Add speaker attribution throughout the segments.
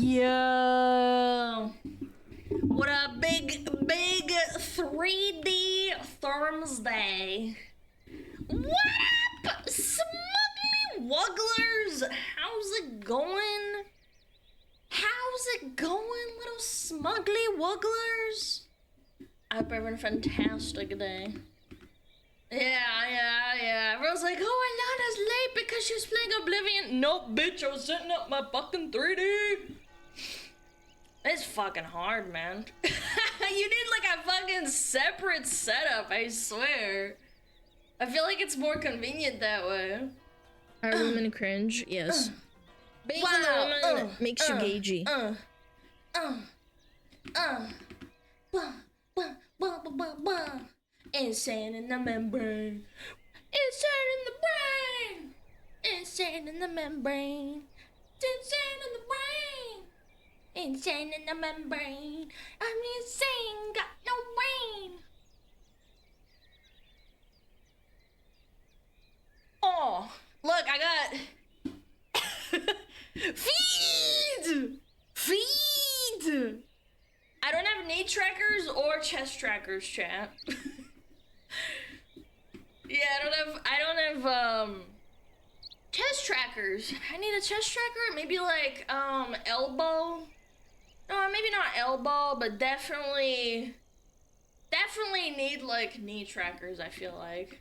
Speaker 1: Yeah. What a big 3D Thursday. What up, Smugly Wugglers? How's it going? How's it going, little Smugly Wugglers? I hope you're having a fantastic day. Yeah. Everyone's like, oh, Alana's late because she's playing Oblivion. Nope, bitch, I was setting up my fucking 3D. It's fucking hard, man. You need like a fucking separate setup, I swear. I feel like it's more convenient that way.
Speaker 2: Are women cringe? Yes. Being a woman makes you gagey.
Speaker 1: Insane in the membrane. Insane in the brain. Insane in the membrane. Insane in the brain. Insane in the membrane. I'm insane, got no brain. Oh, look, I got feed. I don't have knee trackers or chest trackers, chat. Yeah, I don't have chest trackers. I need a chest tracker. Maybe like elbow. No, maybe not elbow, but definitely need like knee trackers, I feel like.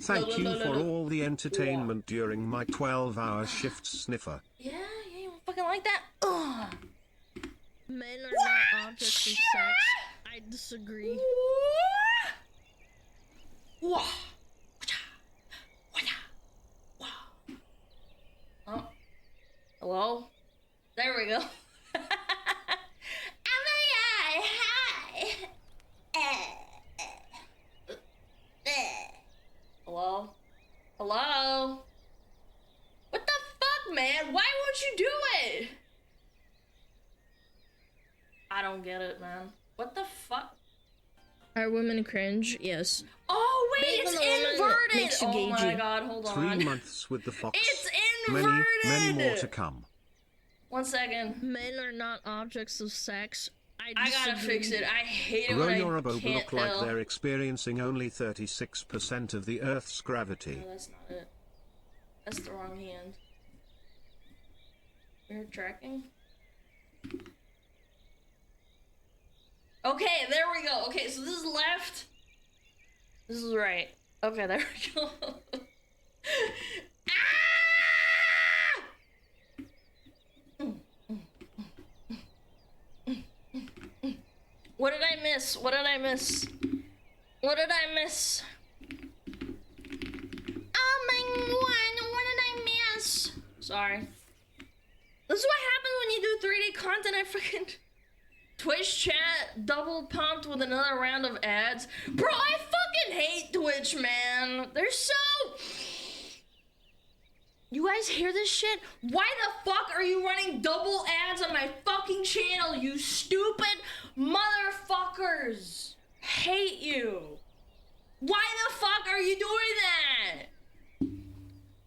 Speaker 3: Thank you for all the entertainment during my 12-hour shift, Sniffer.
Speaker 1: Yeah, you fucking like that? Ugh.
Speaker 2: Men are not objects of sex. I disagree.
Speaker 1: Oh. Hello? There we go. Hello? Hello? What the fuck, man? Why won't you do it? I don't get it, man. What the fuck?
Speaker 2: Are women cringe? Yes.
Speaker 1: Oh, wait,
Speaker 2: Being
Speaker 1: it's
Speaker 2: a woman
Speaker 1: inverted!
Speaker 2: makes you
Speaker 1: Oh my
Speaker 2: gagey.
Speaker 1: god, hold on.
Speaker 3: 3 months with the fox.
Speaker 1: It's inverted!
Speaker 3: Many more to come.
Speaker 1: 1 second.
Speaker 2: Men are not objects of sex. I
Speaker 1: gotta fix it. I hate it
Speaker 3: Ro
Speaker 1: when I
Speaker 3: Yoruba
Speaker 1: can't
Speaker 3: look
Speaker 1: tell.
Speaker 3: like they're experiencing only 36% of the Earth's gravity.
Speaker 1: No, that's not it. That's the wrong hand. You're tracking? Okay, there we go. Okay, so this is left. This is right. Okay, there we go. What did I miss? What did I miss? What did I miss? Oh my god, what did I miss? Sorry. This is what happens when you do 3D content. I freaking Twitch chat double pumped with another round of ads. Bro, I fucking hate Twitch, man. They're so... You guys hear this shit? Why the fuck are you running double ads on my fucking channel, you stupid motherfuckers? Hate you. Why the fuck are you doing that?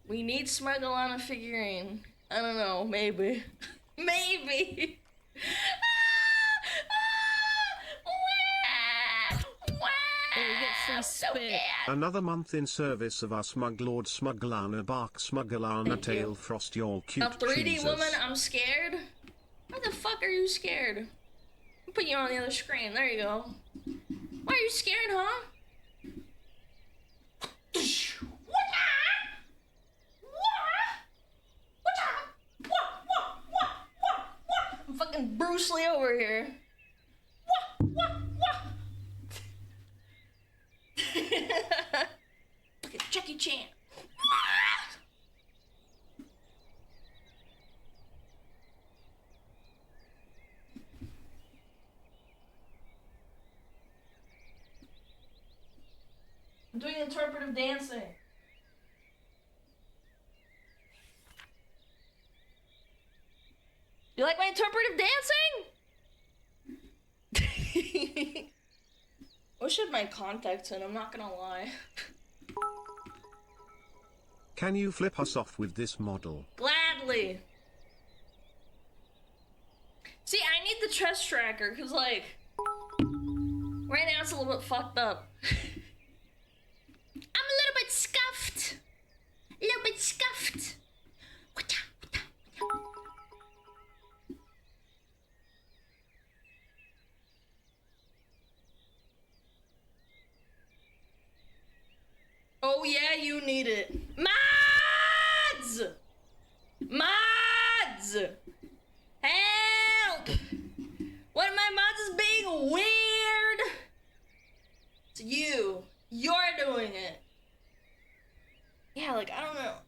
Speaker 1: We need SmugAlana figurine. I don't know, maybe. Maybe.
Speaker 2: Spit.
Speaker 3: Another month in service of our smug lord SmugAlana, bark SmugAlana, tail frost your cute
Speaker 1: A 3D
Speaker 3: cheeses.
Speaker 1: woman, I'm scared. Why the fuck are you scared? I'll put you on the other screen. There you go. Why are you scared, huh? I'm fucking Bruce Lee over here. Look at Jackie Chan. I'm doing interpretive dancing. You like my interpretive dancing? I wish I had my contacts in, I'm not gonna lie.
Speaker 3: Can you flip us off with this model?
Speaker 1: Gladly. See, I need the chest tracker, cause like, right now it's a little bit fucked up. I'm a little bit scuffed. A little bit scuffed. Oh yeah, you need it. Mods! Mods! Help! One of my mods is being weird! It's you. You're doing it. Yeah, like, I don't know.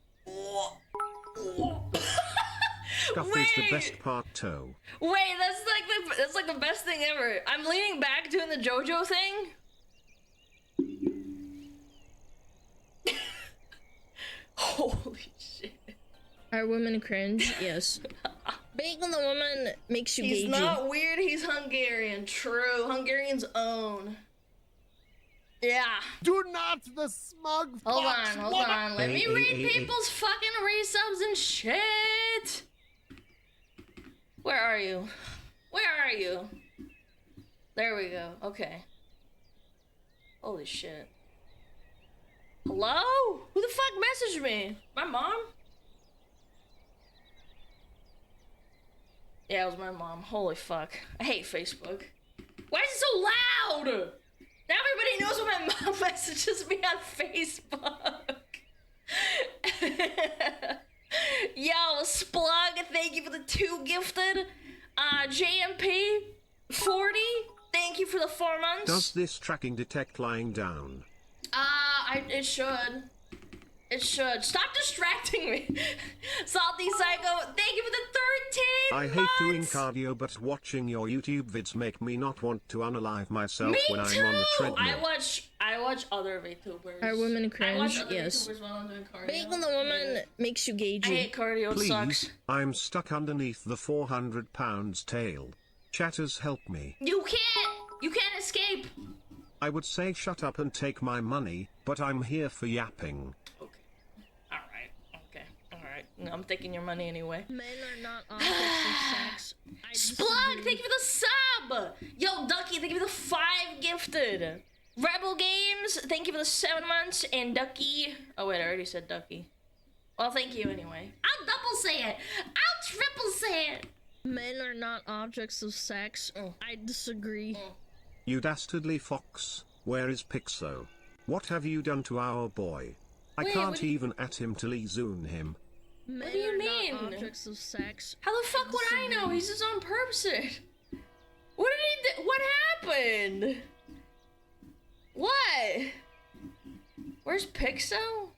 Speaker 3: Scuff is the best part toe.
Speaker 1: Wait, that's like the best thing ever. I'm leaning back doing the JoJo thing. Holy shit.
Speaker 2: Are women cringe? Yes. Being the woman makes you
Speaker 1: He's
Speaker 2: gagey.
Speaker 1: not weird, he's Hungarian. True. Hungarians own. Yeah.
Speaker 4: Do not the smug
Speaker 1: Hold
Speaker 4: fox
Speaker 1: on.
Speaker 4: woman.
Speaker 1: Let me
Speaker 3: Hey,
Speaker 1: read
Speaker 3: hey, hey,
Speaker 1: people's fucking resubs and shit. Where are you? Where are you? There we go. Okay. Holy shit. Hello? Who the fuck messaged me? My mom? Yeah, it was my mom. Holy fuck. I hate Facebook. Why is it so loud? Now everybody knows when my mom messages me on Facebook. Yo, Splug, thank you for the 2 gifted. JMP, 40, thank you for the 4 months.
Speaker 3: Does this tracking detect lying down?
Speaker 1: It should. It should. Stop distracting me. Salty Psycho, thank you for the 13
Speaker 3: I hate
Speaker 1: months.
Speaker 3: doing cardio, but watching your YouTube vids make me not want to unalive myself
Speaker 1: Me
Speaker 3: when
Speaker 1: too.
Speaker 3: I'm on the treadmill.
Speaker 1: I watch other VTubers.
Speaker 2: Are women
Speaker 1: I
Speaker 2: cringe?
Speaker 1: watch other
Speaker 2: Yes.
Speaker 1: VTubers while I'm doing cardio.
Speaker 2: Being the woman makes you
Speaker 1: I
Speaker 2: gagey.
Speaker 1: hate cardio. It
Speaker 3: Please,
Speaker 1: sucks.
Speaker 3: I'm stuck underneath the 400 pounds tail. Chatters, help me.
Speaker 1: You can't escape.
Speaker 3: I would say shut up and take my money, but I'm here for yapping.
Speaker 1: Okay. All right. No, I'm taking your money anyway.
Speaker 2: Men are not objects of sex.
Speaker 1: Splug, thank you for the sub. Yo, Ducky, thank you for the 5 gifted. Rebel Games, thank you for the 7 months. And Ducky, oh wait, I already said Ducky. Well, thank you anyway. I'll double say it. I'll triple say it.
Speaker 2: Men are not objects of sex. I disagree.
Speaker 3: You dastardly fox, where is Pixo? What have you done to our boy? I
Speaker 1: Wait,
Speaker 3: can't
Speaker 1: what do you-
Speaker 3: even at him to Leezoon him.
Speaker 2: Men
Speaker 1: do you
Speaker 2: are
Speaker 1: mean?
Speaker 2: not objects of sex.
Speaker 1: How the fuck would I know? He's just on purpose. What did he do? What happened? What? Where's Pixo?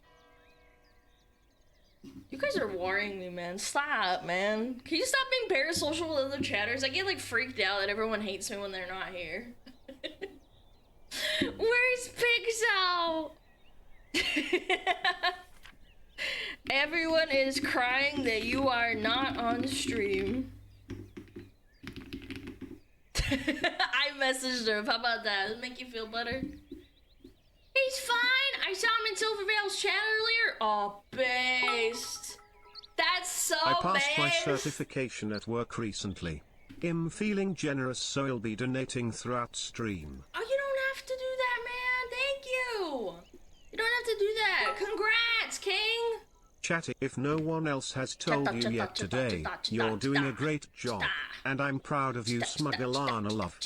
Speaker 1: You guys are worrying me, man. Stop, man. Can you stop being parasocial with other chatters? I get like freaked out that everyone hates me when they're not here. Where's Pixo? Everyone is crying that you are not on stream. I messaged her. How about that? Does it make you feel better? He's fine. I saw him in Silvervale's chat earlier. Oh, based. That's so
Speaker 3: I passed my
Speaker 1: based.
Speaker 3: certification at work recently. I'm feeling generous, so I'll be donating throughout stream.
Speaker 1: Oh, you don't have to do that, man. Thank you. You don't have to do that. Congrats, King.
Speaker 3: Chatty, if no one else has told you yet today, you're doing a great job, and I'm proud of you, SmugAlana love.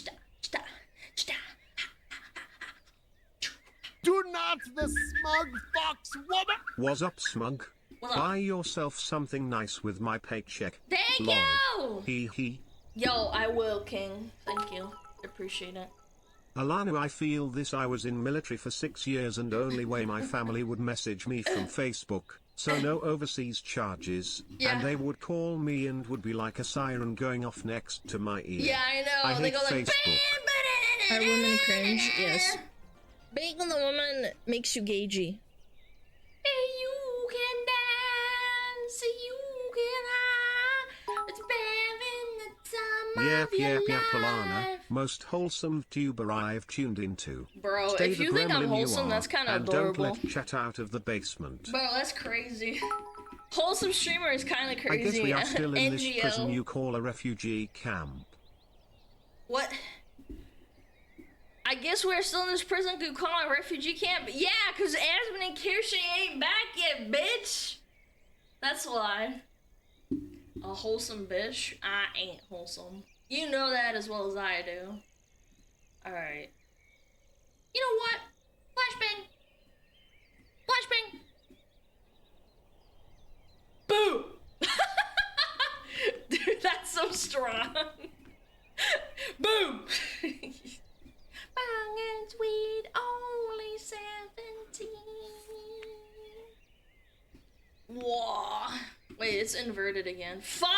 Speaker 4: Do not the smug fox woman.
Speaker 3: What's up, Smug?
Speaker 1: What's up?
Speaker 3: Buy yourself something nice with my paycheck.
Speaker 1: Thank
Speaker 3: Lol.
Speaker 1: you.
Speaker 3: Hee hee.
Speaker 1: Yo, I will, King. Thank you. Appreciate it.
Speaker 3: Alana, I feel this. I was in military for 6 years and only way my family would message me from Facebook, so no overseas charges,
Speaker 1: Yeah.
Speaker 3: and they would call me and would be like a siren going off next to my ear.
Speaker 1: Yeah, I know.
Speaker 3: I
Speaker 1: They
Speaker 3: hate
Speaker 1: go like,
Speaker 3: Facebook.
Speaker 2: Are women cringe? Yes. Being the woman makes you gagey.
Speaker 1: Hey, you can dance, you can hide. It's having the time
Speaker 3: Alana, most wholesome tuber I've tuned into.
Speaker 1: Bro,
Speaker 3: Stay
Speaker 1: if
Speaker 3: the
Speaker 1: you think I'm
Speaker 3: gremlin
Speaker 1: wholesome,
Speaker 3: you
Speaker 1: that's
Speaker 3: are,
Speaker 1: kind of
Speaker 3: and
Speaker 1: adorable.
Speaker 3: don't let chat out of the basement.
Speaker 1: Bro, that's crazy. Wholesome streamer is kind of
Speaker 3: I
Speaker 1: crazy.
Speaker 3: guess we are still in this
Speaker 1: NGO.
Speaker 3: prison you call a refugee camp.
Speaker 1: What? I guess we're still in this prison you call a refugee camp? Yeah, because Asmund and Kirsche ain't back yet, bitch! That's why. A wholesome bitch? I ain't wholesome. You know that as well as I do. Alright. You know what? Flashbang! Flashbang! Boo! Dude, that's so strong. Boom! Bang and sweet, only 17. Whoa. Wait, it's inverted again. Fuck!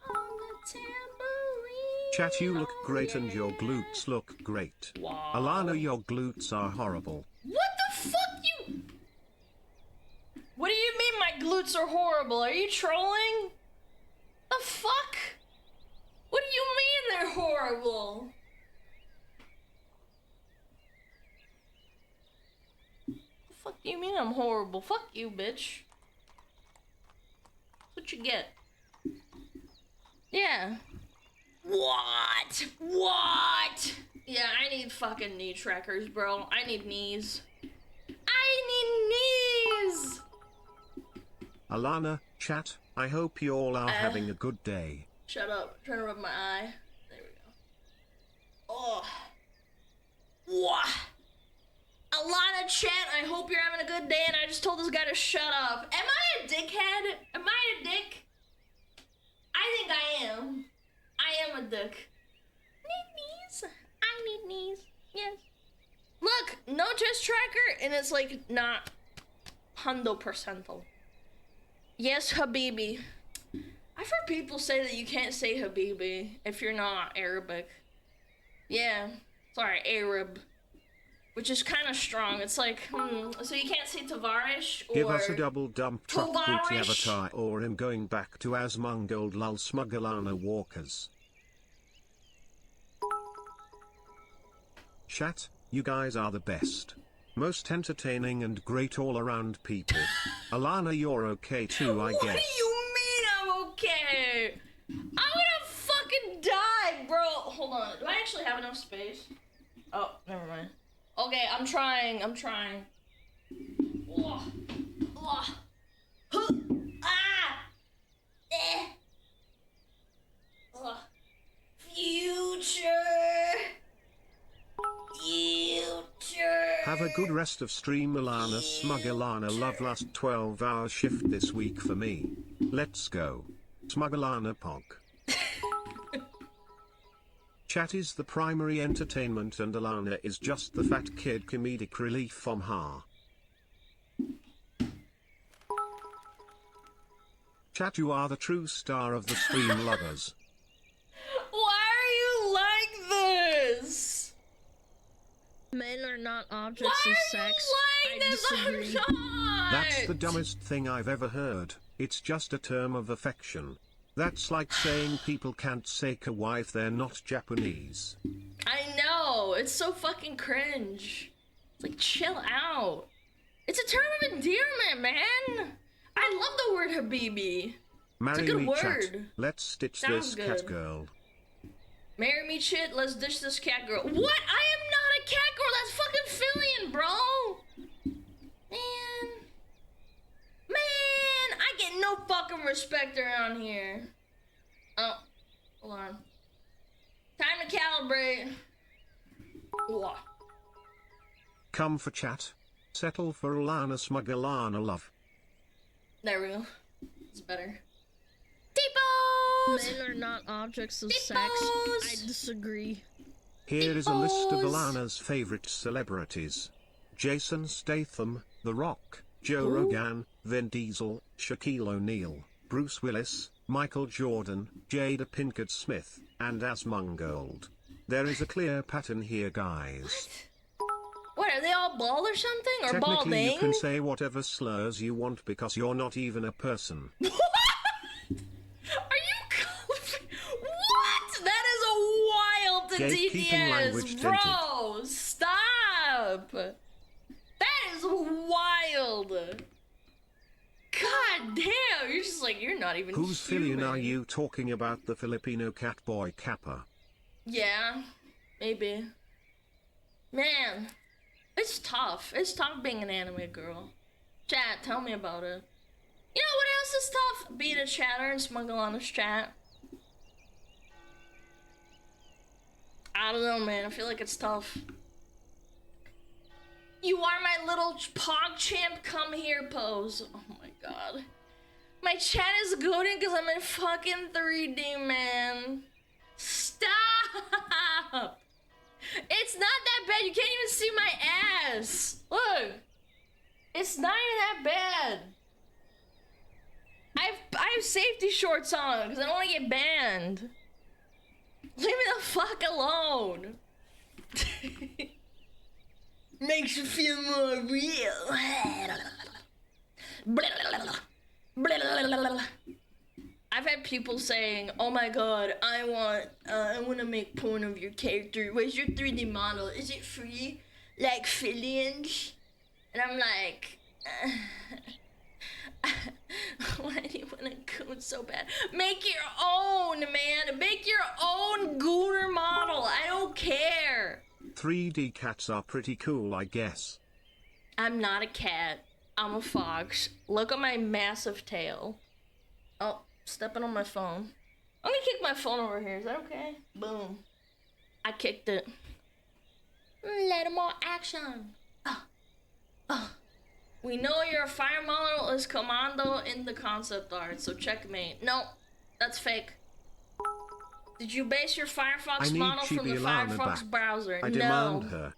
Speaker 1: On the tambourine.
Speaker 3: Chat, you look great and your glutes look great.
Speaker 1: Wow.
Speaker 3: Alana, your glutes are horrible.
Speaker 1: What the fuck, you? What do you mean my glutes are horrible? Are you trolling? The fuck? What do you mean they're horrible? The fuck do you mean I'm horrible? Fuck you, bitch. That's what you get. Yeah. What? What? Yeah, I need fucking knee trackers, bro. I need knees. I need knees!
Speaker 3: Alana, chat, I hope you all are having a good day.
Speaker 1: Shut up. I'm trying to rub my eye. There we go. Oh. Wah. Alana, chat, I hope you're having a good day, and I just told this guy to shut up. Am I a dickhead? Am I a dick? I think I am. I am a dick. Need knees. I need knees. Yes. Look, no chest tracker, and it's like not 100%. Yes, Habibi. I've heard people say that you can't say Habibi if you're not Arabic. Yeah, sorry, Arab. Which is kind of strong. It's like, so you can't say Tavarish or...
Speaker 3: Give us a double dump truck booty
Speaker 1: Tavarish.
Speaker 3: avatar or him going back to Asmongold lul SmugAlana walkers. Chat, you guys are the best. Most entertaining and great all around people. Alana, you're okay too, I guess.
Speaker 1: What do you mean I'm okay? I'm gonna fucking die, bro. Hold on. Do I actually have enough space? Oh, never mind. Okay, I'm trying. Ugh. Ugh. Huh. Ah. Eh. Ugh. Future.
Speaker 3: Have a good rest of stream, Alana. SmugAlana, love last 12-hour shift this week for me. Let's go. SmugAlana Pog. Chat is the primary entertainment and Alana is just the fat kid comedic relief from Ha. Chat, you are the true star of the stream lovers.
Speaker 1: Why are you like this?
Speaker 2: Men are not objects
Speaker 1: Why
Speaker 2: of
Speaker 1: are
Speaker 2: sex.
Speaker 1: you like
Speaker 2: I
Speaker 1: this?
Speaker 2: disagree.
Speaker 1: I'm not.
Speaker 3: That's the dumbest thing I've ever heard. It's just a term of affection. That's like saying people can't say kawaii if they're not Japanese.
Speaker 1: I know. It's so fucking cringe. It's like, chill out. It's a term of endearment, man. I love the word Habibi.
Speaker 3: Marry
Speaker 1: good
Speaker 3: me,
Speaker 1: word.
Speaker 3: chat. Let's stitch
Speaker 1: Sounds
Speaker 3: this cat
Speaker 1: good.
Speaker 3: girl.
Speaker 1: Marry me, chit. Let's dish this cat girl. What? I am not a cat girl. That's fucking Phillian, bro. Man, I get no fucking respect around here. Oh, hold on. Time to calibrate. Whoa.
Speaker 3: Come for chat. Settle for Alana, SmugAlana love.
Speaker 1: There we go. It's better. Deepos!
Speaker 2: Men are not objects of sex.
Speaker 1: Deepos!
Speaker 2: I disagree.
Speaker 3: Here is a list of
Speaker 1: Deepos!
Speaker 3: Alana's favorite celebrities. Jason Statham, The Rock, Joe Rogan, Vin Diesel, Shaquille O'Neal, Bruce Willis, Michael Jordan, Jada Pinkett Smith, and Asmongold. There is a clear pattern here, guys.
Speaker 1: What, are they all bald or something? Or
Speaker 3: Technically,
Speaker 1: balding?
Speaker 3: you can say whatever slurs you want because you're not even a person.
Speaker 1: Are you the
Speaker 3: Gatekeeping language
Speaker 1: DDS,
Speaker 3: tainted.
Speaker 1: bro. Stop. That is wild. God damn, you're just like, you're not even
Speaker 3: Whose
Speaker 1: human.
Speaker 3: Filian are you talking about? The Filipino cat boy Kappa?
Speaker 1: Yeah, maybe. Man, it's tough. It's tough being an anime girl. Chat, tell me about it. You know what else is tough? Being a chatter in SmugAlana's chat. I don't know, man. I feel like it's tough. You are my little PogChamp come here pose. Oh my god. My chat is goading because I'm in fucking 3D, man. Stop! It's not that bad. You can't even see my ass. Look. It's not even that bad. I have safety shorts on because I don't want to get banned. Leave me the fuck alone. Makes you feel more real. I've had people saying, "Oh my god, I want to make porn of your character. Where's your 3D model? Is it free, like Filians?" And I'm like, why do you want to goon so bad? Make your own, man. Make your own gooner model. I don't care.
Speaker 3: 3D cats are pretty cool, I guess.
Speaker 1: I'm not a cat. I'm a fox. Look at my massive tail. Oh, stepping on my phone. I'm gonna kick my phone over here. Is that okay? Boom. I kicked it. Little more action. We know you're a fire model as commando in the concept art, so checkmate. No, that's fake. Did you base your Firefox model from the
Speaker 3: Alana
Speaker 1: Firefox
Speaker 3: back.
Speaker 1: browser?
Speaker 3: I
Speaker 1: No.
Speaker 3: demand her.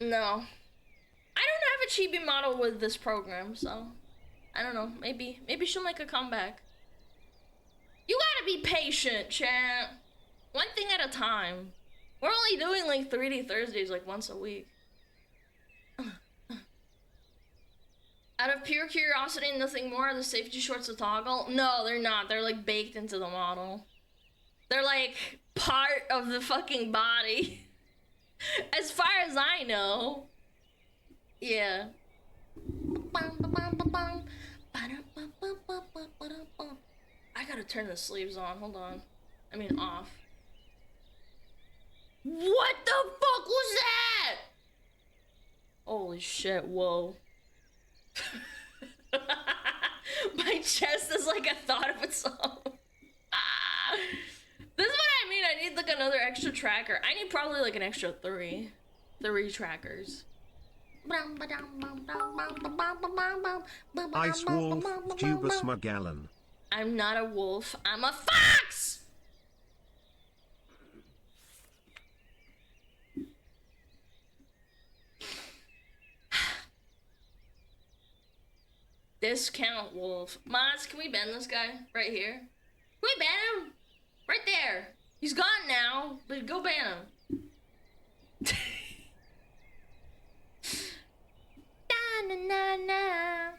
Speaker 1: No. I don't have a chibi model with this program, so I don't know. Maybe she'll make a comeback. You gotta be patient, chat. One thing at a time. We're only doing like 3D Thursdays like once a week. Out of pure curiosity and nothing more, are the safety shorts a toggle? No, they're not. They're like baked into the model. They're like part of the fucking body. As far as I know. Yeah. I gotta turn the sleeves on. Hold on. I mean off. What the fuck was that? Holy shit, whoa. My chest is like a thought of its own. This is what I mean. I need like another extra tracker. I need probably like an extra three trackers.
Speaker 3: Ice Wolf, Juba SmugAlana.
Speaker 1: I'm not a wolf. I'm a fox! Discount wolf. Mods, can we ban this guy right here? Can we ban him? Right there. He's gone now, but go ban him. Da, na, na, na.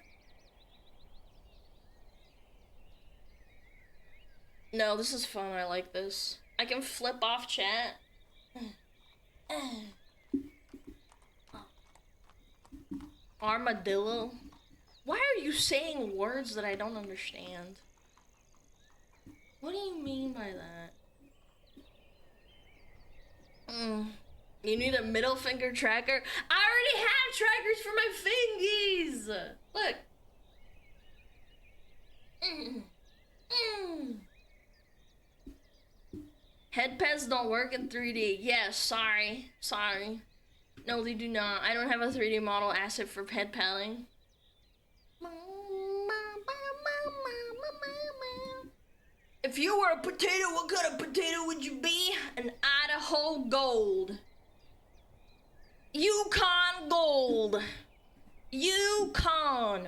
Speaker 1: No, this is fun. I like this. I can flip off chat. Armadillo. Why are you saying words that I don't understand? What do you mean by that? You need a middle finger tracker? I already have trackers for my fingies! Look. Head pets don't work in 3D. Yes, sorry. No, they do not. I don't have a 3D model asset for head padding. If you were a potato, what kind of potato would you be? An Idaho Gold. Yukon Gold. Yukon.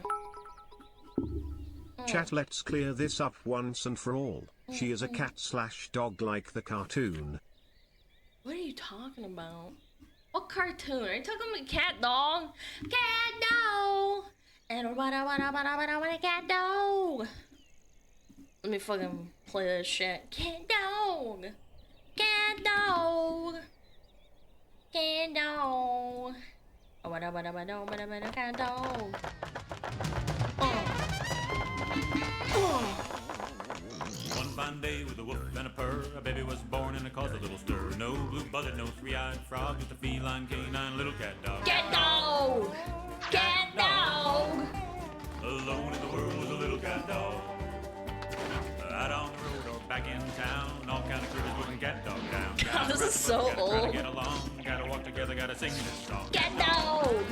Speaker 3: Chat, let's clear this up once and for all. She is a cat/dog like the cartoon.
Speaker 1: What are you talking about? What cartoon? Are you talking about cat dog? Cat dog. And what a cat dog. Let me fucking play this shit. Cat dog. Cat dog. Cat dog. Oh, cat dog.
Speaker 5: One fine day with a woof and a purr, a baby was born and it caused a little stir. No blue buzzard, no three-eyed frog, just a feline canine little cat dog.
Speaker 1: Cat dog! Cat dog!
Speaker 5: Alone in the world was a little cat dog. Out on the road or back in town, all kind of critters wouldn't cat dog down.
Speaker 1: God, this is so
Speaker 5: Gotta try
Speaker 1: old.
Speaker 5: to get along, gotta walk together, gotta sing this song.
Speaker 1: Cat dog!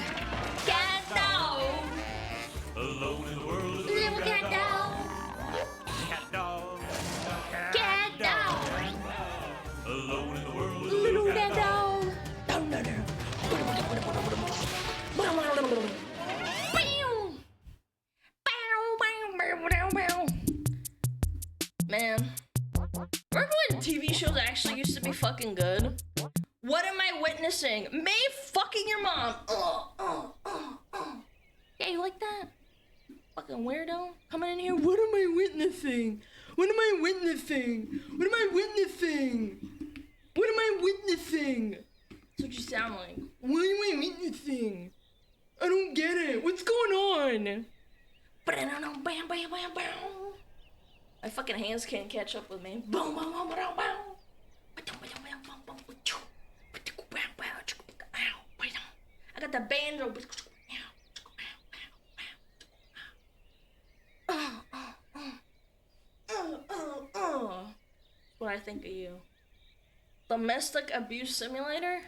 Speaker 1: Cat dog!
Speaker 5: Alone in the world was a
Speaker 1: Little
Speaker 5: little
Speaker 1: cat
Speaker 5: cat
Speaker 1: dog!
Speaker 5: dog. Cat dog.
Speaker 1: Cat dog!
Speaker 5: Alone in the world was a
Speaker 1: Little
Speaker 5: little
Speaker 1: cat
Speaker 5: cat dog.
Speaker 1: Man, remember when TV shows actually used to be fucking good? What am I witnessing? May fucking your mom. Yeah, you like that? Fucking weirdo. Coming in here. What am I witnessing? What am I witnessing? What am I witnessing? What am I witnessing? That's what you sound like. What am I witnessing? I don't get it. What's going on? My fucking hands can't catch up with me. I got the banjo. What I think of you. Domestic abuse simulator?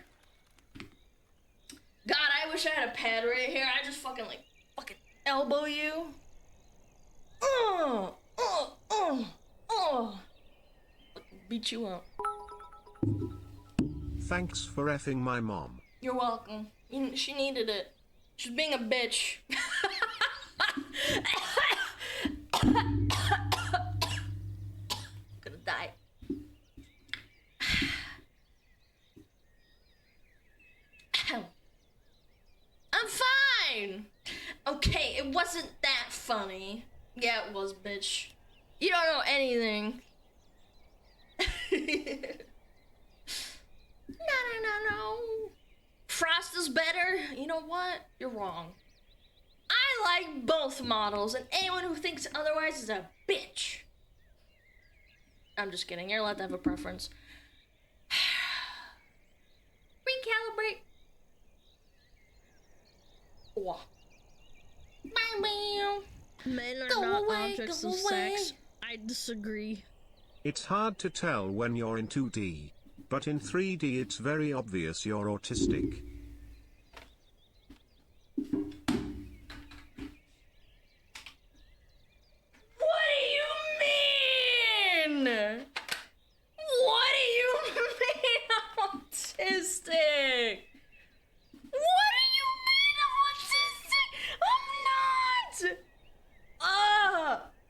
Speaker 1: God, I wish I had a pad right here. I just fucking elbow you. Beat you up.
Speaker 3: Thanks for effing my mom.
Speaker 1: You're welcome. She needed it. She's being a bitch. Gonna die. I'm fine. Okay, it wasn't that funny. Yeah, it was, bitch. You don't know anything. No. Frost is better. You know what? You're wrong. I like both models, and anyone who thinks otherwise is a bitch. I'm just kidding. You're allowed to have a preference. Recalibrate. Oh. Bam, bam.
Speaker 2: Men are
Speaker 1: Go
Speaker 2: not
Speaker 1: away,
Speaker 2: objects
Speaker 1: go
Speaker 2: of
Speaker 1: away.
Speaker 2: sex. I disagree.
Speaker 3: It's hard to tell when you're in 2D, but in 3D it's very obvious you're autistic.
Speaker 1: What do you mean? What do you mean I'm autistic? What do you mean I'm autistic? I'm not!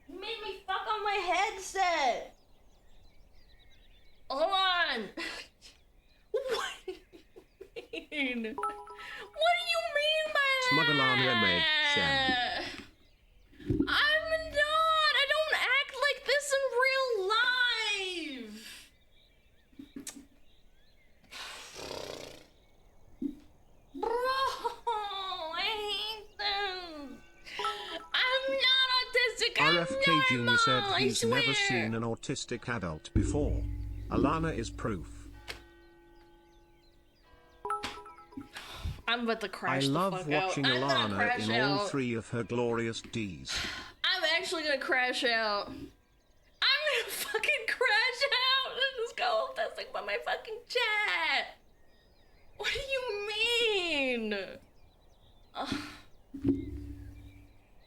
Speaker 1: You made me fuck on my headset. Hold on. What do you mean? What do you mean by that?
Speaker 3: SmugAlana Meg Shem.
Speaker 1: I'm not. I don't act like this in real life. Bro, I hate them. I'm not autistic. I'm
Speaker 3: RFK Jr.
Speaker 1: normal,
Speaker 3: said
Speaker 1: I
Speaker 3: he's
Speaker 1: swear.
Speaker 3: never seen an autistic adult before. Alana is proof.
Speaker 1: I'm about to crash
Speaker 3: I
Speaker 1: the
Speaker 3: love
Speaker 1: fuck
Speaker 3: watching
Speaker 1: out. I'm gonna
Speaker 3: Alana
Speaker 1: crash
Speaker 3: in all
Speaker 1: out.
Speaker 3: 3 of her glorious Ds.
Speaker 1: I'm actually gonna crash out. I'm gonna fucking crash out. Let's go testing by my fucking chat. What do you mean?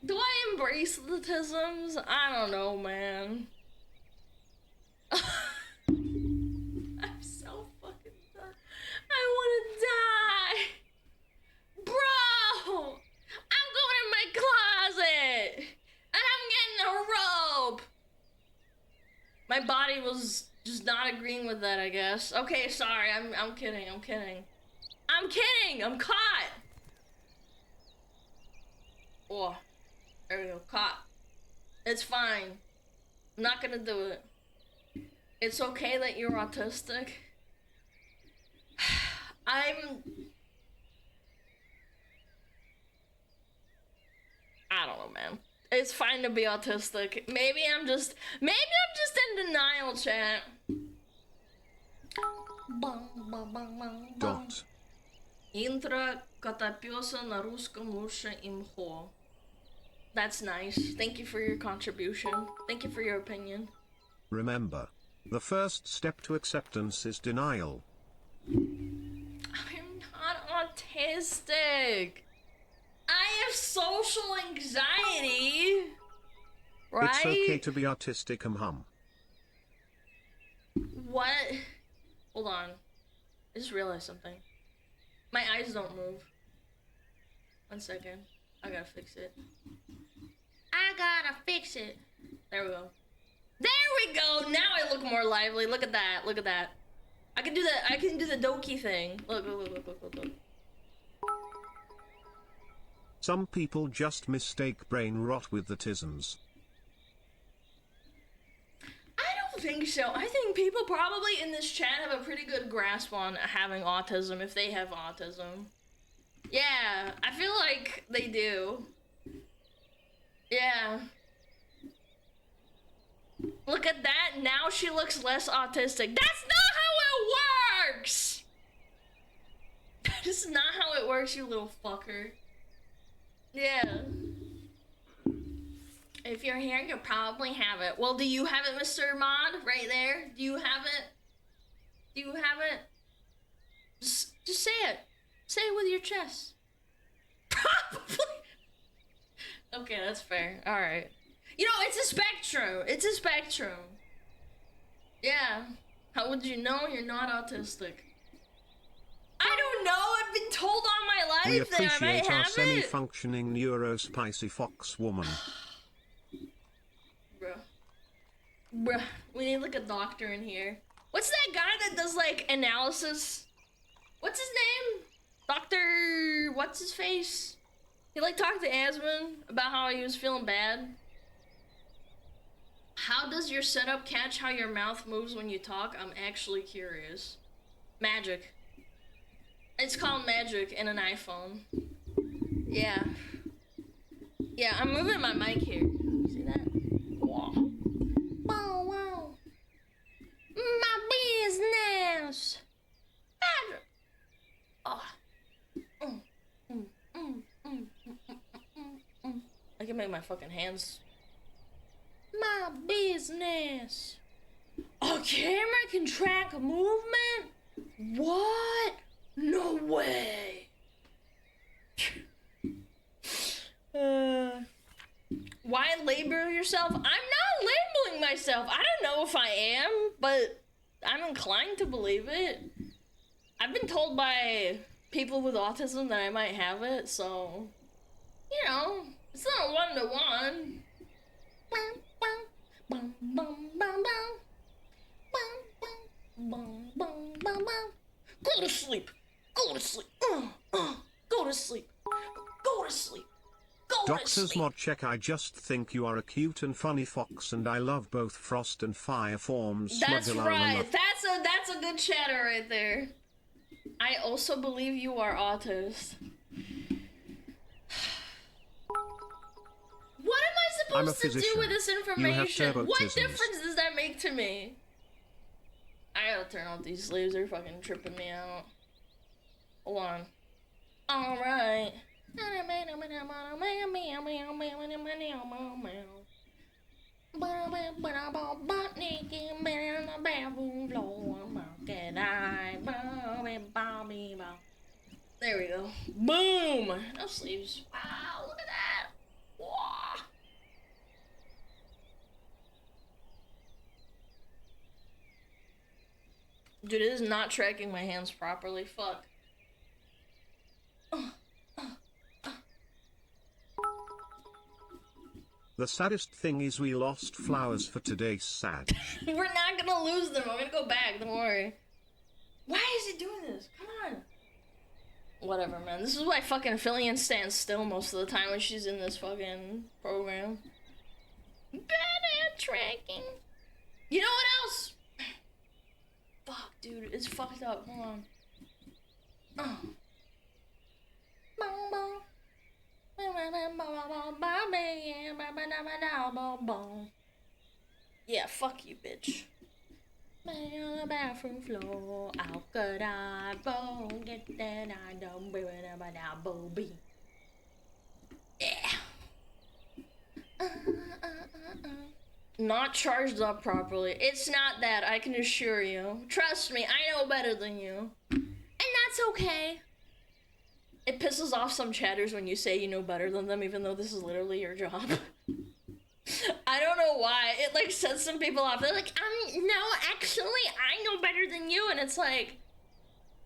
Speaker 1: Do I embrace the tisms? I don't know, man. I'm so fucking done. I wanna die. Bro! I'm going in my closet! And I'm getting a robe! My body was just not agreeing with that, I guess. Okay, sorry, I'm kidding. I'm kidding! I'm caught! Oh, there we go, caught. It's fine. I'm not gonna do it. It's okay that you're autistic. I don't know, man. It's fine to be autistic. Maybe I'm just in denial, chat.
Speaker 3: Dot.
Speaker 1: Интро катапёса на русском лучше имхо. That's nice. Thank you for your contribution. Thank you for your opinion.
Speaker 3: Remember, the first step to acceptance is denial.
Speaker 1: I'm not autistic. I have social anxiety. Right?
Speaker 3: It's okay to be autistic, hum.
Speaker 1: What? Hold on. I just realized something. My eyes don't move. 1 second. I gotta fix it. There we go. There we go! Now I look more lively. Look at that. Look at that. I can do the Doki thing. Look.
Speaker 3: Some people just mistake brain rot with autisms.
Speaker 1: I don't think so. I think people probably in this chat have a pretty good grasp on having autism if they have autism. Yeah, I feel like they do. Yeah. Look at that. Now she looks less autistic. That's not how it works! That is not how it works, you little fucker. Yeah. If you're here, you probably have it. Well, do you have it, Mr. Mod? Right there? Do you have it? Do you have it? Just say it. Say it with your chest. Probably. Okay, that's fair. Alright. You know, it's a spectrum. It's a spectrum. Yeah. How would you know you're not autistic? I don't know. I've been told all my life
Speaker 3: We
Speaker 1: that I might
Speaker 3: appreciate our
Speaker 1: have it.
Speaker 3: semi-functioning neuro-spicy fox woman.
Speaker 1: Bruh, we need like a doctor in here. What's that guy that does like analysis? What's his name? Dr. What's his face? He like talked to Asmund about how he was feeling bad. How does your setup catch how your mouth moves when you talk? I'm actually curious. Magic. It's called magic in an iPhone. Yeah. Yeah, I'm moving my mic here. See that? Wow. Wow, wow. My business. Magic. Oh. I can make my fucking hands. My business. A camera can track movement? What? No way. Why label yourself? I'm not labeling myself. I don't know if I am, but I'm inclined to believe it. I've been told by people with autism that I might have it, so, you know, it's not one-to-one. Go to sleep. Go to sleep. Go to sleep. Go to sleep. Go to
Speaker 3: Doctor's
Speaker 1: sleep.
Speaker 3: mod check. I just think you are a cute and funny fox, and I love both frost and fire forms.
Speaker 1: That's
Speaker 3: SmugAlana
Speaker 1: right.
Speaker 3: love.
Speaker 1: That's a good chatter right there. I also believe you are autist. What am I
Speaker 3: I'm a
Speaker 1: supposed to do
Speaker 3: physician.
Speaker 1: with this
Speaker 3: You have
Speaker 1: information? What
Speaker 3: turbotisms.
Speaker 1: difference does that make to me? I gotta turn off these sleeves. They're fucking tripping me out. Hold on. Alright. There we go. Boom! No sleeves. Wow, look at that! Wow. Dude, it is not tracking my hands properly. Fuck.
Speaker 3: The saddest thing is we lost flowers for today's Sag.
Speaker 1: We're not gonna lose them. I'm gonna go back. Don't worry. Why is it doing this? Come on. Whatever, man. This is why fucking Fillion stands still most of the time when she's in this fucking program. Bad at tracking. You know what else? fucked up. Hold on. Yeah, fuck you, bitch. On the bathroom floor, how could I get that I don't be. Yeah. Not charged up properly. It's not that, I can assure you. Trust me, I know better than you. And that's okay. It pisses off some chatters when you say you know better than them, even though this is literally your job. I don't know why. It like sets some people off. They're like, no, actually, I know better than you. And it's like,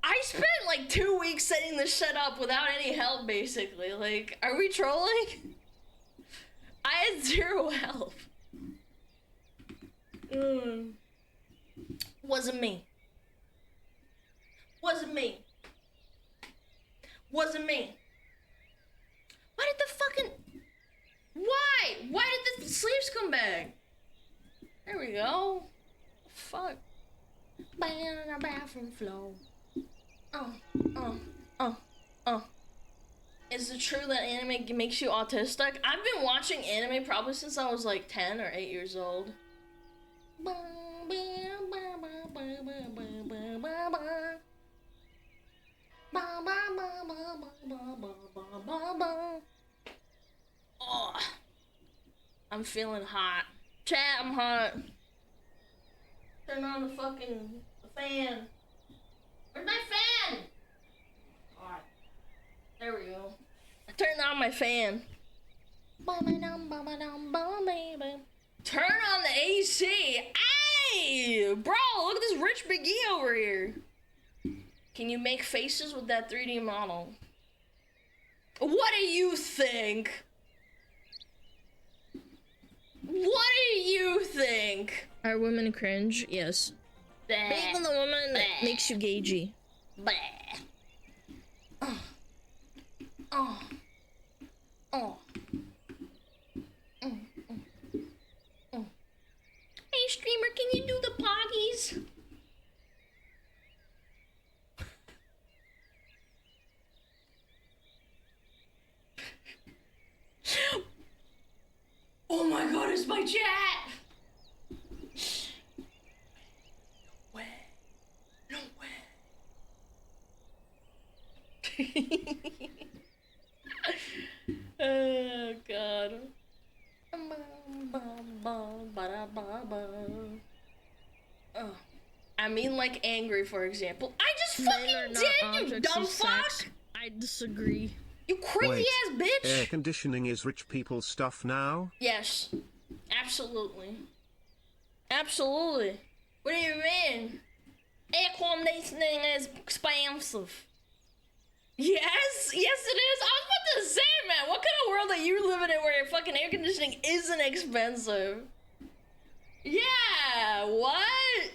Speaker 1: I spent like 2 weeks setting this shit up without any help, basically. Like, are we trolling? I had zero help. Wasn't me. Wasn't me. Wasn't me. Why did the fucking... Why? Why did the sleeves come back? There we go. Fuck. Bang on the bathroom floor. Is it true that anime makes you autistic? I've been watching anime probably since I was like 10 or 8 years old. Oh, I'm feeling hot. Chat, I'm hot. Turn on the fucking fan. Where's my fan? Alright. There we go. I turned on my fan. Turn on the AC. Hey, bro, look at this rich big E over here. Can you make faces with that 3D model? What do you think? What do you think?
Speaker 2: Are women cringe? Yes.
Speaker 1: Bleh.
Speaker 2: But even the woman that
Speaker 1: Bleh.
Speaker 2: makes you gagey.
Speaker 1: Bleh. Hey, streamer, can you do the poggies? Oh my god, it's my chat! No way. No way. Oh god. Oh. I mean like angry, for example. I just
Speaker 2: Men are
Speaker 1: fucking
Speaker 2: not
Speaker 1: did, you
Speaker 2: objects
Speaker 1: dumb
Speaker 2: of sex.
Speaker 1: fuck!
Speaker 2: I disagree.
Speaker 1: You crazy ass bitch!
Speaker 3: Air conditioning is rich people stuff now?
Speaker 1: Yes. Absolutely. Absolutely. What do you mean? Air conditioning is expensive. Yes? Yes it is? I was about to say, man, what kind of world are you living in where your fucking air conditioning isn't expensive? Yeah, what?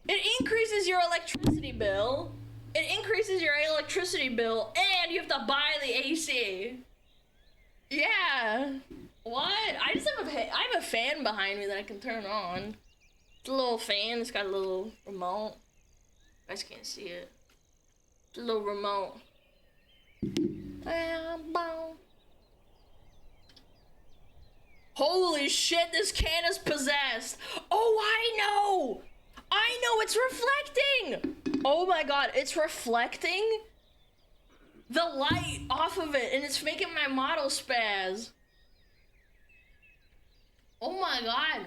Speaker 1: It increases your electricity bill. It increases your electricity bill, and you have to buy the AC. Yeah. What? I just have I have a fan behind me that I can turn on. It's a little fan. It's got a little remote. You guys can't see it. It's a little remote. Holy shit, this can is possessed. Oh, I know. I know, it's reflecting. Oh my god, it's reflecting the light off of it, and it's making my model spaz. Oh my god.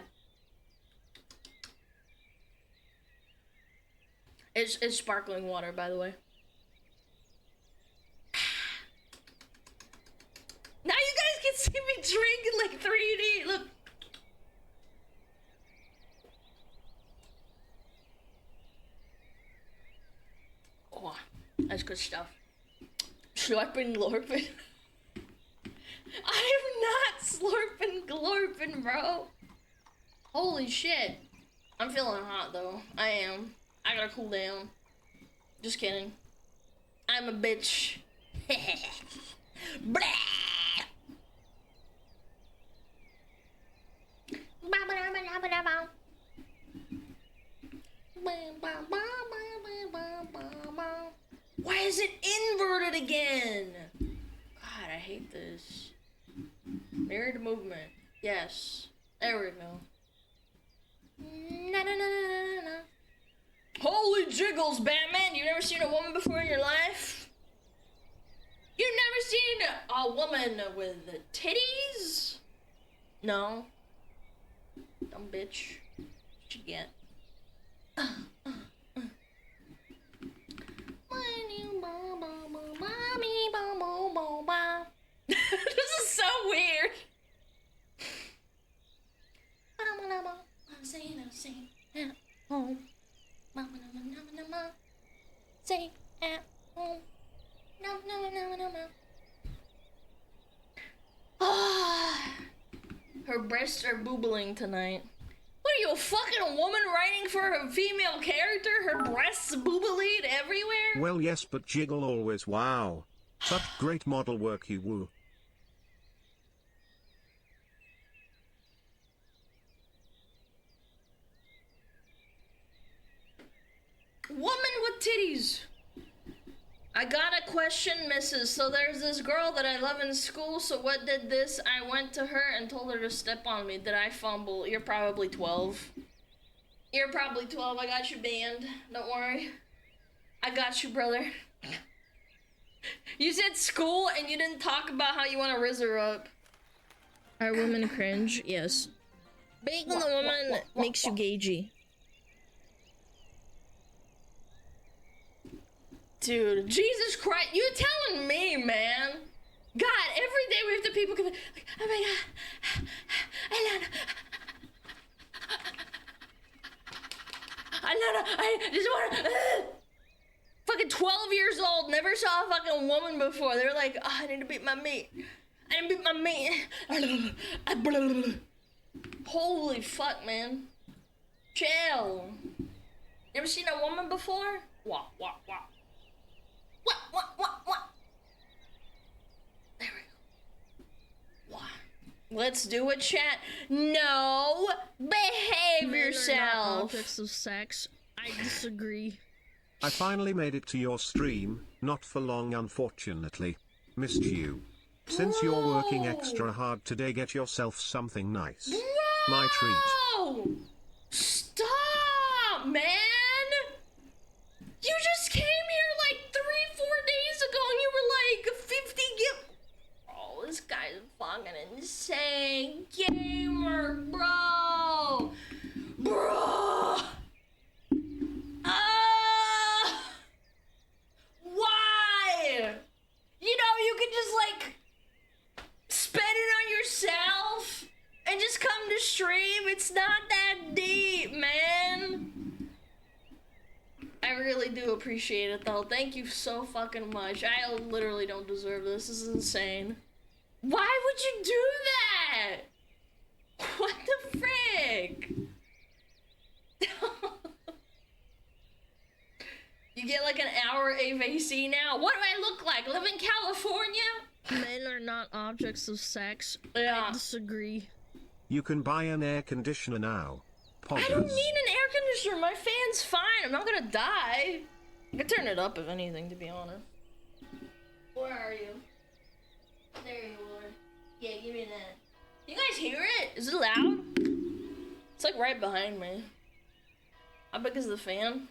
Speaker 1: It's sparkling water, by the way. Now you guys can see me drinking like 3D. Look. Oh, that's good stuff. Slurping, glorping. I am not slurping, glorping, bro. Holy shit. I'm feeling hot, though. I am. I gotta cool down. Just kidding. I'm a bitch. Blah! is it inverted again? God, I hate this. Mirror to movement. Yes. There we go. Na na na na na na. Holy jiggles, Batman! You've never seen a woman before in your life? You've never seen a woman with titties? No. Dumb bitch. What you get? This is so weird. Say at home. Her breasts are boobling tonight. What are you, a fucking woman writing for a female character? Her breasts boobalied everywhere?
Speaker 3: Well, yes, but jiggle always. Wow. Such great model work, you woo.
Speaker 1: Woman with titties. I got a question, Mrs. So there's this girl that I love in school, so what did this? I went to her and told her to step on me. Did I fumble? You're probably 12. You're probably 12. I got you banned. Don't worry. I got you, brother. You said school and you didn't talk about how you want to rizz her up.
Speaker 2: Are women cringe? Yes. Being the woman makes you gagey.
Speaker 1: Dude, Jesus Christ, you telling me, man? God, every day we have to people come in, like, oh my God, Alana, I just wanna, fucking 12 years old, never saw a fucking woman before. They're like, oh, I need to beat my meat. I need to beat my meat. Holy fuck, man. Chill. Never seen a woman before? What? What? There we go. What? Let's do a chat. No, behave
Speaker 2: Men are not
Speaker 1: yourself.
Speaker 2: objects of sex. I disagree.
Speaker 3: I finally made it to your stream, not for long unfortunately. Missed you. Since you're working extra hard today, get yourself something nice.
Speaker 1: Bro!
Speaker 3: My treat.
Speaker 1: Stop, man! You just came here like 3-4 days ago and you were like 50 gig. Oh, this guy's fucking insane. Gamer, bro! Bro! Why? You know, you can just like spend it on yourself and just come to stream. It's not that deep, man. I really do appreciate it though. Thank you so fucking much. I literally don't deserve this. This is insane. Why would you do that? What the frick? You get like an hour AVC now? What do I look like? Live in California?
Speaker 2: Men are not objects of sex.
Speaker 1: Yeah.
Speaker 2: I disagree.
Speaker 3: You can buy an air conditioner now.
Speaker 1: I don't need an air conditioner. My fan's fine. I'm not gonna die. I can turn it up if anything, to be honest. Where are you? There you are. Yeah, give me that. You guys hear it? Is it loud? It's like right behind me. How big is the fan?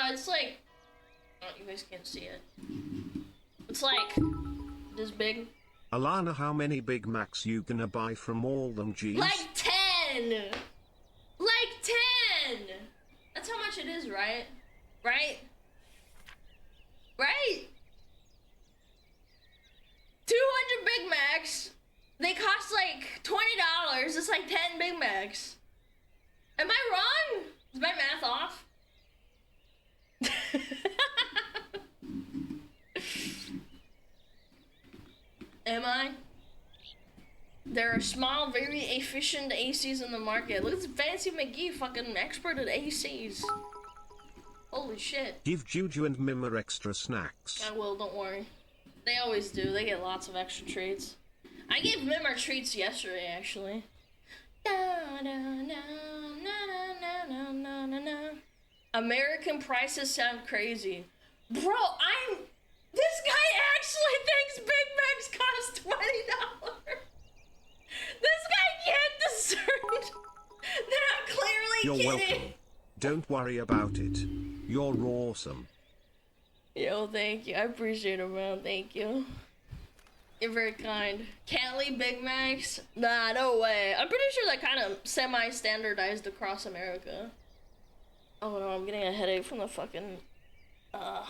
Speaker 1: It's like... Oh, you guys can't see it. It's like... this big.
Speaker 3: Alana, how many Big Macs you gonna buy from all them G's?
Speaker 1: Like 10! Like 10! That's how much it is, right? Right? Right? 200 Big Macs. They cost like $20. It's like 10 Big Macs. Am I wrong? Is my math off? Am I? There are small, very efficient ACs in the market. Look at this Fancy McGee, fucking expert at ACs. Holy shit.
Speaker 3: Give Juju and Mimmer extra snacks.
Speaker 1: I will, don't worry. They always do. They get lots of extra treats. I gave Mimmer treats yesterday, actually. American prices sound crazy. Bro,
Speaker 3: You're
Speaker 1: kidding?
Speaker 3: welcome. Don't worry about it. You're awesome.
Speaker 1: Yo, thank you. I appreciate it, man. Thank you. You're very kind. Cali Big Macs? Nah, no way. I'm pretty sure that kind of semi-standardized across America. Oh no, I'm getting a headache from the fucking... There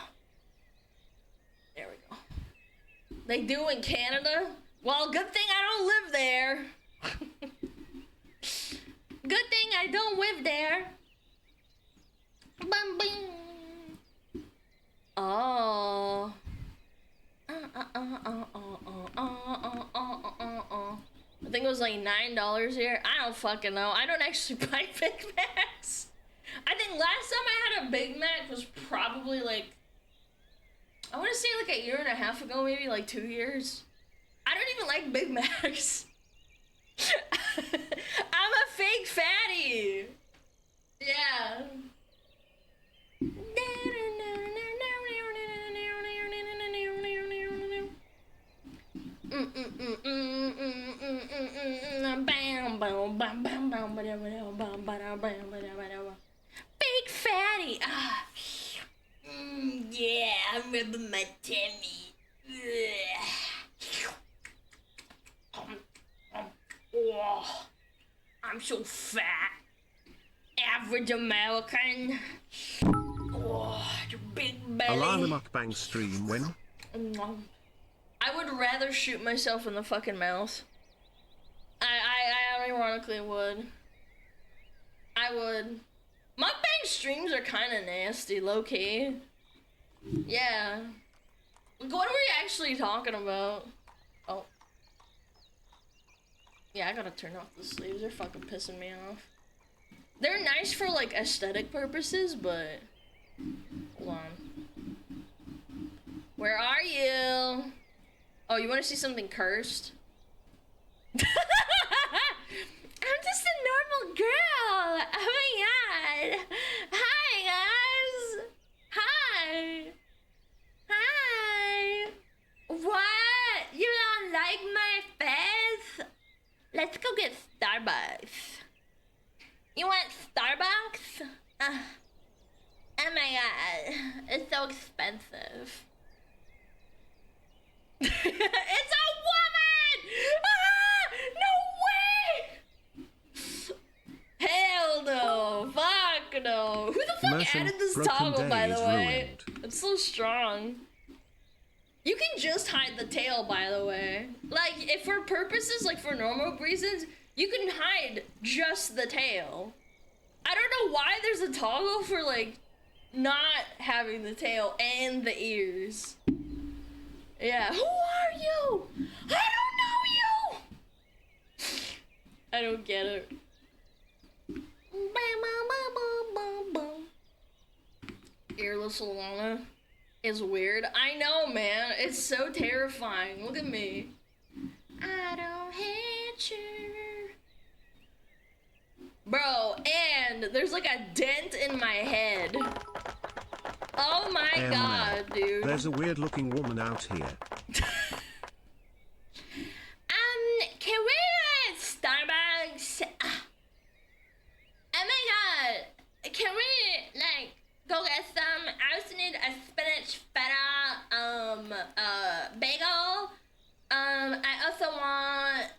Speaker 1: we go. They do in Canada? Well, good thing I don't live there. Good thing I don't live there. Bum, bing. Oh. I think it was like $9 here. I don't fucking know. I don't actually buy Big Macs. I think last time I had a Big Mac was probably like, I want to say like a year and a half ago, maybe like 2 years. I don't even like Big Macs. I'm a fake fatty. Yeah. Big fatty. Ah. Yeah, I remember my tummy. Oh, I'm so fat. Average American. Oh, the big belly.
Speaker 3: Alana mukbang stream when?
Speaker 1: I would rather shoot myself in the fucking mouth. I ironically would. I would. Mukbang streams are kind of nasty, low-key. Yeah. What were we actually talking about? Oh. Yeah, I gotta turn off the sleeves. They're fucking pissing me off. They're nice for, like, aesthetic purposes, but... Hold on. Where are you? Oh, you want to see something cursed? I'm just a normal girl. Oh my god. Hi, guys. Hi. Hi. What? You don't like my face? Let's go get Starbucks. You want Starbucks? Oh my god. It's so expensive. It's a woman! Ah! No way! Hell no! Fuck no! Who the fuck
Speaker 3: Motion
Speaker 1: added this
Speaker 3: broken
Speaker 1: toggle,
Speaker 3: day
Speaker 1: by the
Speaker 3: is
Speaker 1: way?
Speaker 3: ruined.
Speaker 1: It's so strong. You can just hide the tail, by the way. Like, if for purposes, like for normal reasons, you can hide just the tail. I don't know why there's a toggle for, like, not having the tail and the ears. Yeah. Who are you? I don't know you! I don't get it. Earless Alana is weird. I know, man. It's so terrifying. Look at me. I don't hate you. Bro, and there's like a dent in my head. Oh my god, dude.
Speaker 3: There's a weird looking woman out here.
Speaker 1: Can we get Starbucks? Oh my god. Can we, like, go get some? I also need a spinach feta, bagel. I also want,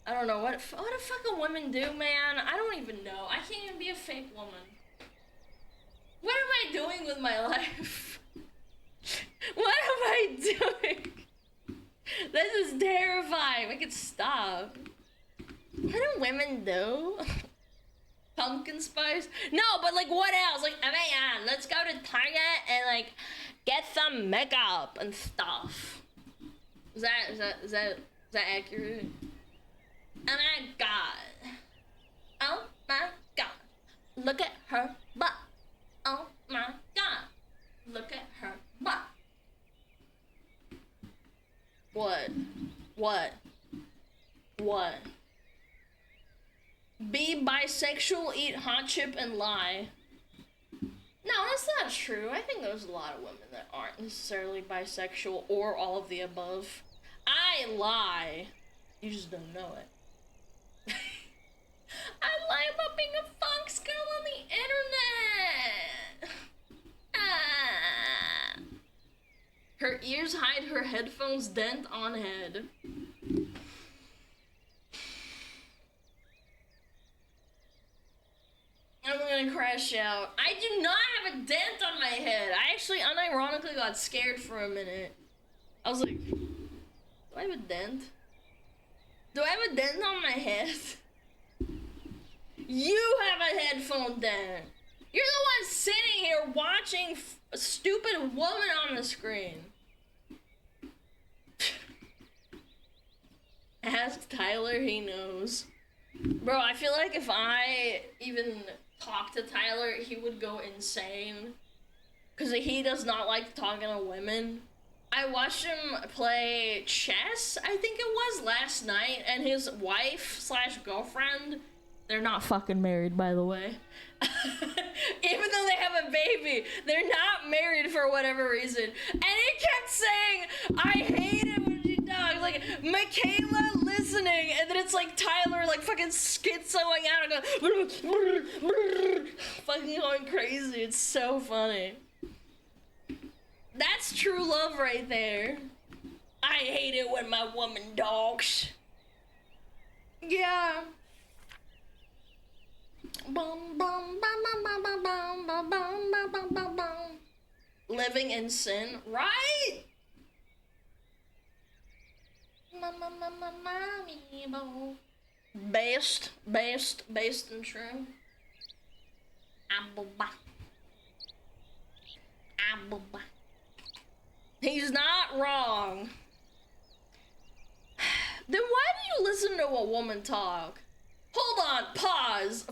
Speaker 1: I don't know, what do fucking women do, man? I don't even know. I can't even be a fake woman. What am I doing with my life? What am I doing? This is terrifying. Make it stop. What do women do? Pumpkin spice? No, but like what else? Like, oh my god, let's go to Target and like get some makeup and stuff. Is that accurate? Oh my god. Oh my god. Look at her butt. Oh my god. Look at her butt. What? What? What? Be bisexual, eat hot chip, and lie. No, that's not true. I think there's a lot of women that aren't necessarily bisexual or all of the above. I lie. You just don't know it. ears hide her headphones, dent on head. I'm gonna crash out. I do not have a dent on my head. I actually unironically got scared for a minute. I was like, do I have a dent? Do I have a dent on my head? You have a headphone dent. You're the one sitting here watching a stupid woman on the screen. Ask Tyler, he knows. Bro, I feel like if I even talked to Tyler, he would go insane. Because he does not like talking to women. I watched him play chess, I think it was, last night, and his wife/girlfriend, they're not fucking married, by the way. Even though they have a baby, they're not married for whatever reason. And he kept saying, I hate it when she talks. Like, Michaela listening, and then it's like Tyler, like, fucking schizoing out and going, fucking going crazy. It's so funny. That's true love right there. I hate it when my woman talks. Yeah. Bum, bum, bum, bum, bum, bum, bum, bum, bum, bum, bum, bum. Living in sin, right? Based and true. He's not wrong. Then why do you listen to a woman talk? Hold on, pause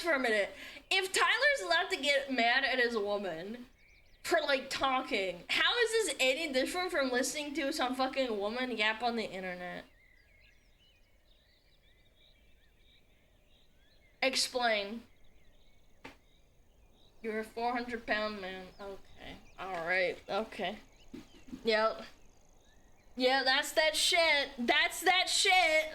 Speaker 1: for a minute. If Tyler's allowed to get mad at his woman for, like, talking, how is this any different from listening to some fucking woman yap on the internet? Explain. You're a 400-pound man. Okay. Alright. Okay. Yep. Yeah, that's that shit. That's that shit.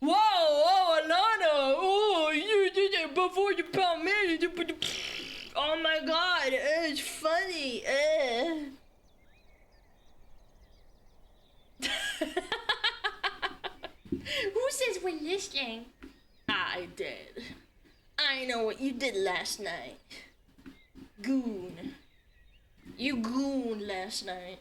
Speaker 1: Whoa, Alana. Oh, you did it before you pound me. Oh my god, it's funny. Who says we're listening? I did. I know what you did last night. Goon. You goon last night.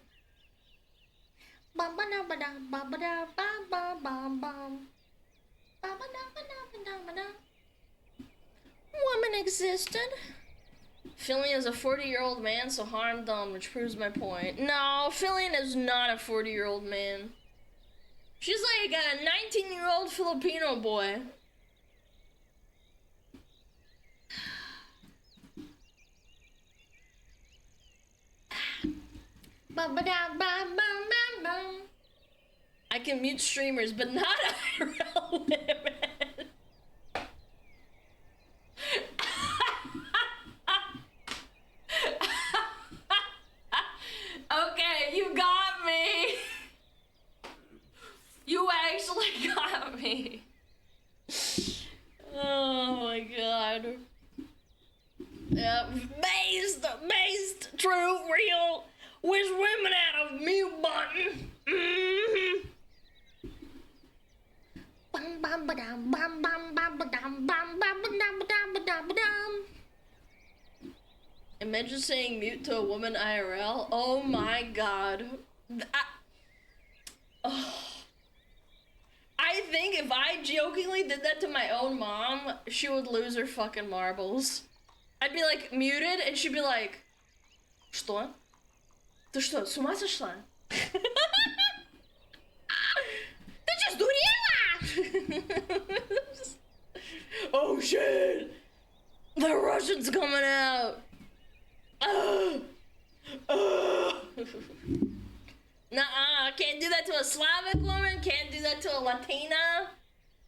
Speaker 1: Woman existed. Fillion is a 40-year-old man, so harm done, which proves my point. No, Fillion is not a 40-year-old man. She's like a 19-year-old Filipino boy. I can mute streamers, but not IRL women. Okay, you got me. You actually got me. Oh my god. Yeah, based, true, real. Wish women out of mute button. Mm-hmm. Imagine saying mute to a woman IRL. Oh my god. I think if I jokingly did that to my own mom, she would lose her fucking marbles. I'd be like muted and she'd be like, что? Ты что, с ума сошла? Ты что, сдурела? Oh shit! The Russian's coming out! Nuh-uh, can't do that to a Slavic woman, can't do that to a Latina.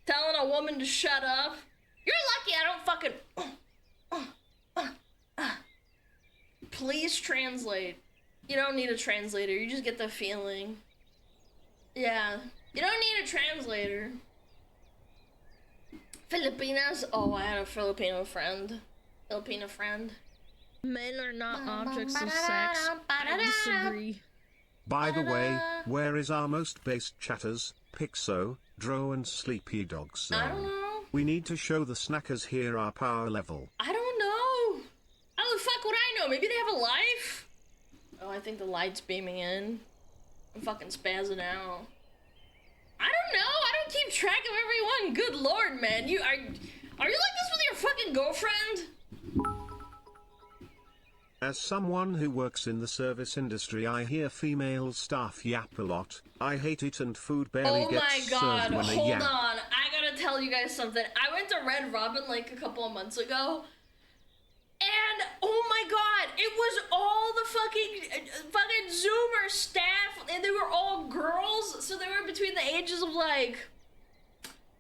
Speaker 1: Telling a woman to shut up. You're lucky I don't fucking... Please translate. You don't need a translator, you just get the feeling. Yeah, you don't need a translator. Filipinas? Oh, I had a Filipino friend.
Speaker 2: Men are not objects of sex. I disagree.
Speaker 3: By the way, where is our most based chatters, Pixo, Dro and Sleepy Dogs?
Speaker 1: I don't know.
Speaker 3: We need to show the snackers here our power level.
Speaker 1: I don't know. How the fuck would I know? Maybe they have a life? Oh, I think the light's beaming in. I'm fucking spazzing out. I don't know. I don't keep track of everyone. Good lord, man. Are you like this with your fucking girlfriend?
Speaker 3: As someone who works in the service industry, I hear female staff yap a lot. I hate it, and food barely
Speaker 1: Oh
Speaker 3: gets
Speaker 1: my god,
Speaker 3: served when they
Speaker 1: hold
Speaker 3: yap.
Speaker 1: on. I gotta tell you guys something. I went to Red Robin like a couple of months ago. And oh my god, it was all the fucking Zoomer staff, and they were all girls, so they were between the ages of like,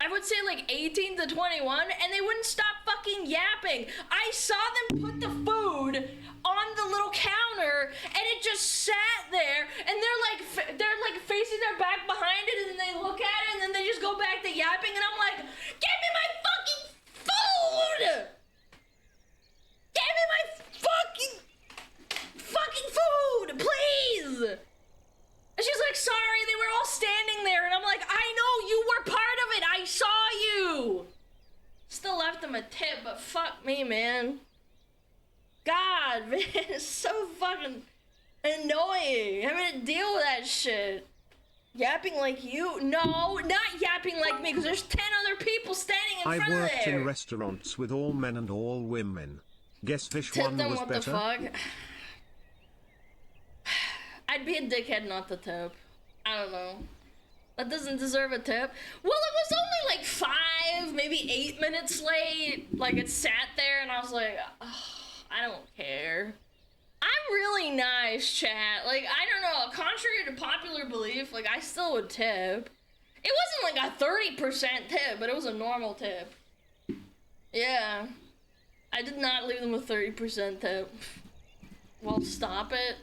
Speaker 1: I would say like 18 to 21, and they wouldn't stop fucking yapping. I saw them put the food on the little counter, and it just sat there, and they're like facing their back behind it, and then they look at it, and then they just go back to yapping, and I'm like, give me my fucking food! Give me my fucking food, please! And she's like, sorry, they were all standing there, and I'm like, I know, you were part of it, I saw you! Still left them a tip, but fuck me, man. God, man, it's so fucking annoying having to deal with that shit. Yapping like you? No, not yapping like me, because there's 10 other people standing in front of there.
Speaker 3: I worked in restaurants with all men and all women. Guess which
Speaker 1: Tip
Speaker 3: one
Speaker 1: them,
Speaker 3: was
Speaker 1: what
Speaker 3: better?
Speaker 1: the fuck? I'd be a dickhead not to tip. I don't know. That doesn't deserve a tip. Well, it was only like 5, maybe 8 minutes late. Like, it sat there, and I was like, oh, I don't care. I'm really nice, chat. Like, I don't know. Contrary to popular belief, like, I still would tip. It wasn't like a 30% tip, but it was a normal tip. Yeah. I did not leave them a 30% tip. Well, stop it.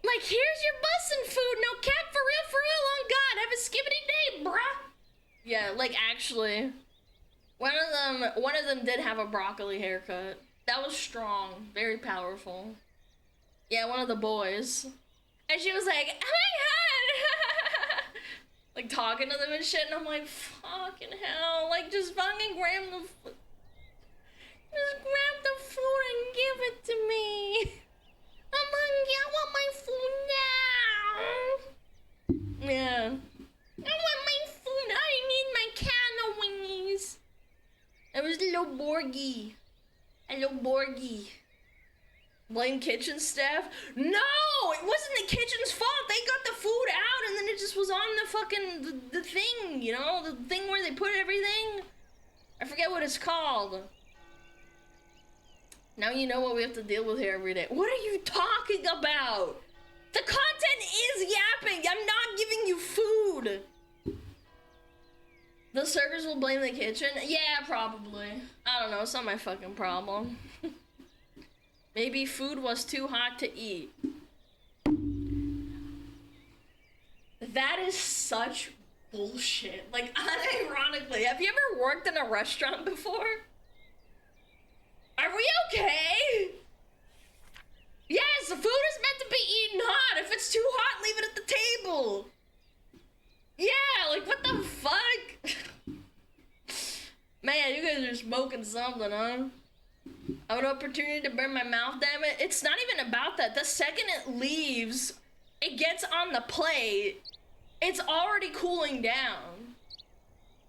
Speaker 1: Like, here's your bussin' food. No cap, for real, on God. Have a skibbity day, bruh. Yeah, like, actually. One of them did have a broccoli haircut. That was strong. Very powerful. Yeah, one of the boys. And she was like, oh my god! Like, talking to them and shit, and I'm like, fucking hell. Like, just fucking grab the food. Just grab the food and give it to me. I'm hungry, I want my food now. Yeah. I want my food, I need my can of wingies. It was a little Borgie. A little Borgie. Blame kitchen staff? No! It wasn't the kitchen's fault. They got the food out and then it just was on the fucking, the thing, you know? The thing where they put everything. I forget what it's called. Now you know what we have to deal with here every day. What are you talking about? The content is yapping. I'm not giving you food. The servers will blame the kitchen? Yeah, probably. I don't know. It's not my fucking problem. Maybe food was too hot to eat. That is such bullshit. Like, unironically. Have you ever worked in a restaurant before? Are we okay? Yes, the food is meant to be eaten hot. If it's too hot, leave it at the table. Yeah, like, what the fuck? Man, you guys are smoking something, huh? I have an opportunity to burn my mouth, damn it. It's not even about that. The second it leaves, it gets on the plate, it's already cooling down.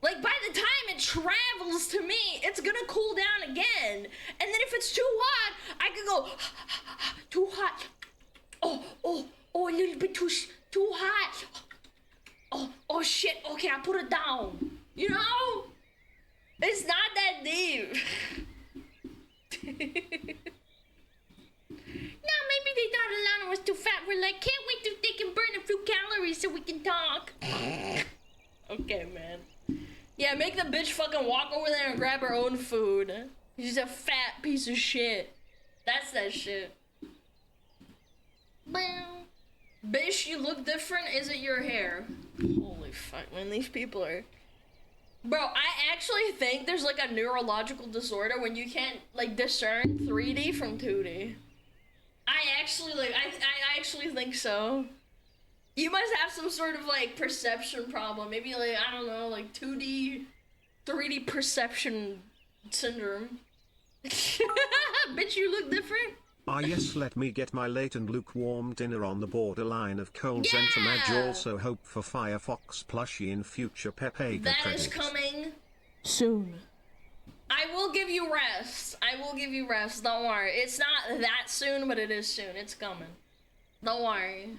Speaker 1: Like, by the time it travels to me, it's gonna cool down again. And then if it's too hot, I can go, too hot. Oh, a little bit too hot. Oh shit, okay, I put it down. You know? It's not that deep. No, maybe they thought Alana was too fat. We're like, can't wait till they can burn a few calories so we can talk. Okay, man. Yeah, make the bitch fucking walk over there and grab her own food. She's a fat piece of shit. That's that shit. Bitch, you look different. Is it your hair? Holy fuck, man. These people are Bro, I actually think there's like a neurological disorder when you can't like discern 3D from 2D. I actually actually think so. You must have some sort of like perception problem. Maybe like, I don't know, like 2D, 3D perception syndrome. Bitch, you look different.
Speaker 3: Ah yes, let me get my late and lukewarm dinner on the borderline of cold Zentomage. Also hope for Firefox plushie in future Pepega
Speaker 1: That
Speaker 3: credits.
Speaker 1: is coming soon. I will give you rest. I will give you rest. Don't worry. It's not that soon, but it is soon. It's coming. Don't worry.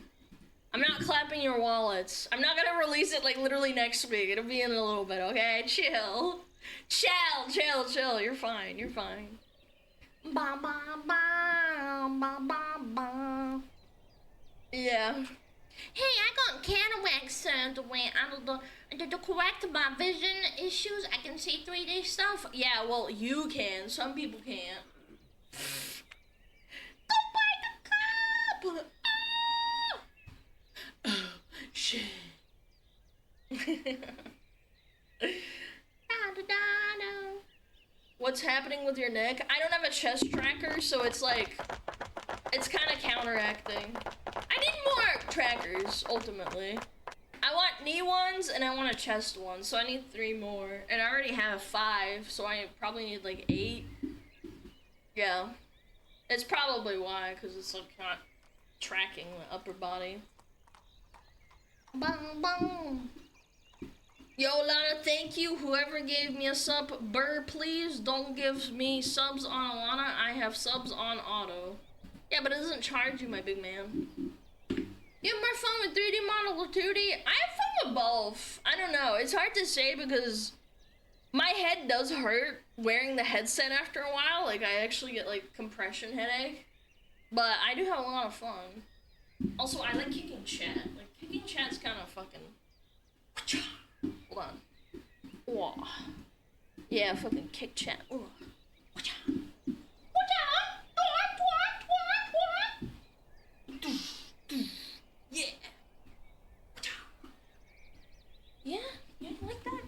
Speaker 1: I'm not clapping your wallets. I'm not gonna release it like literally next week. It'll be in a little bit, okay? Chill. Chill. You're fine. You're fine. Ba ba ba ba ba ba. Yeah. Hey, I got cataract surgery. To correct my vision issues, I can see 3D stuff. Yeah, well, you can. Some people can't. Don't buy the cup! Ah! Oh, shit. What's happening with your neck? I don't have a chest tracker, so it's like, it's kind of counteracting. I need more trackers, ultimately. I want knee ones, and I want a chest one, so I need 3 more. And I already have 5, so I probably need like 8. Yeah. It's probably why, because it's like not tracking the upper body. Bum, bum. Yo, Alana, thank you. Whoever gave me a sub, Burr, please don't give me subs on Alana. I have subs on auto. Yeah, but it doesn't charge you, my big man. You have more fun with 3D model or 2D? I have fun with both. I don't know. It's hard to say because my head does hurt wearing the headset after a while. Like, I actually get, like, compression headache. But I do have a lot of fun. Also, I like kicking chat. Like, kicking chat's kind of fucking... Hold on. Whoa. Yeah, fucking kick chat. Ooh. Yeah. Yeah, you like that?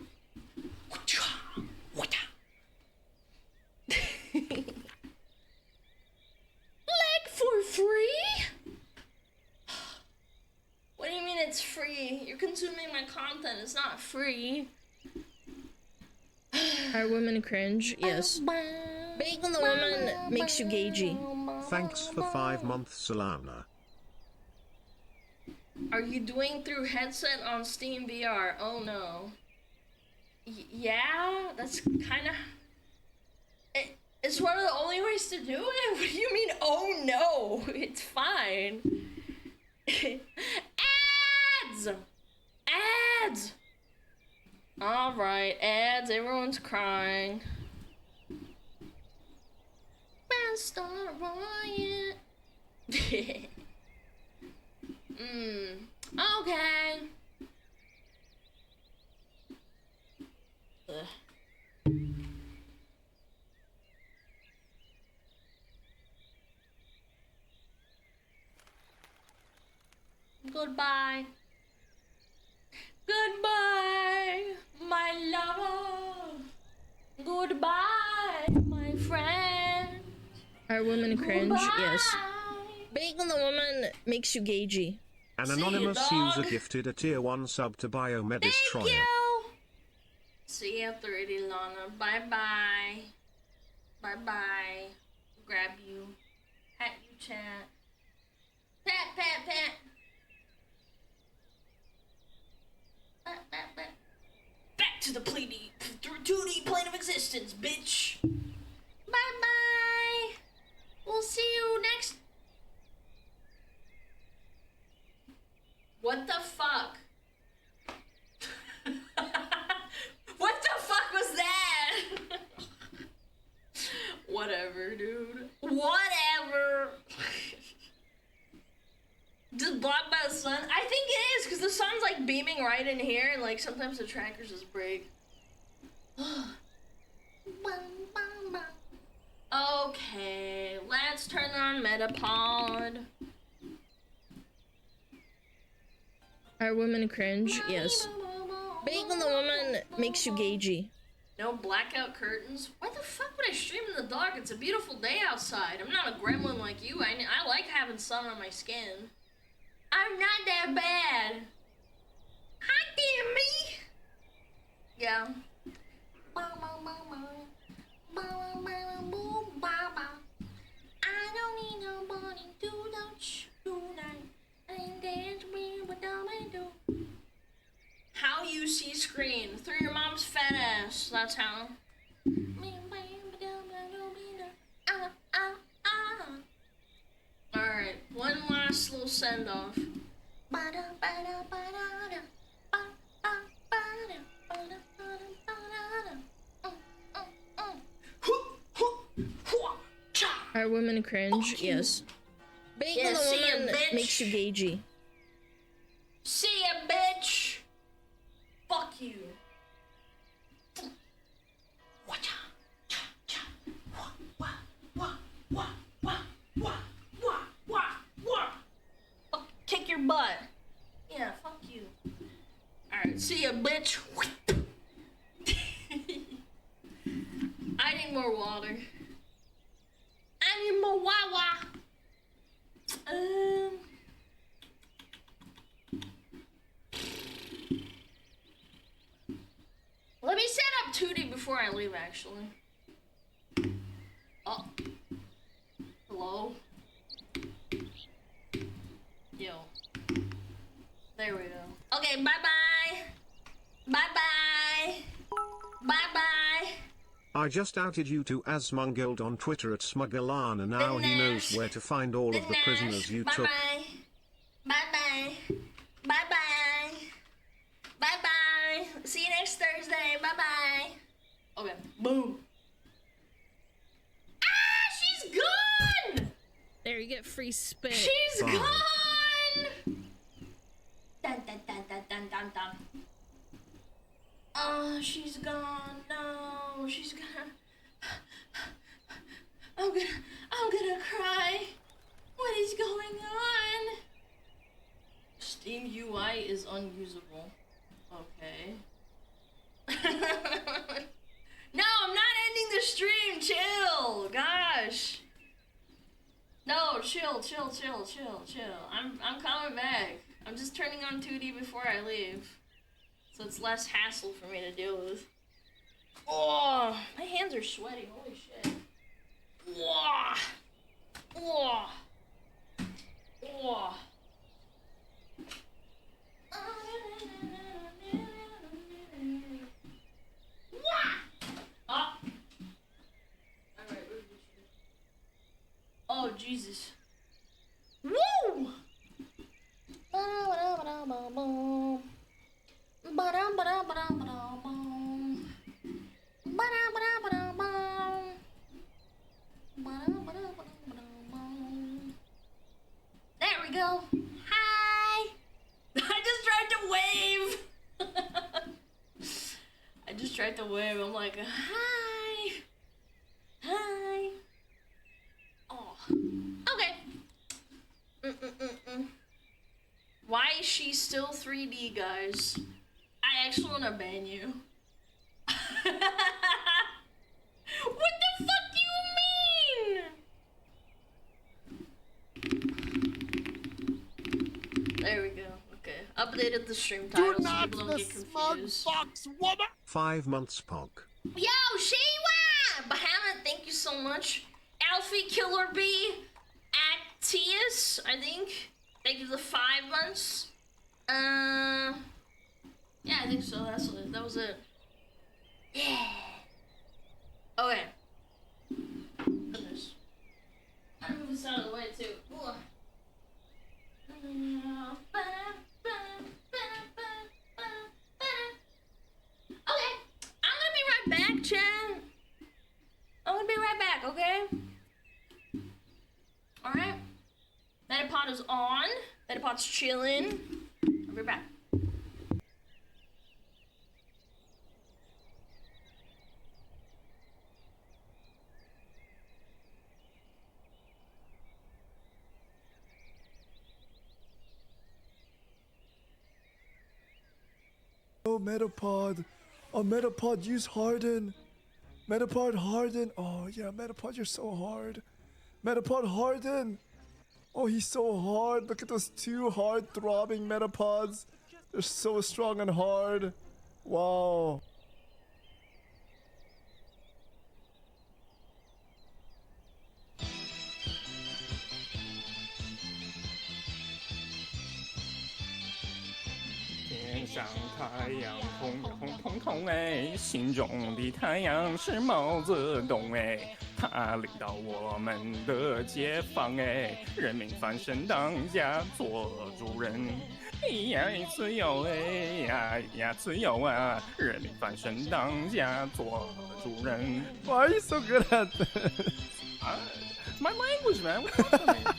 Speaker 1: Like for free? What do you mean it's free? You're consuming my content. It's not free.
Speaker 2: Are women cringe? Yes. Being the woman makes you gagey.
Speaker 3: Thanks for 5 months, Alana.
Speaker 1: Are you doing through headset on Steam VR? Oh no. Yeah, that's kind of... It's one of the only ways to do it? What do you mean, oh no? It's fine. Ads! Ads! Alright, ads, everyone's crying. Best riot. Okay. Ugh. Goodbye. Goodbye, my lover. Goodbye, my friend.
Speaker 2: Are women cringe?
Speaker 1: Goodbye.
Speaker 2: Yes. Being the woman makes you gagey.
Speaker 3: An anonymous user gifted a tier 1 sub to Biomedis
Speaker 1: Thank
Speaker 3: Troya.
Speaker 1: you. See you 3D Lana. Bye bye. Bye bye. Grab you. Pat you, chat. Pat, pat, pat. Back to the 2D plane of existence, bitch. Bye bye. We'll see you next. What the fuck? What the fuck was that? Whatever, dude. Whatever. Just blocked by the sun? I think it is, because the sun's like beaming right in here, and like sometimes the trackers just break. Okay, let's turn on Metapod.
Speaker 2: Are women cringe? Yes. Being on the woman makes you gagey.
Speaker 1: No blackout curtains. Why the fuck would I stream in the dark? It's a beautiful day outside. I'm not a gremlin like you. I like having sun on my skin. I'm not that bad. Hi, dear me. Yeah. I don't need nobody to touch tonight. And dance with what I do. How you see screen through your mom's fat ass. That's how. Alright, one last little send off.
Speaker 2: Are women cringe? Yes. Being on the woman makes you gagey.
Speaker 1: See ya, bitch! Fuck you. Kick your butt. Yeah, fuck you. Alright, see ya, bitch. I need more water. I need more wawa. Let me set up 2D before I leave, actually. Oh. Hello? Yo. There we go. Okay, bye-bye. Bye-bye. Bye-bye.
Speaker 3: I just outed you to SmugAlana on Twitter at SmugAlana. Now he knows where to find all of the prisoners you took.
Speaker 1: Bye-bye. Bye-bye. Bye-bye. Bye-bye. See you next Thursday. Bye-bye. Okay. Boom. Ah, she's gone!
Speaker 2: There, you get free spit.
Speaker 1: She's
Speaker 3: Fine.
Speaker 1: gone! Dun, dun, dun, dun, dun, dun, dun. Oh, she's gone. No, she's gonna... I'm gonna cry. What is going on? Steam UI is unusable. Okay. No, I'm not ending the stream. Chill. Gosh. No, chill. I'm coming back. I'm just turning on 2D before I leave. So it's less hassle for me to deal with. Oh, my hands are sweaty. Holy shit. Whoa. Whoa. Whoa. Ah. Alright, where's the shit? Oh, Jesus. Woo! There we go. Hi. I just tried to wave. I just tried to wave. I'm like, hi. Hi. Oh. Okay. Why is she still 3D, guys? I actually want to ban you. What the fuck do you mean? There we go. Okay. Updated the stream title
Speaker 4: Do
Speaker 1: so
Speaker 4: not
Speaker 1: people don't
Speaker 4: the
Speaker 1: get
Speaker 4: smug
Speaker 1: confused.
Speaker 4: fox woman!
Speaker 3: 5 months Pog.
Speaker 1: Yo, Shiwa! Bahamut, thank you so much. Alfie Killer B at Tias, I think. Thank you for the 5 months. Yeah, I think so. That was it. Yeah. Okay. Goodness. I'm move this out of the way too. Ooh. Okay, I'm gonna be right back, Chan. I'm gonna be right back, okay? Alright. Metapod is on. Metapod's chilling. I'll be back.
Speaker 6: go Metapod. Oh, Metapod, use Harden. Metapod, Harden. Oh, yeah, Metapod, you're so hard. Metapod, Harden. Oh, he's so hard. Look at those two hard throbbing Metapods. They're so strong and hard. Wow. Why are you so good at this?
Speaker 7: My language, man. What's up with me?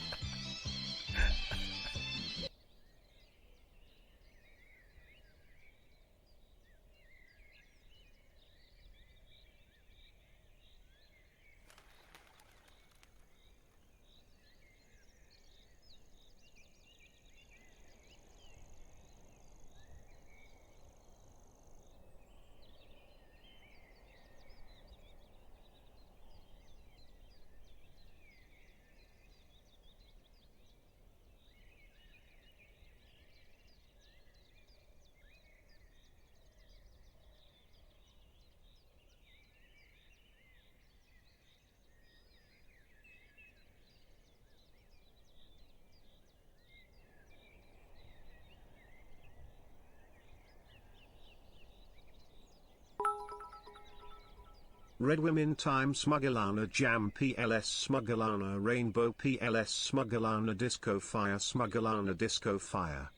Speaker 3: Red Women Time SmugAlana Jam PLS SmugAlana Rainbow PLS SmugAlana Disco Fire SmugAlana Disco Fire.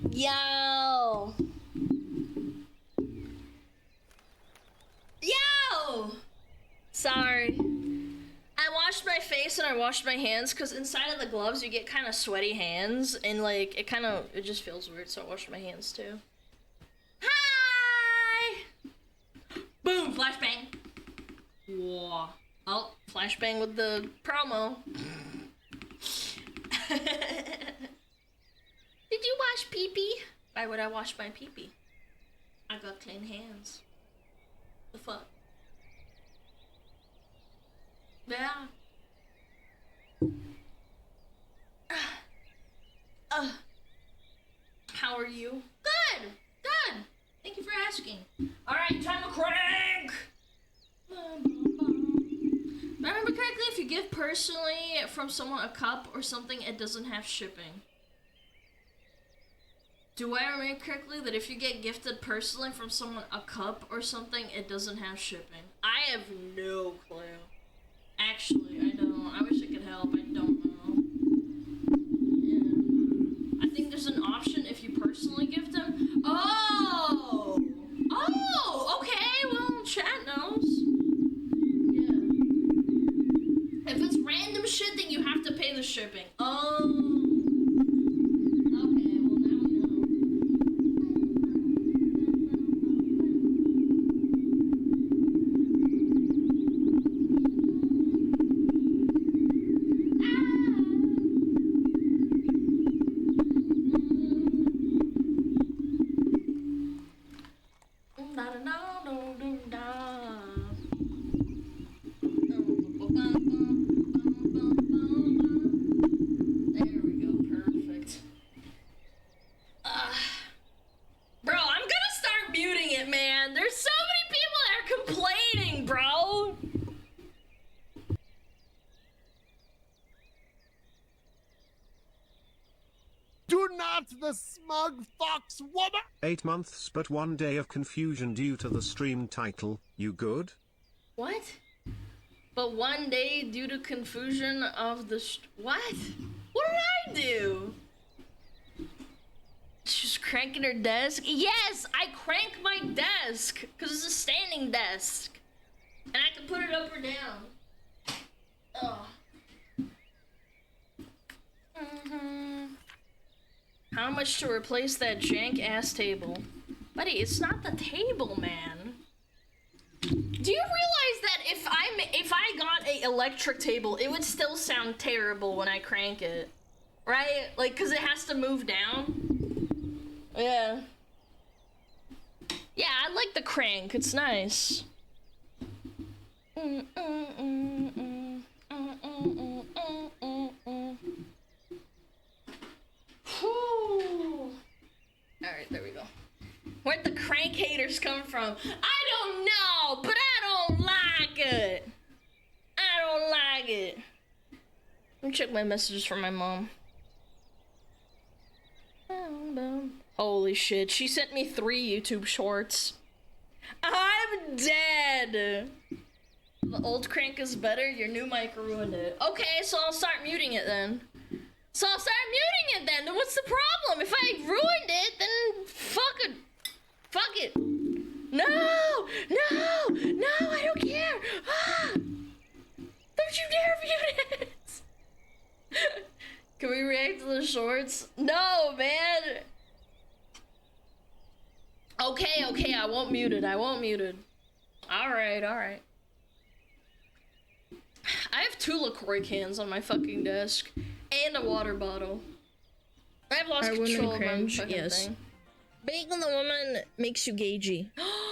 Speaker 1: Yo! Yo! Sorry. I washed my face nice when I washed my hands, because inside of the gloves you get kind of sweaty hands, and like it just feels weird, so I washed my hands too. Hi! Boom, flashbang. Whoa. Oh, flashbang with the promo. Did you wash pee-pee? Why would I wash my pee-pee? I got clean hands. The fuck? Yeah. How are you? Good! Good! Thank you for asking. Alright, time to crank! If I remember correctly, if you give personally from someone a cup or something, it doesn't have shipping. Do I remember correctly that if you get gifted personally from someone a cup or something, it doesn't have shipping? I have no clue. Actually, I don't. I wish I could help. I don't know. Yeah. I think there's an option if you personally gift them. Oh! Oh! Okay, well, chat knows. Yeah. If it's random shit, then you have to pay the shipping. Oh. Okay, well, now we know. There we go, perfect. Bro, I'm gonna start muting it, man. There's so many people that are complaining, bro.
Speaker 4: Do not the smug fox woman!
Speaker 3: 8 months but 1 day of confusion due to the stream title. You good?
Speaker 1: What? But 1 day due to confusion of the what? What did I do? She's cranking her desk? Yes, I crank my desk because it's a standing desk. And I can put it up or down. Oh. How much to replace that jank ass table? Buddy, it's not the table, man. Do you realize that if I got a electric table, it would still sound terrible when I crank it, right? Like, cause it has to move down. Yeah. Yeah, I like the crank. It's nice. All right, there we go. Where'd the crank haters come from? I don't know, but I don't like it. I don't like it. Let me check my messages from my mom. Holy shit, she sent me 3 YouTube shorts. I'm dead. The old crank is better, your new mic ruined it. Okay, so I'll start muting it then. Then what's the problem? If I ruined it, then fuck it. Fuck it. No, I don't care. Ah, don't you dare mute it. Can we react to the shorts? No, man. Okay, I won't mute it. All right. I have 2 LaCroix cans on my fucking desk and a water bottle. I've lost control of my fucking thing.
Speaker 2: Being the woman makes you gagey.
Speaker 1: Oh.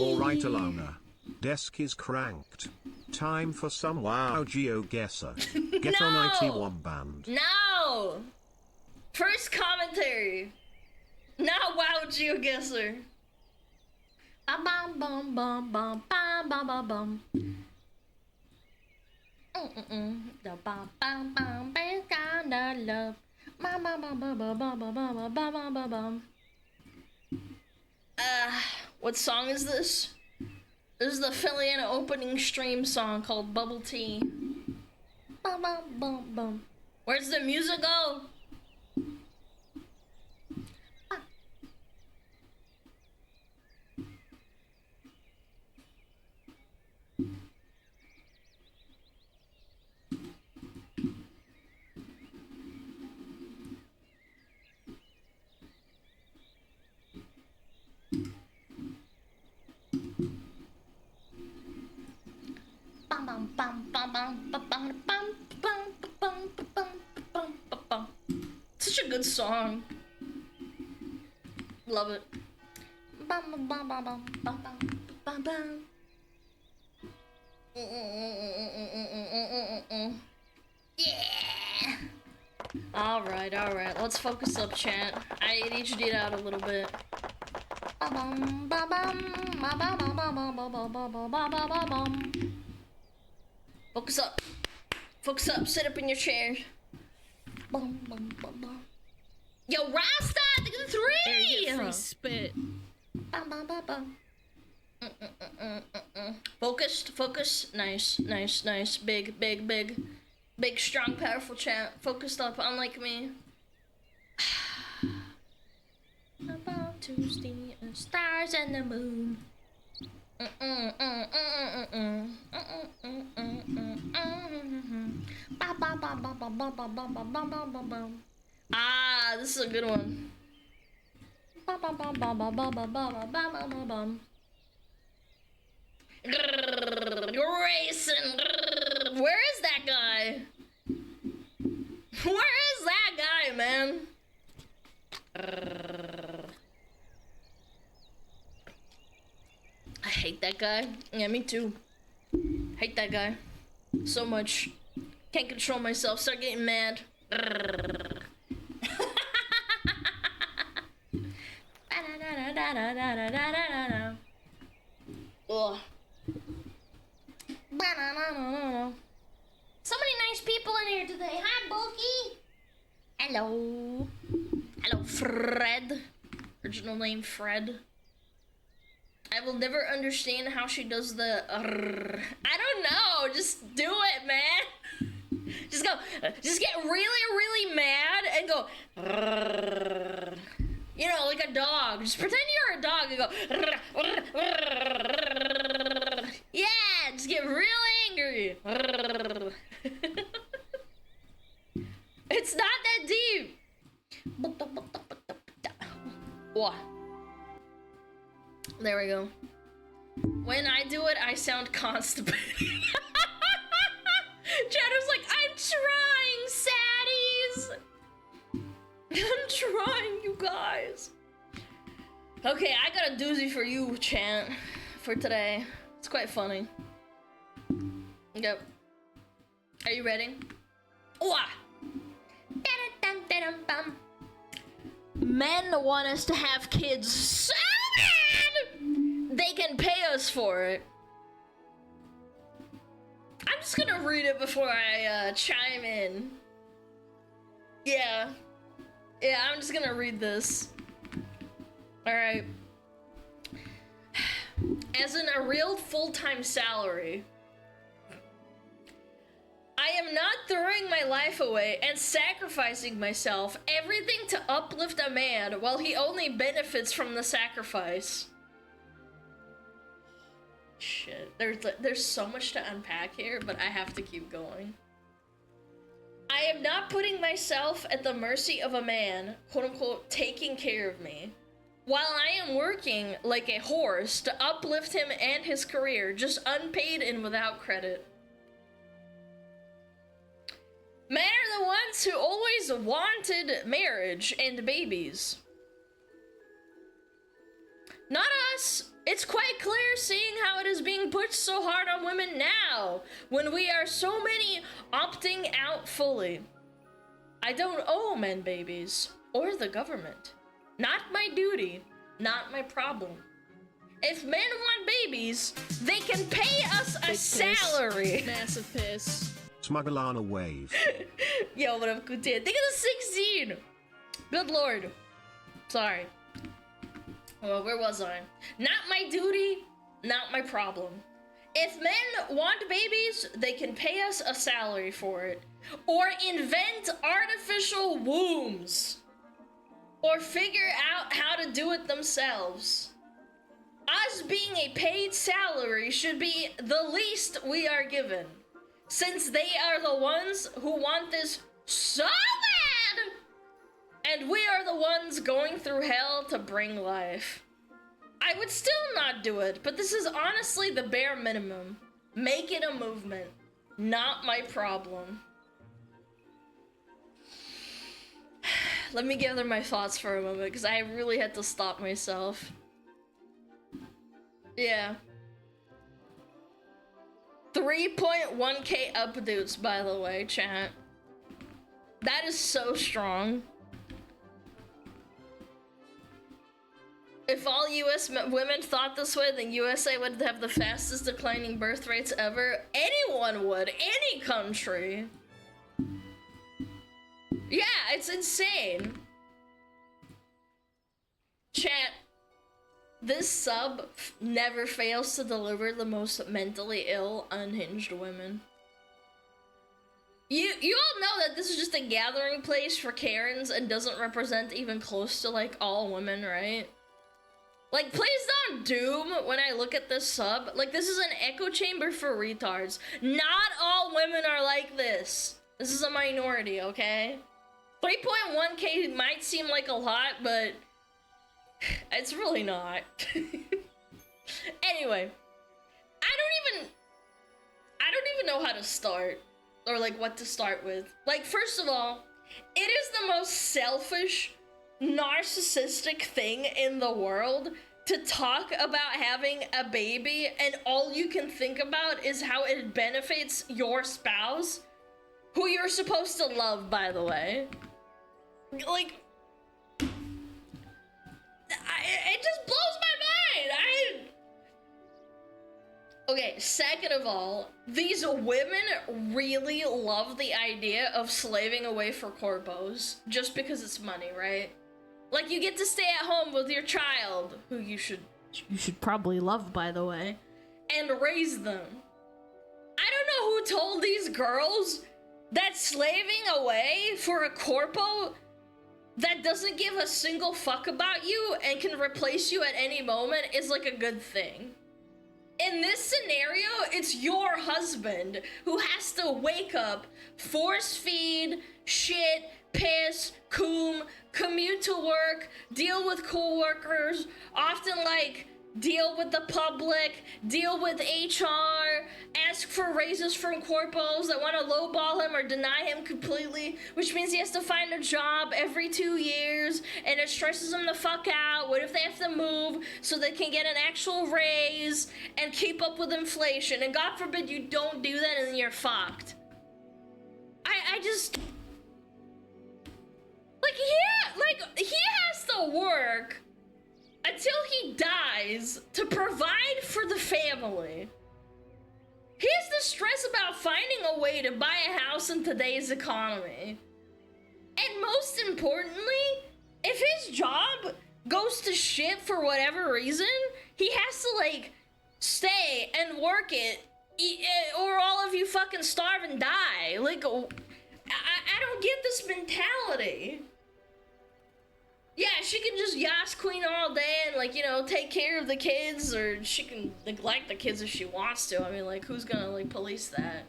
Speaker 3: Alright, Alana. Desk is cranked. Time for some wow GeoGuessr. Get
Speaker 1: No!
Speaker 3: on IT Womband.
Speaker 1: No! First commentary. Now wow GeoGuessr. Bum bum bum bum bum bum bum bum bum. The bum bum bum bum kinda love. Bum bum bum bum bum bum bum bum bum bum bum. What song is this? This is the Philliana opening stream song called Bubble Tea. Bum bum bum bum. Where's the music go? Such a good song. Love it. Yeah. All right. Let's focus up, chat. I ADHD'd out a little bit. Focus up. Focus up. Sit up in your chair. Yo, Rasta, think of the three.
Speaker 2: There you get free spit.
Speaker 1: Focused. Focus. Nice. Big, strong, powerful chat. Focused up, unlike me. About Tuesday, stars and the moon. Ah, this is a good one. Grayson. Where is that guy? Where is that guy, man? I hate that guy. Yeah, me too. Hate that guy so much. Can't control myself. Start getting mad. Ugh. So many nice people in here today. Hi, Bulky. Hello. Hello, Fred. Original name, Fred. I will never understand how she does the I don't know. Just do it, man. Just go. Just get really mad and go. You know, like a dog. Just pretend you're a dog and go. Yeah, just get real angry. It's not that deep. What? There we go. When I do it, I sound constipated. Chadder's like, I'm trying, saddies. I'm trying, you guys. Okay, I got a doozy for you, Chant, for today. It's quite funny. Yep. Are you ready? Wah! Men want us to have kids so bad they can pay us for it. I'm just gonna read it before I chime in. Yeah, I'm just gonna read this. Alright. As in a real full-time salary, I am not throwing my life away and sacrificing myself, everything to uplift a man while he only benefits from the sacrifice. Shit, there's so much to unpack here, but I have to keep going. I am not putting myself at the mercy of a man, quote unquote, taking care of me, while I am working like a horse to uplift him and his career, just unpaid and without credit. Men are the ones who always wanted marriage and babies. Not us. It's quite clear seeing how it is being pushed so hard on women now, when we are so many opting out fully. I don't owe men babies, or the government. Not my duty, not my problem. If men want babies, they can pay us a salary.
Speaker 2: Massive piss.
Speaker 3: SmugAlana wave.
Speaker 1: Yo, what up, Kutia? Think of the 16! Good lord. Sorry. Well, where was I? Not my duty, not my problem. If men want babies, they can pay us a salary for it. Or invent artificial wombs. Or figure out how to do it themselves. Us being a paid salary should be the least we are given. Since they are the ones who want this so bad! And we are the ones going through hell to bring life. I would still not do it, but this is honestly the bare minimum. Make it a movement. Not my problem. Let me gather my thoughts for a moment, because I really had to stop myself. Yeah. 3.1k updates, by the way, chat. That is so strong. If all US women thought this way, then USA would have the fastest declining birth rates ever. Anyone would. Any country. Yeah, it's insane. Chat. This sub never fails to deliver the most mentally ill, unhinged women. You all know that this is just a gathering place for Karens and doesn't represent even close to like all women, right? Like, please don't doom when I look at this sub. Like, this is an echo chamber for retards. Not all women are like this. This is a minority, okay? 3.1k might seem like a lot, but it's really not. Anyway, I don't even know how to start, or like what to start with. Like, first of all, it is the most selfish, narcissistic thing in the world to talk about having a baby and all you can think about is how it benefits your spouse, who you're supposed to love, by the way. Like, it just blows my mind. Okay, second of all, these women really love the idea of slaving away for corpos just because it's money, right? Like, you get to stay at home with your child, who you should probably love, by the way, and raise them. I don't know who told these girls that slaving away for a corpo that doesn't give a single fuck about you and can replace you at any moment is like a good thing. In this scenario, it's your husband who has to wake up, force feed, shit, piss, commute to work, deal with coworkers, often like deal with the public, deal with HR, ask for raises from corpos that want to lowball him or deny him completely, which means he has to find a job every 2 years, and it stresses him the fuck out. What if they have to move so they can get an actual raise and keep up with inflation? And God forbid you don't do that and then you're fucked. I just... Like, he has to work until he dies to provide for the family. He has to stress about finding a way to buy a house in today's economy. And most importantly, if his job goes to shit for whatever reason, he has to, like, stay and work it, or all of you fucking starve and die. Like, I don't get this mentality. Yeah, she can just Yas Queen all day and, like, you know, take care of the kids, or she can neglect the kids if she wants to. I mean, like, who's gonna, like, police that?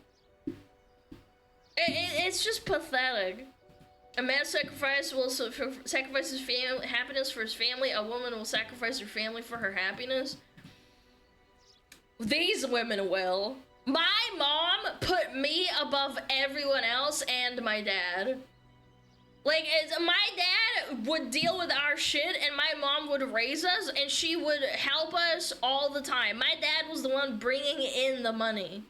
Speaker 1: It's just pathetic. A man sacrifice will sacrifice his happiness for his family. A woman will sacrifice her family for her happiness. These women will. My mom put me above everyone else and my dad. Like, my dad would deal with our shit and my mom would raise us and she would help us all the time. My dad was the one bringing in the money.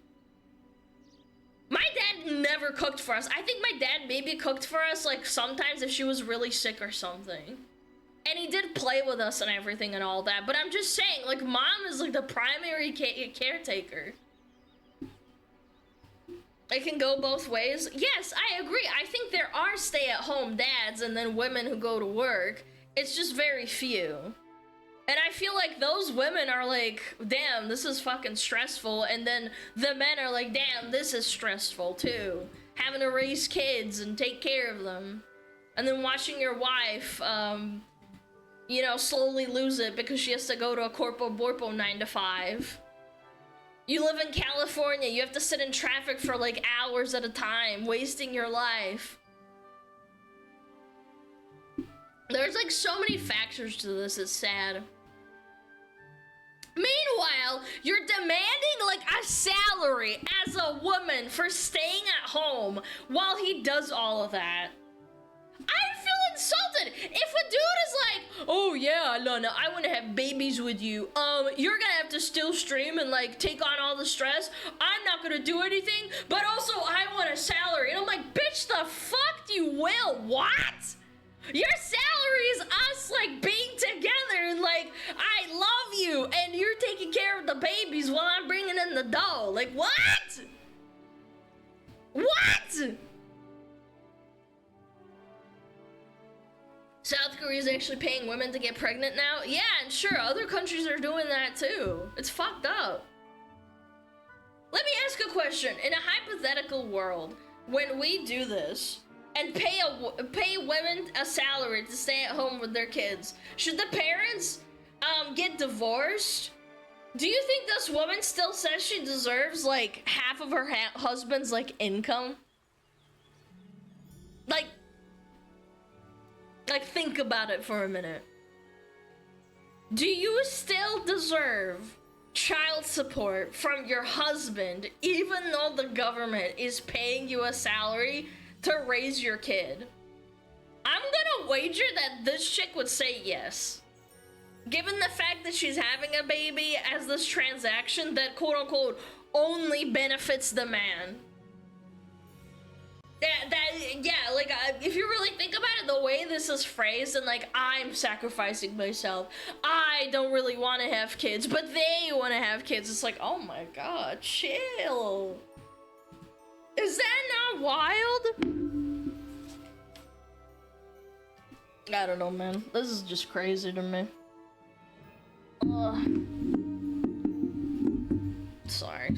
Speaker 1: My dad never cooked for us. I think my dad maybe cooked for us, like, sometimes if she was really sick or something. And he did play with us and everything and all that. But I'm just saying, like, mom is, like, the primary caretaker. It can go both ways. Yes, I agree. I think there are stay-at-home dads and then women who go to work. It's just very few. And I feel like those women are like, damn, this is fucking stressful. And then the men are like, damn, this is stressful too. Having to raise kids and take care of them. And then watching your wife, you know, slowly lose it because she has to go to a corpo borpo 9 to 5. You live in California, you have to sit in traffic for like hours at a time, wasting your life. There's like so many factors to this, it's sad. Meanwhile, you're demanding like a salary as a woman for staying at home while he does all of that. I feel insulted. If a dude is like, oh yeah, Alana, I want to have babies with you. You're gonna have to still stream and like take on all the stress. I'm not gonna do anything, but also I want a salary. And I'm like, bitch, the fuck you will? What? Your salary is us like being together and like, I love you and you're taking care of the babies while I'm bringing in the dough. Like, what? What? South Korea's actually paying women to get pregnant now? Yeah, and sure, other countries are doing that too. It's fucked up. Let me ask a question. In a hypothetical world, when we do this and pay women a salary to stay at home with their kids, should the parents get divorced? Do you think this woman still says she deserves like half of her husband's like income? Like, think about it for a minute. Do you still deserve child support from your husband even though the government is paying you a salary to raise your kid? I'm gonna wager that this chick would say yes. Given the fact that she's having a baby as this transaction that quote-unquote only benefits the man. If you really think about it, the way this is phrased and like, I'm sacrificing myself, I don't really want to have kids, but they want to have kids. It's like, oh my god, chill. Is that not wild? I don't know, man. This is just crazy to me. Sorry.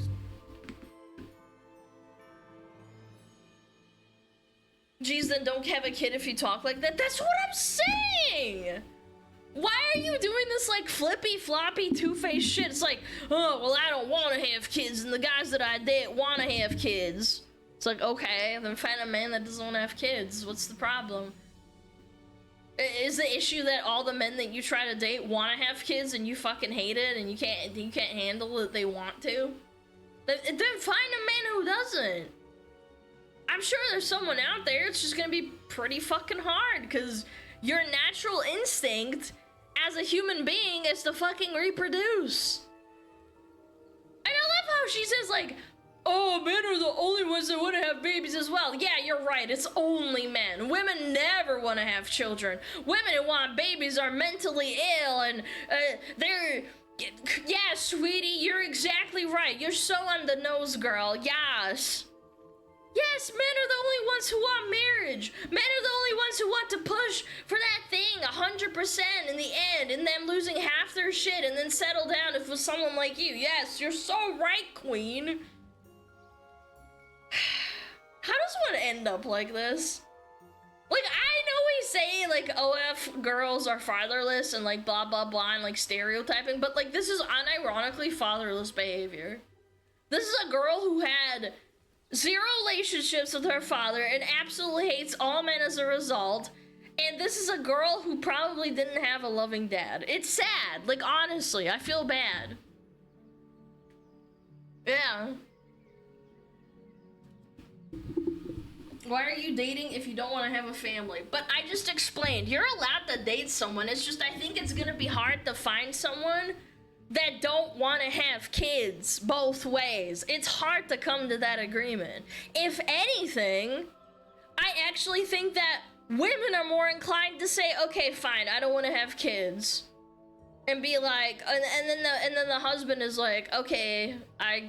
Speaker 1: Geez, then don't have a kid if you talk like that. That's what I'm saying! Why are you doing this like flippy floppy two-faced shit? It's like, oh, well, I don't want to have kids and the guys that I date want to have kids. It's like, okay, then find a man that doesn't want to have kids. What's the problem? Is the issue that all the men that you try to date want to have kids and you fucking hate it and you can't handle that they want to? Then find a man who doesn't. I'm sure there's someone out there. It's just gonna be pretty fucking hard because your natural instinct as a human being is to fucking reproduce. And I love how she says like, oh, men are the only ones that want to have babies as well. Yeah, you're right. It's only men. Women never want to have children. Women who want babies are mentally ill and they're... Yeah, sweetie, you're exactly right. You're so on the nose, girl. Yes. Yes, men are the only ones who want marriage. Men are the only ones who want to push for that thing 100% in the end and them losing half their shit and then settle down if with someone like you. Yes, you're so right, queen. How does one end up like this? Like, I know we say, like, OF girls are fatherless and, like, blah, blah, blah, and, like, stereotyping, but, like, this is unironically fatherless behavior. This is a girl who had 0 relationships with her father and absolutely hates all men as a result, and this is a girl who probably didn't have a loving dad. It's sad. Like, honestly, I feel bad. Yeah. Why are you dating if you don't want to have a family? But I just explained, you're allowed to date someone. It's just I think it's gonna be hard to find someone that don't want to have kids both ways. It's hard to come to that agreement. If anything, I actually think that women are more inclined to say, okay, fine, I don't want to have kids. And be like, and then the husband is like, okay, I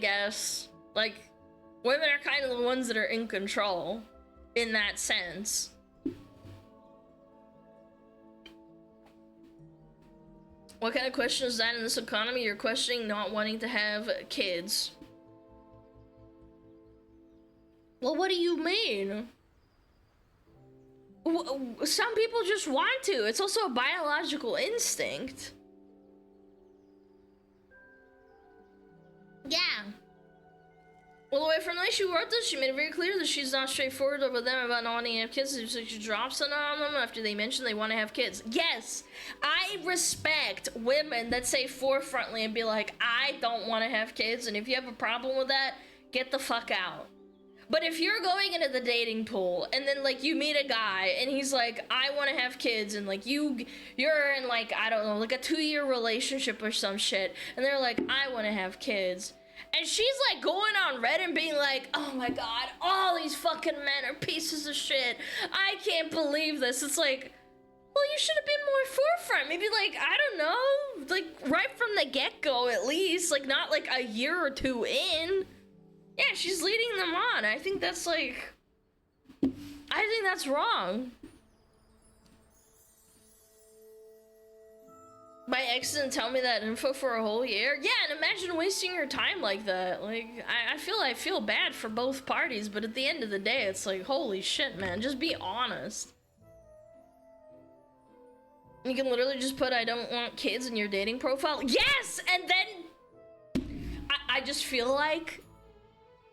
Speaker 1: guess, like, Women are kind of the ones that are in control in that sense. What kind of question is that in this economy? You're questioning not wanting to have kids. Well, what do you mean? Some people just want to. It's also a biological instinct. Yeah. Well, the way from the way she wrote this, she made it very clear that she's not straightforward with them about not wanting to have kids. So she drops it on them after they mention they want to have kids. Yes, I respect women that say forefrontly and be like, I don't want to have kids, and if you have a problem with that, get the fuck out. But if you're going into the dating pool and then like you meet a guy and he's like, I want to have kids, and like you're in like, I don't know, like a 2-year relationship or some shit, and they're like, I want to have kids. And she's like going on Reddit and being like, oh my god, all these fucking men are pieces of shit. I can't believe this. It's like, well, you should have been more forefront. Maybe like, I don't know, like right from the get-go at least. Like not like a year or two in. Yeah, she's leading them on. I think that's like, I think that's wrong. My ex didn't tell me that info for a whole year. Yeah, and imagine wasting your time like that. Like, I feel bad for both parties, but at the end of the day, it's like, holy shit, man, just be honest. You can literally just put, I don't want kids in your dating profile. Yes, and then I just feel like,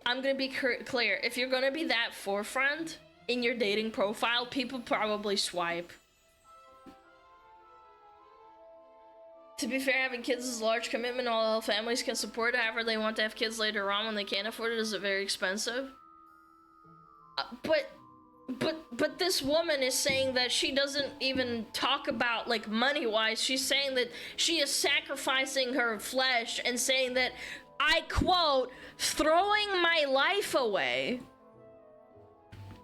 Speaker 1: I'm gonna be clear, if you're gonna be that forefront in your dating profile, people probably swipe. To be fair, having kids is a large commitment all families can support. However, they want to have kids later on when they can't afford it. Is it very expensive? But this woman is saying that she doesn't even talk about like money-wise. She's saying that she is sacrificing her flesh and saying that, I quote, throwing my life away.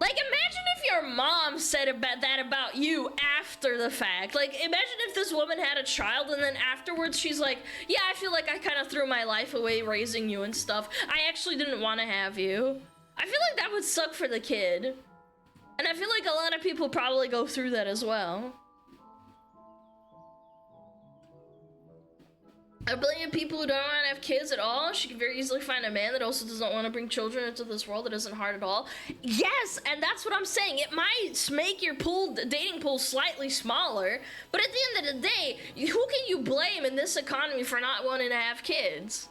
Speaker 1: Like, imagine if your mom said that about you after the fact. Like, imagine if this woman had a child and then afterwards she's like, yeah, I feel like I kind of threw my life away raising you and stuff. I actually didn't want to have you. I feel like that would suck for the kid. And I feel like a lot of people probably go through that as well. A billion people who don't want to have kids at all. She can very easily find a man that also doesn't want to bring children into this world that isn't hard at all. Yes, and that's what I'm saying. It might make your dating pool slightly smaller, but at the end of the day, who can you blame in this economy for not wanting to have kids?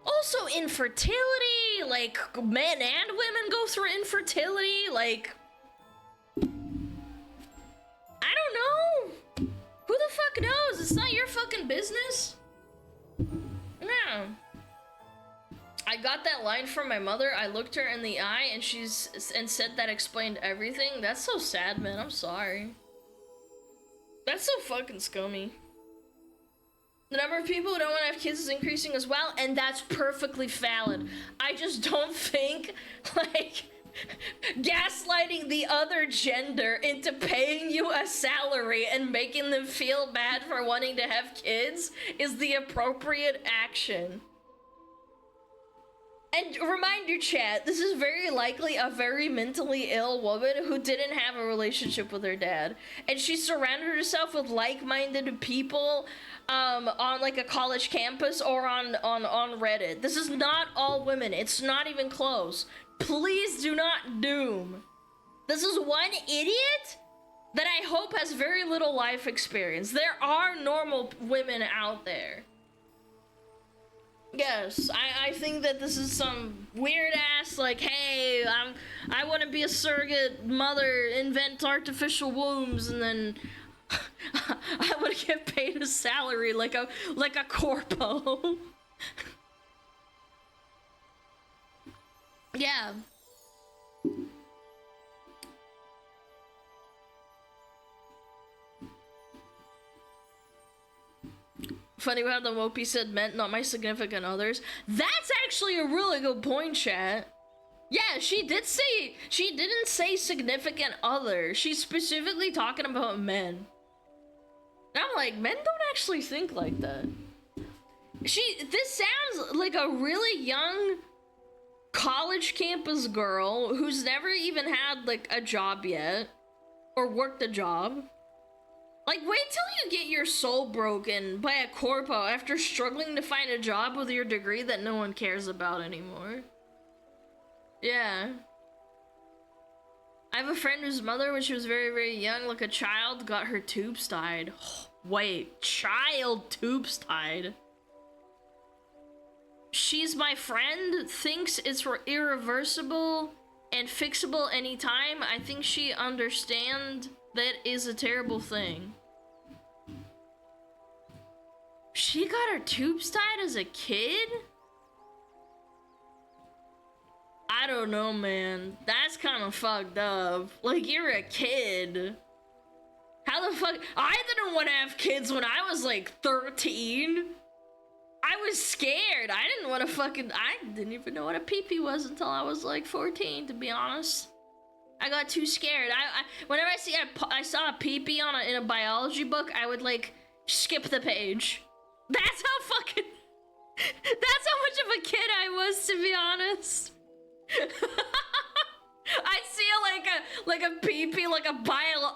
Speaker 1: Also, infertility, like, men and women go through infertility, like, I don't know. Who the fuck knows? It's not your fucking business. No. I got that line from my mother. I looked her in the eye and said that explained everything. That's so sad, man. I'm sorry. That's so fucking scummy. The number of people who don't want to have kids is increasing as well, and that's perfectly valid. I just don't think, like, gaslighting the other gender into paying you a salary and making them feel bad for wanting to have kids is the appropriate action. And remind your chat, this is very likely a very mentally ill woman who didn't have a relationship with her dad. And she surrounded herself with like-minded people on like a college campus or on Reddit. This is not all women. It's not even close. Please do not doom. This is one idiot that I hope has very little life experience. There are normal women out there. Yes, I think that this is some weird ass, like, hey, I want to be a surrogate mother, invent artificial wombs, and then I want to get paid a salary like a corpo. Yeah. Funny how the Wopie said meant not my significant others. That's actually a really good point, chat. Yeah, she didn't say significant other. She's specifically talking about men. And I'm like, men don't actually think like that. This sounds like a really young college campus girl who's never even had like a job yet or worked a job. Like, wait till you get your soul broken by a corpo after struggling to find a job with your degree that no one cares about anymore. Yeah. I have a friend whose mother, when she was very, very young, like a child, got her tubes tied. Wait, child tubes tied? She's my friend, thinks it's irreversible and fixable anytime. I think she understands that is a terrible thing. She got her tubes tied as a kid? I don't know, man. That's kind of fucked up. Like, you're a kid. How the fuck? I didn't want to have kids when I was like 13. I was scared. I didn't want to fucking... I didn't even know what a pee-pee was until I was like 14, to be honest. I got too scared. Whenever I saw a pee-pee in a biology book, I would like skip the page. That's how fucking... That's how much of a kid I was, to be honest. I'd see like a pee-pee, like a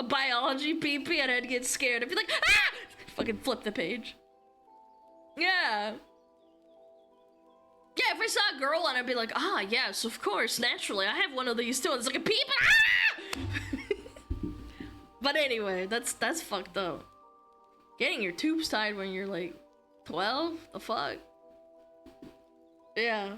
Speaker 1: biology pee-pee, and I'd get scared. I'd be like, ah! Fucking flip the page. Yeah. Yeah, if I saw a girl and I'd be like, ah, yes, of course, naturally, I have one of these too. And it's like a pee-pee, ah! But anyway, that's fucked up. Getting your tubes tied when you're like 12? The fuck? Yeah.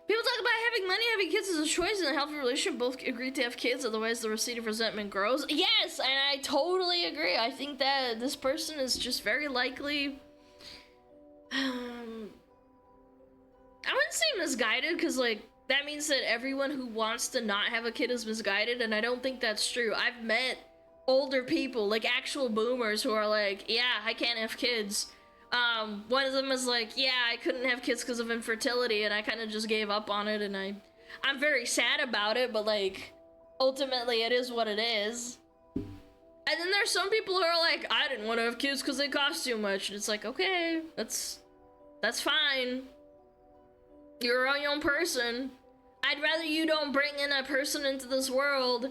Speaker 1: People talk about having money, having kids as a choice in a healthy relationship. Both agree to have kids, otherwise the receipt of resentment grows. Yes, and I totally agree. I think that this person is just very likely... I wouldn't say misguided, because, like, that means that everyone who wants to not have a kid is misguided, and I don't think that's true. I've met older people, like actual boomers, who are like, yeah, I can't have kids. One of them is like, yeah, I couldn't have kids because of infertility, and I kind of just gave up on it, and I'm very sad about it, but, like, ultimately it is what it is. And then there's some people who are like, I didn't want to have kids because they cost too much, and it's like, okay, that's fine. You're a young person. I'd rather you don't bring in a person into this world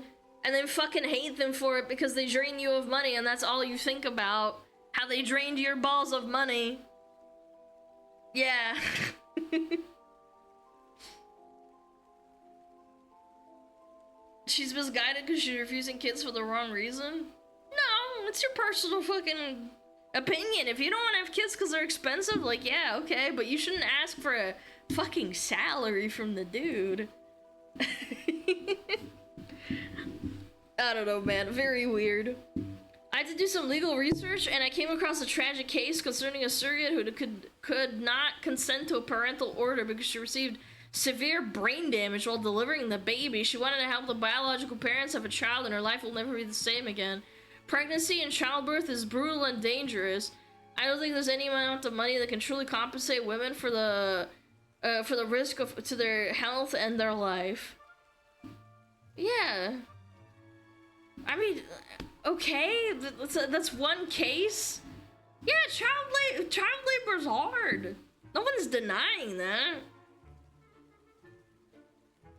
Speaker 1: and then fucking hate them for it because they drain you of money and that's all you think about. How they drained your balls of money. Yeah. She's misguided because she's refusing kids for the wrong reason? No, it's your personal fucking opinion. If you don't want to have kids because they're expensive, like, yeah, okay, but you shouldn't ask for a fucking salary from the dude. I don't know, man. Very weird. I had to do some legal research, and I came across a tragic case concerning a surrogate who could not consent to a parental order because she received severe brain damage while delivering the baby. She wanted to help the biological parents have a child, and her life will never be the same again. Pregnancy and childbirth is brutal and dangerous. I don't think there's any amount of money that can truly compensate women for the risk to their health and their life. Yeah. I mean, okay, that's one case. Yeah, child labor's hard. No one's denying that.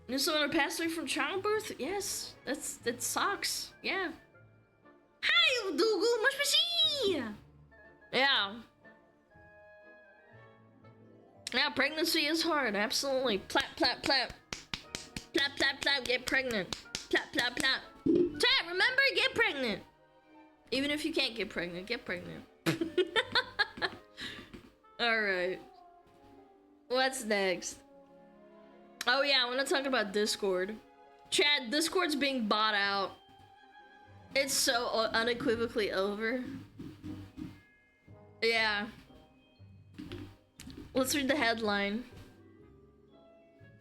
Speaker 1: Knew someone who passed away from childbirth? Yes, that sucks. Yeah. Hi, Dougal, much see. Yeah. Yeah, pregnancy is hard. Absolutely. Plap, plap, plap. Plap, plap, plap. Get pregnant. Plap, plap, plap. Chat, remember, get pregnant. Even if you can't get pregnant, get pregnant. Alright. What's next? Oh yeah, I want to talk about Discord. Chad, Discord's being bought out. It's so unequivocally over. Yeah. Let's read the headline.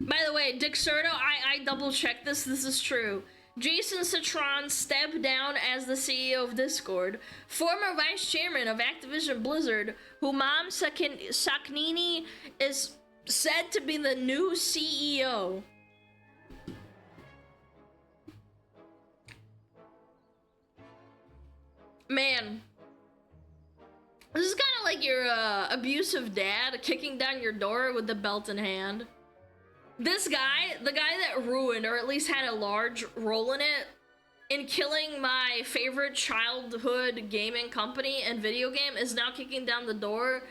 Speaker 1: By the way, Dick Serto, I double checked this. This is true. Jason Citron stepped down as the CEO of Discord. Former vice chairman of Activision Blizzard, Humam Saknini, is said to be the new CEO. Man. This is kind of like your abusive dad kicking down your door with the belt in hand. This guy, the guy that ruined, or at least had a large role in it, in killing my favorite childhood gaming company and video game, is now kicking down the door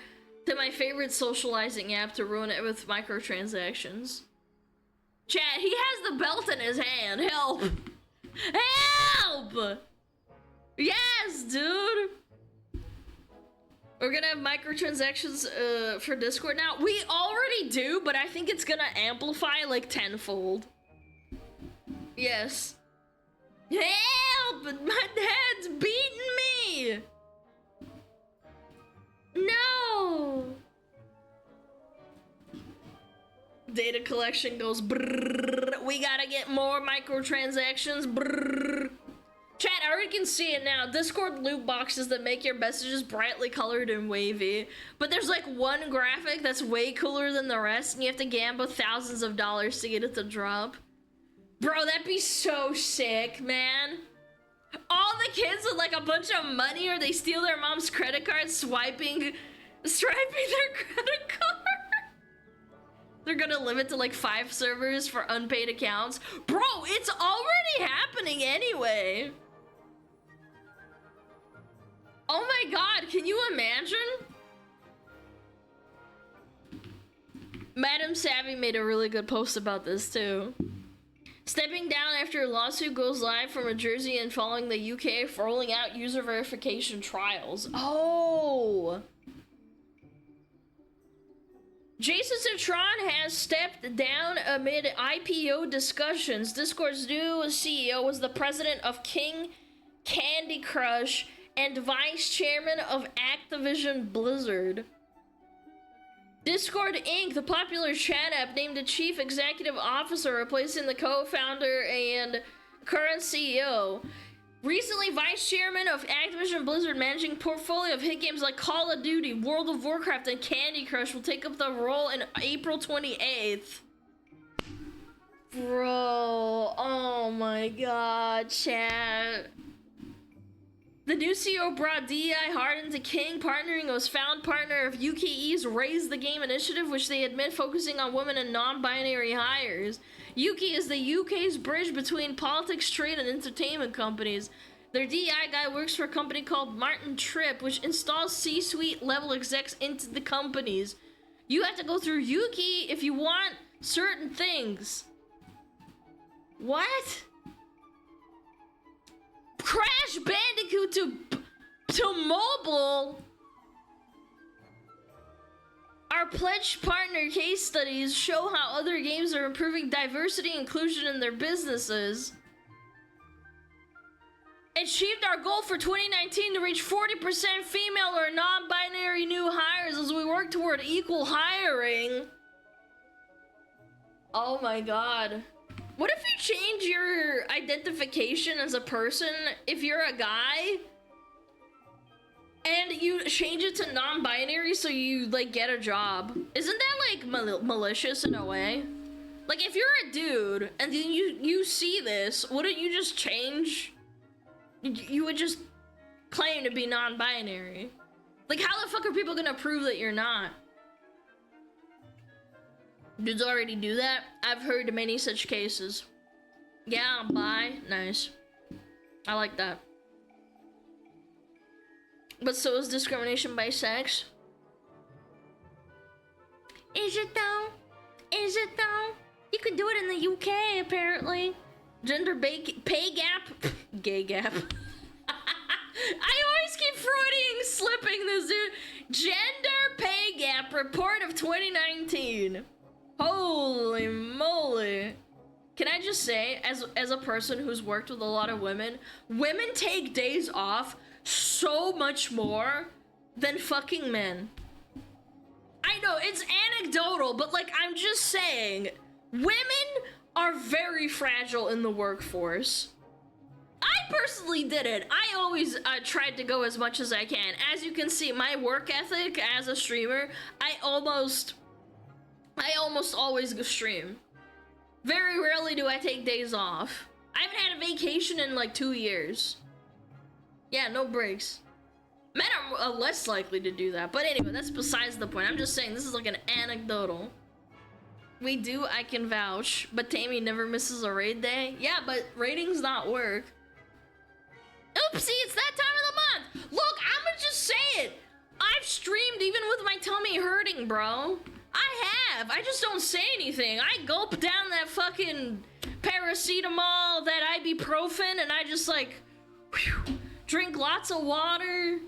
Speaker 1: to my favorite socializing app to ruin it with microtransactions. Chat, he has the belt in his hand. Help! Help! Yes, dude! We're gonna have microtransactions for Discord now. We already do, but I think it's gonna amplify like tenfold. Yes. Help! My dad's beating me! No! Data collection goes brrrr. We gotta get more microtransactions. Brrrr. Chat, I already can see it now. Discord loot boxes that make your messages brightly colored and wavy. But there's like one graphic that's way cooler than the rest, and you have to gamble thousands of dollars to get it to drop. Bro, that'd be so sick, man. All the kids with like a bunch of money, or they steal their mom's credit card, swiping their credit card. They're gonna limit to like 5 servers for unpaid accounts. Bro, it's already happening anyway. Oh my god, can you imagine? Madam Savvy made a really good post about this too. Stepping down after a lawsuit goes live from New Jersey and following the UK for rolling out user verification trials. Oh! Jason Citron has stepped down amid IPO discussions. Discord's new CEO was the president of King Candy Crush and vice chairman of Activision Blizzard. Discord Inc., the popular chat app, named a chief executive officer, replacing the co-founder and current CEO. Recently, vice chairman of Activision Blizzard, managing portfolio of hit games like Call of Duty, World of Warcraft, and Candy Crush, will take up the role in April 28th. Bro, oh my god, chat. The new CEO brought DEI hard into King, partnering was found partner of UKE's Raise the Game initiative, which they admit focusing on women and non-binary hires. Yuki is the UK's bridge between politics, trade, and entertainment companies. Their DEI guy works for a company called Martin Tripp, which installs C-suite level execs into the companies. You have to go through Yuki if you want certain things. What? Crash Bandicoot to mobile. Our pledged partner case studies show how other games are improving diversity and inclusion in their businesses. Achieved our goal for 2019 to reach 40% female or non-binary new hires as we work toward equal hiring. Oh my god. What if you change your identification as a person if you're a guy? And you change it to non-binary so you, like, get a job. Isn't that, like, malicious in a way? Like, if you're a dude, and then you see this, wouldn't you just change? You would just claim to be non-binary. Like, how the fuck are people gonna prove that you're not? Dudes already do that? I've heard many such cases. Yeah, I'm bi. Nice. I like that. But so is discrimination by sex. Is it though? Is it though? You could do it in the UK apparently. Gender pay gap? Gay gap. I always keep Freudian slipping this, dude. Gender pay gap report of 2019. Holy moly. Can I just say, as a person who's worked with a lot of women take days off so much more than fucking men. I know, it's anecdotal, but like, I'm just saying, women are very fragile in the workforce. I personally did it. I always tried to go as much as I can. As you can see, my work ethic as a streamer, I almost always go stream. Very rarely do I take days off. I haven't had a vacation in like 2 years. Yeah, no breaks. Men are less likely to do that. But anyway, that's besides the point. I'm just saying this is like an anecdotal. We do, I can vouch. But Tammy never misses a raid day. Yeah, but raiding's not work. Oopsie, it's that time of the month. Look, I'ma just say it. I've streamed even with my tummy hurting, bro. I have. I just don't say anything. I gulp down that fucking paracetamol, that ibuprofen, and I just like whew, drink lots of water.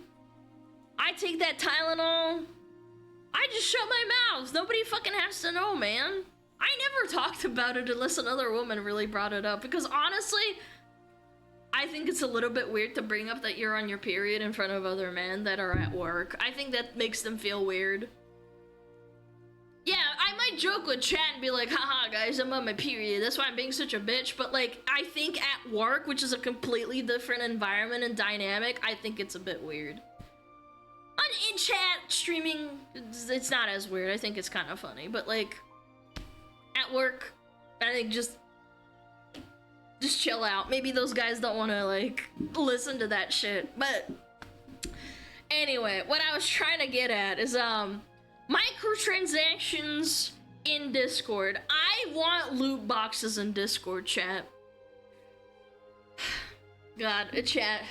Speaker 1: I take that Tylenol. I just shut my mouth. Nobody fucking has to know, man. I never talked about it unless another woman really brought it up, because honestly, I think it's a little bit weird to bring up that you're on your period in front of other men that are at work. I think that makes them feel weird. Yeah, I might joke with chat and be like, haha guys, I'm on my period, that's why I'm being such a bitch, but like, I think at work, which is a completely different environment and dynamic, I think it's a bit weird. In chat, streaming, it's not as weird. I think it's kind of funny, but like, at work, I think just chill out. Maybe those guys don't want to like listen to that shit, but anyway, what I was trying to get at is microtransactions in Discord. I want loot boxes in Discord, chat. God, chat.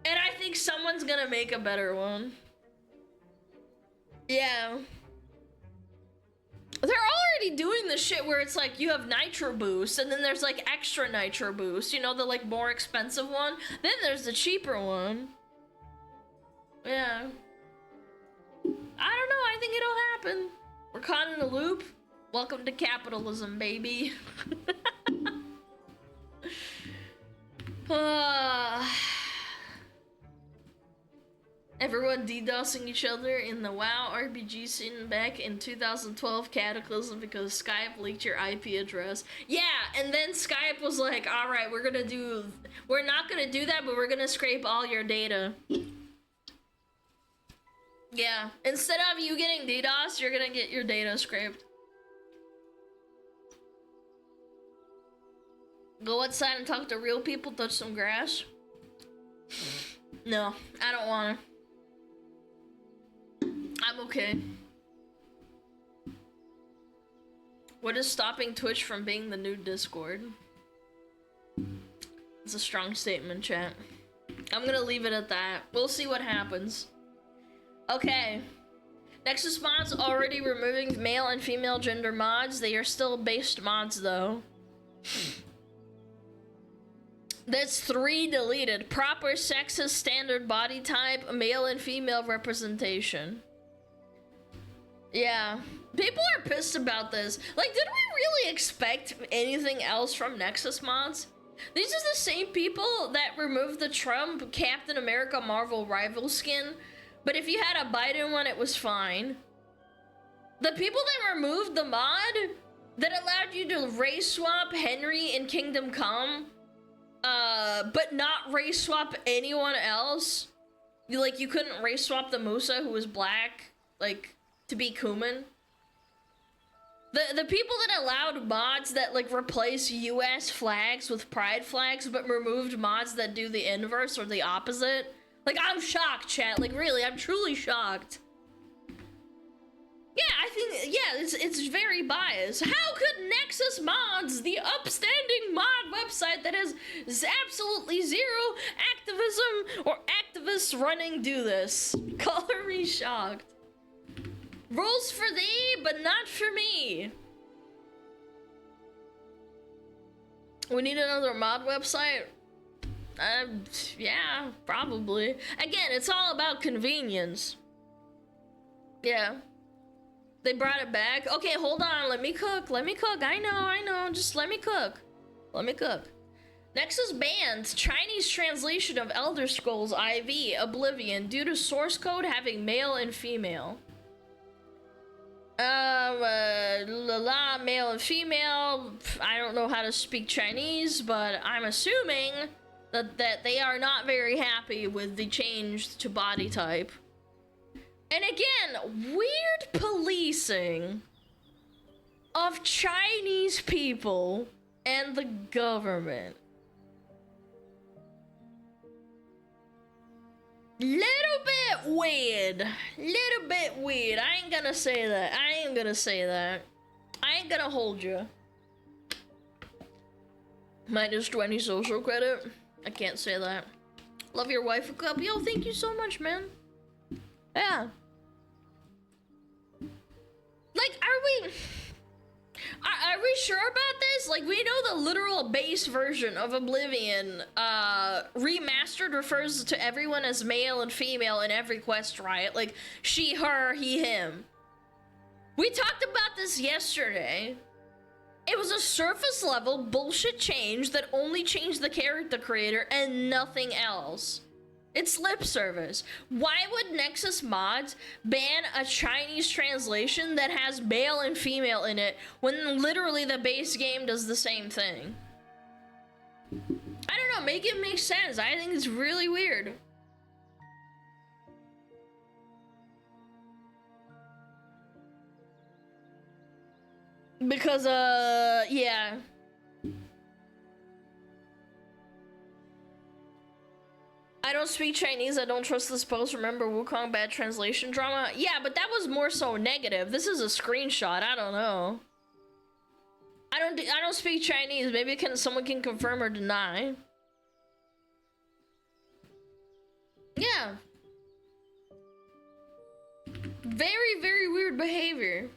Speaker 1: And I think someone's gonna make a better one. Yeah. They're already doing this shit where it's like you have nitro boost and then there's like extra nitro boost, you know, the like more expensive one. Then there's the cheaper one. Yeah. I don't know, I think it'll happen. We're caught in a loop. Welcome to capitalism, baby. Everyone DDoSing each other in the WoW RPG scene back in 2012 Cataclysm because Skype leaked your IP address. Yeah, and then Skype was like, alright, we're not gonna do that, but we're gonna scrape all your data. Yeah, instead of you getting DDoS, you're gonna get your data scraped. Go outside and talk to real people, touch some grass. No, I don't wanna. I'm okay. What is stopping Twitch from being the new Discord? It's a strong statement, chat. I'm gonna leave it at that. We'll see what happens. Okay. Nexus mods already removing male and female gender mods. They are still based mods though. That's 3 deleted. Proper sexist standard body type, male and female representation. Yeah. People are pissed about this. Like, did we really expect anything else from Nexus mods? These are the same people that removed the Trump Captain America Marvel rival skin, but if you had a Biden one, it was fine. The people that removed the mod that allowed you to race swap Henry in Kingdom Come, but not race swap anyone else. You couldn't race swap the Musa who was black, like, to be Kuman. The people that allowed mods that, like, replace US flags with pride flags, but removed mods that do the inverse or the opposite. Like, I'm shocked, chat. Like, really, I'm truly shocked. Yeah, I think, yeah, it's very biased. How could Nexus Mods, the upstanding mod website that has absolutely zero activism or activists running, do this? Color me shocked. Rules for thee, but not for me. We need another mod website? Yeah, probably. Again, it's all about convenience. Yeah. They brought it back. Okay, hold on. Let me cook. I know. Just let me cook. Nexus bans Chinese translation of Elder Scrolls IV Oblivion due to source code having male and female. Male and female. I don't know how to speak Chinese, but I'm assuming that they are not very happy with the change to body type. And again, weird policing of Chinese people and the government. Little bit weird. I ain't gonna say that. I ain't gonna hold you. Minus 20 social credit. I can't say that. Love your wife a cup. Yo, thank you so much, man. Yeah. Like, are we sure about this? Like, we know the literal base version of Oblivion, remastered refers to everyone as male and female in every quest, right? Like, she, her, he, him. We talked about this yesterday. It was a surface level bullshit change that only changed the character creator and nothing else. It's lip service. Why would Nexus Mods ban a Chinese translation that has male and female in it when literally the base game does the same thing? I don't know, make it make sense. I think it's really weird. Because, yeah. I don't speak Chinese, I don't trust this post. Remember Wukong bad translation drama? Yeah, but that was more so negative. This is a screenshot, I don't know. I don't speak Chinese. Maybe someone can confirm or deny. Yeah. Very, very weird behavior.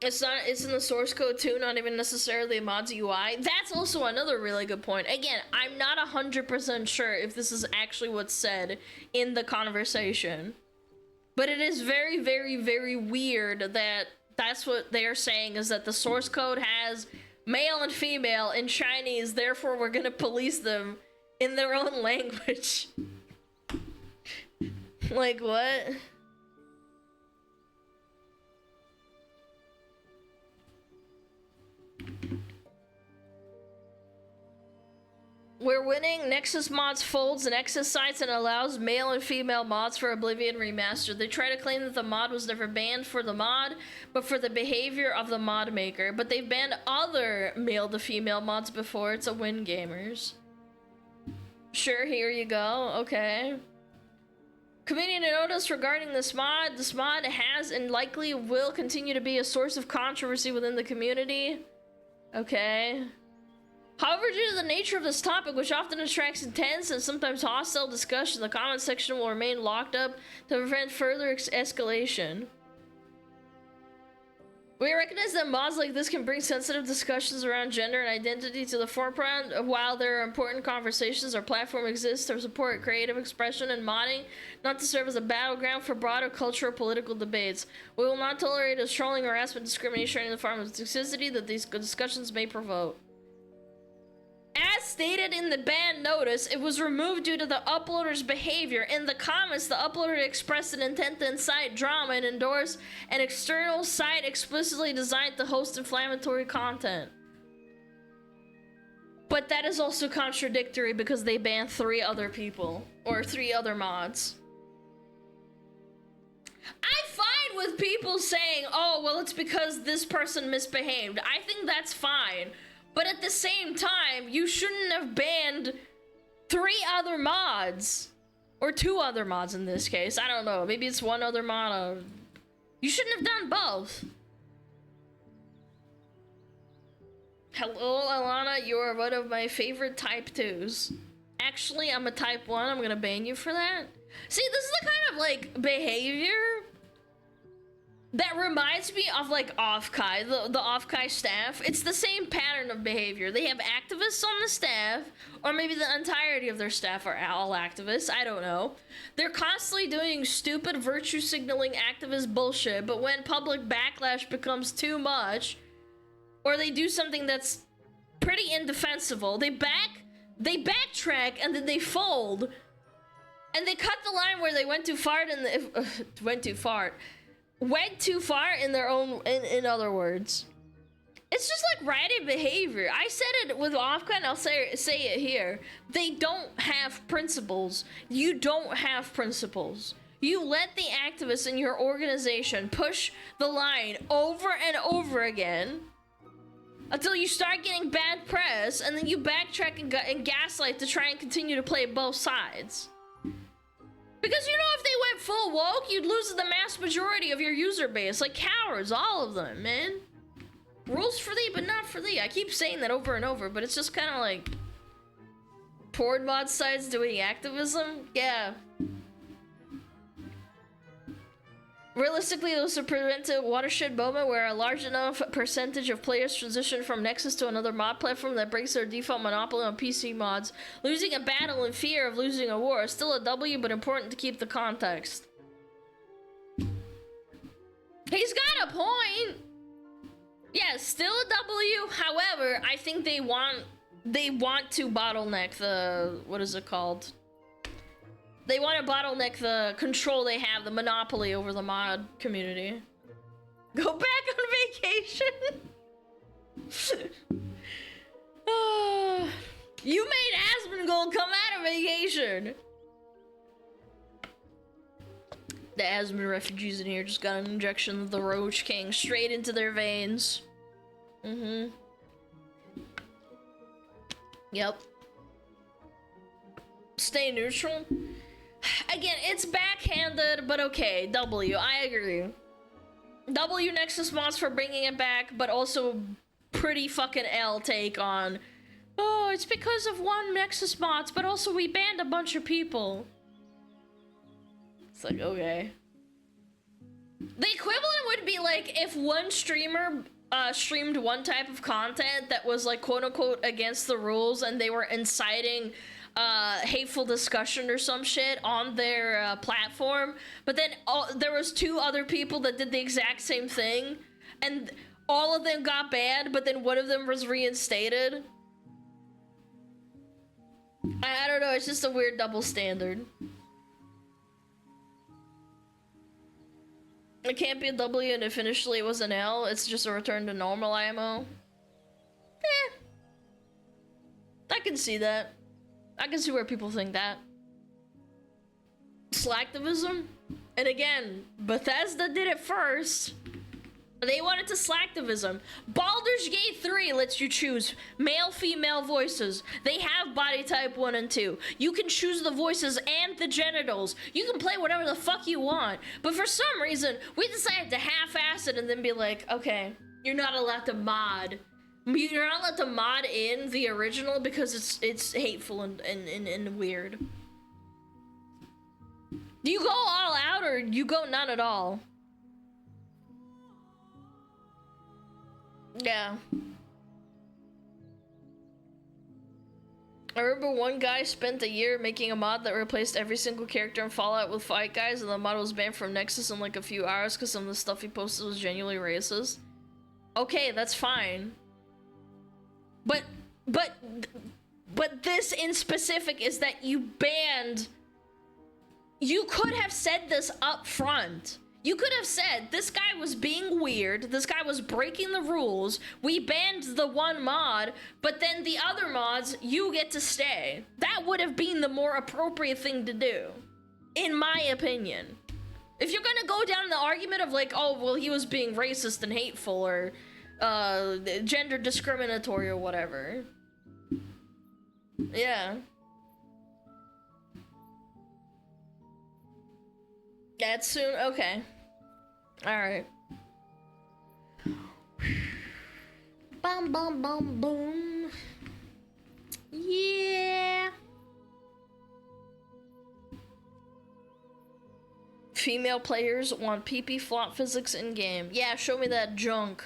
Speaker 1: It's in the source code too, not even necessarily a mod's UI. That's also another really good point. Again, I'm not 100% sure if this is actually what's said in the conversation. But it is very, very, very weird that that's what they're saying, is that the source code has male and female in Chinese, therefore we're gonna police them in their own language. Like, what? We're winning. Nexus mods folds Nexus sites and allows male and female mods for Oblivion Remastered. They try to claim that the mod was never banned for the mod, but for the behavior of the mod maker. But they've banned other male to female mods before. It's a win, gamers. Sure, here you go. Okay. Community notice regarding this mod. This mod has and likely will continue to be a source of controversy within the community. Okay. However, due to the nature of this topic, which often attracts intense and sometimes hostile discussion, the comment section will remain locked up to prevent further escalation. We recognize that mods like this can bring sensitive discussions around gender and identity to the forefront. While there are important conversations, our platform exists to support creative expression and modding, not to serve as a battleground for broader cultural political debates. We will not tolerate as trolling, harassment, discrimination, or any form of toxicity that these discussions may provoke. As stated in the ban notice, it was removed due to the uploader's behavior. In the comments, the uploader expressed an intent to incite drama and endorse an external site explicitly designed to host inflammatory content. But that is also contradictory because they banned 3 other people, or 3 other mods. I'm fine with people saying, oh, well, it's because this person misbehaved. I think that's fine. But at the same time, you shouldn't have banned 3 other mods. Or 2 other mods in this case. I don't know. Maybe it's 1 other mod. You shouldn't have done both. Hello, Alana. You are one of my favorite type 2s. Actually, I'm a type 1. I'm gonna ban you for that. See, this is the kind of, like, behavior that reminds me of, like, Offkai, the Offkai staff. It's the same pattern of behavior. They have activists on the staff, or maybe the entirety of their staff are all activists, I don't know. They're constantly doing stupid virtue signaling activist bullshit, but when public backlash becomes too much, or they do something that's pretty indefensible, they backtrack and then they fold, and they cut the line where they went too far in their own, in other words. It's just like righted behavior. I said it with Offka and I'll say it here. They don't have principles. You don't have principles. You let the activists in your organization push the line over and over again until you start getting bad press, and then you backtrack and gaslight to try and continue to play both sides. Because, you know, if they went full woke, you'd lose the mass majority of your user base. Like cowards, all of them, man. Rules for thee, but not for thee. I keep saying that over and over, but it's just kind of like porn mod sites doing activism. Yeah. Realistically, it was to prevent a watershed moment where a large enough percentage of players transition from Nexus to another mod platform that breaks their default monopoly on PC mods. Losing a battle in fear of losing a war is still a W, but important to keep the context. He's got a point. Yeah, still a W. However, I think they want to bottleneck the, what is it called? They want to bottleneck the control they have, the monopoly over the mod community. Go back on vacation. You made Asmongold come out of vacation. The Asmon refugees in here just got an injection of the Roach King straight into their veins. Yep. Stay neutral. Again, it's backhanded, but okay. W, I agree. W Nexus mods for bringing it back, but also pretty fucking L take on, oh, it's because of 1 Nexus mods, but also we banned a bunch of people. It's like, okay. The equivalent would be like if one streamer streamed one type of content that was like quote-unquote against the rules and they were inciting hateful discussion or some shit on their platform, but then there was 2 other people that did the exact same thing, and all of them got banned, but then one of them was reinstated. I don't know, it's just a weird double standard. It can't be a W and if initially it was an L, it's just a return to normal IMO. Eh. I can see that. I can see where people think that. Slacktivism? And again, Bethesda did it first. They wanted to slacktivism. Baldur's Gate 3 lets you choose male, female voices. They have body type 1 and 2. You can choose the voices and the genitals. You can play whatever the fuck you want. But for some reason, we decided to half-ass it and then be like, okay, you're not allowed to mod. You're not allowed to mod in the original because it's hateful and weird. Do you go all out or you go none at all? Yeah. I remember one guy spent a year making a mod that replaced every single character in Fallout with fight guys, and the mod was banned from Nexus in like a few hours because some of the stuff he posted was genuinely racist. Okay, that's fine. But this in specific is that you banned... You could have said this up front. You could have said, this guy was being weird, this guy was breaking the rules, we banned the one mod, but then the other mods, you get to stay. That would have been the more appropriate thing to do, in my opinion. If you're gonna go down the argument of like, oh, well, he was being racist and hateful, or gender discriminatory or whatever. Yeah. That's soon? Okay. Alright. Bum bum bum boom. Yeah. Female players want PP flop physics in game. Yeah, show me that junk.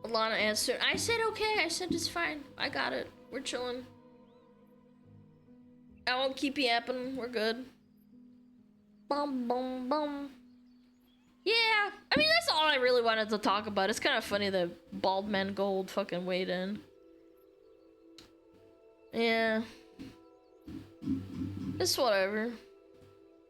Speaker 1: Alana answered. I said okay. I said it's fine. I got it. We're chilling. I won't keep yapping. We're good. Bum bum bum. Yeah, I mean that's all I really wanted to talk about. It's kind of funny that Bald Man Gold fucking weighed in. Yeah. It's whatever.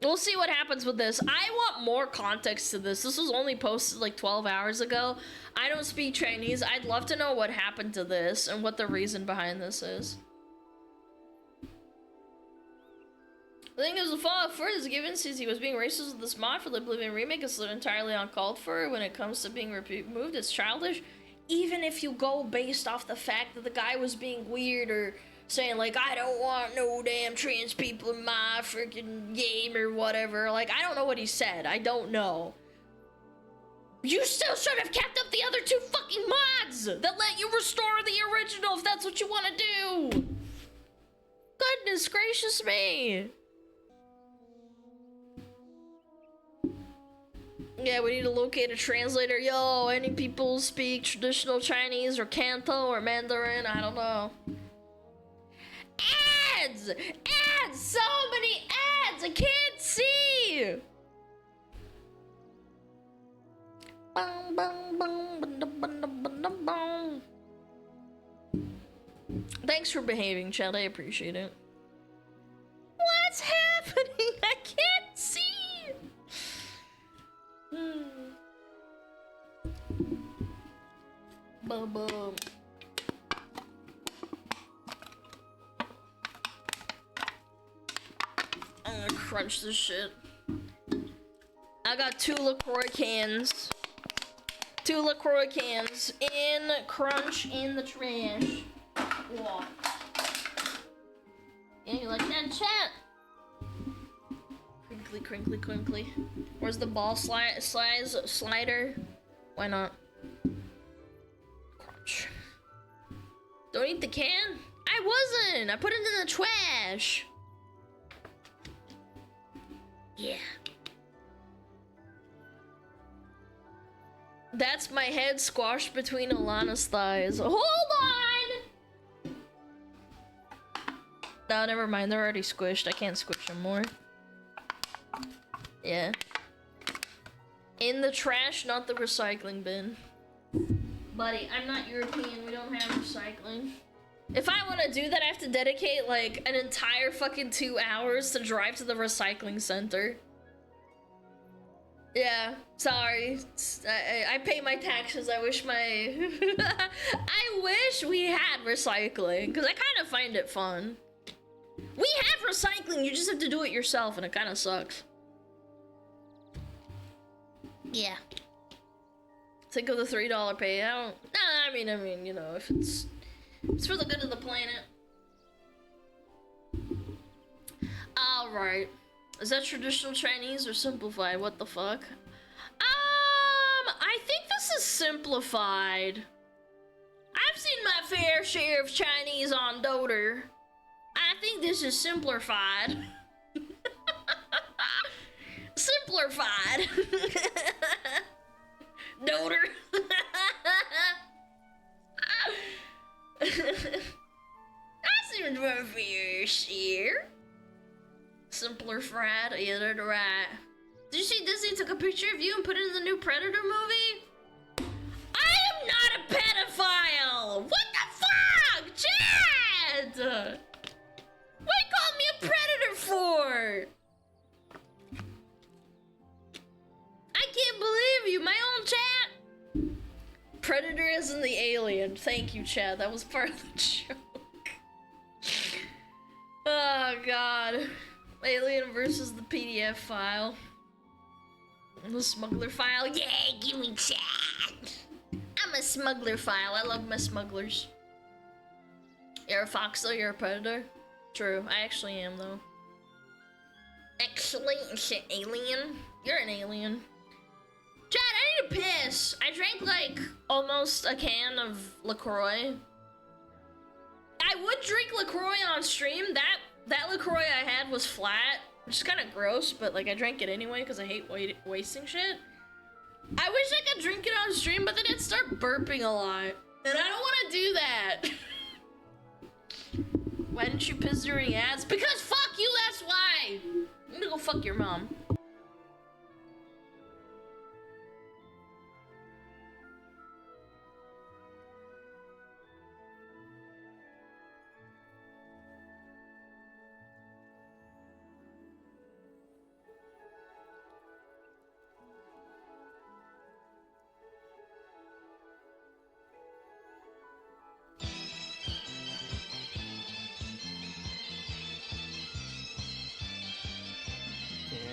Speaker 1: We'll see what happens with this. I want more context to this. This was only posted like 12 hours ago. I don't speak Chinese. I'd love to know what happened to this and what the reason behind this is. I think it was a Fallout 4 is given since he was being racist with this mod for the Oblivion remake is entirely uncalled for when it comes to being removed. It's childish. Even if you go based off the fact that the guy was being weird or saying like, I don't want no damn trans people in my freaking game or whatever. Like, I don't know what he said. I don't know. You still should have kept up the other two fucking mods that let you restore the original if that's what you want to do. Goodness gracious me. Yeah, we need to locate a translator. Yo, any people speak traditional Chinese or Canto or Mandarin? I don't know. Ads! Ads! So many ads! I can't see! Bum, bum, bum, ba-dum, ba-dum, ba-dum, bum. Thanks for behaving, Chad. I appreciate it. What's happening? I can't see! Bum, bum. I'm gonna crunch this shit. I got 2 LaCroix cans. 2 LaCroix cans in crunch in the trash. Whoa. Yeah, you like that, chat? Crinkly, crinkly, crinkly. Where's the ball slider? Why not? Crunch. Don't eat the can? I wasn't! I put it in the trash. Yeah. That's my head squashed between Alana's thighs. Hold on! No, never mind. They're already squished. I can't squish them more. Yeah. In the trash, not the recycling bin. Buddy, I'm not European, we don't have recycling. If I want to do that, I have to dedicate like an entire fucking 2 hours to drive to the recycling center. Yeah, sorry. I pay my taxes. I wish my... I wish we had recycling, because I kind of find it fun. We have recycling, you just have to do it yourself, and it kind of sucks. Yeah. Think of the $3 payout. Nah, I mean, you know, if it's for the good of the planet. Alright. Is that traditional Chinese or simplified? What the fuck? I think this is simplified. I've seen my fair share of Chinese on Doter. I think this is simplified. Simplified. Doter. I seem to have a fair share. Simpler Frat, yeah, they're right. Did you see Disney took a picture of you and put it in the new Predator movie? I am not a pedophile! What the fuck? Chad! What you call me a predator for? I can't believe you, my own chat! Predator isn't the alien. Thank you, Chad. That was part of the joke. Oh, God. Alien versus the PDF file. The smuggler file. Yeah, give me chat. I'm a smuggler file. I love my smugglers. You're a fox though, you're a predator. True, I actually am though. Actually, it's an alien. You're an alien. Chad, I need to piss. I drank like almost a can of LaCroix. I would drink LaCroix on stream. That LaCroix I had was flat, which is kind of gross, but like I drank it anyway because I hate wasting shit. I wish I could drink it on stream, but then it'd start burping a lot, and I don't want to do that. Why didn't you piss during ads? Because fuck you, that's why. I'm gonna go fuck your mom.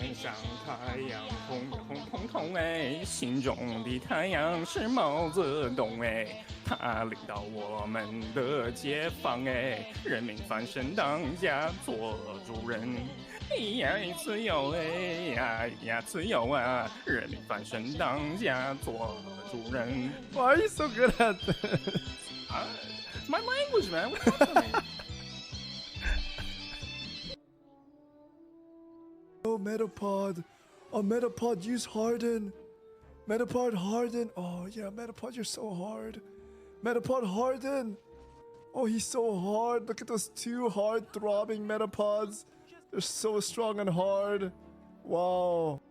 Speaker 7: 天上太阳红红彤彤哎，心中的太阳是毛泽东哎，他领导我们的解放哎，人民翻身当家做主人，呀自由哎呀自由啊，人民翻身当家做主人。
Speaker 6: Why are you so good at this?
Speaker 7: My language, man. What's up with me?
Speaker 6: Oh, Metapod. Oh, Metapod, use Harden. Metapod, Harden. Oh, yeah, Metapod, you're so hard. Metapod, Harden. Oh, he's so hard. Look at those two hard-throbbing Metapods. They're so strong and hard. Wow.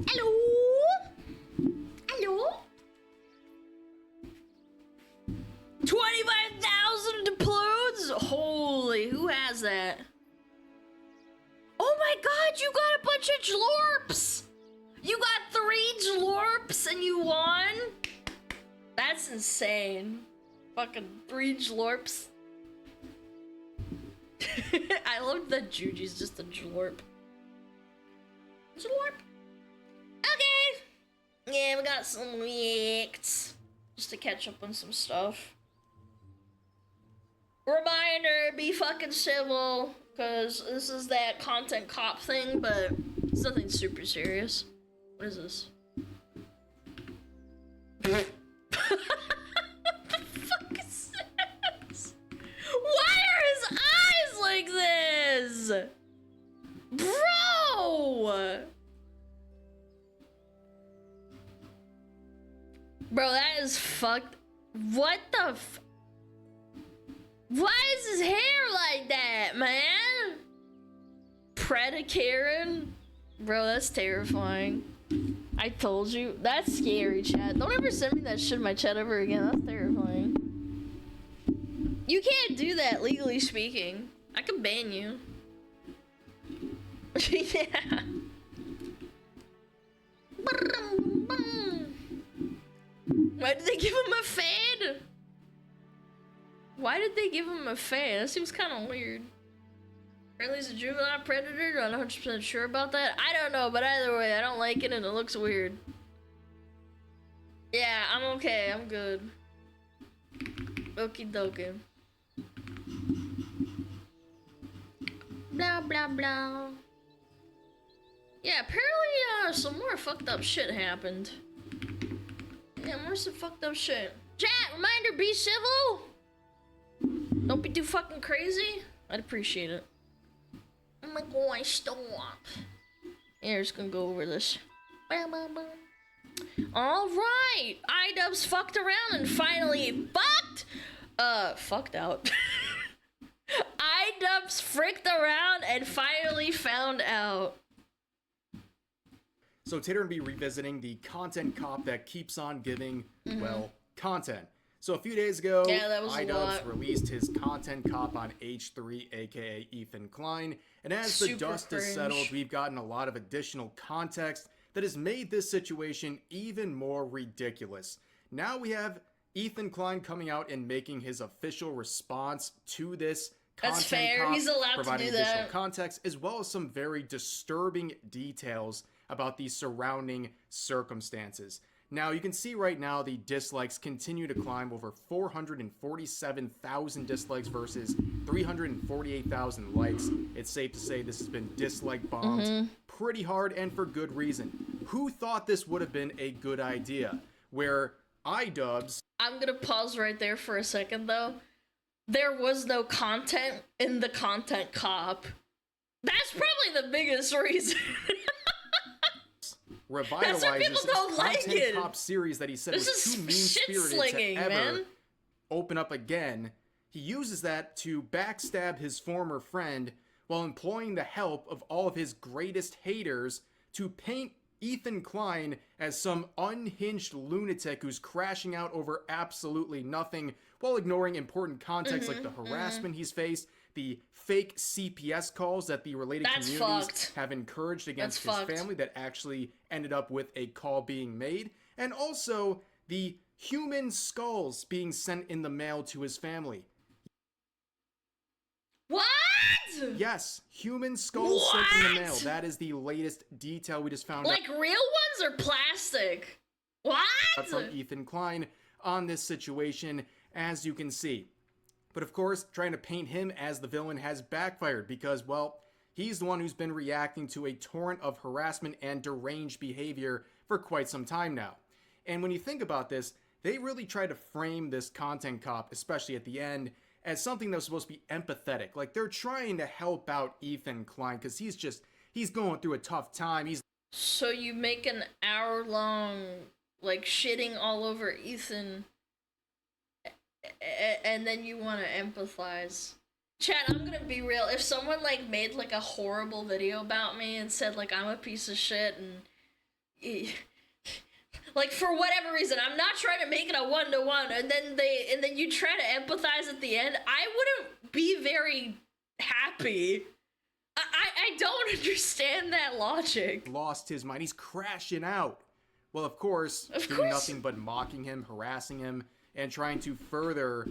Speaker 1: Hello? Hello? 25,000 diplodes? Holy, who has that? Oh my god, you got a bunch of Jlorps! You got 3 Jlorps and you won? That's insane. Fucking 3 Jlorps. I love that Juji's just a Jlorp. Jlorp. Okay. Yeah, we got some reacts. Just to catch up on some stuff. Reminder, be fucking civil. Because this is that content cop thing, but it's nothing super serious. What is this? What the fuck is this? Why are his eyes like this? Bro! Bro, that is fucked. What the f- Why is his hair like that, man? Predacaren? Bro, that's terrifying. I told you. That's scary, chat. Don't ever send me that shit in my chat ever again. That's terrifying. You can't do that, legally speaking. I can ban you. Yeah. Why did they give him a fade? Why did they give him a fade? That seems kind of weird. Apparently he's a juvenile predator. I'm not 100% sure about that. I don't know, but either way, I don't like it and it looks weird. Yeah, I'm okay. I'm good. Okie dokie. Blah, blah, blah. Yeah, apparently some more fucked up shit happened. Yeah, more some fucked up shit. Chat, reminder, be civil! Don't be too fucking crazy. I'd appreciate it. Oh my god, stop. Yeah, just gonna go over this. Alright! iDubbbz fucked around and finally fucked out. iDubbbz fricked around and finally found out.
Speaker 8: So today we're going to be revisiting the content cop that keeps on giving, well, content. So a few days ago, iDubbbz released his content cop on H3, aka Ethan Klein. And as the dust has settled, we've gotten a lot of additional context that has made this situation even more ridiculous. Now we have Ethan Klein coming out and making his official response to this content
Speaker 1: That's fair.
Speaker 8: cop,
Speaker 1: He's allowed
Speaker 8: providing
Speaker 1: to do
Speaker 8: additional
Speaker 1: that.
Speaker 8: context, as well as some very disturbing details about the surrounding circumstances. Now, you can see right now the dislikes continue to climb, over 447,000 dislikes versus 348,000 likes. It's safe to say this has been dislike bombed pretty hard, and for good reason. Who thought this would have been a good idea? Where iDubbbz...
Speaker 1: I'm gonna pause right there for a second, though. There was no content in the content cop. That's probably the biggest reason.
Speaker 8: Revitalizes his content cop series that he said was too mean-spirited to ever open up again. He uses that to backstab his former friend while employing the help of all of his greatest haters to paint Ethan Klein as some unhinged lunatic who's crashing out over absolutely nothing while ignoring important context like the harassment he's faced, the fake CPS calls that the related communities have encouraged against his family that actually ended up with a call being made, and also the human skulls being sent in the mail to his family.
Speaker 1: What?
Speaker 8: Yes, human skulls sent in the mail. That is the latest detail we just found out.
Speaker 1: Like real ones or plastic? What?
Speaker 8: From Ethan Klein on this situation, as you can see. But of course, trying to paint him as the villain has backfired because, well, he's the one who's been reacting to a torrent of harassment and deranged behavior for quite some time now. And when you think about this, they really try to frame this content cop, especially at the end, as something that was supposed to be empathetic. Like, they're trying to help out Ethan Klein because he's going through a tough time.
Speaker 1: So you make an hour-long, like, shitting all over Ethan, and then you want to empathize. Chat, I'm gonna be real. If someone, like, made, like, a horrible video about me and said, like, I'm a piece of shit and like, for whatever reason, I'm not trying to make it a 1-to-1, and then you try to empathize at the end, I wouldn't be very happy. I don't understand that logic.
Speaker 8: Lost his mind. He's crashing out. Well, of course, doing nothing but mocking him, harassing him, and trying to further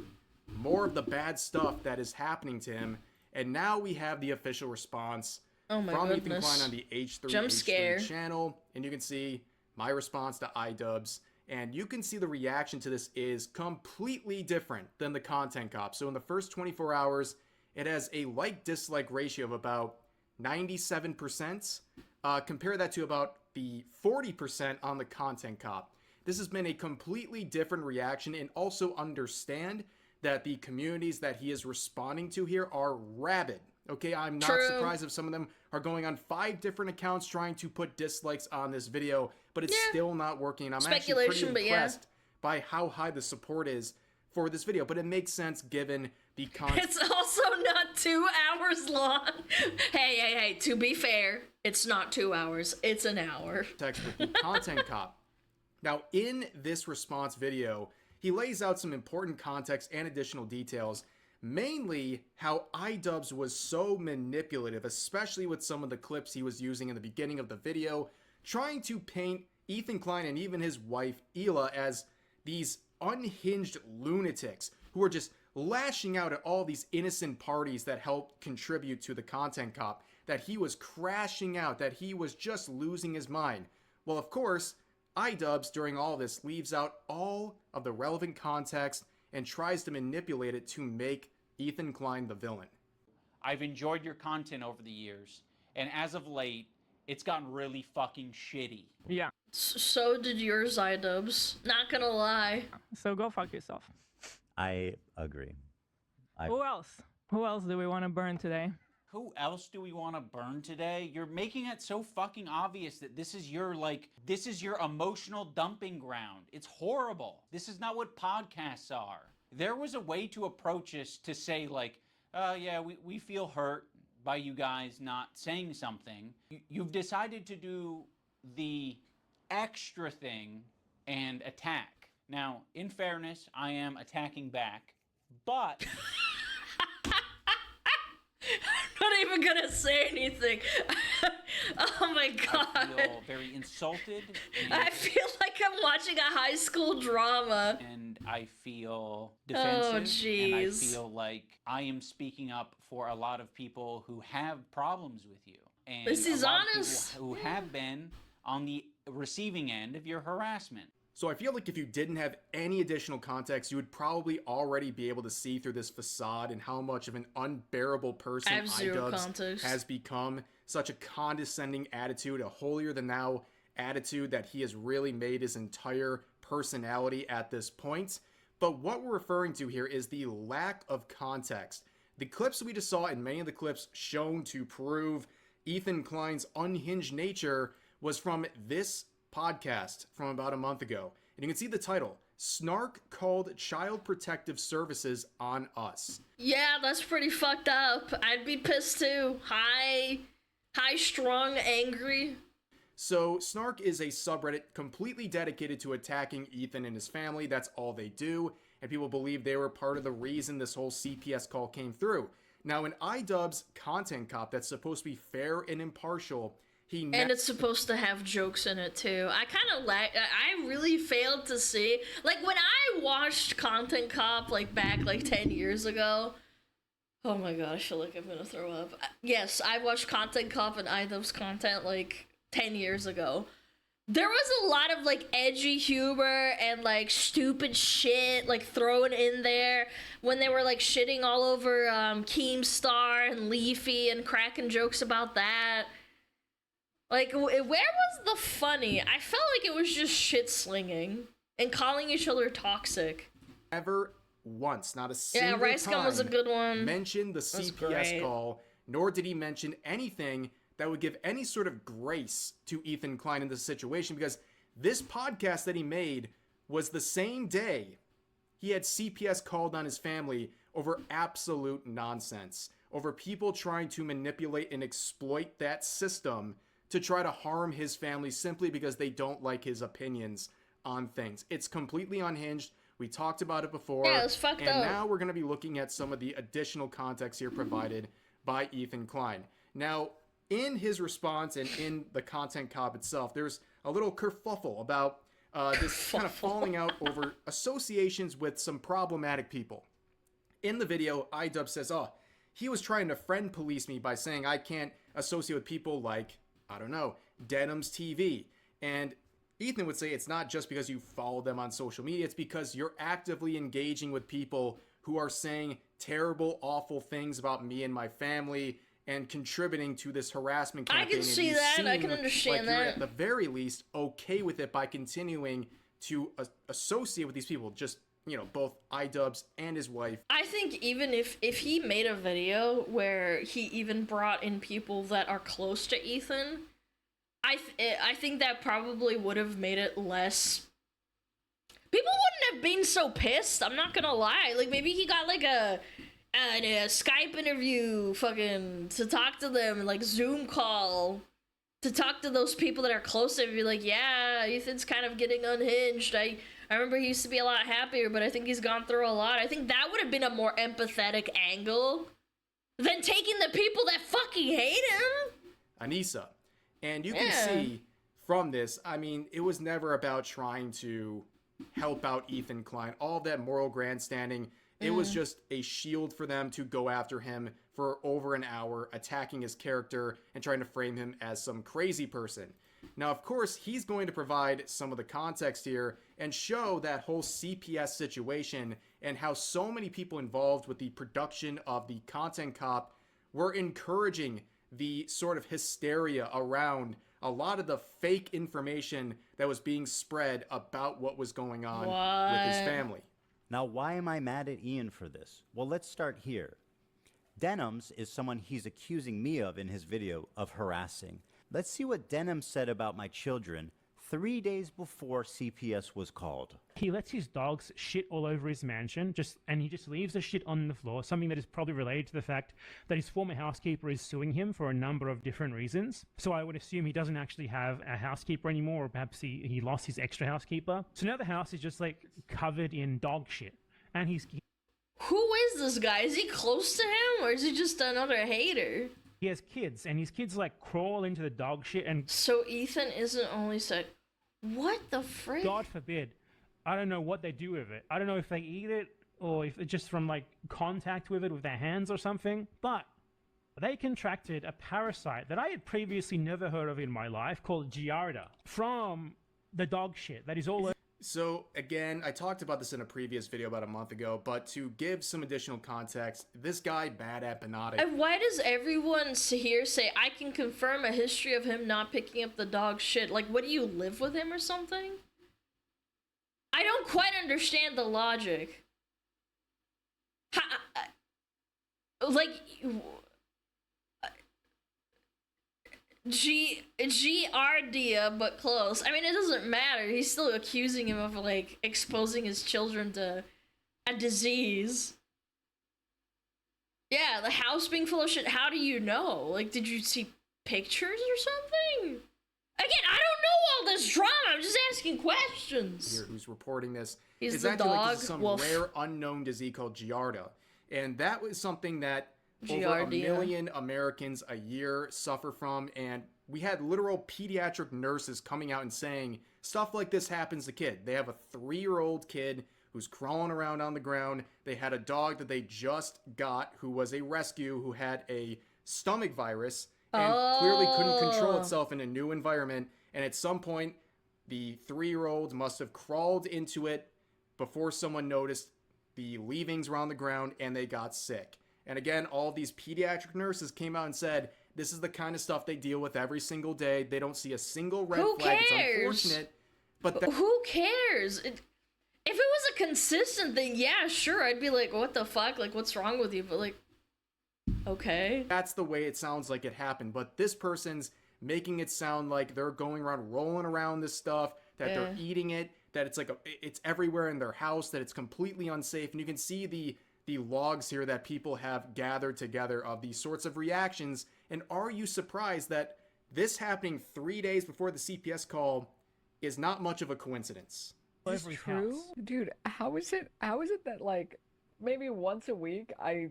Speaker 8: more of the bad stuff that is happening to him. And now we have the official response from Ethan Klein on the H3 channel. And you can see my response to iDubbbz. And you can see the reaction to this is completely different than the Content Cop. So in the first 24 hours, it has a like-dislike ratio of about 97%. Compare that to about the 40% on the Content Cop. This has been a completely different reaction, and also understand that the communities that he is responding to here are rabid. Okay, I'm not surprised if some of them are going on 5 different accounts trying to put dislikes on this video, but it's still not working. I'm actually pretty impressed by how high the support is for this video, but it makes sense given the content.
Speaker 1: It's also not 2 hours long. Hey, to be fair, it's not 2 hours, it's an hour.
Speaker 8: Text with the Content Cop. Now, in this response video, he lays out some important context and additional details, mainly how iDubbbz was so manipulative, especially with some of the clips he was using in the beginning of the video, trying to paint Ethan Klein and even his wife, Hila, as these unhinged lunatics who are just lashing out at all these innocent parties that helped contribute to the Content Cop, that he was crashing out, that he was just losing his mind. Well, of course, iDubbbz during all this leaves out all of the relevant context and tries to manipulate it to make Ethan Klein the villain.
Speaker 9: I've enjoyed your content over the years, and as of late, it's gotten really fucking shitty.
Speaker 10: Yeah.
Speaker 1: So did yours, iDubbbz. Not gonna lie.
Speaker 10: So go fuck yourself.
Speaker 11: I agree.
Speaker 10: Who else? Who else do we want to burn today?
Speaker 9: Who else do we want to burn today? You're making it so fucking obvious that this is your, this is your emotional dumping ground. It's horrible. This is not what podcasts are. There was a way to approach this to say, yeah, we feel hurt by you guys not saying something. You've decided to do the extra thing and attack. Now, in fairness, I am attacking back, but...
Speaker 1: I'm not even gonna say anything. Oh my god.
Speaker 9: I feel very insulted.
Speaker 1: I feel like I'm watching a high school drama.
Speaker 9: And I feel defensive.
Speaker 1: Oh, jeez.
Speaker 9: And I feel like I am speaking up for a lot of people who have problems with you. And
Speaker 1: this is
Speaker 9: a lot
Speaker 1: honest.
Speaker 9: Of people who have been on the receiving end of your harassment.
Speaker 8: So I feel like if you didn't have any additional context, you would probably already be able to see through this facade and how much of an unbearable person iDubbbz has become. Such a condescending attitude, a holier-than-thou attitude that he has really made his entire personality at this point. But what we're referring to here is the lack of context. The clips we just saw, and many of the clips shown to prove Ethan Klein's unhinged nature, was from this podcast from about a month ago. And you can see the title, Snark Called Child Protective Services on Us.
Speaker 1: Yeah, that's pretty fucked up. I'd be pissed too. High strung, angry.
Speaker 8: So Snark is a subreddit completely dedicated to attacking Ethan and his family. That's all they do. And people believe they were part of the reason this whole CPS call came through. Now, in iDubbbz Content Cop that's supposed to be fair and impartial,
Speaker 1: and it's supposed to have jokes in it too. I really failed to see, when I watched Content Cop back 10 years ago. Oh my god, I feel like I'm gonna throw up. Yes, I watched Content Cop and iDubbbz content 10 years ago. There was a lot of edgy humor and stupid shit thrown in there when they were shitting all over Keemstar and Leafy and cracking jokes about that. Where was the funny? I felt like it was just shit slinging and calling each other toxic.
Speaker 8: Ever once, not a single
Speaker 1: Rice Gum was a good one.
Speaker 8: Mentioned the CPS call, nor did he mention anything that would give any sort of grace to Ethan Klein in this situation, because this podcast that he made was the same day he had CPS called on his family over absolute nonsense, over people trying to manipulate and exploit that system to try to harm his family simply because they don't like his opinions on things. It's completely unhinged. We talked about it before.
Speaker 1: Yeah, it's fucked up.
Speaker 8: Now we're going to be looking at some of the additional context here provided by Ethan Klein. Now, in his response and in the content cop itself, there's a little kerfuffle about this kind of falling out over associations with some problematic people. In the video, iDub says, oh, he was trying to friend police me by saying I can't associate with people like, I don't know, Denim's TV. And Ethan would say it's not just because you follow them on social media, it's because you're actively engaging with people who are saying terrible, awful things about me and my family and contributing to this harassment campaign.
Speaker 1: I can see that. I can understand
Speaker 8: like
Speaker 1: that.
Speaker 8: You're at the very least okay with it by continuing to associate with these people. Just, you know, both iDubbbz and his wife.
Speaker 1: I think even if he made a video where he even brought in people that are close to Ethan, I think that probably would have made it less. People wouldn't have been so pissed. I'm not gonna lie. Like maybe he got like a Skype interview, fucking to talk to them, like Zoom call to talk to those people that are close to him. Be like, yeah, Ethan's kind of getting unhinged. I remember he used to be a lot happier, but I think he's gone through a lot. I think that would have been a more empathetic angle than taking the people that fucking hate him.
Speaker 8: Anissa. And you can see from this, I mean, it was never about trying to help out Ethan Klein. All that moral grandstanding, it was just a shield for them to go after him for over an hour, attacking his character and trying to frame him as some crazy person. Now, of course, he's going to provide some of the context here and show that whole CPS situation and how so many people involved with the production of the content cop were encouraging the sort of hysteria around a lot of the fake information that was being spread about what was going on with his family.
Speaker 11: Now, why am I mad at Ian for this? Well, let's start here. Denims is someone he's accusing me of in his video of harassing. Let's see what Denim said about my children 3 days before CPS was called.
Speaker 10: He lets his dogs shit all over his mansion, and he just leaves the shit on the floor, something that is probably related to the fact that his former housekeeper is suing him for a number of different reasons. So I would assume he doesn't actually have a housekeeper anymore, or perhaps he lost his extra housekeeper. So now the house is just like covered in dog shit. And
Speaker 1: Who is this guy? Is he close to him, or is he just another hater?
Speaker 10: He has kids, and his kids like crawl into the dog shit and...
Speaker 1: So Ethan isn't only said... What the frick?
Speaker 10: God forbid. I don't know what they do with it. I don't know if they eat it or if it's just from like contact with it with their hands or something. But they contracted a parasite that I had previously never heard of in my life called Giardia from the dog shit that is all over.
Speaker 8: So again, I talked about this in a previous video about a month ago, but to give some additional context, this guy bad at Benotic.
Speaker 1: And why does everyone here say, I can confirm a history of him not picking up the dog shit? Like, what do you live with him or something? I don't quite understand the logic. Giardia, but close. I mean, it doesn't matter. He's still accusing him of, like, exposing his children to a disease. Yeah, the house being full of shit. How do you know? Like, did you see pictures or something? Again, I don't know all this drama. I'm just asking questions.
Speaker 8: Here, who's reporting this?
Speaker 1: He's
Speaker 8: it's
Speaker 1: the
Speaker 8: actually
Speaker 1: dog
Speaker 8: like this is some
Speaker 1: wolf.
Speaker 8: rare unknown disease called Giardia. And that was something that over
Speaker 1: Giardia.
Speaker 8: 1 million Americans a year suffer from, and we had literal pediatric nurses coming out and saying stuff like this happens to kids. They have a 3-year-old kid who's crawling around on the ground. They had a dog that they just got who was a rescue who had a stomach virus and clearly couldn't control itself in a new environment. And at some point, the 3-year-old must have crawled into it before someone noticed the leavings were on the ground and they got sick. And again, all these pediatric nurses came out and said, this is the kind of stuff they deal with every single day. They don't see a single red flag.
Speaker 1: Cares?
Speaker 8: It's unfortunate. But
Speaker 1: who cares? If it was a consistent thing, yeah, sure, I'd be like, what the fuck? Like, what's wrong with you? But like, okay.
Speaker 8: That's the way it sounds like it happened. But this person's making it sound like they're going around rolling around this stuff, that they're eating it, that it's like it's everywhere in their house, that it's completely unsafe. And you can see the logs here that people have gathered together of these sorts of reactions. And are you surprised that this happening 3 days before the CPS call is not much of a coincidence.
Speaker 12: It's true, dude. How is it that like maybe once a week I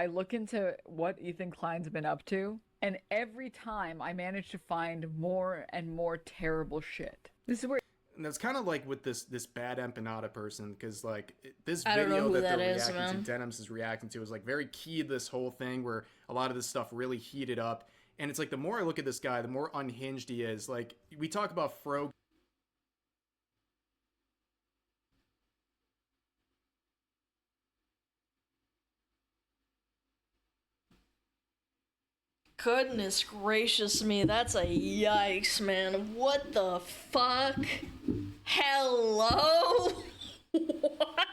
Speaker 12: look into what Ethan Klein's been up to, and every time I manage to find more and more terrible shit. This is where.
Speaker 8: And that's kind of like with this bad empanada person, because like this
Speaker 1: I don't know
Speaker 8: video
Speaker 1: who
Speaker 8: that they're
Speaker 1: that is,
Speaker 8: reacting
Speaker 1: man.
Speaker 8: to, Denims is reacting to, is like very key to this whole thing where a lot of this stuff really heated up. And it's like the more I look at this guy, the more unhinged he is. Like we talk about Frog.
Speaker 1: Goodness gracious me, that's a yikes, man. What the fuck? Hello? What?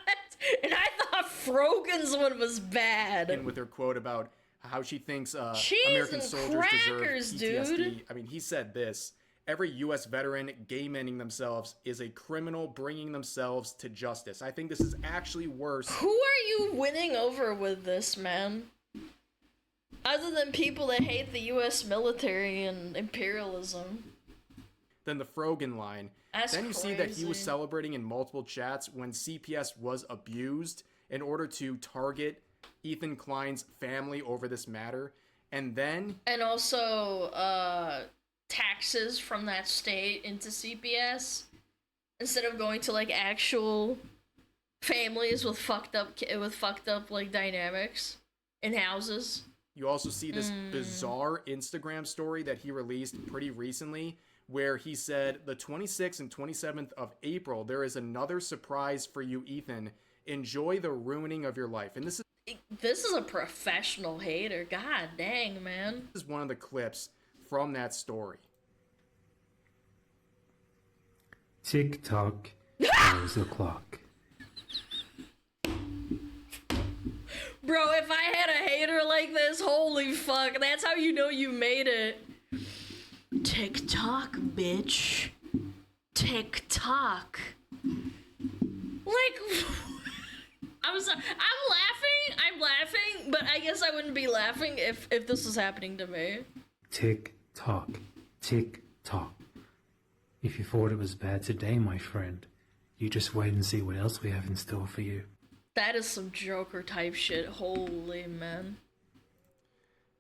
Speaker 1: And I thought Frogan's one was bad.
Speaker 8: And with her quote about how she thinks
Speaker 1: Cheese
Speaker 8: American
Speaker 1: and
Speaker 8: soldiers
Speaker 1: crackers,
Speaker 8: deserve PTSD.
Speaker 1: dude.
Speaker 8: I mean, he said this: every U.S. veteran gay-manning themselves is a criminal bringing themselves to justice. I think this is actually worse.
Speaker 1: Who are you winning over with this, man? Other than people that hate the U.S. military and imperialism.
Speaker 8: Than the Frogan line.
Speaker 1: That's
Speaker 8: then you see that he was
Speaker 1: crazy.
Speaker 8: celebrating in multiple chats when CPS was abused in order to target Ethan Klein's family over this matter. And then...
Speaker 1: And also, taxes from that state into CPS. Instead of going to, like, actual families with fucked up, like, dynamics in houses.
Speaker 8: You also see this bizarre Instagram story that he released pretty recently where he said, the 26th and 27th of April, there is another surprise for you, Ethan. Enjoy the ruining of your life. And this
Speaker 1: is a professional hater. God dang, man.
Speaker 8: This is one of the clips from that story.
Speaker 13: Tick tock, there's the clock.
Speaker 1: Bro, if I had a hater like this, holy fuck, that's how you know you made it. TikTok, bitch. TikTok. Like, I'm laughing, but I guess I wouldn't be laughing if this was happening to me.
Speaker 13: Tick tock, tick tock. If you thought it was bad today, my friend, you just wait and see what else we have in store for you.
Speaker 1: That is some Joker type shit. Holy man.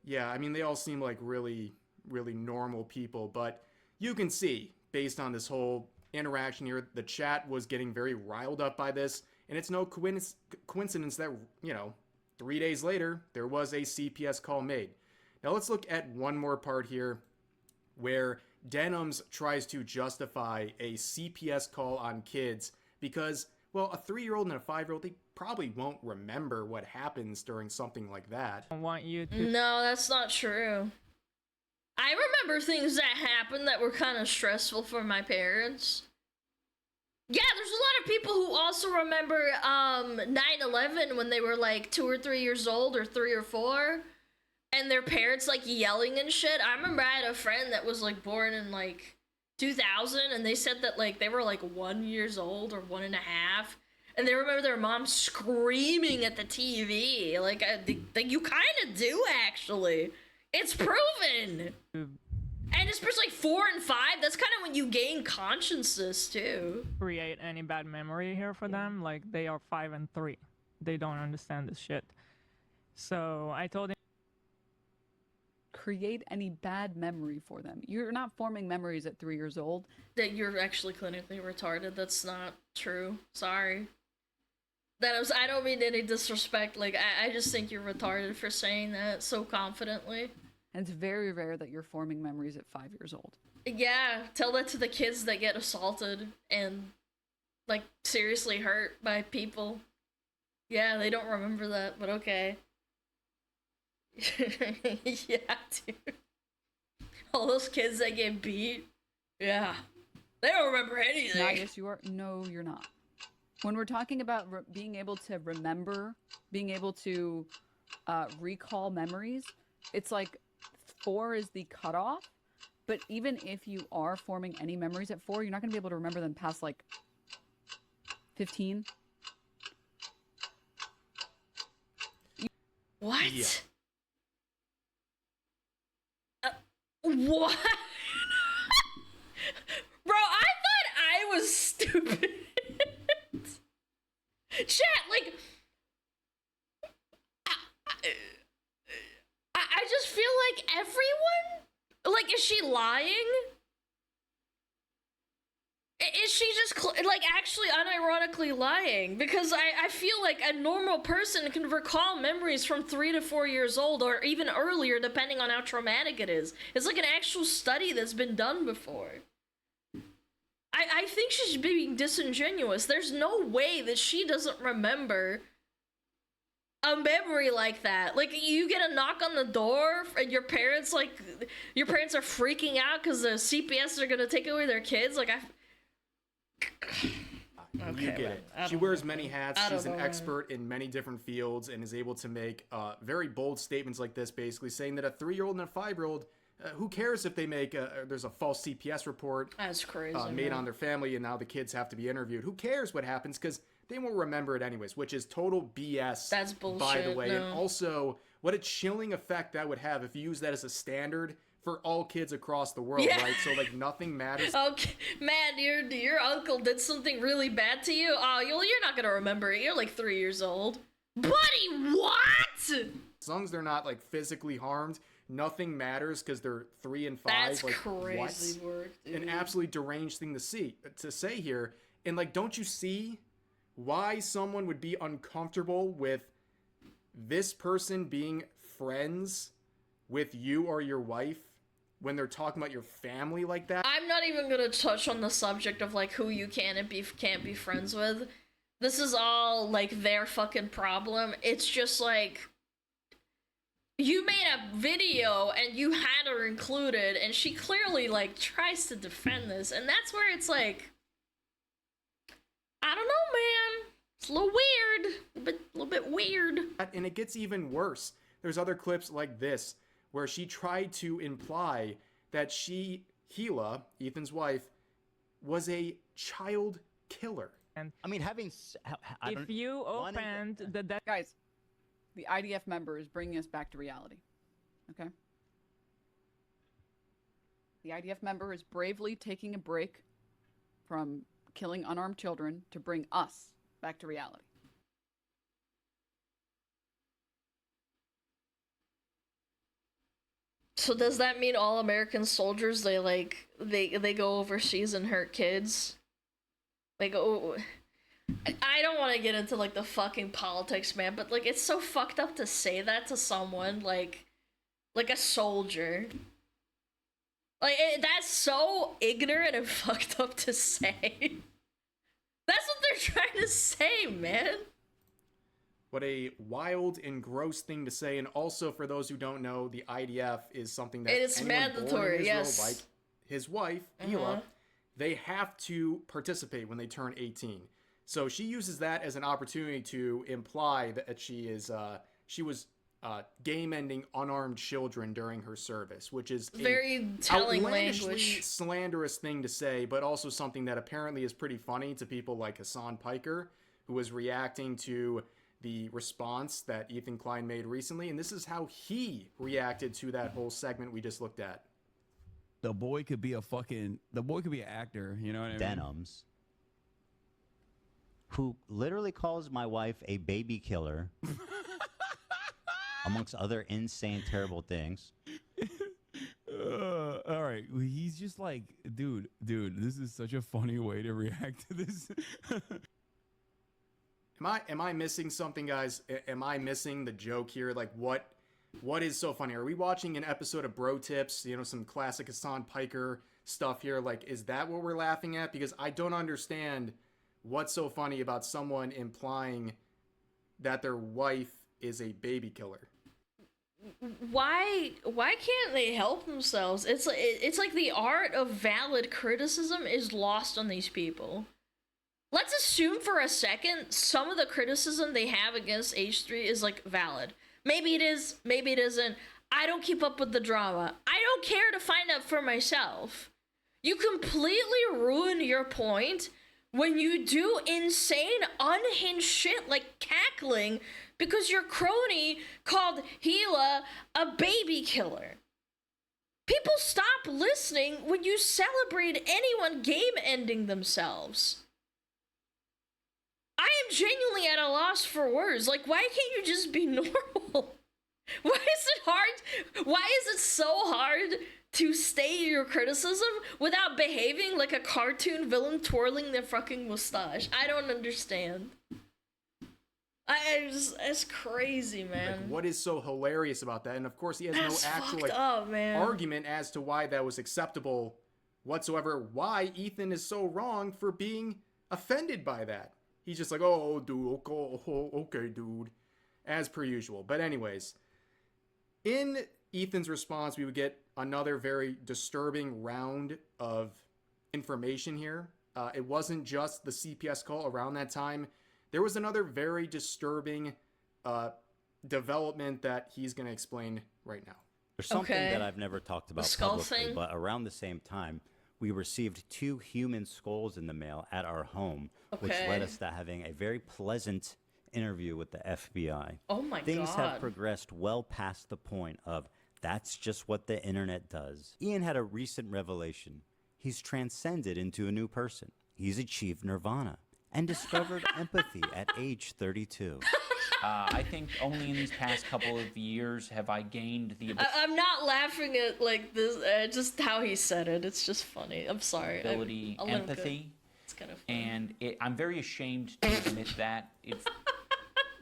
Speaker 8: Yeah, I mean, they all seem like really, really normal people, but you can see, based on this whole interaction here, the chat was getting very riled up by this, and it's no coincidence that, 3 days later, there was a CPS call made. Now let's look at one more part here, where Denims tries to justify a CPS call on kids, because, well, a 3-year-old and a 5-year-old, they probably won't remember what happens during something like that.
Speaker 14: I want you to...
Speaker 1: No, that's not true. I remember things that happened that were kind of stressful for my parents. Yeah, there's a lot of people who also remember 9/11 when they were like 2 or 3 years old, or 3 or 4, and their parents like yelling and shit. I remember I had a friend that was like born in like 2000, and they said that like they were like 1 years old or 1.5. And they remember their mom screaming at the TV. Like, you kind of do, actually. It's proven. And especially like 4 and 5, that's kind of when you gain consciences, too.
Speaker 14: Create any bad memory here for them. Like, they are 5 and 3. They don't understand this shit. So, I told him...
Speaker 12: Create any bad memory for them. You're not forming memories at 3 years old.
Speaker 1: That you're actually clinically retarded. That's not true. Sorry. I don't mean any disrespect. Like, I just think you're retarded for saying that so confidently.
Speaker 12: And it's very rare that you're forming memories at 5 years old.
Speaker 1: Yeah, tell that to the kids that get assaulted and, like, seriously hurt by people. Yeah, they don't remember that, but okay. Yeah, dude. All those kids that get beat. Yeah. They don't remember anything.
Speaker 12: Now, yes, you are. No, you're not. When we're talking about being able to remember, being able to recall memories, it's like 4 is the cutoff. But even if you are forming any memories at 4, you're not going to be able to remember them past like 15.
Speaker 1: What?
Speaker 8: Yeah.
Speaker 1: What? Bro, I thought I was stupid. Chat, like, I just feel like everyone, like, is she lying? Is she just, like, actually unironically lying? Because I feel like a normal person can recall memories from 3 to 4 years old, or even earlier, depending on how traumatic it is. It's like an actual study that's been done before. I think she's being disingenuous. There's no way that she doesn't remember a memory like that. Like, you get a knock on the door and your parents are freaking out because the CPS are gonna take away their kids. Like,
Speaker 8: You get it. She wears many hats. She's an expert in many different fields and is able to make very bold statements like this, basically saying that a 3-year-old and a 5-year-old, who cares if they make there's a false CPS report
Speaker 1: that's crazy,
Speaker 8: made on their family, and now the kids have to be interviewed. Who cares what happens? Because they won't remember it anyways, which is total BS.
Speaker 1: That's bullshit.
Speaker 8: By the way,
Speaker 1: no.
Speaker 8: and also what a chilling effect that would have if you use that as a standard for all kids across the world,
Speaker 1: Yeah.
Speaker 8: right? So like nothing matters.
Speaker 1: Okay, man, your uncle did something really bad to you. Oh, you're not gonna remember it. You're like 3 years old, buddy. What?
Speaker 8: As long as they're not like physically harmed, nothing matters because they're 3 and 5.
Speaker 1: That's
Speaker 8: like,
Speaker 1: crazy
Speaker 8: what?
Speaker 1: work, dude.
Speaker 8: An absolutely deranged thing to say here. And like, don't you see why someone would be uncomfortable with this person being friends with you or your wife when they're talking about your family like that?
Speaker 1: I'm not even gonna touch on the subject of like who you can and can't be friends with. This is all like their fucking problem. It's just like, you made a video and you had her included, and she clearly like tries to defend this, and that's where it's like, I don't know, man. It's a little weird, a little bit weird.
Speaker 8: And it gets even worse. There's other clips like this where she tried to imply that Hila, Ethan's wife, was a child killer.
Speaker 11: I mean,
Speaker 14: If you opened the
Speaker 12: guys, the IDF member is bringing us back to reality. Okay. The IDF member is bravely taking a break from killing unarmed children to bring us back to reality.
Speaker 1: So does that mean all American soldiers, they go overseas and hurt kids? Like, oh, I don't want to get into like the fucking politics, man, but like, it's so fucked up to say that to someone like a soldier. Like, that's so ignorant and fucked up to say. That's what they're trying to say, man.
Speaker 8: What a wild and gross thing to say. And also, for those who don't know, the IDF is something that
Speaker 1: it's mandatory,
Speaker 8: in Israel,
Speaker 1: yes.
Speaker 8: like his wife, Hila, they have to participate when they turn 18. So she uses that as an opportunity to imply that she was game-ending unarmed children during her service, which is
Speaker 1: very telling
Speaker 8: outlandishly
Speaker 1: language.
Speaker 8: Slanderous thing to say, but also something that apparently is pretty funny to people like Hassan Piker, who was reacting to the response that Ethan Klein made recently, and this is how he reacted to that whole segment we just looked at.
Speaker 15: The boy could be an actor, you know what I mean?
Speaker 11: Denims, who literally calls my wife a baby killer, amongst other insane, terrible things.
Speaker 15: All right, he's just like, dude, this is such a funny way to react to this.
Speaker 8: Am I missing something, guys? Am I missing the joke here? Like, what is so funny? Are we watching an episode of Bro Tips? You know, some classic Hassan Piker stuff here. Like, is that what we're laughing at? Because I don't understand what's so funny about someone implying that their wife is a baby killer.
Speaker 1: Why can't they help themselves? It's like the art of valid criticism is lost on these people. Let's assume for a second some of the criticism they have against H3 is like valid. Maybe it is, maybe it isn't. I don't keep up with the drama. I don't care to find out for myself. You completely ruin your point when you do insane, unhinged shit like cackling because your crony called Hila a baby killer. People stop listening when you celebrate anyone game ending themselves. I am genuinely at a loss for words. Like, why can't you just be normal? Why is it hard? Why is it so hard to state your criticism without behaving like a cartoon villain twirling their fucking mustache? I don't understand. It's crazy, man.
Speaker 8: Like, what is so hilarious about that? And of course, he has
Speaker 1: That's
Speaker 8: no actual
Speaker 1: fucked up, man.
Speaker 8: argument as to why that was acceptable whatsoever. Why Ethan is so wrong for being offended by that. He's just like, oh, dude, okay, dude, as per usual. But anyways, in Ethan's response, we would get another very disturbing round of information here. It wasn't just the CPS call around that time. There was another very disturbing development that he's going to explain right now.
Speaker 11: There's something that I've never talked about publicly, but around the same time, we received 2 human skulls in the mail at our home, which led us to having a very pleasant interview with the FBI.
Speaker 1: Oh my God.
Speaker 11: Things have progressed well past the point of that's just what the internet does. Ian had a recent revelation. He's transcended into a new person. He's achieved nirvana and discovered empathy at age 32.
Speaker 9: I think only in these past couple of years have I gained the ability.
Speaker 1: I'm not laughing at like this, just how he said it. It's just funny. I'm sorry. I'll let him go.
Speaker 9: Empathy.
Speaker 1: It's kind of funny.
Speaker 9: And I'm very ashamed to admit that.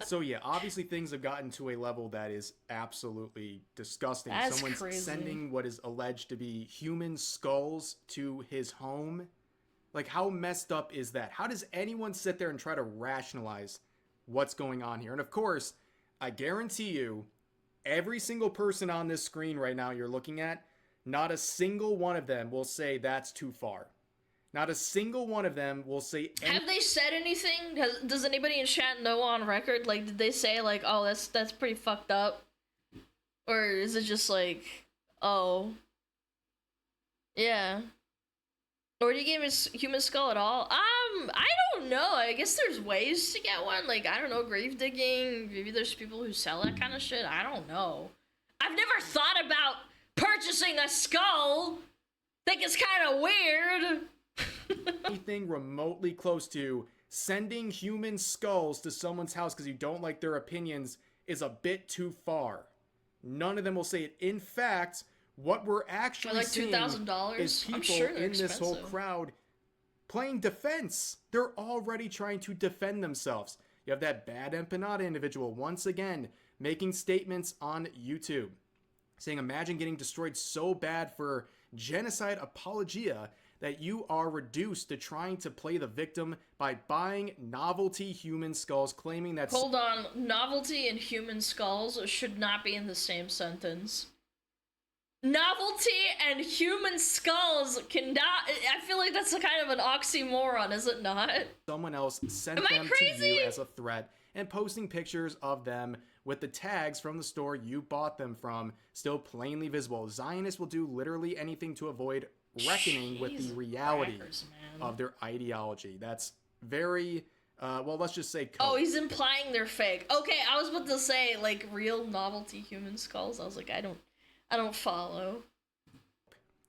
Speaker 8: So yeah, obviously things have gotten to a level that is absolutely disgusting.
Speaker 1: That's
Speaker 8: Someone's
Speaker 1: crazy.
Speaker 8: sending what is alleged to be human skulls to his home. Like, how messed up is that? How does anyone sit there and try to rationalize what's going on here? And of course, I guarantee you, every single person on this screen right now you're looking at, not a single one of them will say that's too far. Not a single one of them will say
Speaker 1: Have they said anything? Does anybody in chat know on record? Like, did they say like, oh, that's pretty fucked up? Or is it just like, oh, yeah? Or do you give a human skull at all? I don't know. I guess there's ways to get one. Like, I don't know, grave digging. Maybe there's people who sell that kind of shit. I don't know. I've never thought about purchasing a skull. Think it's kind of weird.
Speaker 8: anything remotely close to sending human skulls to someone's house because you don't like their opinions is a bit too far. None of them will say it. In fact, what we're actually
Speaker 1: like
Speaker 8: seeing
Speaker 1: $2,000?
Speaker 8: is people
Speaker 1: sure
Speaker 8: in this whole crowd playing defense. They're already trying to defend themselves. You have that bad empanada individual once again making statements on YouTube saying, imagine getting destroyed so bad for genocide apologia that you are reduced to trying to play the victim by buying novelty human skulls, claiming that—
Speaker 1: Hold on, novelty and human skulls should not be in the same sentence. Novelty and human skulls cannot— I feel like that's a kind of an oxymoron, is it not?
Speaker 8: Someone else sent them to you as a threat and posting pictures of them with the tags from the store you bought them from still plainly visible. Zionists will do literally anything to avoid reckoning with the reality of their ideology. That's very, well, let's just say—
Speaker 1: Oh, he's implying they're fake. Okay, I was about to say, like, real novelty human skulls. I was like, I don't follow.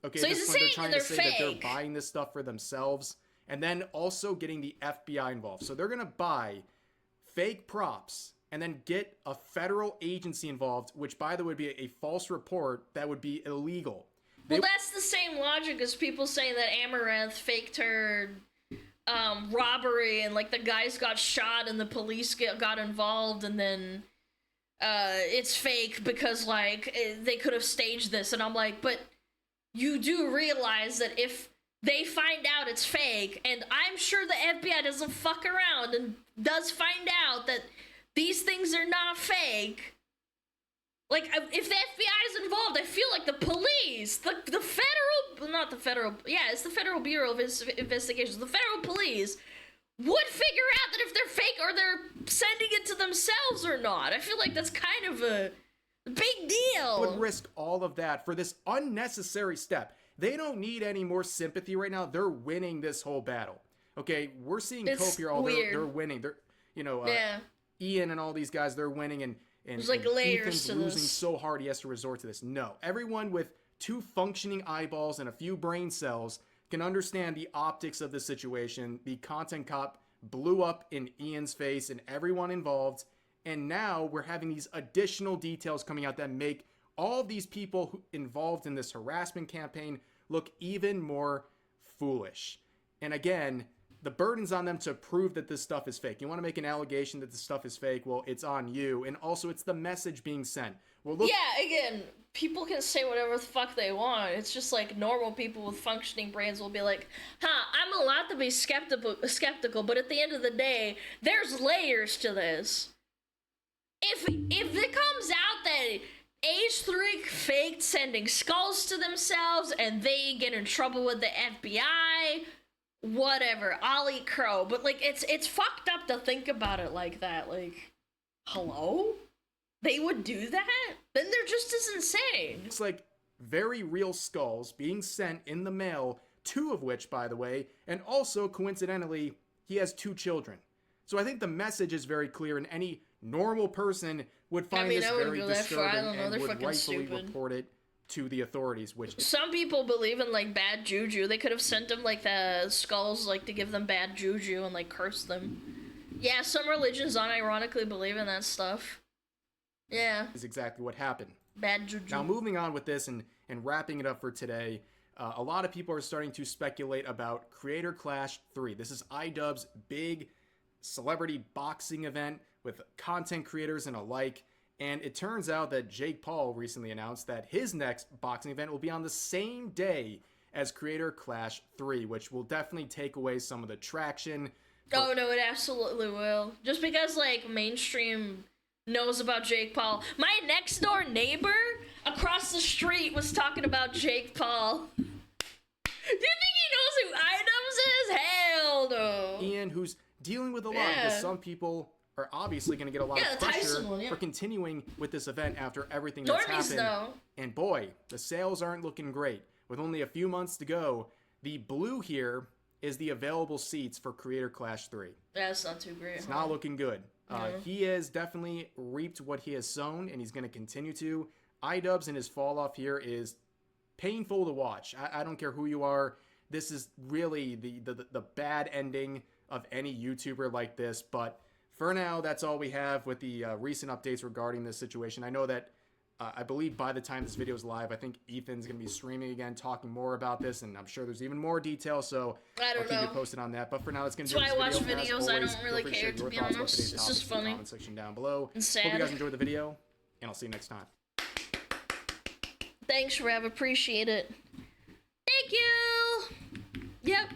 Speaker 8: Okay,
Speaker 1: so
Speaker 8: this
Speaker 1: he's
Speaker 8: one, they're
Speaker 1: saying
Speaker 8: trying
Speaker 1: they're
Speaker 8: to say
Speaker 1: fake.
Speaker 8: that they're buying this stuff for themselves and then also getting the FBI involved. So they're going to buy fake props and then get a federal agency involved, which, by the way, would be a false report that would be illegal.
Speaker 1: Well, that's the same logic as people saying that Amaranth faked her robbery and, like, the guys got shot and the police got involved and then it's fake because, like, they could have staged this. And I'm like, but you do realize that if they find out it's fake, and I'm sure the FBI doesn't fuck around and does find out that these things are not fake. Like, if the FBI is involved, I feel like the police, the federal, not the federal, yeah, it's the Federal Bureau of Investigations, the federal police would figure out that if they're fake or they're sending it to themselves or not. I feel like that's kind of a big deal.
Speaker 8: Would risk all of that for this unnecessary step. They don't need any more sympathy right now. They're winning this whole battle. Okay, we're seeing Cope here. They're winning. They're, you know, Ian and all these guys, they're winning, and
Speaker 1: there's like layers
Speaker 8: Ethan's
Speaker 1: to
Speaker 8: losing
Speaker 1: this.
Speaker 8: so hard he has to resort to this. No, everyone with 2 functioning eyeballs and a few brain cells can understand the optics of the situation. The content cop blew up in Ian's face and everyone involved, and now we're having these additional details coming out that make all of these people involved in this harassment campaign look even more foolish. And again, the burden's on them to prove that this stuff is fake. You want to make an allegation that this stuff is fake, well, it's on you. And also, it's the message being sent. Well, look.
Speaker 1: Yeah, again, people can say whatever the fuck they want. It's just like normal people with functioning brains will be like, I'm allowed to be skeptical, but at the end of the day, there's layers to this. If it comes out that H3 faked sending skulls to themselves and they get in trouble with the FBI, whatever, I'll eat crow. But like, it's fucked up to think about it like that. Like, hello? They would do that? Then they're just as insane.
Speaker 8: It's like very real skulls being sent in the mail, 2 of which, by the way, and also, coincidentally, he has 2 children. So I think the message is very clear, and any normal person would find this very disturbing and would rightfully report it to the authorities, which...
Speaker 1: Some people believe in, like, bad juju. They could have sent them, like, the skulls, like, to give them bad juju and, like, curse them. Yeah, some religions unironically believe in that stuff. Yeah.
Speaker 8: Is exactly what happened.
Speaker 1: Bad juju.
Speaker 8: Now, moving on with this and wrapping it up for today, a lot of people are starting to speculate about Creator Clash 3. This is iDubbbz's big celebrity boxing event with content creators and alike. And it turns out that Jake Paul recently announced that his next boxing event will be on the same day as Creator Clash 3, which will definitely take away some of the traction.
Speaker 1: Oh, no, it absolutely will. Just because, like, mainstream knows about Jake Paul. My next door neighbor across the street was talking about Jake Paul. Do you think he knows who iDubbbz is? Hell no.
Speaker 8: Ian, who's dealing with a lot, because some people are obviously going to get a lot of pressure for continuing with this event after everything that's happened.
Speaker 1: Though.
Speaker 8: And boy, the sales aren't looking great. With only a few months to go, the blue here is the available seats for Creator Clash 3.
Speaker 1: That's not too great.
Speaker 8: It's not looking good. He has definitely reaped what he has sown, and he's going to continue to. iDubbbz and his fall off here is painful to watch. I don't care who you are. This is really the bad ending of any YouTuber like this. But for now, that's all we have with the recent updates regarding this situation. I know that I believe by the time this video is live, I think Ethan's going to be streaming again, talking more about this, and I'm sure there's even more details, so I'll keep you posted on that. But for now, let's get into this video.
Speaker 1: That's why I watch videos. I don't really care, to be honest. It's just funny.
Speaker 8: Comment section down below.
Speaker 1: And sad.
Speaker 8: Hope you guys enjoyed the video, and I'll see you next time.
Speaker 1: Thanks, Rev. Appreciate it. Thank you! Yep.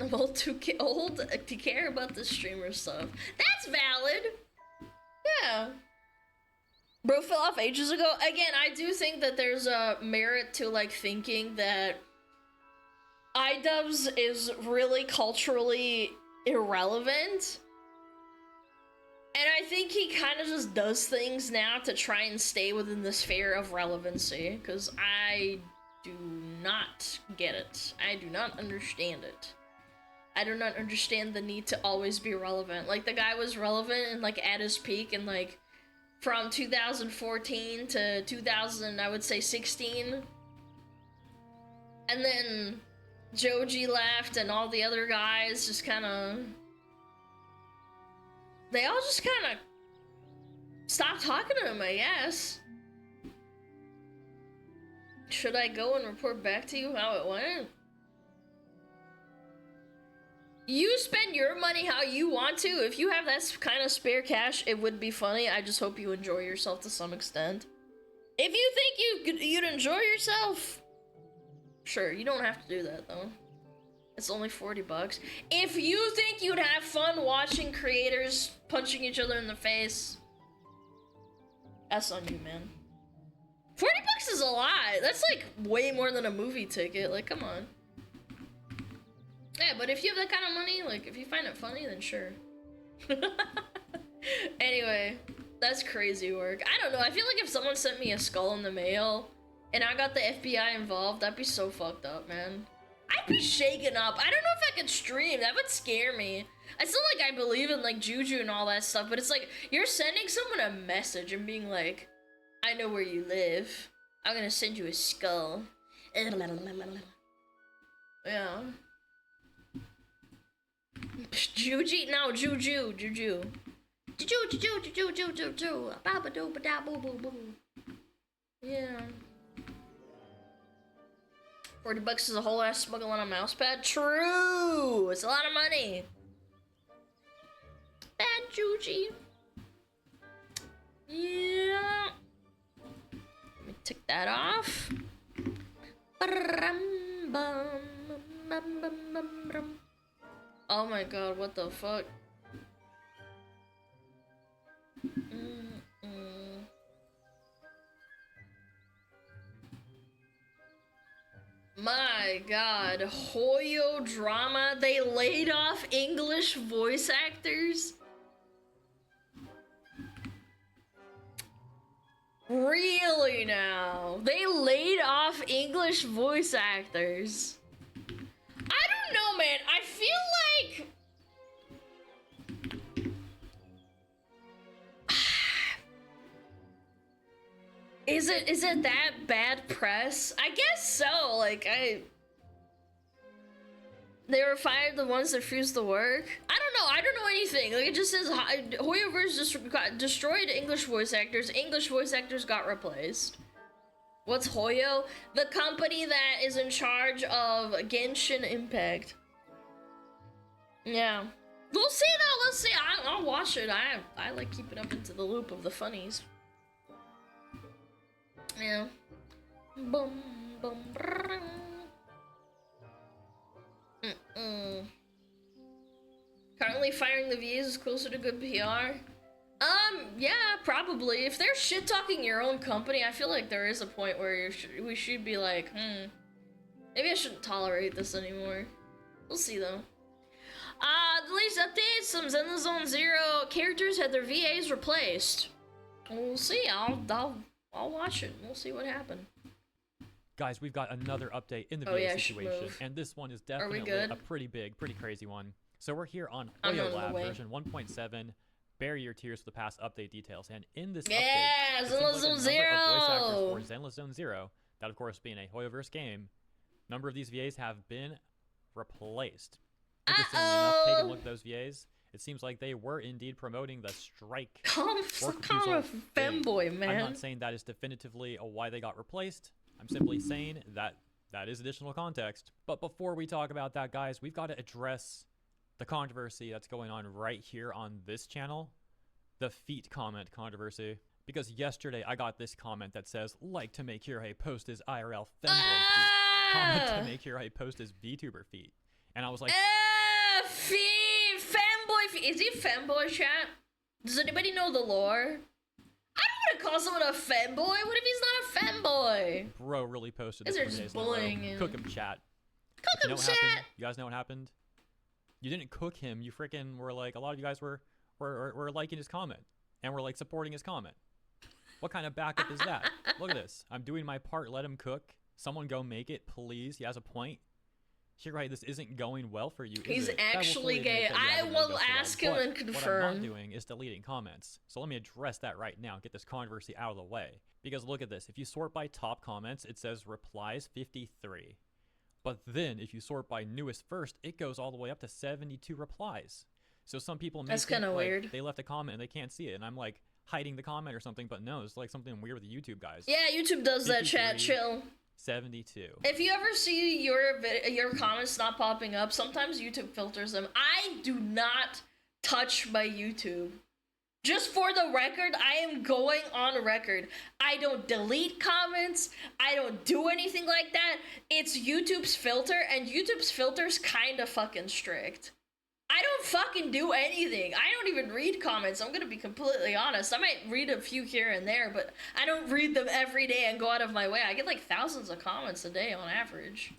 Speaker 1: I'm old to care about the streamer stuff. That's valid. Yeah. Bro fell off ages ago. Again, I do think that there's a merit to, like, thinking that iDubbbz is really culturally irrelevant. And I think he kind of just does things now to try and stay within the sphere of relevancy. Because I do not get it. I do not understand it. I do not understand the need to always be relevant. Like, the guy was relevant and, like, at his peak and, like, from 2014 to 2000, I would say 16. And then Joji left and all the other guys just kind of... They all just kind of stopped talking to him, I guess. Should I go and report back to you how it went? You spend your money how you want to. If you have that kind of spare cash, it would be funny. I just hope you enjoy yourself to some extent. If you think you'd enjoy yourself, sure, you don't have to do that though. It's only $40. If you think you'd have fun watching creators punching each other in the face, that's on you, man. $40 is a lot. That's like way more than a movie ticket. Like, come on. Yeah, but if you have that kind of money, like, if you find it funny, then sure. Anyway, that's crazy work. I don't know, I feel like if someone sent me a skull in the mail, and I got the FBI involved, that'd be so fucked up, man. I'd be shaken up. I don't know if I could stream, that would scare me. I still, like, I believe in, like, juju and all that stuff, but it's like, you're sending someone a message and being like, I know where you live. I'm gonna send you a skull. Yeah. Juji? No, Juju. Juju. Juju. Ba-ba-doo-ba-da-boo-boo-boo. Yeah. $40 is a whole ass SmugAlana mouse pad? True! It's a lot of money. Bad Juji. Yeah. Let me take that off. Oh my god, what the fuck? My god, Hoyo drama, they laid off English voice actors? Really now? They laid off English voice actors. I don't know, man. I feel like... Is it that bad press? I guess so. Like, they were fired, the ones that refused to work. I don't know anything. Like, it just says Hoyoverse just got destroyed English voice actors. English voice actors got replaced. What's Hoyo? The company that is in charge of Genshin Impact. Yeah. We'll see though, let's see. I'll watch it. I like keeping up into the loop of the funnies. Yeah. Boom, boom, Currently firing the VAs is closer to good PR. Yeah, probably. If they're shit-talking your own company, I feel like there is a point where we should be like, maybe I shouldn't tolerate this anymore. We'll see though. The latest updates, some Zenless Zone Zero characters had their VAs replaced. We'll see. I'll watch it. We'll see what happened.
Speaker 16: Guys, we've got another update in the VA situation, and this one is definitely a pretty big, pretty crazy one. So we're here on Hoyo Lab version 1.7. Bury your tears for the past update details, and in this update,
Speaker 1: Zenless Zone Zero
Speaker 16: for Zenless Zone Zero, that of course being a Hoyoverse game, number of these VAs have been replaced. Interestingly enough, take a look at those VAs. It seems like they were indeed promoting the strike.
Speaker 1: Calm a femboy, man.
Speaker 16: I'm not saying that is definitively why they got replaced. I'm simply saying that that is additional context. But before we talk about that, guys, we've got to address the controversy that's going on right here on this channel. The feet comment controversy. Because yesterday I got this comment that says, like to make Kirei post his IRL femboy feet. Comment to make Kirei post his VTuber feet. And I was like...
Speaker 1: feet! Femboy feet! Is he femboy, chat? Does anybody know the lore? I don't want to call someone a femboy. What if he's not a femboy?
Speaker 16: Bro really posted this.
Speaker 1: They're just bullying him.
Speaker 16: Cook him, chat.
Speaker 1: Cook him, chat.
Speaker 16: You guys know what happened? You didn't cook him. You freaking were like, a lot of you guys were liking his comment and were like supporting his comment. What kind of backup is that? Look at this. I'm doing my part. Let him cook. Someone go make it, please. He has a point. You're right, this isn't going well for you.
Speaker 1: He's actually gay. I will ask him and confirm.
Speaker 16: What I'm not doing is deleting comments. So let me address that right now. Get this controversy out of the way. Because look at this. If you sort by top comments, it says replies 53. But then if you sort by newest first, it goes all the way up to 72 replies. So some people may think like
Speaker 1: weird.
Speaker 16: They left a comment and they can't see it. And I'm like hiding the comment or something. But no, it's like something weird with the YouTube guys.
Speaker 1: Yeah, YouTube does that, chat. Chill.
Speaker 16: 72.
Speaker 1: If you ever see your comments not popping up, sometimes YouTube filters them. I do not touch my YouTube. Just for the record, I am going on record. I don't delete comments. I don't do anything like that. It's YouTube's filter, and YouTube's filter's kind of fucking strict. I don't fucking do anything. I don't even read comments. I'm gonna be completely honest. I might read a few here and there, but I don't read them every day and go out of my way. I get like thousands of comments a day on average.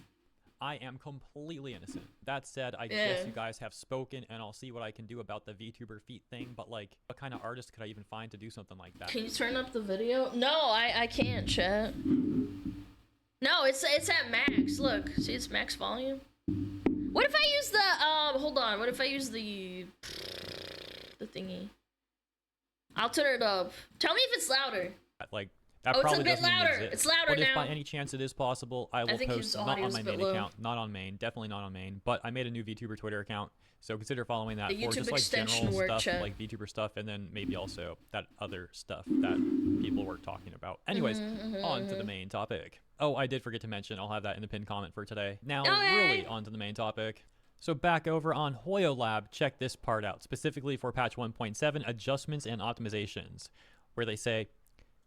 Speaker 16: I am completely innocent. That said, I guess you guys have spoken, and I'll see what I can do about the VTuber feet thing, but like, what kind of artist could I even find to do something like that?
Speaker 1: Can you turn up the video? No, I can't, chat. No, it's at max. Look, see, it's max volume. What if I use the, hold on, what if I use the thingy? I'll turn it up. Tell me if it's louder.
Speaker 16: Like, That
Speaker 1: Oh, it's
Speaker 16: probably
Speaker 1: a bit
Speaker 16: doesn't even
Speaker 1: louder.
Speaker 16: exist.
Speaker 1: It's louder
Speaker 16: But if
Speaker 1: now.
Speaker 16: by any chance it is possible, I will
Speaker 1: think
Speaker 16: post
Speaker 1: his
Speaker 16: not on
Speaker 1: audio's
Speaker 16: my
Speaker 1: a bit
Speaker 16: main
Speaker 1: low.
Speaker 16: account, not on main, definitely not on main. But I made a new VTuber Twitter account, so consider following that
Speaker 1: The
Speaker 16: for
Speaker 1: YouTube
Speaker 16: just like
Speaker 1: extension
Speaker 16: general
Speaker 1: work,
Speaker 16: stuff,
Speaker 1: chat.
Speaker 16: like VTuber stuff, and then maybe also that other stuff that people were talking about. Anyways, on to the main topic. Oh, I did forget to mention, I'll have that in the pinned comment for today. Now, really on to the main topic. So back over on Hoyo Lab, check this part out, specifically for patch 1.7 adjustments and optimizations, where they say,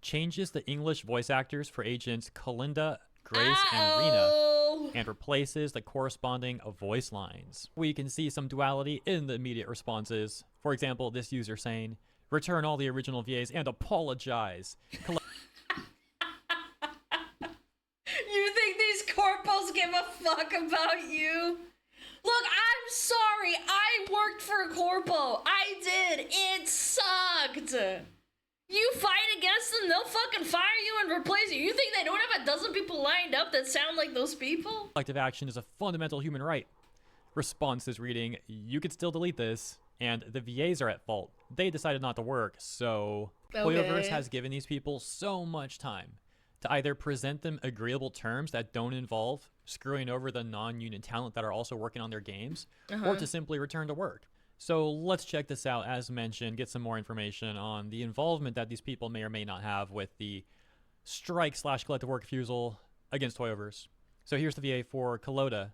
Speaker 16: changes the English voice actors for agents Kalinda, Grace, and Rena, and replaces the corresponding voice lines. We can see some duality in the immediate responses. For example, this user saying, return all the original VAs and apologize.
Speaker 1: You think these corpos give a fuck about you? Look, I'm sorry. I worked for a corpo. I did. It sucked. You fight against them, they'll fucking fire you and replace you. You think they don't have a dozen people lined up that sound like those people?
Speaker 16: Collective action is a fundamental human right. Response is reading, you could still delete this, and the VAs are at fault. They decided not to work, so... Hoyoverse has given these people so much time to either present them agreeable terms that don't involve screwing over the non-union talent that are also working on their games, or to simply return to work. So let's check this out. As mentioned, get some more information on the involvement that these people may or may not have with the strike / collective work refusal against Hoyoverse. So here's the VA for Kalota.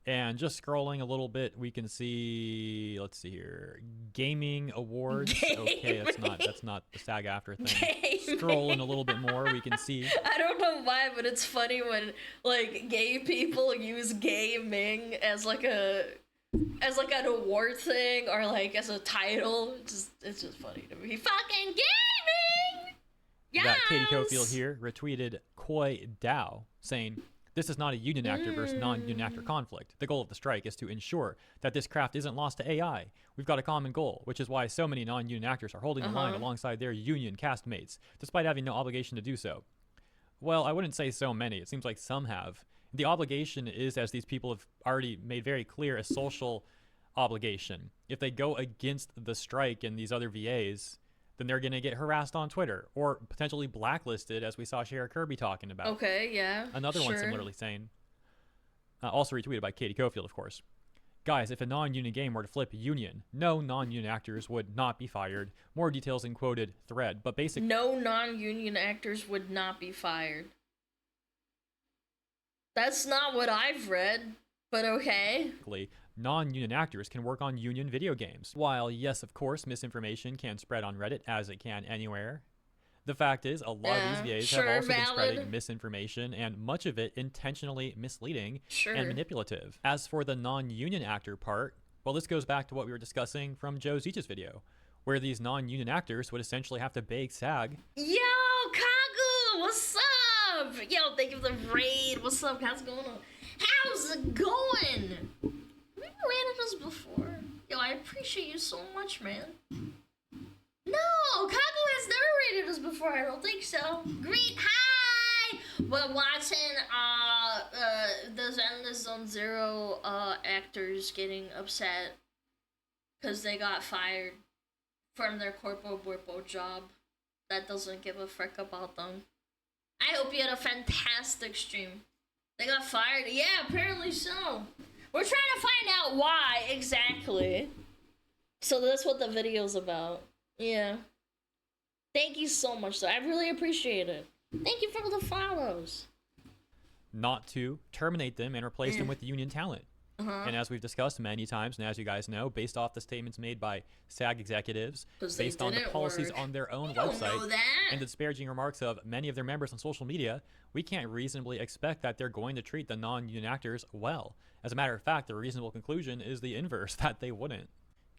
Speaker 16: And just scrolling a little bit, we can see, let's see here, gaming awards. Okay, that's not the SAG-AFTRA thing. Scrolling a little bit more, we can see.
Speaker 1: I don't know why, but it's funny when like gay people use gaming as like an award thing or like as a title. It's just funny to me. Fucking gaming.
Speaker 16: Yes! That Katie Cofield here retweeted Koi Dao saying, this is not a union actor versus non-union actor conflict. The goal of the strike is to ensure that this craft isn't lost to AI. We've got a common goal, which is why so many non-union actors are holding the line alongside their union castmates, despite having no obligation to do so. Well, I wouldn't say so many. It seems like some have. The obligation is, as these people have already made very clear, a social obligation. If they go against the strike and these other VAs, then they're going to get harassed on Twitter or potentially blacklisted, as we saw Shara Kirby talking about.
Speaker 1: Okay, yeah.
Speaker 16: Another one similarly saying, also retweeted by Katie Cofield, of course. Guys, if a non-union game were to flip union, no non-union actors would not be fired. More details in quoted thread, but basically...
Speaker 1: No non-union actors would not be fired. That's not what I've read, but okay.
Speaker 16: Non-union actors can work on union video games. While, yes, of course, misinformation can spread on Reddit as it can anywhere, the fact is a lot of these VAs have also been spreading misinformation, and much of it intentionally misleading and manipulative. As for the non-union actor part, well, this goes back to what we were discussing from Joe Zeech's video, where these non-union actors would essentially have to beg SAG.
Speaker 1: Yo, Kagu, what's up? Yo, thank you for the raid. What's up? How's it going on? How's it going? Have you rated us before? Yo, I appreciate you so much, man. No, Kagu has never rated us before. I don't think so. Greet, hi. We're watching the Zenless Zone Zero actors getting upset because they got fired from their corpo borpo job. That doesn't give a frick about them. I hope you had a fantastic stream. They got fired? Yeah, apparently so. We're trying to find out why exactly. So that's what the video's about. Yeah. Thank you so much, though. I really appreciate it. Thank you for the follows.
Speaker 16: Not to terminate them and replace them with union talent. And as we've discussed many times, and as you guys know, based off the statements made by SAG executives, based on the policies on their own website, and the disparaging remarks of many of their members on social media, we can't reasonably expect that they're going to treat the non-union actors well. As a matter of fact, the reasonable conclusion is the inverse, that they wouldn't.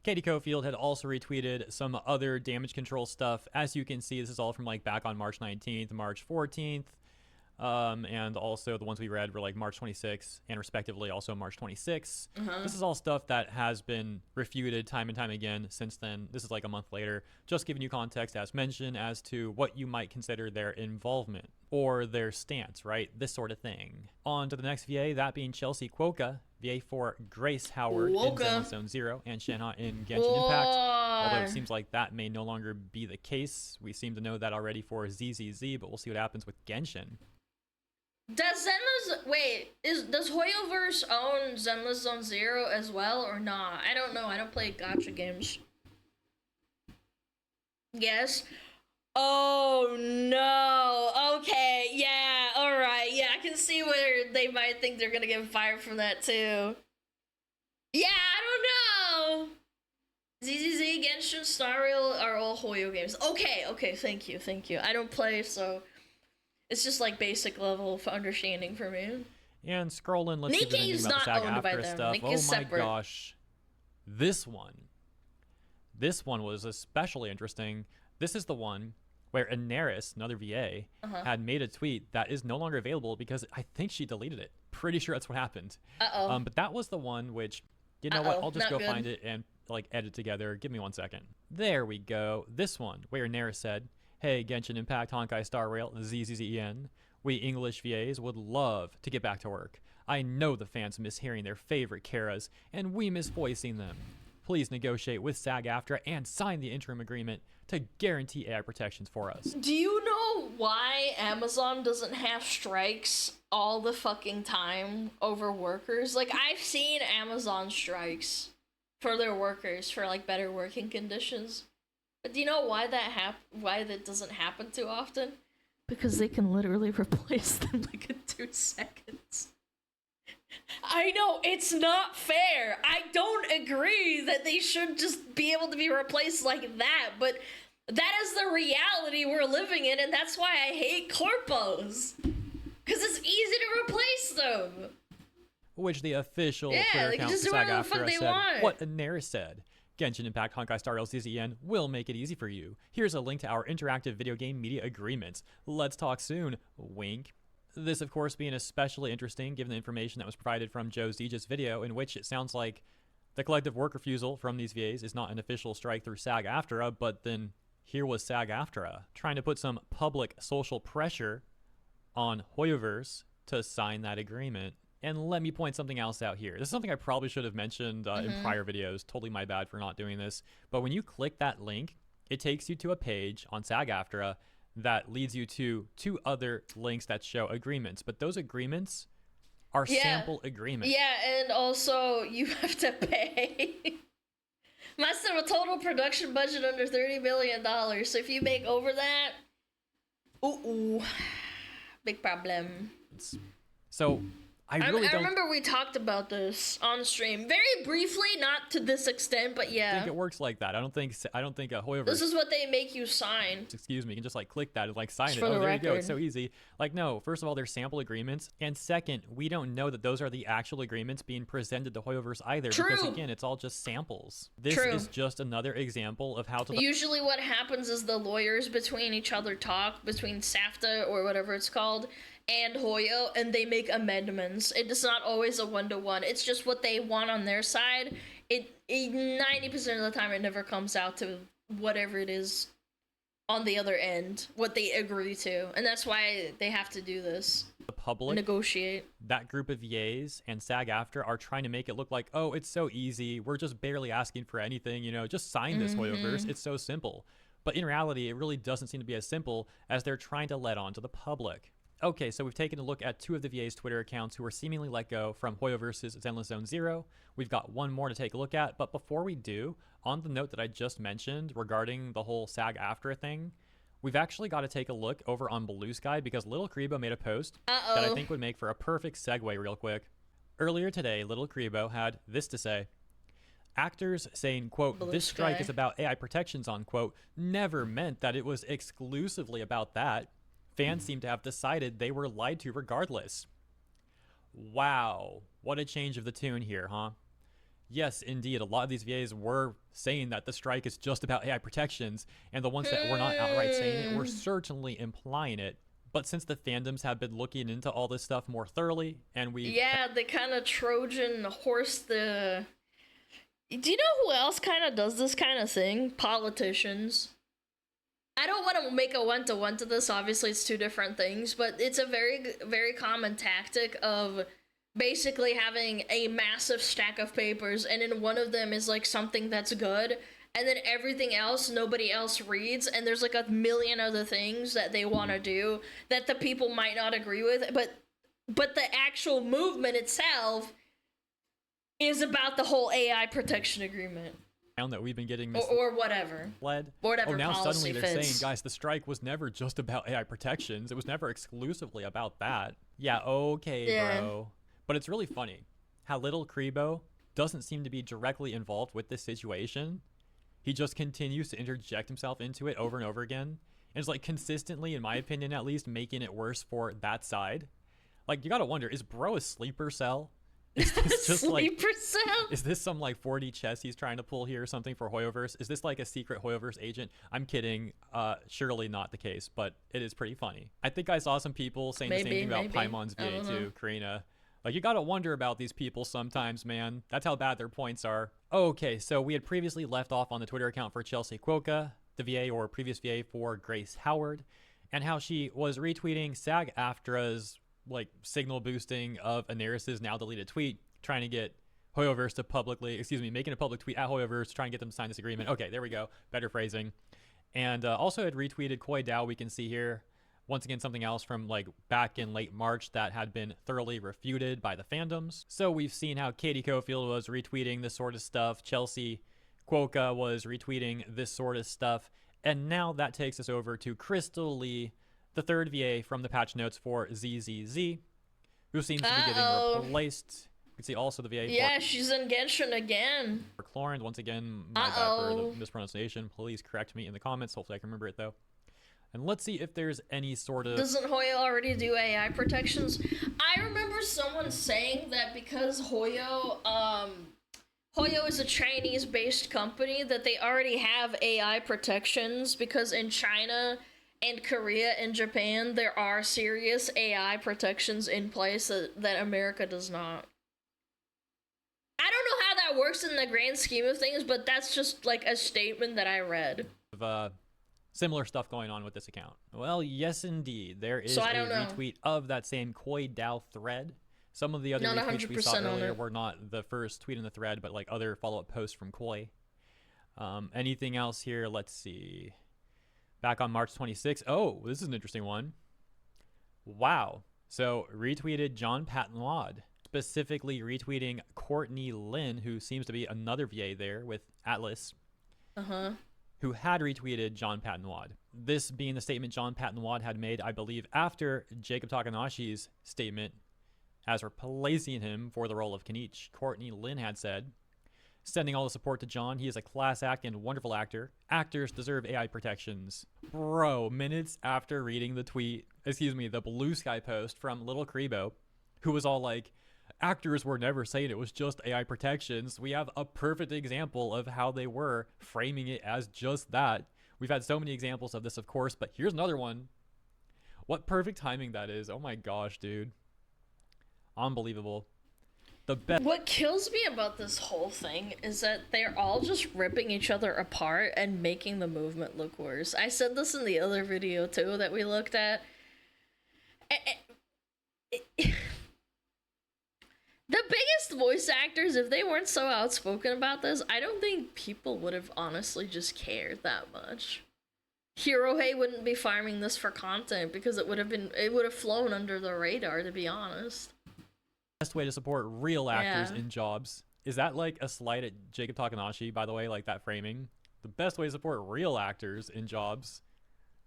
Speaker 16: Katie Cofield had also retweeted some other damage control stuff. As you can see, this is all from like back on March 19th, March 14th, and also the ones we read were like March 26th and respectively also March 26th. This is all stuff that has been refuted time and time again since then. This is like a month later, just giving you context as mentioned as to what you might consider their involvement or their stance, right? This sort of thing. On to the next VA, that being Chelsea Quokka, VA4 Grace Howard in
Speaker 1: Woka.
Speaker 16: Zenless Zone Zero, and Shanha in Genshin Impact. Although it seems like that may no longer be the case. We seem to know that already for ZZZ, but we'll see what happens with Genshin.
Speaker 1: Does Zenless does Hoyoverse own Zenless Zone Zero as well or not? I don't know. I don't play gacha games. Yes. Oh no. Okay. Yeah. All right. Yeah, I can see where they might think they're gonna get fired from that too. Yeah, I don't know. ZZZ, Genshin, Star Rail are all Hoyo games. Okay. Okay. Thank you. Thank you. I don't play, so it's just like basic level of understanding for me.
Speaker 16: And scrolling, let's see if there's anything
Speaker 1: Nikkei's
Speaker 16: about the
Speaker 1: not
Speaker 16: SAG
Speaker 1: owned by
Speaker 16: AFTRA
Speaker 1: them.
Speaker 16: stuff.
Speaker 1: Nikkei's
Speaker 16: Oh my
Speaker 1: separate.
Speaker 16: gosh. This one was especially interesting. This is the one where Inaris, another VA, had made a tweet that is no longer available because I think she deleted it. Pretty sure that's what happened.
Speaker 1: Uh-oh.
Speaker 16: But that was the one which, you know what, I'll just
Speaker 1: not
Speaker 16: go
Speaker 1: good.
Speaker 16: find it and like edit together. Give me 1 second. There we go. This one where Inaris said, "Hey, Genshin Impact, Honkai Star Rail, ZZZEN. We English VAs would love to get back to work. I know the fans miss hearing their favorite Karas, and we miss voicing them. Please negotiate with SAG-AFTRA and sign the interim agreement to guarantee AI protections for us."
Speaker 1: Do you know why Amazon doesn't have strikes all the fucking time over workers? Like, I've seen Amazon strikes for their workers for like better working conditions. But do you know why that doesn't happen too often? Because they can literally replace them like in 2 seconds. I know, it's not fair. I don't agree that they should just be able to be replaced like that, but that is the reality we're living in, and that's why I hate corpos. Because it's easy to replace them.
Speaker 16: Which the official
Speaker 1: Yeah,
Speaker 16: Twitter
Speaker 1: they can
Speaker 16: account
Speaker 1: just
Speaker 16: for
Speaker 1: do whatever the fuck
Speaker 16: SAG-AFTRA
Speaker 1: they
Speaker 16: said
Speaker 1: want.
Speaker 16: what Inaris said. Genshin Impact Honkai Star Rail CZN will make it easy for you. Here's a link to our interactive video game media agreements. Let's talk soon. Wink. This, of course, being especially interesting given the information that was provided from Joe Zeja's video, in which it sounds like the collective work refusal from these VAs is not an official strike through SAG-AFTRA, but then here was SAG-AFTRA trying to put some public social pressure on Hoyoverse to sign that agreement. And let me point something else out here. This is something I probably should have mentioned in prior videos. Totally my bad for not doing this. But when you click that link, it takes you to a page on SAG-AFTRA that leads you to 2 other links that show agreements. But those agreements are sample agreements.
Speaker 1: Yeah, and also you have to pay. Must have a total production budget under $30 million. So if you make over that, ooh, big problem.
Speaker 16: So I really don't
Speaker 1: remember we talked about this on stream very briefly, not to this extent, but yeah.
Speaker 16: think it works like that. I don't think a Hoyoverse.
Speaker 1: This is what they make you sign.
Speaker 16: Excuse me, you can just like click that and like sign
Speaker 1: Just
Speaker 16: it.
Speaker 1: for
Speaker 16: Oh,
Speaker 1: the
Speaker 16: there you go.
Speaker 1: record.
Speaker 16: It's so easy. Like, no, first of all, they're sample agreements. And second, we don't know that those are the actual agreements being presented to Hoyoverse either. Because
Speaker 1: True.
Speaker 16: again, it's all just samples. This
Speaker 1: True.
Speaker 16: is just another example of how to.
Speaker 1: Usually what happens is the lawyers between each other talk, between SAFTA or whatever it's called, and Hoyo, and they make amendments. It's not always a one-to-one. It's just what they want on their side. It 90% of the time it never comes out to whatever it is on the other end, what they agree to. And that's why they have to do this.
Speaker 16: The public
Speaker 1: negotiate.
Speaker 16: That group of VAs and SAG-AFTRA are trying to make it look like, oh, it's so easy. We're just barely asking for anything. You know, just sign this Hoyoverse. It's so simple. But in reality, it really doesn't seem to be as simple as they're trying to let on to the public. Okay, so we've taken a look at 2 of the VA's Twitter accounts who were seemingly let go from Hoyoverse's Zenless Zone Zero. We've got one more to take a look at, but before we do, on the note that I just mentioned regarding the whole SAG-AFTRA thing, we've actually got to take a look over on Blue Sky because Little Kribo made a post that I think would make for a perfect segue real quick. Earlier today, Little Kribo had this to say: actors saying, quote,
Speaker 1: Blue
Speaker 16: "This strike
Speaker 1: Sky.
Speaker 16: is about AI protections," unquote, never meant that it was exclusively about that. Fans seem to have decided they were lied to regardless. Wow, what a change of the tune here, huh? Yes, indeed, a lot of these VAs were saying that the strike is just about AI protections, and the ones that were not outright saying it were certainly implying it. But since the fandoms have been looking into all this stuff more thoroughly, and we...
Speaker 1: Yeah, they kind of Trojan horse the... Do you know who else kind of does this kind of thing? Politicians. I don't want to make a one-to-one to this, obviously it's 2 different things, but it's a very, very common tactic of basically having a massive stack of papers, and in one of them is like something that's good, and then everything else nobody else reads, and there's like a million other things that they want to do that the people might not agree with, but the actual movement itself is about the whole AI protection agreement.
Speaker 16: That we've been getting
Speaker 1: or whatever.
Speaker 16: Led.
Speaker 1: Whatever
Speaker 16: now
Speaker 1: policy
Speaker 16: suddenly they're
Speaker 1: fits.
Speaker 16: saying, guys, the strike was never just about AI protections. It was never exclusively about that. Yeah, okay, bro. But it's really funny how little Krebo doesn't seem to be directly involved with this situation. He just continues to interject himself into it over and over again. And it's like consistently, in my opinion at least, making it worse for that side. Like, you gotta wonder, is bro a sleeper cell? Is this just
Speaker 1: sleeper cell?
Speaker 16: Is this some like 4D chess he's trying to pull here or something for Hoyoverse? Is this like a secret Hoyoverse agent? I'm kidding. Surely not the case, but it is pretty funny. I think I saw some people saying the same thing about Paimon's VA too, Karina. Like, you gotta wonder about these people sometimes, man. That's how bad their points are. Okay, so we had previously left off on the Twitter account for Chelsea Quokka, the VA or previous VA for Grace Howard, and how she was retweeting SAG-AFTRA's like signal boosting of Anaris's now deleted tweet, trying to get Hoyoverse to making a public tweet at Hoyoverse, trying to get them to sign this agreement. Okay, there we go. Better phrasing. And also had retweeted Koi Dao, we can see here. Once again, something else from like back in late March that had been thoroughly refuted by the fandoms. So we've seen how Katie Cofield was retweeting this sort of stuff. Chelsea Quokka was retweeting this sort of stuff. And now that takes us over to Crystal Lee, the third VA from the patch notes for ZZZ, who seems to be getting replaced. You can see also the VA.
Speaker 1: Yeah, she's in Genshin again.
Speaker 16: For Chlorine, once again, my bad for the mispronunciation. Please correct me in the comments. Hopefully I can remember it though. And let's see if there's any sort of...
Speaker 1: Doesn't Hoyo already do AI protections? I remember someone saying that because Hoyo is a Chinese-based company, that they already have AI protections, because in China and Korea and Japan, there are serious AI protections in place that America does not. I don't know how that works in the grand scheme of things, but that's just like a statement that I read.
Speaker 16: Similar stuff going on with this account. Well, yes, indeed. There is a retweet of that same Koi Dao thread. Some of the other retweets we saw earlier were not the first tweet in the thread, but like other follow-up posts from Koi. Anything else here? Let's see. Back on March 26th. Oh, this is an interesting one. Wow. So retweeted John Patton-Wad, specifically retweeting Courtney Lynn, who seems to be another VA there with Atlas. Who had retweeted John Patton-Wad. This being the statement John Patton-Wad had made, I believe, after Jacob Takanashi's statement as replacing him for the role of Kenichi. Courtney Lynn had said, sending all the support to John. He is a class act and wonderful actor. Actors deserve AI protections. Bro, minutes after reading the tweet, the Blue Sky post from Little Krebo, who was all like, actors were never saying it was just AI protections. We have a perfect example of how they were framing it as just that. We've had so many examples of this, of course, but here's another one. What perfect timing that is. Oh my gosh, dude. Unbelievable.
Speaker 1: What kills me about this whole thing is that they're all just ripping each other apart and making the movement look worse. I said this in the other video too that we looked at. The biggest voice actors, if they weren't so outspoken about this, I don't think people would have honestly just cared that much. Hirohei wouldn't be farming this for content because it would have flown under the radar, to be honest.
Speaker 16: Best way to support real actors in jobs. Is that like a slight at Jacob Takanashi, by the way, like that framing? The best way to support real actors in jobs,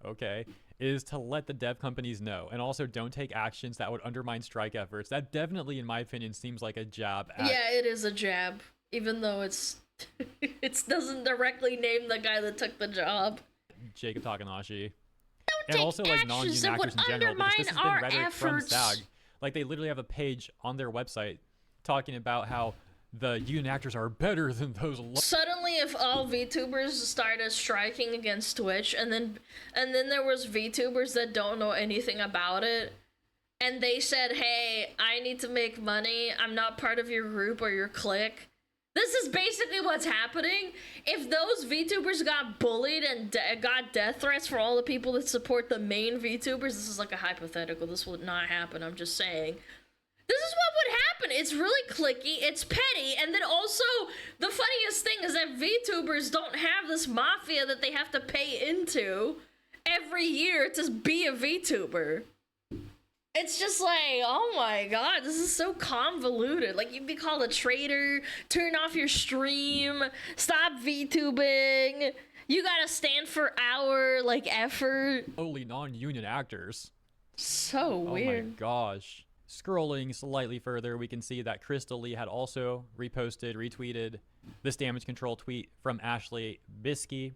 Speaker 16: okay, is to let the dev companies know, and also don't take actions that would undermine strike efforts. That definitely, in my opinion, seems like a jab at...
Speaker 1: Yeah, it is a jab, even though it doesn't directly name the guy that took the job.
Speaker 16: Jacob Takanashi. And also like non-union actors in general, because this has been rhetoric from SAG. Like, they literally have a page on their website talking about how the union actors are better than those.
Speaker 1: Suddenly, if all VTubers started striking against Twitch, and then there was VTubers that don't know anything about it, and they said, "Hey, I need to make money. I'm not part of your group or your clique." This is basically what's happening. If those VTubers got bullied and got death threats from all the people that support the main VTubers, this is like a hypothetical. This would not happen. I'm just saying. This is what would happen. It's really clicky, it's petty, and then also, the funniest thing is that VTubers don't have this mafia that they have to pay into every year to be a VTuber. It's just like, oh my god, this is so convoluted. Like, you'd be called a traitor, turn off your stream, stop VTubing, you gotta stand for our, like, effort.
Speaker 16: Only non-union actors.
Speaker 1: So weird.
Speaker 16: Oh my gosh. Scrolling slightly further, we can see that Crystal Lee had also reposted, retweeted this damage control tweet from Ashley Biskey.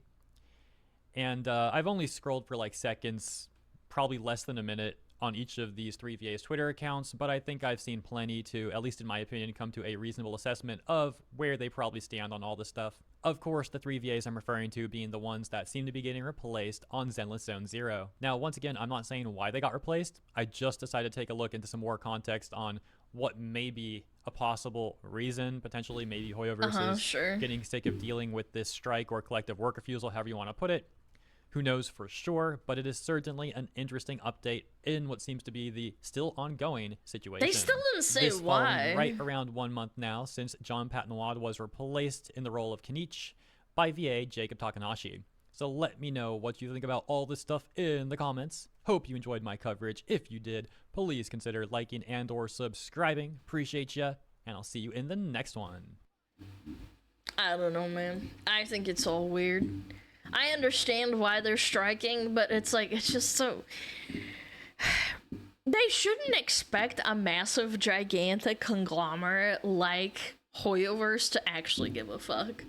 Speaker 16: And I've only scrolled for like seconds, probably less than a minute, on each of these 3VA's Twitter accounts, but I think I've seen plenty to, at least in my opinion, come to a reasonable assessment of where they probably stand on all this stuff. Of course, the 3VAs I'm referring to being the ones that seem to be getting replaced on Zenless Zone Zero. Now, once again, I'm not saying why they got replaced. I just decided to take a look into some more context on what may be a possible reason, potentially maybe Hoyoverse is getting sick of dealing with this strike or collective work refusal, however you want to put it. Who knows for sure, but it is certainly an interesting update in what seems to be the still ongoing situation.
Speaker 1: They still didn't say
Speaker 16: this
Speaker 1: why.
Speaker 16: Right around 1 month now since John Patnoid was replaced in the role of Kenichi by VA Jacob Takanashi. So let me know what you think about all this stuff in the comments. Hope you enjoyed my coverage. If you did, please consider liking and or subscribing. Appreciate ya, and I'll see you in the next one.
Speaker 1: I don't know, man. I think it's all weird. I understand why they're striking, but it's like, it's just so... They shouldn't expect a massive, gigantic conglomerate like Hoyoverse to actually give a fuck.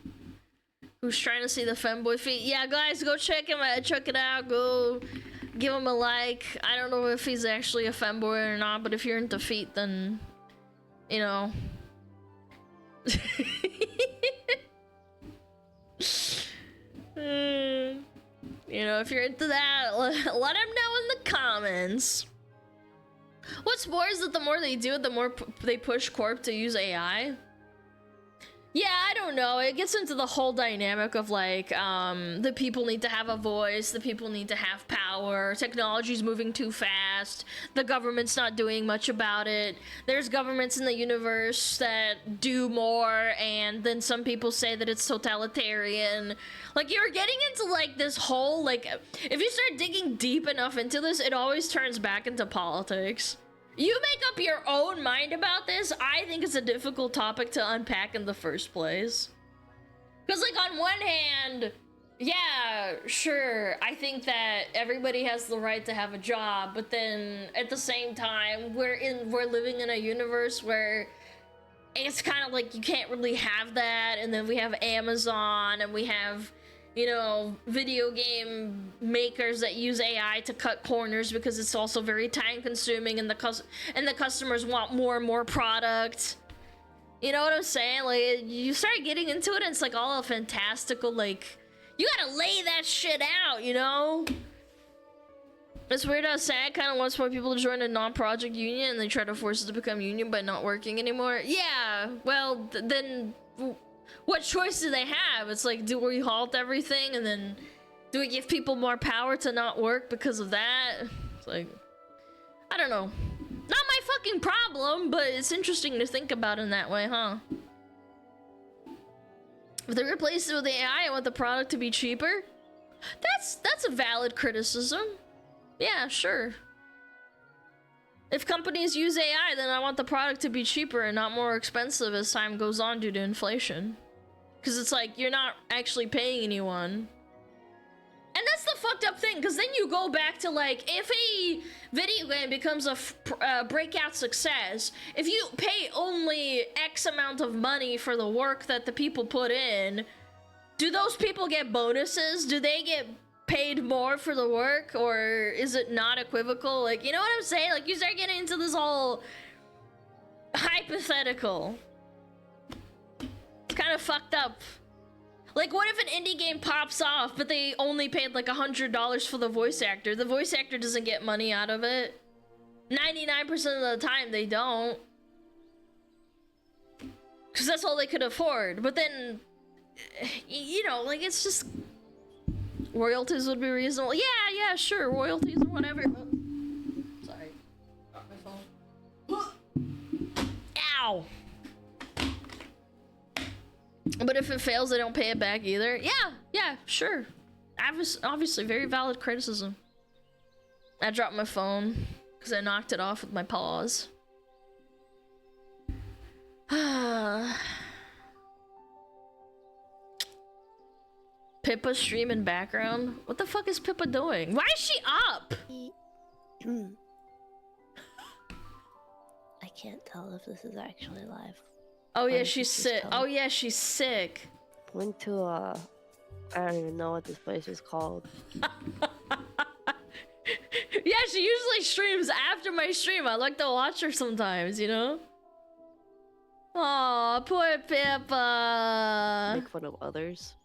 Speaker 1: Who's trying to see the femboy feet? Yeah, guys, go check him out, check it out, go give him a like. I don't know if he's actually a femboy or not, but if you're into feet, then, you know... You know, if you're into that, let him know in the comments. What's more is that the more they do it, the more they push Corp to use AI. Yeah, I don't know. It gets into the whole dynamic of like, the people need to have a voice, the people need to have power, technology's moving too fast, the government's not doing much about it, there's governments in the universe that do more, and then some people say that it's totalitarian. Like, you're getting into like this whole, like, if you start digging deep enough into this, it always turns back into politics. You make up your own mind about this. I think it's a difficult topic to unpack in the first place. Because, like, on one hand, yeah, sure, I think that everybody has the right to have a job, but then at the same time, we're living in a universe where it's kind of like you can't really have that, and then we have Amazon, and we have, you know, video game makers that use AI to cut corners because it's also very time consuming, and the customers want more and more product. You know what I'm saying? Like, you start getting into it and it's like all a fantastical, like, you gotta lay that shit out, you know? It's weird how SAG kind of wants more people to join a non-project union and they try to force it to become union by not working anymore. Yeah, well, then what choice do they have? It's like, do we halt everything and then do we give people more power to not work because of that? It's like, I don't know. Not my fucking problem, but it's interesting to think about in that way, huh? If they replace it with AI, I want the product to be cheaper. That's a valid criticism. Yeah, sure. If companies use AI, then I want the product to be cheaper and not more expensive as time goes on due to inflation. Because it's like, you're not actually paying anyone. And that's the fucked up thing, because then you go back to like, if a video game becomes a breakout success, if you pay only X amount of money for the work that the people put in, do those people get bonuses? Do they get paid more for the work, or is it not equivocal? Like, you know what I'm saying? Like, you start getting into this whole hypothetical. It's kind of fucked up. Like, what if an indie game pops off, but they only paid like $100 for the voice actor? The voice actor doesn't get money out of it. 99% of the time, they don't. Because that's all they could afford. But then, you know, like, it's just... Royalties would be reasonable. Yeah, sure, royalties or whatever. Oh, sorry. Dropped my phone. Wow. But if it fails, they don't pay it back either. Yeah, sure. Obviously, very valid criticism. I dropped my phone because I knocked it off with my paws. Pippa stream in background? What the fuck is Pippa doing? Why is she up?
Speaker 17: I can't tell if this is actually live.
Speaker 1: Oh yeah, she's sick. Oh yeah, she's sick.
Speaker 17: Went to I don't even know what this place is called.
Speaker 1: Yeah, she usually streams after my stream. I like to watch her sometimes, you know? Aw, poor Pippa.
Speaker 17: Make fun of others.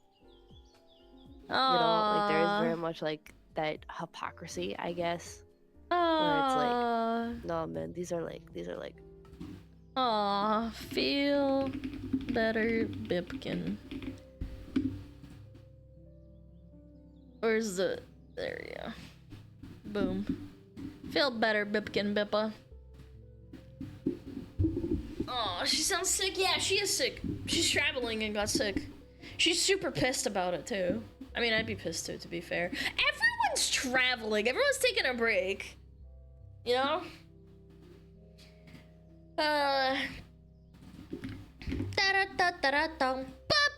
Speaker 1: Aww.
Speaker 17: You know, like there is very much like that hypocrisy, I guess. Where it's like, no man, these are like
Speaker 1: Aw, feel better, Bipkin. Where's the... There we go. Boom. Feel better, Bipkin Bippa. Oh, she sounds sick. Yeah, she is sick. She's traveling and got sick. She's super pissed about it, too. I mean, I'd be pissed, too, to be fair. Everyone's traveling. Everyone's taking a break. You know? Da-da-da-da-da-dum. Bop!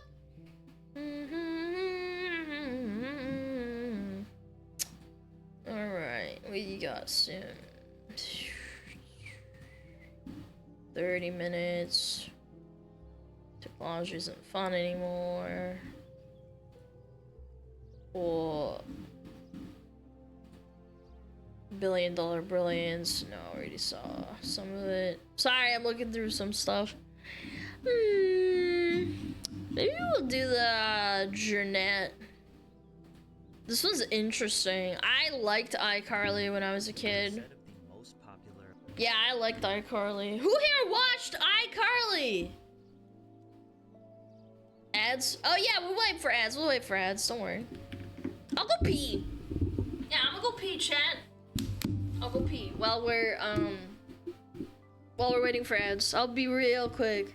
Speaker 1: Alright, we got soon. 30 minutes. Technology isn't fun anymore. Or $1 Billion Brilliance. No, I already saw some of it. Sorry, I'm looking through some stuff. Maybe we'll do the Jeanette. This one's interesting. I liked iCarly when I was a kid. Yeah, I liked iCarly. Who here watched iCarly? Ads? Oh yeah, we'll wait for ads. We'll wait for ads. Don't worry. I'll go pee. Yeah, I'm gonna go pee, chat. I'll go pee while we're waiting for ads. I'll be real quick.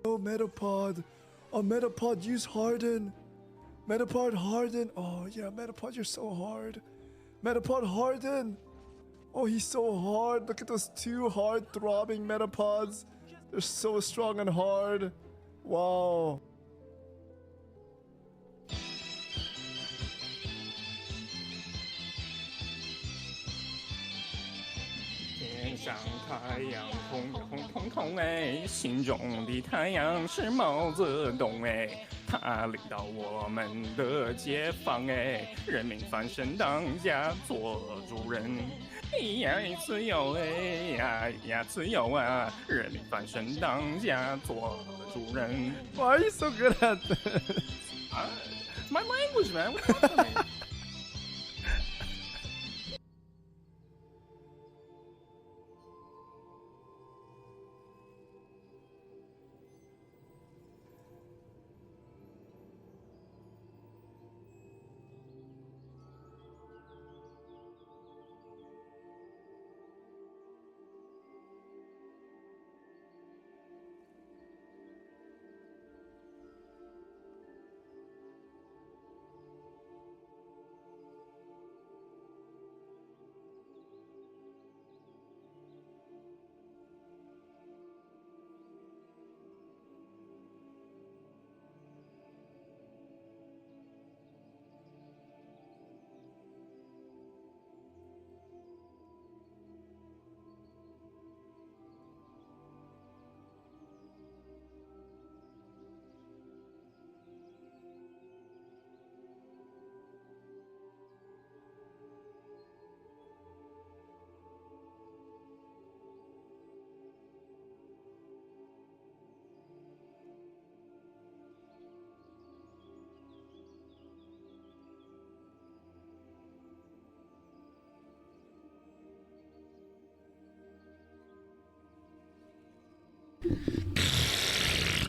Speaker 6: Oh, Metapod. Oh, Metapod, use Harden. Metapod Harden. Oh, yeah, Metapod, you're so hard. Metapod Harden. Oh, he's so hard. Look at those two hard throbbing Metapods. They're so strong and hard. Wow.
Speaker 7: 天上太阳红红彤彤哎，心中的太阳是毛泽东哎，他领导我们的解放哎，人民翻身当家做主人，呀自由哎呀自由啊，人民翻身当家做主人。
Speaker 6: Why are you so good at this?
Speaker 7: It's my language, man. What are you talking about?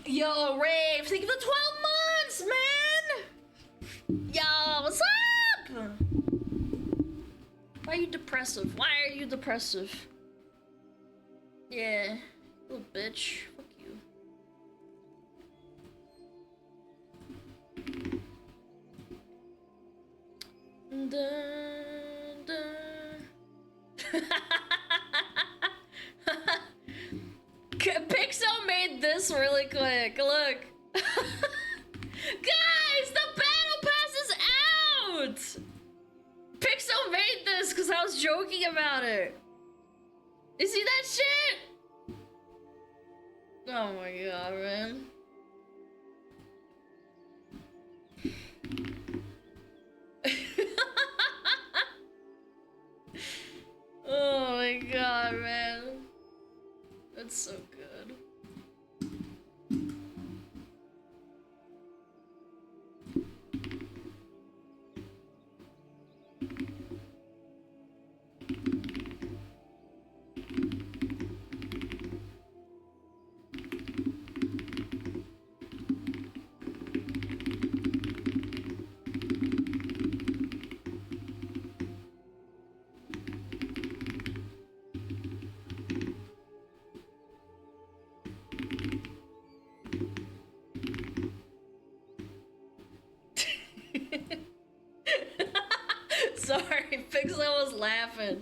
Speaker 1: Yo, Rave, thank you for 12 months, man! Why are you depressive? Why are you depressive? Yeah, little bitch. Fuck you. Dun, dun. Pixel made this really quick. Look. Guys, the battle pass is out! Pixel made this because I was joking about it. You see that shit? Oh my god, man. Oh my god, man. That's so good. Sorry, Pixel was laughing.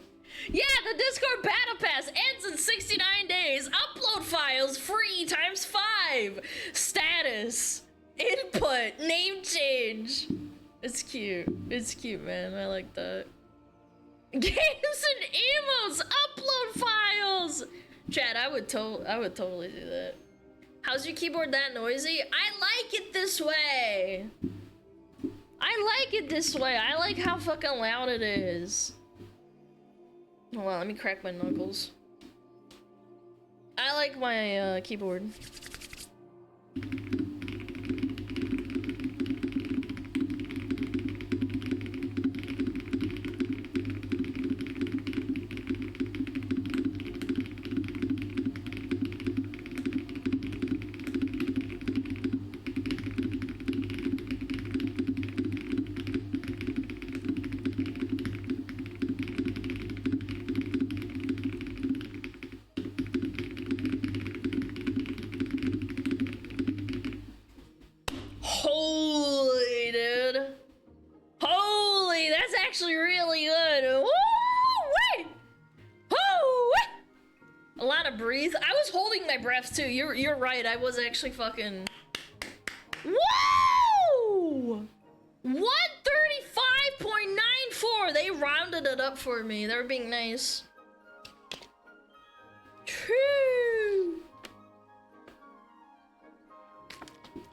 Speaker 1: Yeah, the Discord Battle Pass ends in 69 days. Upload files free ×5. Status. Input. Name change. It's cute. It's cute, man. I like that. Games and emotes. Upload files. Chat, I would totally do that. How's your keyboard that noisy? I like it this way. I like it this way. I like how fucking loud it is. Hold on, let me crack my knuckles. I like my keyboard. Holy, dude. Holy, that's actually really good. Woo-wee! Woo-wee! Alana, breathe. I was holding my breath too. You're right. I was actually fucking. Woo! 135.94. They rounded it up for me. They were being nice. True.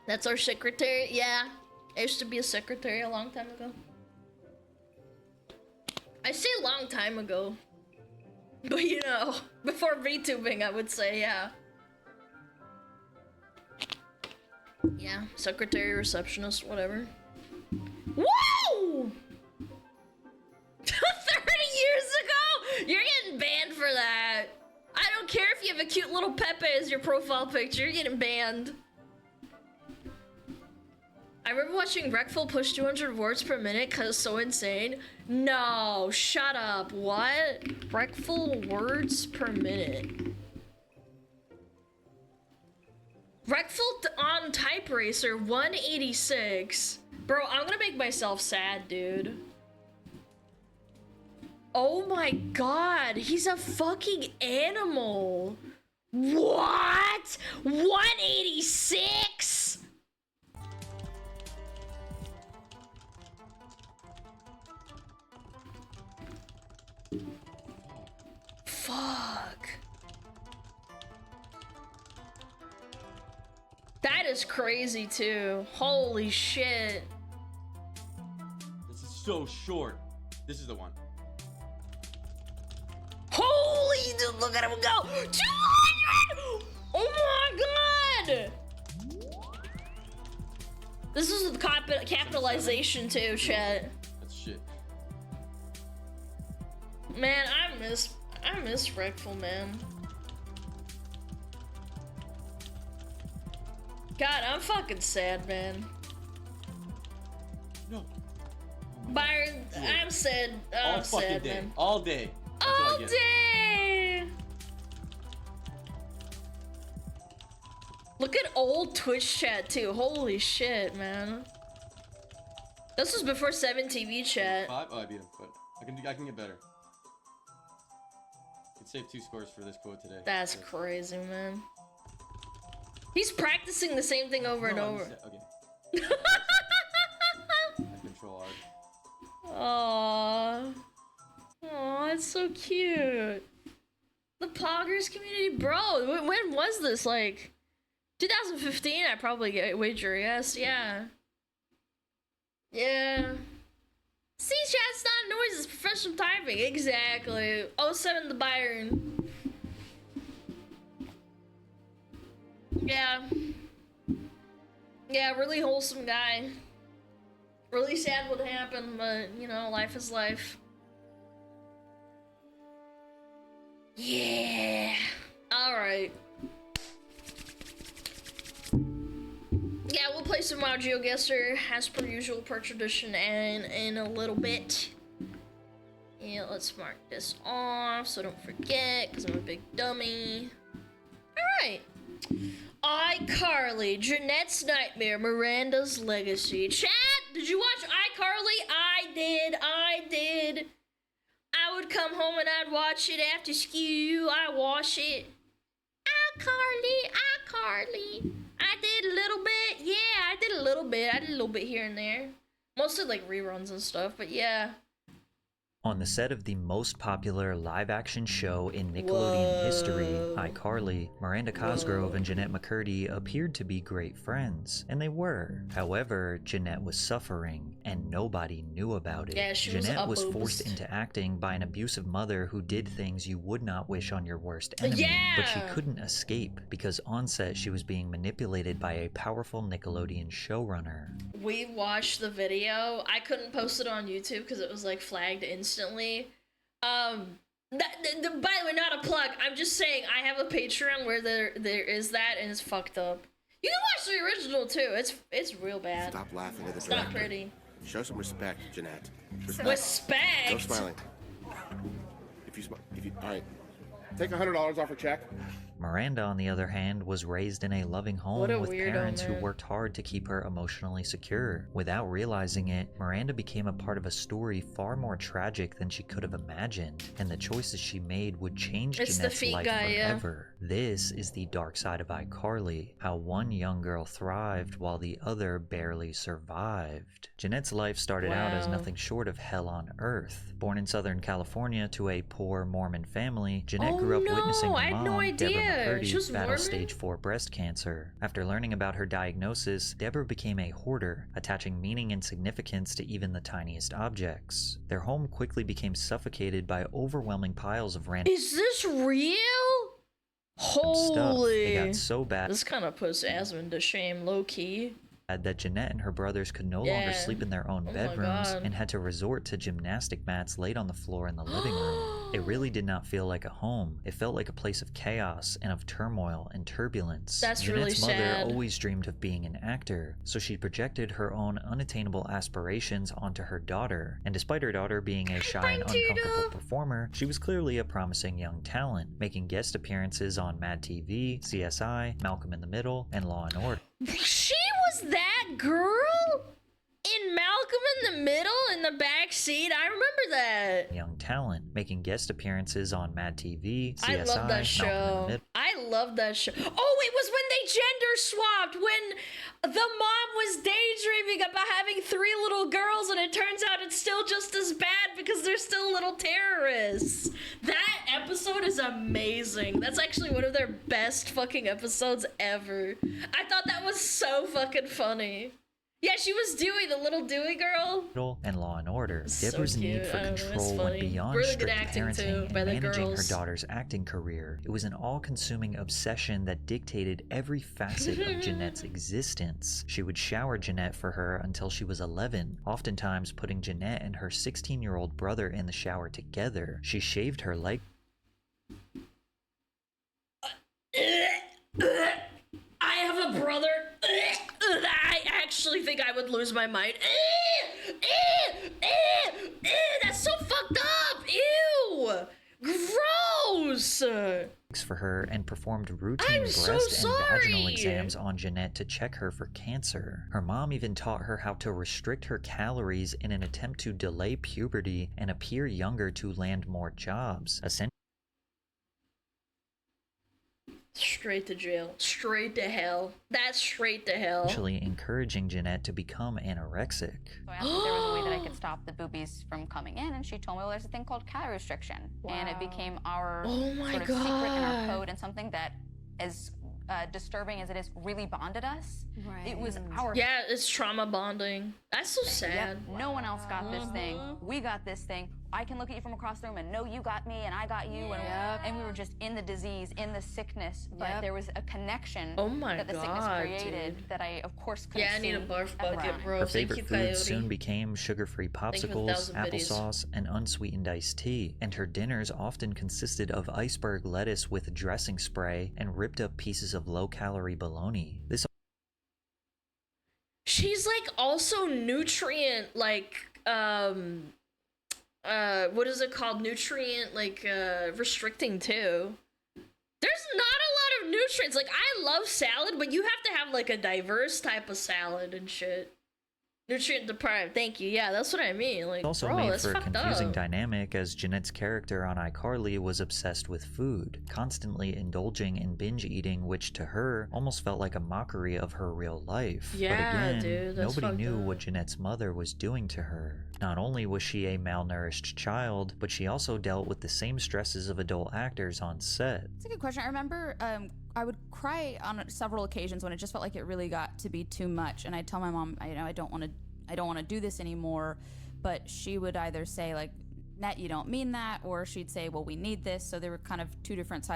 Speaker 1: That's our secretary. Yeah, I used to be a secretary a long time ago. I say long time ago, but you know, before VTubing, I would say, yeah. Yeah, secretary, receptionist, whatever. Woo! 30 years ago? You're getting banned for that. I don't care if you have a cute little Pepe as your profile picture, you're getting banned. I remember watching Reckful push 200 words per minute because it's so insane. No, shut up. What? Reckful words per minute. Reckful on Type Racer 186. Bro, I'm gonna make myself sad, dude. Oh my god, he's a fucking animal. What? 186? Fuck. That is crazy too. Holy shit.
Speaker 18: This is so short. This is the one.
Speaker 1: Holy dude, look at him go. 200! Oh my god! This is the capitalization too, chat.
Speaker 18: That's shit.
Speaker 1: Man, I miss Reckful, man. God, I'm fucking sad, man.
Speaker 18: No.
Speaker 1: Byron, I'm sad.
Speaker 18: All
Speaker 1: I'm
Speaker 18: fucking
Speaker 1: sad,
Speaker 18: day.
Speaker 1: man.
Speaker 18: All day. That's what I
Speaker 1: All
Speaker 18: get.
Speaker 1: day! Look at old Twitch chat, too. Holy shit, man. This was before 7TV chat.
Speaker 18: 5? Oh, I beat him, but I can get better. I can save 2 scores for this quote today.
Speaker 1: That's crazy, man. He's practicing the same thing over and over.
Speaker 18: Okay. I control R.
Speaker 1: Aww. Aww, it's so cute. The Poggers community, bro. When was this? Like 2015? I probably get wager. Yes, yeah. Yeah. See, chat's not noise. It's professional typing. Exactly. 07 the Byron. Yeah. Yeah, really wholesome guy. Really sad what happened, but, you know, life is life. Yeah. Alright. Yeah, we'll play some WoW GeoGuessr as per usual, per tradition, and in a little bit. Yeah, let's mark this off so don't forget, because I'm a big dummy. Alright. iCarly, Jeanette's Nightmare, Miranda's Legacy. Chat, did you watch iCarly? I did. I would come home and I'd watch it after school. I watch it. iCarly. I did a little bit. Yeah, I did a little bit. I did a little bit here and there. Mostly like reruns and stuff, but yeah.
Speaker 19: On the set of the most popular live-action show in Nickelodeon history, iCarly, Miranda Cosgrove and Jeanette McCurdy appeared to be great friends, and they were. However, Jeanette was suffering, and nobody knew about it.
Speaker 1: Yeah, she
Speaker 19: Jeanette
Speaker 1: was
Speaker 19: was forced
Speaker 1: abused.
Speaker 19: into acting by an abusive mother who did things you would not wish on your worst enemy, but she
Speaker 1: Yeah!
Speaker 19: couldn't escape because on set she was being manipulated by a powerful Nickelodeon showrunner.
Speaker 1: We watched the video. I couldn't post it on YouTube because it was like flagged instantly. By the way, not a plug. I'm just saying I have a Patreon where there is that, and it's fucked up. You can watch the original too. It's real bad.
Speaker 4: Stop laughing at the
Speaker 1: It's
Speaker 4: director.
Speaker 1: not pretty.
Speaker 4: Show some respect, Jeanette.
Speaker 1: Respect?
Speaker 4: No smiling. If you, all right. Take $100 off her check.
Speaker 19: Miranda, on the other hand, was raised in a loving home
Speaker 1: What a
Speaker 19: with
Speaker 1: weirdo,
Speaker 19: parents who
Speaker 1: man.
Speaker 19: worked hard to keep her emotionally secure. Without realizing it, Miranda became a part of a story far more tragic than she could have imagined, and the choices she made would change
Speaker 1: It's the
Speaker 19: Jeanette's
Speaker 1: feet
Speaker 19: life
Speaker 1: guy, yeah.
Speaker 19: forever. This is the dark side of iCarly, how one young girl thrived while the other barely survived. Jeanette's life started out as
Speaker 1: Wow.
Speaker 19: nothing short of hell on earth. Born in Southern California to a poor Mormon family, Jeanette grew up witnessing
Speaker 1: I
Speaker 19: her
Speaker 1: had no
Speaker 19: mom,
Speaker 1: idea.
Speaker 19: Deborah McCurdy,
Speaker 1: She was
Speaker 19: battle
Speaker 1: Mormon?
Speaker 19: stage 4 breast cancer. After learning about her diagnosis, Deborah became a hoarder, attaching meaning and significance to even the tiniest objects. Their home quickly became suffocated by overwhelming piles of random
Speaker 1: Is this real?
Speaker 19: stuff.
Speaker 1: Holy.
Speaker 19: It got so bad
Speaker 1: This kind of puts Asmund to shame, low key.
Speaker 19: that Jeanette and her brothers could no longer
Speaker 1: Yeah.
Speaker 19: sleep in their own
Speaker 1: Oh my
Speaker 19: bedrooms
Speaker 1: God.
Speaker 19: and had to resort to gymnastic mats laid on the floor in the living room. It really did not feel like a home. It felt like a place of chaos and of turmoil and turbulence.
Speaker 1: That's
Speaker 19: Jeanette's
Speaker 1: really
Speaker 19: mother
Speaker 1: sad.
Speaker 19: always dreamed of being an actor, so she projected her own unattainable aspirations onto her daughter. And despite her daughter being a shy and uncomfortable performer, she was clearly a promising young talent, making guest appearances on Mad TV, CSI, Malcolm in the Middle, and Law & Order.
Speaker 1: She was that girl? In Malcolm in the Middle in the back seat? I remember that.
Speaker 19: Young talent, making guest appearances on Mad TV, CSI,
Speaker 1: I love that
Speaker 19: Malcolm in the
Speaker 1: show.
Speaker 19: Middle.
Speaker 1: I love that show. Oh, it was when they gender swapped, when the mom was daydreaming about having 3 little girls, and it turns out it's still just as bad because they're still little terrorists. That episode is amazing. That's actually one of their best fucking episodes ever. I thought that was so fucking funny. Yeah, she was Dewey, the little Dewey girl.
Speaker 19: And Law and Order.
Speaker 1: So
Speaker 19: Deborah's need
Speaker 1: cute.
Speaker 19: for
Speaker 1: I don't know, it's
Speaker 19: control went
Speaker 1: funny.
Speaker 19: beyond
Speaker 1: Really good
Speaker 19: strict
Speaker 1: acting,
Speaker 19: parenting
Speaker 1: too,
Speaker 19: and
Speaker 1: by the
Speaker 19: managing
Speaker 1: girls.
Speaker 19: her daughter's acting career. It was an all-consuming obsession that dictated every facet of Jeanette's existence. She would shower Jeanette for her until she was 11, oftentimes putting Jeanette and her 16-year-old brother in the shower together. She shaved her leg.
Speaker 1: I have a brother. I actually think I would lose my mind.
Speaker 19: for her and performed routine
Speaker 1: I'm
Speaker 19: breast
Speaker 1: so
Speaker 19: and vaginal
Speaker 1: sorry.
Speaker 19: exams on Jeanette to check her for cancer. Her mom even taught her how to restrict her calories in an attempt to delay puberty and appear younger to land more jobs.
Speaker 1: Straight to jail. Straight to hell. That's straight to hell.
Speaker 19: Essentially encouraging Jeanette to become anorexic.
Speaker 20: So I asked if there was a way that I could stop the boobies from coming in, and she told me, well, there's a thing called calorie restriction. And it became our
Speaker 1: Oh my
Speaker 20: sort of secret in our
Speaker 1: God.
Speaker 20: code, and something that, as disturbing as it is, really bonded us.
Speaker 1: Right.
Speaker 20: It was our...
Speaker 1: Yeah, it's trauma bonding. That's so sad.
Speaker 20: Yep, no one else got this thing. We got this thing. I can look at you from across the room and know you got me and I got you. And we were just in the disease, in the sickness. But there was a connection
Speaker 1: Oh my
Speaker 20: that the sickness
Speaker 1: God,
Speaker 20: created
Speaker 1: dude.
Speaker 20: that I, of course, couldn't
Speaker 1: Yeah, I need a
Speaker 20: see
Speaker 1: barf
Speaker 20: at the
Speaker 1: bucket,
Speaker 20: time.
Speaker 1: bro.
Speaker 19: Her
Speaker 1: Thank
Speaker 19: favorite
Speaker 1: you,
Speaker 19: foods
Speaker 1: Coyote.
Speaker 19: soon became sugar-free
Speaker 1: you for the
Speaker 19: popsicles,
Speaker 1: 1,000 biddies.
Speaker 19: applesauce, and unsweetened iced tea, and her dinners often consisted of iceberg lettuce with dressing spray and ripped-up pieces of low-calorie bologna. This
Speaker 1: She's like also nutrient like what is it called? Nutrient like restricting too. There's not a lot of nutrients. Like I love salad, but you have to have like a diverse type of salad and shit. Nutrient deprived. Thank you. Yeah, that's what I mean. Like,
Speaker 19: also
Speaker 1: bro,
Speaker 19: made
Speaker 1: that's
Speaker 19: for a
Speaker 1: fucked
Speaker 19: confusing
Speaker 1: up.
Speaker 19: dynamic as Jeanette's character on iCarly was obsessed with food, constantly indulging in binge eating, which to her almost felt like a mockery of her real life.
Speaker 1: Yeah,
Speaker 19: but again,
Speaker 1: dude, that's
Speaker 19: nobody
Speaker 1: fucked
Speaker 19: knew
Speaker 1: up.
Speaker 19: what Jeanette's mother was doing to her. Not only was she a malnourished child, but she also dealt with the same stresses of adult actors on set.
Speaker 21: It's a good question. I remember I would cry on several occasions when it just felt like it really got to be too much, and I'd tell my mom, I don't want to do this anymore, but she would either say like, Net, you don't mean that, or she'd say, well, we need this. So there were kind of two different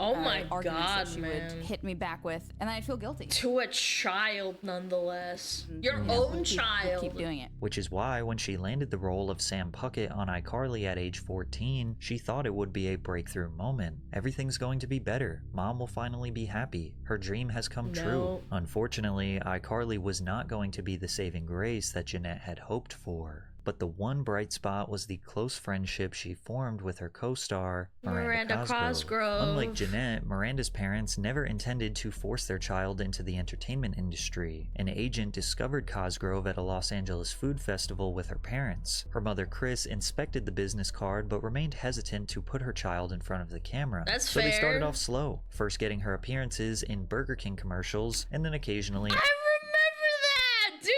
Speaker 1: Oh my
Speaker 21: arguments
Speaker 1: God,
Speaker 21: that she
Speaker 1: man.
Speaker 21: would hit me back with, and then I'd feel guilty.
Speaker 1: To a child, nonetheless. Your
Speaker 21: Yeah,
Speaker 1: own
Speaker 21: we'd
Speaker 1: child.
Speaker 21: keep doing it.
Speaker 19: Which is why when she landed the role of Sam Puckett on iCarly at age 14, she thought it would be a breakthrough moment. Everything's going to be better. Mom will finally be happy. Her dream has come true.
Speaker 1: No.
Speaker 19: Unfortunately, iCarly was not going to be the saving grace that Jeanette had hoped for. But the one bright spot was the close friendship she formed with her co-star, Miranda Cosgrove. Unlike Jeanette, Miranda's parents never intended to force their child into the entertainment industry. An agent discovered Cosgrove at a Los Angeles food festival with her parents. Her mother, Chris, inspected the business card but remained hesitant to put her child in front of the camera.
Speaker 1: That's
Speaker 19: so they started
Speaker 1: fair.
Speaker 19: off slow, first getting her appearances in Burger King commercials, and then occasionally
Speaker 1: Dude,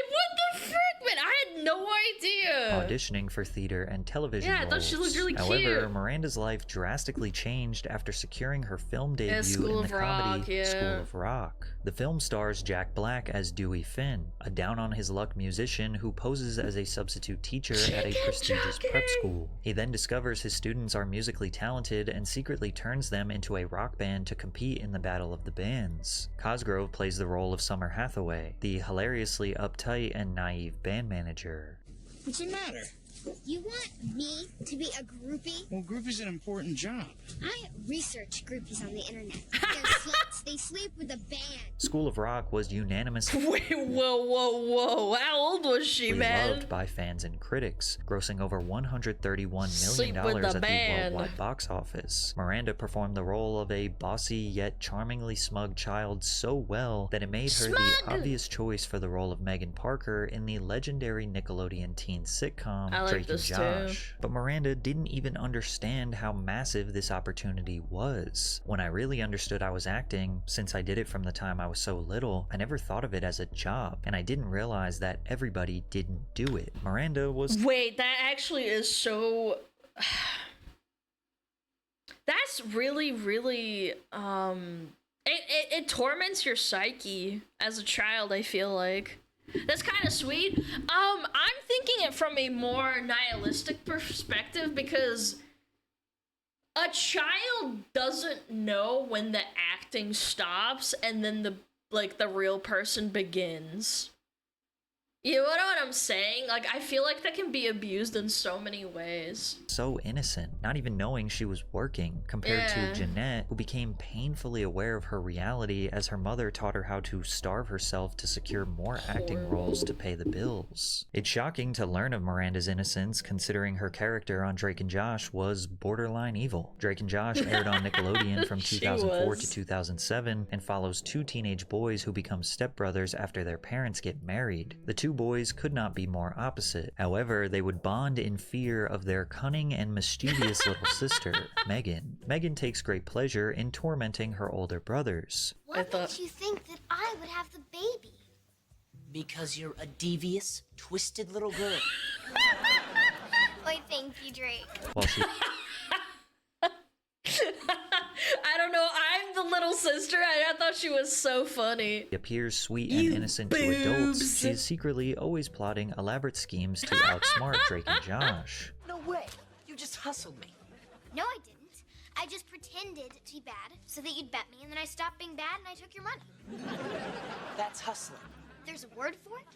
Speaker 1: what the frick, man? I had no idea.
Speaker 19: auditioning for theater and television
Speaker 1: Yeah, I
Speaker 19: roles.
Speaker 1: thought she looked really
Speaker 19: However,
Speaker 1: cute.
Speaker 19: Miranda's life drastically changed after securing her film debut
Speaker 1: School
Speaker 19: in
Speaker 1: of
Speaker 19: the comedy
Speaker 1: Rock, yeah.
Speaker 19: School of Rock. The film stars Jack Black as Dewey Finn, a down-on-his-luck musician who poses as a substitute teacher at a prestigious prep school. He then discovers his students are musically talented and secretly turns them into a rock band to compete in the Battle of the Bands. Cosgrove plays the role of Summer Hathaway, the hilariously uptight and naive band manager.
Speaker 22: What's the matter? You want me to be a groupie? Well, groupie's an important job. I research groupies on the internet. They're sluts. They sleep with a band.
Speaker 19: School of Rock was unanimously
Speaker 1: Wait, whoa. How old was she, man?
Speaker 19: loved by fans and critics, grossing over $131
Speaker 1: Sleep
Speaker 19: million
Speaker 1: with the
Speaker 19: at the
Speaker 1: band.
Speaker 19: worldwide box office. Miranda performed the role of a bossy yet charmingly smug child so well that it made her the obvious choice for the role of Megan Parker in the legendary Nickelodeon teen sitcom
Speaker 1: I like
Speaker 19: Drake and
Speaker 1: this too.
Speaker 19: Josh. But Miranda didn't even understand how massive this opportunity was. When I really understood I was acting, since I did it from the time I was so little, I never thought of it as a job, and I didn't realize that everybody didn't do it. Miranda was
Speaker 1: Wait, that actually is so... That's really, it torments your psyche as a child, I feel like. That's kind of sweet. I'm thinking it from a more nihilistic perspective because a child doesn't know when the acting stops and then the real person begins. You know what I'm saying? Like, I feel like that can be abused in so many ways.
Speaker 19: So innocent, not even knowing she was working, compared to Jeanette, who became painfully aware of her reality as her mother taught her how to starve herself to secure more acting roles to pay the bills. It's shocking to learn of Miranda's innocence, considering her character on Drake and Josh was borderline evil. Drake and Josh aired on Nickelodeon from 2004 to 2007 and follows two teenage boys who become stepbrothers after their parents get married. The two boys could not be more opposite. However, they would bond in fear of their cunning and mischievous little sister, Megan. Megan takes great pleasure in tormenting her older brothers.
Speaker 22: What makes you think that I would have the baby?
Speaker 2: Because you're a devious, twisted little girl.
Speaker 22: Why, thank you, Drake.
Speaker 19: While she
Speaker 1: I don't know, I'm the little sister. I thought she was so funny.
Speaker 19: appears sweet and innocent to adults, she is secretly always plotting elaborate schemes to outsmart Drake and Josh.
Speaker 2: No way. You just hustled me.
Speaker 22: No, I didn't. I just pretended to be bad so that you'd bet me, and then I stopped being bad and I took your money.
Speaker 2: That's hustling.
Speaker 22: There's a word for it?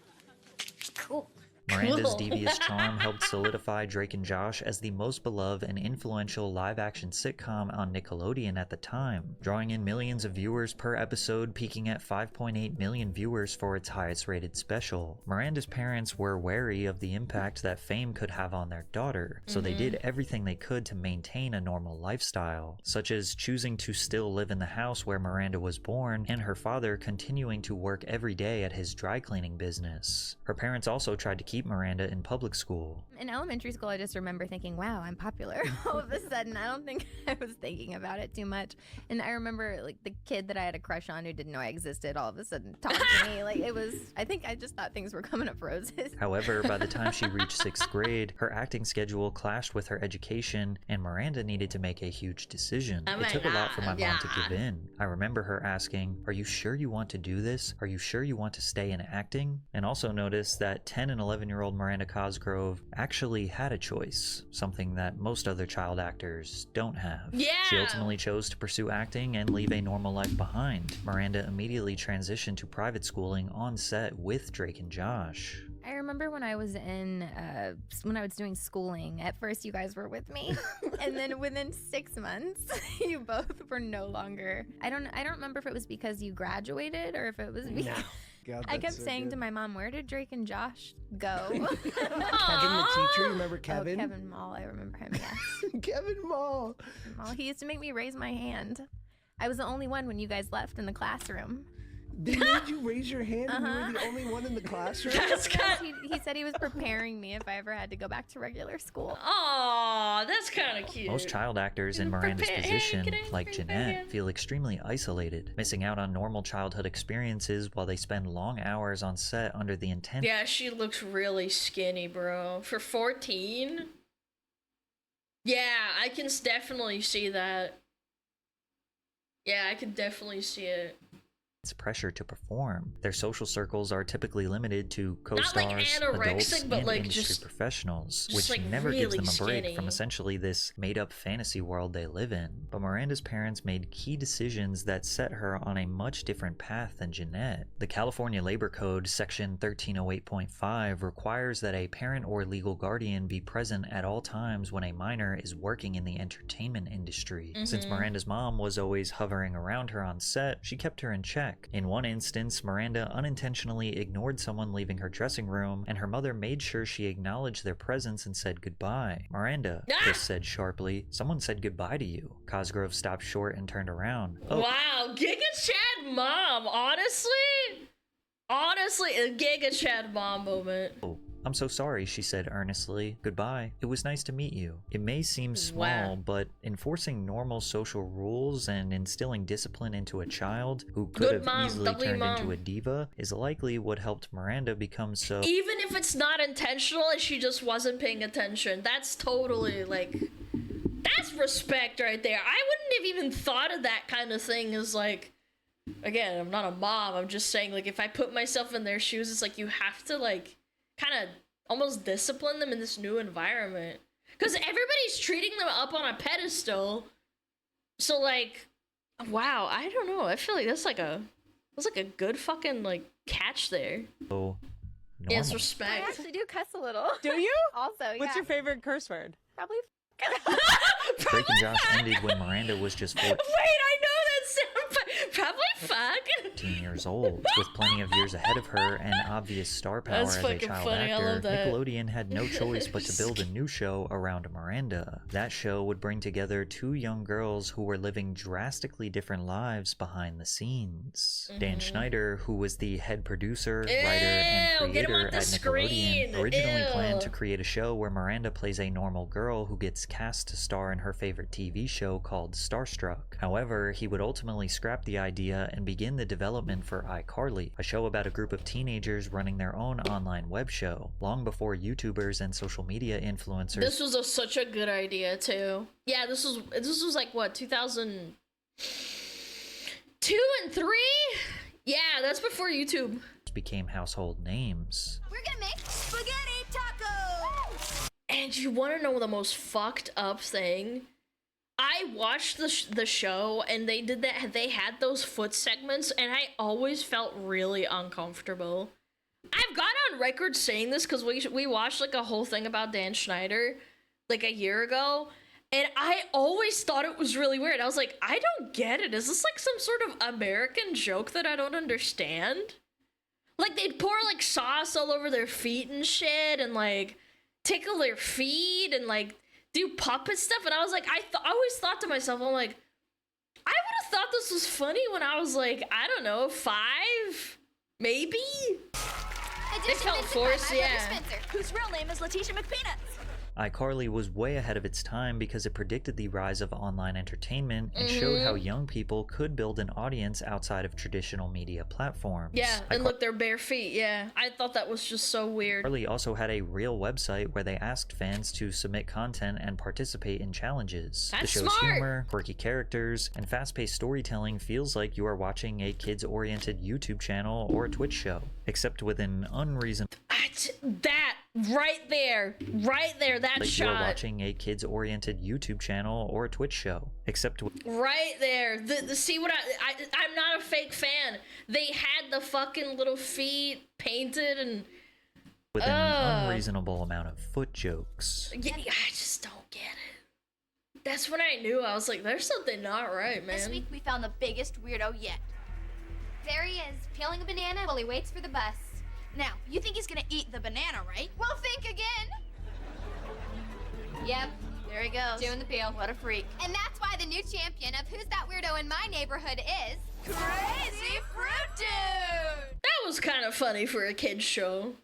Speaker 22: Cool.
Speaker 19: Miranda's devious charm helped solidify Drake and Josh as the most beloved and influential live-action sitcom on Nickelodeon at the time, drawing in millions of viewers per episode, peaking at 5.8 million viewers for its highest-rated special. Miranda's parents were wary of the impact that fame could have on their daughter, so they did everything they could to maintain a normal lifestyle, such as choosing to still live in the house where Miranda was born, and her father continuing to work every day at his dry cleaning business. Her parents also tried to keep Miranda in public school.
Speaker 5: In elementary school, I just remember thinking, wow, I'm popular. All of a sudden, I don't think I was thinking about it too much. And I remember, like, the kid that I had a crush on who didn't know I existed all of a sudden talked to me. Like, it was, I think I just thought things were coming up roses.
Speaker 19: However, by the time she reached 6th grade, her acting schedule clashed with her education, and Miranda needed to make a huge decision. It took a lot for my mom to give in. I remember her asking, "Are you sure you want to do this? Are you sure you want to stay in acting?" And also noticed that 10 and 11-year-old Miranda Cosgrove actually had a choice, something that most other child actors don't have. She ultimately chose to pursue acting and leave a normal life behind. Miranda immediately transitioned to private schooling on set with Drake and Josh.
Speaker 5: I remember when I was doing schooling, at first you guys were with me, and then within 6 months, you both were no longer. I don't remember if it was because you graduated or if it was because...
Speaker 6: No. God,
Speaker 5: I kept
Speaker 6: so
Speaker 5: saying
Speaker 6: good.
Speaker 5: to my mom, where did Drake and Josh go?
Speaker 6: Kevin the teacher, you remember Kevin?
Speaker 5: Oh, Kevin Mall, I remember him, yes.
Speaker 6: Kevin Mall.
Speaker 5: Well, he used to make me raise my hand. I was the only one when you guys left in the classroom.
Speaker 6: They made you raise your hand and you were the only one in the classroom?
Speaker 5: He said he was preparing me if I ever had to go back to regular school.
Speaker 1: Aw, that's kind of cute.
Speaker 19: Most child actors in Miranda's position, like Jeanette, feel extremely isolated, missing out on normal childhood experiences while they spend long hours on set under the intense...
Speaker 1: Yeah, she looks really skinny, bro. For 14? Yeah, I can definitely see that. Yeah, I can definitely see it.
Speaker 19: pressure to perform. Their social circles are typically limited to co-stars, adults,
Speaker 1: but
Speaker 19: and
Speaker 1: like
Speaker 19: industry professionals,
Speaker 1: just
Speaker 19: which
Speaker 1: like
Speaker 19: never gives
Speaker 1: really
Speaker 19: them a break
Speaker 1: skinny.
Speaker 19: from essentially this made-up fantasy world they live in. But Miranda's parents made key decisions that set her on a much different path than Jeanette. The California Labor Code, Section 1308.5, requires that a parent or legal guardian be present at all times when a minor is working in the entertainment industry. Since Miranda's mom was always hovering around her on set, she kept her in check. In one instance, Miranda unintentionally ignored someone leaving her dressing room, and her mother made sure she acknowledged their presence and said goodbye. "Miranda," Chris said sharply, "someone said goodbye to you." Cosgrove stopped short and turned around. "Oh,
Speaker 1: Wow, Giga Chad mom, honestly, a Giga Chad mom moment.
Speaker 19: I'm so sorry," she said earnestly. "Goodbye. It was nice to meet you." It may seem small, but enforcing normal social rules and instilling discipline into a child who could have easily turned into a diva is likely what helped Miranda become so...
Speaker 1: Even if it's not intentional and she just wasn't paying attention, that's totally like, that's respect right there. I wouldn't have even thought of that kind of thing as like, again, I'm not a mom, I'm just saying like if I put myself in their shoes, it's like you have to like kind of almost discipline them in this new environment because everybody's treating them up on a pedestal. So like, wow, I don't know, I feel like that's like a good fucking like catch there.
Speaker 19: normal.
Speaker 1: Yes,
Speaker 5: I
Speaker 1: respect.
Speaker 5: actually do cuss a little.
Speaker 3: Do you?
Speaker 5: Also, yeah.
Speaker 3: What's your favorite curse word?
Speaker 5: Probably.
Speaker 19: Drake and Josh ended when Miranda was just 14
Speaker 1: Wait, I know that sound. Probably fuck.
Speaker 19: years old. With plenty of years ahead of her and obvious star power
Speaker 1: That's
Speaker 19: as a
Speaker 1: fucking
Speaker 19: child
Speaker 1: funny, I
Speaker 19: actor,
Speaker 1: love that.
Speaker 19: Nickelodeon had no choice but to build a new show around Miranda. That show would bring together two young girls who were living drastically different lives behind the scenes. Dan Schneider, who was the head producer, writer, and
Speaker 1: get him
Speaker 19: creator
Speaker 1: off the
Speaker 19: at
Speaker 1: screen.
Speaker 19: Nickelodeon, originally planned
Speaker 1: Ew.
Speaker 19: to create a show where Miranda plays a normal girl who gets cast to star in her favorite TV show called Starstruck. However, he would ultimately scrap the idea and begin the development for iCarly, a show about a group of teenagers running their own online web show, long before YouTubers and social media influencers.
Speaker 1: This was such a good idea too. Yeah, this was like what, 2002 and 3? Yeah, that's before YouTube
Speaker 19: became household names.
Speaker 22: We're gonna make spaghetti tacos!
Speaker 1: And you want to know the most fucked up thing? I watched the show and they did that. They had those foot segments and I always felt really uncomfortable. I've gone on record saying this because we watched like a whole thing about Dan Schneider like a year ago. And I always thought it was really weird. I was like, I don't get it. Is this like some sort of American joke that I don't understand? Like they'd pour like sauce all over their feet and shit and like tickle their feet and like do puppet stuff. And I was like, I always thought to myself, I'm like, I would have thought this was funny when I was like, I don't know, 5? Maybe? It felt forced, yeah.
Speaker 22: Spencer, whose real name is Letitia McPeanuts.
Speaker 19: iCarly was way ahead of its time because it predicted the rise of online entertainment and showed how young people could build an audience outside of traditional media platforms.
Speaker 1: Yeah, and look, their bare feet, yeah. I thought that was just so weird.
Speaker 19: iCarly also had a real website where they asked fans to submit content and participate in challenges.
Speaker 1: That's
Speaker 19: the show's
Speaker 1: smart.
Speaker 19: humor, quirky characters, and fast-paced storytelling feels like you are watching a kids-oriented YouTube channel or a Twitch show, except with an unreasonable...
Speaker 1: That right there, that
Speaker 19: like
Speaker 1: shot.
Speaker 19: you are watching a kids-oriented YouTube channel or a Twitch show, except with...
Speaker 1: Right there. The see what I'm not a fake fan. They had the fucking little feet painted and
Speaker 19: with an unreasonable amount of foot jokes.
Speaker 1: yeah, I just don't get it. That's when I knew. I was like, there's something not right, man.
Speaker 22: This week we found the biggest weirdo yet. There he is, peeling a banana while he waits for the bus. Now, you think he's gonna eat the banana, right? Well, think again! Yep, there he goes. Doing the peel. What a freak. And that's why the new champion of Who's That Weirdo in My Neighborhood is... Crazy Fruit Dude!
Speaker 1: That was kind of funny for a kid's show.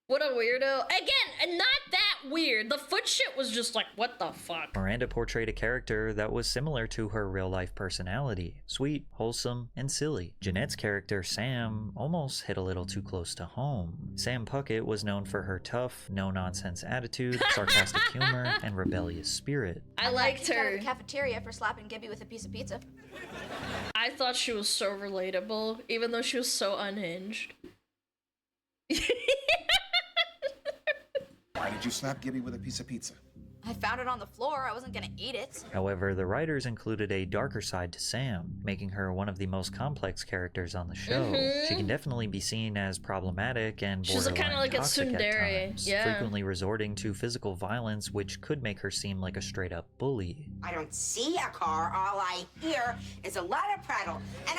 Speaker 1: What a weirdo. Again, not that weird. The foot shit was just like, what the fuck?
Speaker 19: Miranda portrayed a character that was similar to her real-life personality. Sweet, wholesome, and silly. Jeanette's character, Sam, almost hit a little too close to home. Sam Puckett was known for her tough, no-nonsense attitude, sarcastic humor, and rebellious spirit.
Speaker 1: I liked
Speaker 22: Kicked out of
Speaker 1: her.
Speaker 22: the cafeteria for slapping Gibby with a piece of pizza.
Speaker 1: I thought she was so relatable, even though she was so unhinged.
Speaker 10: Why did you slap Gibby with a piece of pizza?
Speaker 22: I found it on the floor. I wasn't gonna eat it.
Speaker 19: However, the writers included a darker side to Sam, making her one of the most complex characters on the show. She can definitely be seen as problematic and
Speaker 1: She's
Speaker 19: borderline
Speaker 1: kind of like a
Speaker 19: toxic at
Speaker 1: tsundere,
Speaker 19: times,
Speaker 1: yeah.
Speaker 19: frequently resorting to physical violence, which could make her seem like a straight-up bully.
Speaker 23: I don't see a car. All I hear is a lot of prattle. And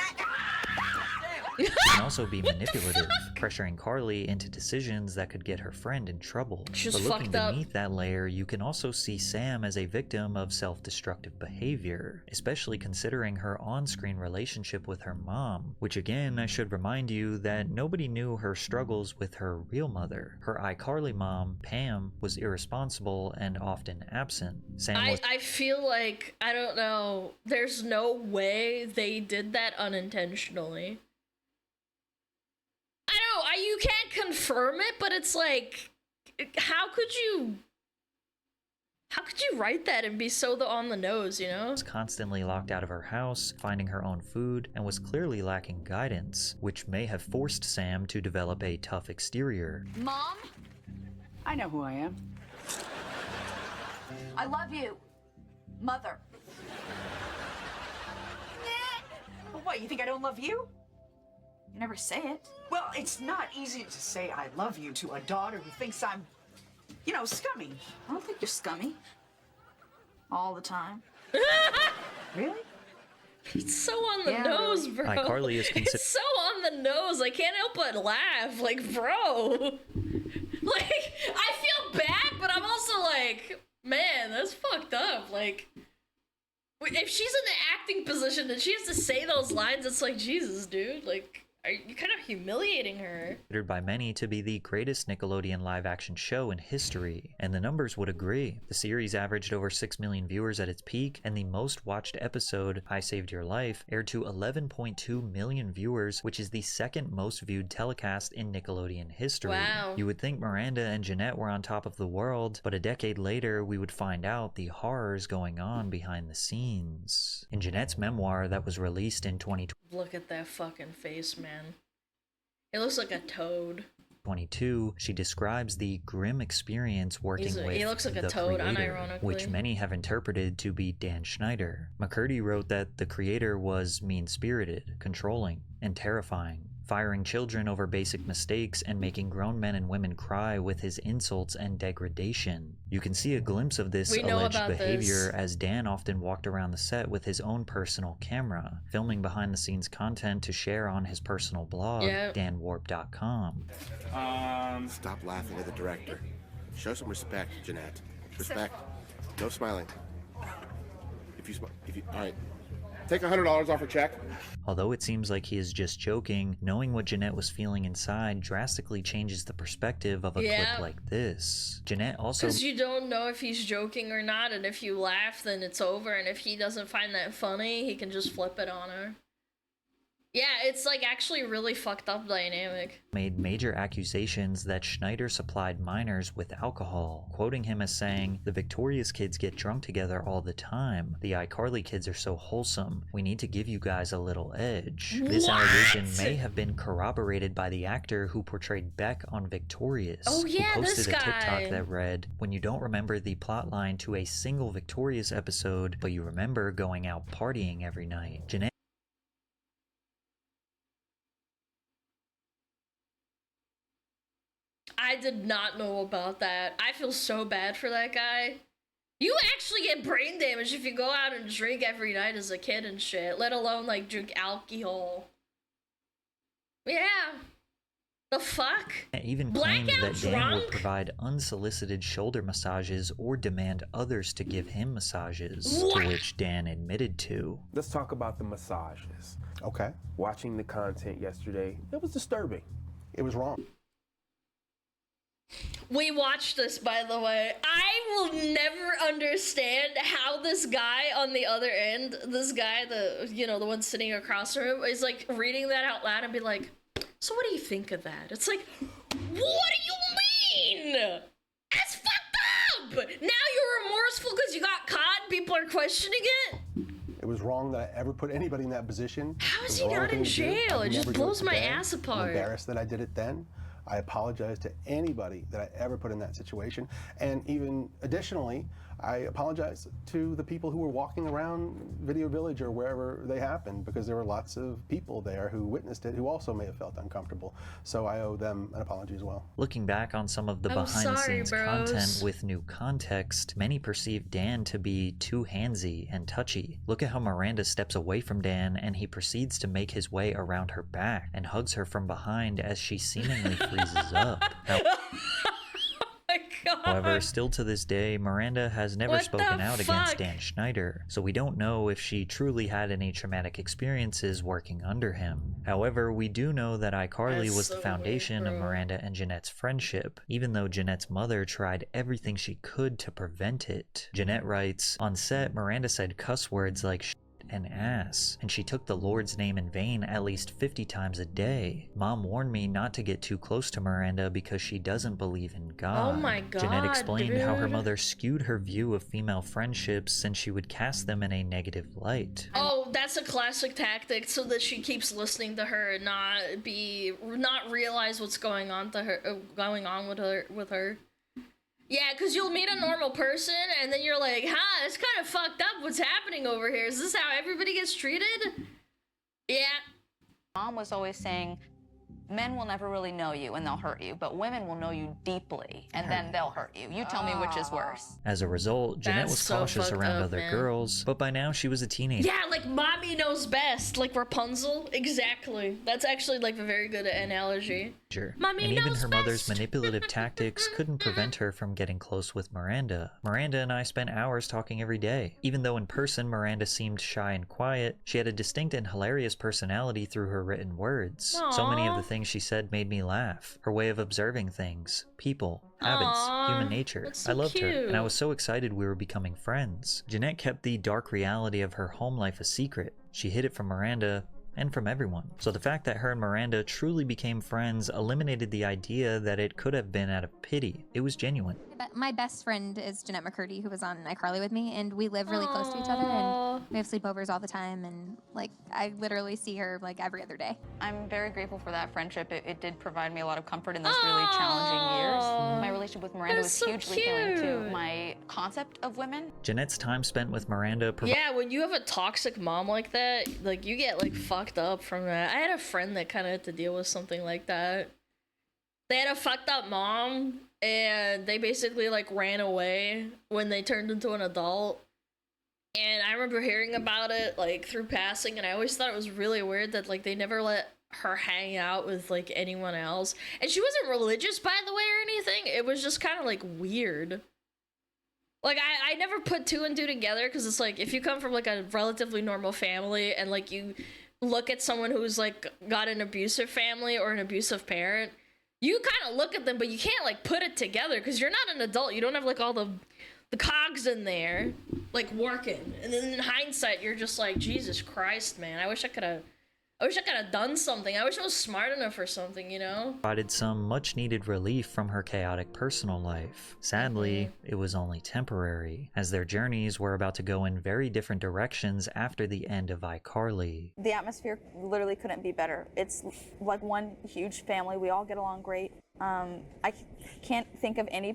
Speaker 19: She can also be manipulative, pressuring Carly into decisions that could get her friend in trouble.
Speaker 1: She's
Speaker 19: But looking
Speaker 1: fucked up.
Speaker 19: beneath that layer, you can also see Sam as a victim of self-destructive behavior, especially considering her on-screen relationship with her mom, which again, I should remind you that nobody knew her struggles with her real mother. Her iCarly mom, Pam, was irresponsible and often absent. Sam was
Speaker 1: I feel like, I don't know, there's no way they did that unintentionally. I know, you can't confirm it, but it's like, how could you write that and be so on the nose, you know?
Speaker 19: was constantly locked out of her house, finding her own food, and was clearly lacking guidance, which may have forced Sam to develop a tough exterior.
Speaker 22: Mom?
Speaker 24: I know who I am.
Speaker 22: I love you. Mother.
Speaker 24: But what, you think I don't love you? You never say it.
Speaker 3: Well, it's not easy to say I love you to a daughter who thinks I'm, you know, scummy.
Speaker 24: I don't think you're scummy. All the time. Really?
Speaker 1: It's so on the nose, bro.
Speaker 19: iCarly is
Speaker 1: It's so on the nose. I can't help but laugh. Like, bro. Like, I feel bad, but I'm also like, man, that's fucked up. Like, if she's in the acting position and she has to say those lines, it's like, Jesus, dude. Like, you're kind of humiliating her.
Speaker 19: Considered by many to be the greatest Nickelodeon live-action show in history, and the numbers would agree. The series averaged over 6 million viewers at its peak, and the most watched episode, I Saved Your Life, aired to 11.2 million viewers, which is the second most viewed telecast in Nickelodeon history.
Speaker 1: Wow.
Speaker 19: You would think Miranda and Jeanette were on top of the world, but a decade later, we would find out the horrors going on behind the scenes. In Jeanette's memoir that was released in 2020,
Speaker 1: Look at that fucking face, man. It looks like a toad.
Speaker 19: 22, she describes the grim experience working with
Speaker 1: he looks like a
Speaker 19: the
Speaker 1: toad,
Speaker 19: creator,
Speaker 1: unironically.
Speaker 19: which many have interpreted to be Dan Schneider. McCurdy wrote that the creator was mean-spirited, controlling, and terrifying, firing children over basic mistakes and making grown men and women cry with his insults and degradation. You can see a glimpse of this alleged behavior as Dan often walked around the set with his own personal camera, filming behind-the-scenes content to share on his personal blog, danwarp.com.
Speaker 4: Stop laughing at the director. Show some respect, Jeanette. Respect. No smiling. All right. Take $100 off her check.
Speaker 19: Although it seems like he is just joking, knowing what Jeanette was feeling inside drastically changes the perspective of a clip like this. Jeanette also...
Speaker 1: Because you don't know if he's joking or not, and if you laugh, then it's over, and if he doesn't find that funny, he can just flip it on her. Yeah, it's like actually really fucked up dynamic.
Speaker 19: Made major accusations that Schneider supplied minors with alcohol, quoting him as saying, "The Victorious kids get drunk together all the time. The iCarly kids are so wholesome. We need to give you guys a little edge." This allegation may have been corroborated by the actor who portrayed Beck on Victorious,
Speaker 1: Oh, yeah,
Speaker 19: who posted
Speaker 1: this
Speaker 19: a TikTok
Speaker 1: guy.
Speaker 19: that read, "When you don't remember the plotline to a single Victorious episode, but you remember going out partying every night." Jeanette
Speaker 1: I did not know about that. I feel so bad for that guy. You actually get brain damage if you go out and drink every night as a kid and shit, let alone like drink alcohol. Yeah. The fuck?
Speaker 19: even claimed that
Speaker 1: Blackout
Speaker 19: Dan
Speaker 1: drunk?
Speaker 19: would provide unsolicited shoulder massages or demand others to give him massages,
Speaker 12: What?
Speaker 19: to which Dan admitted to.
Speaker 12: Let's talk about the massages. Okay. Watching the content yesterday, it was disturbing. It was wrong.
Speaker 1: We watched this, by the way. I will never understand how this guy on the other end, this guy, the one sitting across from him, is like reading that out loud and be like, so what do you think of that? It's like, what do you mean? That's fucked up! Now you're remorseful because you got caught and people are questioning it?
Speaker 12: It was wrong that I ever put anybody in that position.
Speaker 1: How is
Speaker 12: It was
Speaker 1: he
Speaker 12: the wrong
Speaker 1: not in
Speaker 12: thing to do.
Speaker 1: jail?
Speaker 12: I'd
Speaker 1: It just
Speaker 12: never do
Speaker 1: blows my
Speaker 12: today.
Speaker 1: ass
Speaker 12: I'm
Speaker 1: apart.
Speaker 12: embarrassed that I did it then. I apologize to anybody that I ever put in that situation. And even additionally, I apologize to the people who were walking around Video Village or wherever they happened, because there were lots of people there who witnessed it who also may have felt uncomfortable. So I owe them an apology as well.
Speaker 19: Looking back on some of the
Speaker 1: I'm
Speaker 19: behind-the-scenes
Speaker 1: sorry, bros.
Speaker 19: content with new context, many perceive Dan to be too handsy and touchy. Look at how Miranda steps away from Dan and he proceeds to make his way around her back and hugs her from behind as she seemingly freezes up. However, still to this day, Miranda has never
Speaker 1: What
Speaker 19: spoken
Speaker 1: the
Speaker 19: out
Speaker 1: fuck?
Speaker 19: against Dan Schneider, so we don't know if she truly had any traumatic experiences working under him. However, we do know that iCarly
Speaker 1: That's
Speaker 19: was
Speaker 1: so
Speaker 19: the foundation
Speaker 1: weird,
Speaker 19: of
Speaker 1: bro.
Speaker 19: Miranda and Jeanette's friendship, even though Jeanette's mother tried everything she could to prevent it. Jeanette writes, "On set, Miranda said cuss words like shit and ass, and she took the Lord's name in vain at least 50 times a day. Mom warned me not to get too close to Miranda because she doesn't believe in God."
Speaker 1: Oh my
Speaker 19: Jeanette
Speaker 1: God,
Speaker 19: explained how her
Speaker 1: dude.
Speaker 19: mother skewed her view of female friendships since she would cast them in a negative light.
Speaker 1: Oh, that's a classic tactic, so that she keeps listening to her and not realize what's going on with her. Yeah, because you'll meet a normal person and then you're like, it's kind of fucked up what's happening over here. Is this how everybody gets treated? Yeah.
Speaker 20: Mom was always saying, men will never really know you and they'll hurt you, but women will know you deeply and then they'll hurt you. You tell me which is worse.
Speaker 19: As a result, Jeanette
Speaker 1: That's
Speaker 19: was
Speaker 1: so
Speaker 19: cautious
Speaker 1: fucked
Speaker 19: around
Speaker 1: up,
Speaker 19: other
Speaker 1: man.
Speaker 19: girls, but by now she was a teenager.
Speaker 1: Yeah, like mommy knows best, like Rapunzel. Exactly. That's actually like a very good analogy. Mommy
Speaker 19: And even
Speaker 1: knows
Speaker 19: her
Speaker 1: best.
Speaker 19: mother's manipulative tactics couldn't prevent her from getting close with Miranda. Miranda and I spent hours talking every day. Even though in person Miranda seemed shy and quiet, she had a distinct and hilarious personality through her written words. So many of the things she said made me laugh. Her way of observing things, people, habits,
Speaker 1: Aw,
Speaker 19: human nature.
Speaker 1: that's so
Speaker 19: I loved her, and I
Speaker 1: cute.
Speaker 19: was so excited we were becoming friends. Jeanette kept the dark reality of her home life a secret. She hid it from Miranda and from everyone. So the fact that her and Miranda truly became friends eliminated the idea that it could have been out of pity. It was genuine.
Speaker 5: My best friend is Jeanette McCurdy, who was on iCarly with me, and we live really close to each other, and we have sleepovers all the time, and like I literally see her like every other day.
Speaker 20: I'm very grateful for that friendship. It did provide me a lot of comfort in those really challenging years. My relationship with Miranda was hugely healing to my concept of women.
Speaker 19: Jeanette's time spent with Miranda provided
Speaker 1: Yeah, when you have a toxic mom like that, like you get like fucked up from that. I had a friend that kind of had to deal with something like that. They had a fucked up mom and they basically like ran away when they turned into an adult. And I remember hearing about it like through passing, and I always thought it was really weird that like they never let her hang out with like anyone else. And she wasn't religious, by the way, or anything. It was just kind of like weird. Like I never put two and two together, because it's like if you come from like a relatively normal family and like you look at someone who's like got an abusive family or an abusive parent, you kind of look at them, but you can't like put it together because you're not an adult. You don't have like all the cogs in there like working. And then in hindsight, you're just like, Jesus Christ, man. I wish I could have done something. I wish I was smart enough or something, you know?
Speaker 19: some much-needed relief from her chaotic personal life. Sadly, it was only temporary, as their journeys were about to go in very different directions after the end of iCarly.
Speaker 11: The atmosphere literally couldn't be better. It's like one huge family. We all get along great. I can't think of any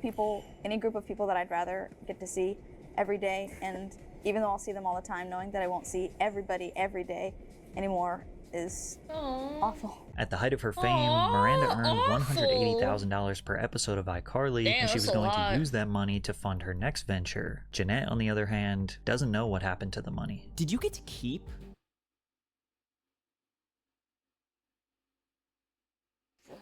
Speaker 11: group of people that I'd rather get to see every day. And even though I'll see them all the time, knowing that I won't see everybody every day anymore is awful.
Speaker 19: At the height of her fame, Miranda earned $180,000 per episode of iCarly,
Speaker 1: Damn,
Speaker 19: and she
Speaker 1: that's
Speaker 19: was
Speaker 1: a
Speaker 19: going
Speaker 1: lot.
Speaker 19: to use that money to fund her next venture. Jeanette, on the other hand, doesn't know what happened to the money.
Speaker 13: Did you get to keep?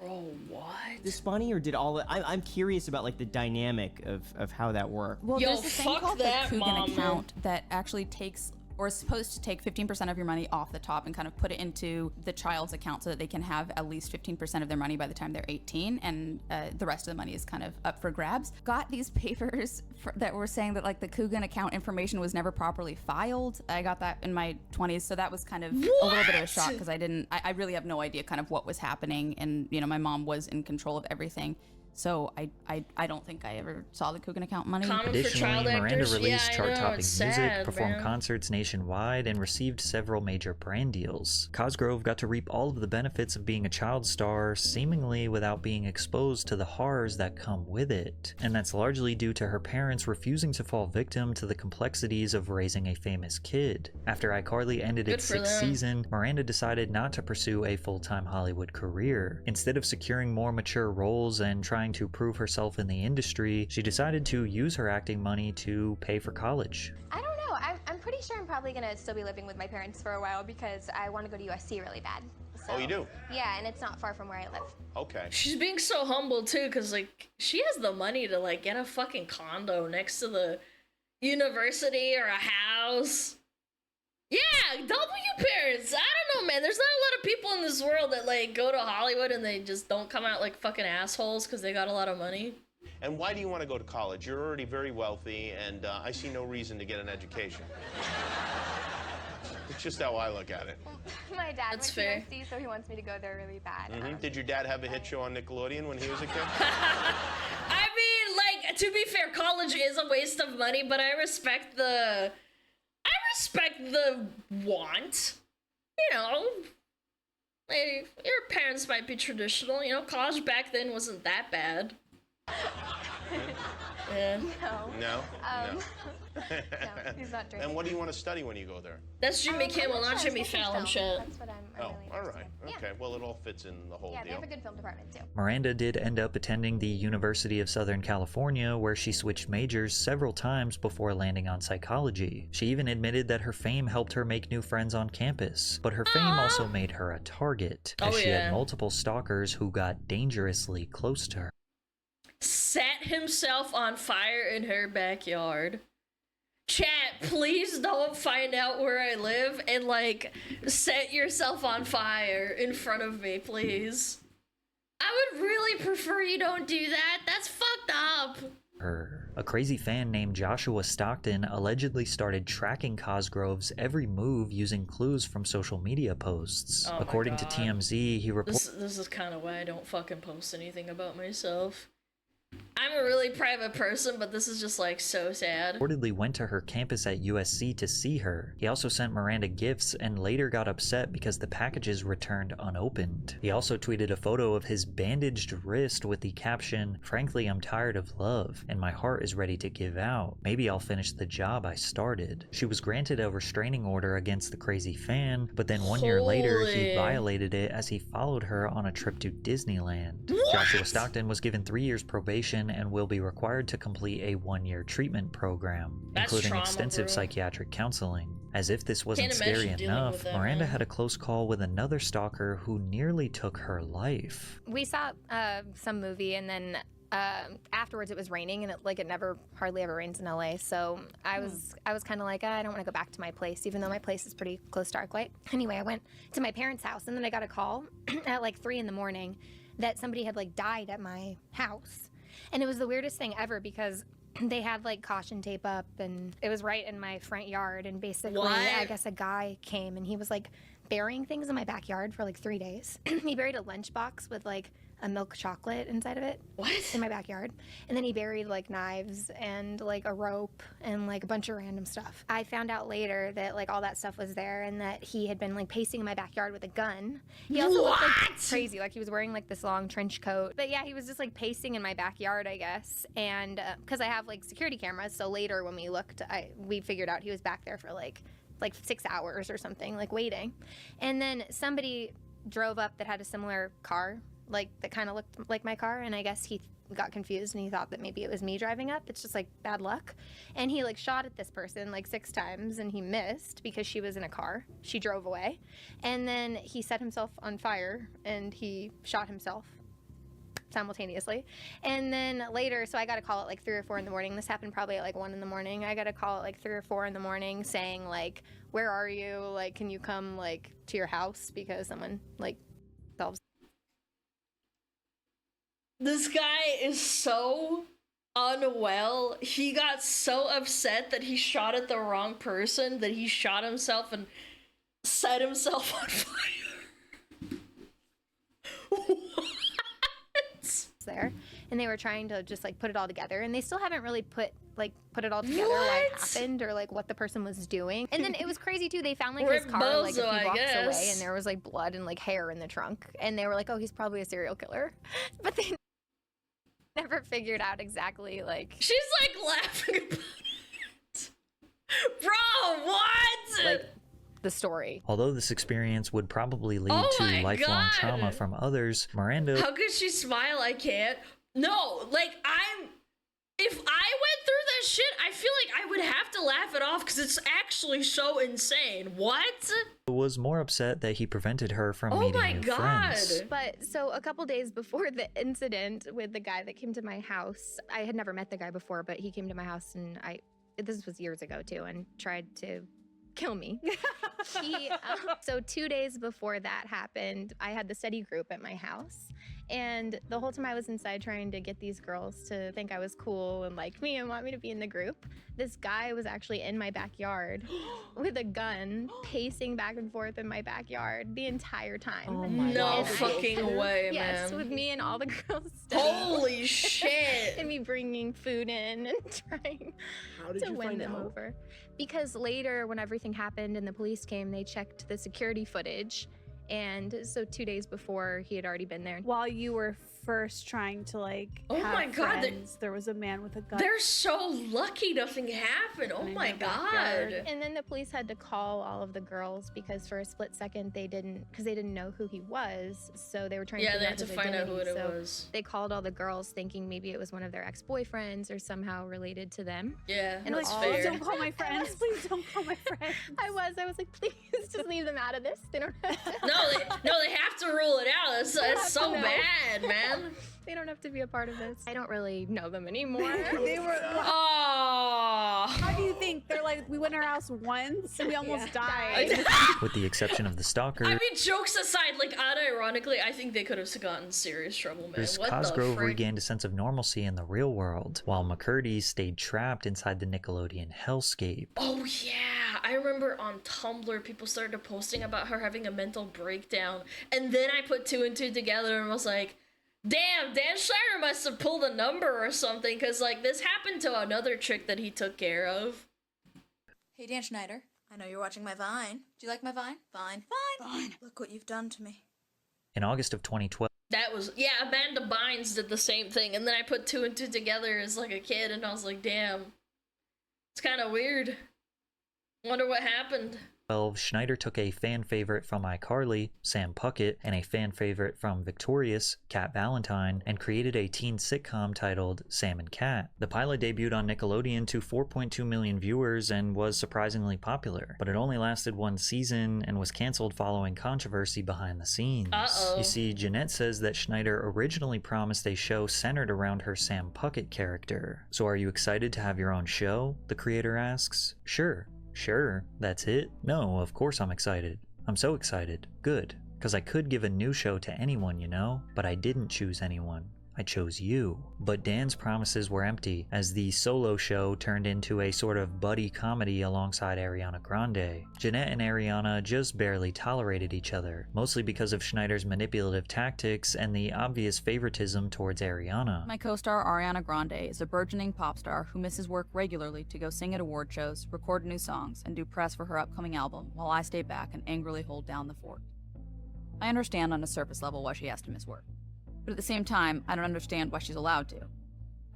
Speaker 1: Bro, what?
Speaker 13: This money, or did all the, I'm curious about like the dynamic of how that worked.
Speaker 21: Well,
Speaker 1: Yo,
Speaker 21: there's this thing
Speaker 1: fuck
Speaker 21: called
Speaker 1: that,
Speaker 21: the Coogan
Speaker 1: Mom.
Speaker 21: account that actually takes, or is supposed to take 15% of your money off the top and kind of put it into the child's account so that they can have at least 15% of their money by the time they're 18, and the rest of the money is kind of up for grabs. Got these papers that were saying that like the Coogan account information was never properly filed. I got that in my 20s, so that was kind of a little bit of a shock, because I really have no idea kind of what was happening, and you know, my mom was in control of everything. So I don't think I ever saw the Coogan account money.
Speaker 19: Additionally, Miranda released chart-topping
Speaker 1: it's
Speaker 19: music,
Speaker 1: sad,
Speaker 19: performed
Speaker 1: man.
Speaker 19: concerts nationwide, and received several major brand deals. Cosgrove got to reap all of the benefits of being a child star, seemingly without being exposed to the horrors that come with it. And that's largely due to her parents refusing to fall victim to the complexities of raising a famous kid. After iCarly ended
Speaker 1: Good
Speaker 19: its
Speaker 1: for
Speaker 19: sixth
Speaker 1: them.
Speaker 19: season, Miranda decided not to pursue a full-time Hollywood career. Instead of securing more mature roles and trying to prove herself in the industry, she decided to use her acting money to pay for college.
Speaker 14: I don't know. I'm pretty sure I'm probably gonna still be living with my parents for a while because I want to go to USC really bad. So,
Speaker 4: Oh, you do?
Speaker 14: Yeah, and it's not far from where I live.
Speaker 4: Okay.
Speaker 1: She's being so humble too, because like she has the money to like get a fucking condo next to the university or a house. Yeah, W parents. I don't know, man. There's not a lot of people in this world that like go to Hollywood and they just don't come out like fucking assholes because they got a lot of money.
Speaker 4: And why do you want to go to college? You're already very wealthy, and I see no reason to get an education. It's just how I look at it.
Speaker 14: My dad
Speaker 1: That's
Speaker 14: went
Speaker 1: fair.
Speaker 14: to USC, so he wants me to go there really bad.
Speaker 4: Did your dad have a hit show on Nickelodeon when he was a kid?
Speaker 1: I mean, like, to be fair, college is a waste of money, but I respect the want. You know, like, your parents might be traditional. You know, college back then wasn't that bad. Yeah.
Speaker 8: No?
Speaker 14: No, he's not drinking.
Speaker 8: And what do you want to study when you go there?
Speaker 1: That's Jimmy Kimmel,
Speaker 14: I'm
Speaker 1: not
Speaker 14: sure,
Speaker 1: Jimmy
Speaker 14: I think
Speaker 1: Fallon
Speaker 14: film.
Speaker 1: shit.
Speaker 14: That's what I'm
Speaker 8: Oh,
Speaker 14: really
Speaker 8: all
Speaker 14: interested
Speaker 8: right.
Speaker 14: in.
Speaker 8: Okay, well, it all fits in the whole
Speaker 14: Yeah, they
Speaker 8: deal.
Speaker 14: have a good film department too.
Speaker 19: Miranda did end up attending the University of Southern California, where she switched majors several times before landing on psychology. She even admitted that her fame helped her make new friends on campus, but her fame also made her a target, as she had multiple stalkers who got dangerously close to her.
Speaker 1: Set himself on fire in her backyard. Chat, please don't find out where I live and, like, set yourself on fire in front of me, please. I would really prefer you don't do that. That's fucked up.
Speaker 19: A crazy fan named Joshua Stockton allegedly started tracking Cosgrove's every move using clues from social media posts.
Speaker 1: Oh my
Speaker 19: According to
Speaker 1: God.
Speaker 19: TMZ, he reported
Speaker 1: This is kind of why I don't fucking post anything about myself. I'm a really private person, but this is just, like, so sad.
Speaker 19: reportedly went to her campus at USC to see her. He also sent Miranda gifts and later got upset because the packages returned unopened. He also tweeted a photo of his bandaged wrist with the caption, "Frankly, I'm tired of love, and my heart is ready to give out. Maybe I'll finish the job I started." She was granted a restraining order against the crazy fan, but then 1 year later, he
Speaker 1: Holy.
Speaker 19: violated it as he followed her on a trip to Disneyland.
Speaker 1: What?
Speaker 19: Joshua Stockton was given 3 years probation and will be required to complete a 1-year treatment program,
Speaker 1: That's
Speaker 19: including
Speaker 1: trauma,
Speaker 19: extensive
Speaker 1: bro.
Speaker 19: psychiatric counseling. As if this wasn't
Speaker 1: Can't
Speaker 19: scary
Speaker 1: imagine dealing
Speaker 19: enough,
Speaker 1: with that,
Speaker 19: Miranda
Speaker 1: man.
Speaker 19: had a close call with another stalker who nearly took her life.
Speaker 5: We saw some movie, and then afterwards it was raining, and it never hardly ever rains in LA. So I was kind of like, I don't want to go back to my place, even though my place is pretty close to Arclight. Anyway, I went to my parents' house, and then I got a call at like 3 in the morning that somebody had like died at my house. And it was the weirdest thing ever because they had like caution tape up, and it was right in my front yard. And basically,
Speaker 1: What?
Speaker 5: I guess a guy came and he was like burying things in my backyard for like 3 days. He buried a lunchbox with like a milk chocolate inside of it.
Speaker 1: What?
Speaker 5: In my backyard. And then he buried like knives and like a rope and like a bunch of random stuff. I found out later that like all that stuff was there, and that he had been like pacing in my backyard with a gun. He also looked like crazy, like he was wearing like this long trench coat. But yeah, he was just like pacing in my backyard, I guess. And because I have like security cameras, so later when we looked, we figured out he was back there for like 6 hours or something, like waiting. And then somebody drove up that had a similar car, like that kind of looked like my car, and I guess he got confused and he thought that maybe it was me driving up. It's just like bad luck. And he like shot at this person like 6 times, and he missed because she was in a car. She drove away, and then he set himself on fire and he shot himself simultaneously. And then later, so I got a call at like 3 or 4 in the morning. This happened probably at like 1 in the morning. I got a call at like 3 or 4 in the morning saying like, where are you? Like, can you come like to your house because someone like selves.
Speaker 1: This guy is so unwell. He got so upset that he shot at the wrong person that he shot himself and set himself on fire.
Speaker 5: There, and they were trying to just like put it all together, and they still haven't really put it all together, why it happened or like what the person was doing. And then it was crazy too, they found like his car like a few blocks away, and there was like blood and like hair in the trunk, and they were like, oh, he's probably a serial killer. But they never figured out exactly like.
Speaker 1: She's like laughing about it. Bro, what?
Speaker 5: Like the story.
Speaker 19: Although this experience would probably lead
Speaker 1: Oh
Speaker 19: to
Speaker 1: my
Speaker 19: lifelong
Speaker 1: God.
Speaker 19: trauma from others, Miranda
Speaker 1: How could she smile? I can't. No, like if I went through that shit, I feel like I would have to laugh it off because it's actually so insane. What?
Speaker 19: was more upset that he prevented her from meeting new friends.
Speaker 5: But so a couple days before the incident with the guy that came to my house, I had never met the guy before, but he came to my house, and this was years ago too, and tried to kill me. So 2 days before that happened, I had the study group at my house, and the whole time I was inside trying to get these girls to think I was cool and like me and want me to be in the group, this guy was actually in my backyard with a gun, pacing back and forth in my backyard the entire time.
Speaker 1: Oh my No God. fucking way,
Speaker 5: yes,
Speaker 1: man.
Speaker 5: with me and all the girls studying.
Speaker 1: Holy shit.
Speaker 5: And me bringing food in and trying to win them over. Because later, when everything happened and the police came, they checked the security footage, And so 2 days before, he had already been there.
Speaker 9: While you were first trying to like
Speaker 1: Oh
Speaker 9: have
Speaker 1: my God,
Speaker 9: friends, there was a man with a gun.
Speaker 1: They're so lucky nothing happened. Oh my God.
Speaker 5: And then the police had to call all of the girls because for a split second they didn't know who he was. So they were trying to
Speaker 1: Yeah,
Speaker 5: figure
Speaker 1: they
Speaker 5: out
Speaker 1: had to
Speaker 5: his
Speaker 1: find out who
Speaker 5: identity.
Speaker 1: it
Speaker 5: So
Speaker 1: was.
Speaker 5: they called all the girls thinking maybe it was one of their ex-boyfriends or somehow related to them.
Speaker 1: Yeah,
Speaker 5: and
Speaker 1: that's
Speaker 5: all
Speaker 1: fair.
Speaker 9: Don't call my friends. Please don't call my friends.
Speaker 5: I was like, please just leave them out of this. They don't have to.
Speaker 1: No, they have to rule it out. It's
Speaker 5: They have
Speaker 1: so
Speaker 5: to know.
Speaker 1: bad, man.
Speaker 5: They don't have to be a part of this. I don't really know them anymore.
Speaker 9: They were.
Speaker 1: Oh.
Speaker 9: How do you think? They're like, we went in our house once and we almost died.
Speaker 19: With the exception of the stalker,
Speaker 1: I mean, jokes aside, like, unironically, I think they could have gotten serious trouble, man. What the
Speaker 19: Cosgrove
Speaker 1: frick?
Speaker 19: regained a sense of normalcy in the real world, while McCurdy stayed trapped inside the Nickelodeon hellscape.
Speaker 1: Oh, yeah. I remember on Tumblr, people started posting about her having a mental breakdown. And then I put two and two together and was like, damn, Dan Schneider must have pulled a number or something, because, like, this happened to another chick that he took care of.
Speaker 24: Hey, Dan Schneider. I know you're watching my Vine. Do you like my Vine? Fine. Look what you've done to me.
Speaker 19: In August of 2012,
Speaker 1: That was, yeah, Amanda Bynes did the same thing, and then I put two and two together as, like, a kid, and I was like, damn. It's kind of weird. Wonder what happened.
Speaker 19: Schneider took a fan favorite from iCarly, Sam Puckett, and a fan favorite from Victorious, Cat Valentine, and created a teen sitcom titled Sam and Cat. The pilot debuted on Nickelodeon to 4.2 million viewers and was surprisingly popular, but it only lasted one season and was canceled following controversy behind the scenes.
Speaker 1: Uh-oh.
Speaker 19: You see, Jeanette says that Schneider originally promised a show centered around her Sam Puckett character. So are you excited to have your own show? The creator asks. Sure, that's it? No, of course I'm excited. I'm so excited. Good. Because I could give a new show to anyone, you know? But I didn't choose anyone. I chose you. But Dan's promises were empty, as the solo show turned into a sort of buddy comedy alongside Ariana Grande. Jeanette and Ariana just barely tolerated each other, mostly because of Schneider's manipulative tactics and the obvious favoritism towards Ariana.
Speaker 20: My co-star Ariana Grande is a burgeoning pop star who misses work regularly to go sing at award shows, record new songs, and do press for her upcoming album, while I stay back and angrily hold down the fort. I understand on a surface level why she has to miss work. But at the same time, I don't understand why she's allowed to.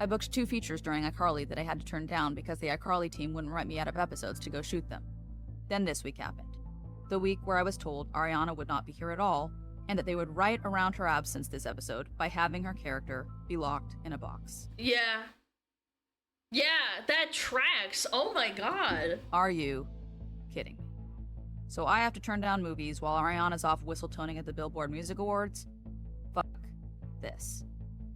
Speaker 20: I booked 2 features during iCarly that I had to turn down because the iCarly team wouldn't write me out of episodes to go shoot them. Then this week happened. The week where I was told Ariana would not be here at all, and that they would write around her absence this episode by having her character be locked in a box.
Speaker 1: Yeah, that tracks. Oh my God.
Speaker 20: Are you kidding me? So I have to turn down movies while Ariana's off whistle-toning at the Billboard Music Awards? Fuck this.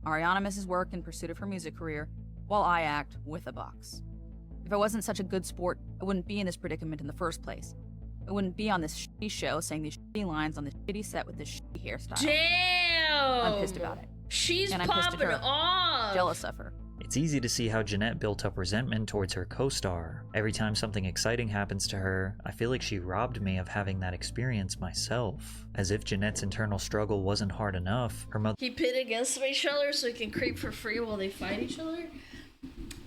Speaker 20: Ariana misses work in pursuit of her music career, while I act with a box. If I wasn't such a good sport, I wouldn't be in this predicament in the first place. I wouldn't be on this shitty show saying these shitty lines on this shitty set with this shitty hairstyle.
Speaker 1: Damn!
Speaker 20: I'm pissed about it.
Speaker 1: She's
Speaker 20: and I'm pissed
Speaker 1: popping
Speaker 20: at her.
Speaker 1: off.
Speaker 20: Jealous of her.
Speaker 19: It's easy to see how Jeanette built up resentment towards her co-star. Every time something exciting happens to her, I feel like she robbed me of having that experience myself. As if Jeanette's internal struggle wasn't hard enough, her mother—
Speaker 1: He pit against each other so he can creep for free while they fight each other?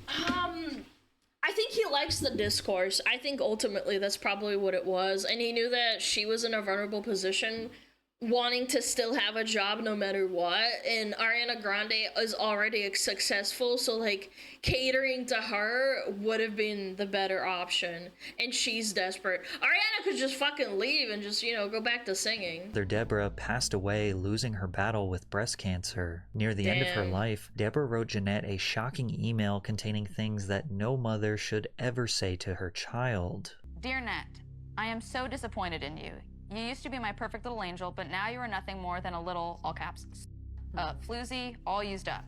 Speaker 1: I think he likes the discourse. I think ultimately that's probably what it was. And he knew that she was in a vulnerable position, wanting to still have a job no matter what, and Ariana Grande is already successful, so like catering to her would have been the better option, and she's desperate. Ariana could just fucking leave and just, you know, go back to singing.
Speaker 19: Deborah passed away, losing her battle with breast cancer. Near the end of her
Speaker 1: Damn.
Speaker 19: life, Deborah wrote Jeanette a shocking email containing things that no mother should ever say to her child.
Speaker 20: Dear Net, I am so disappointed in you. You used to be my perfect little angel, but now you are nothing more than a little, all caps, floozy, all used up.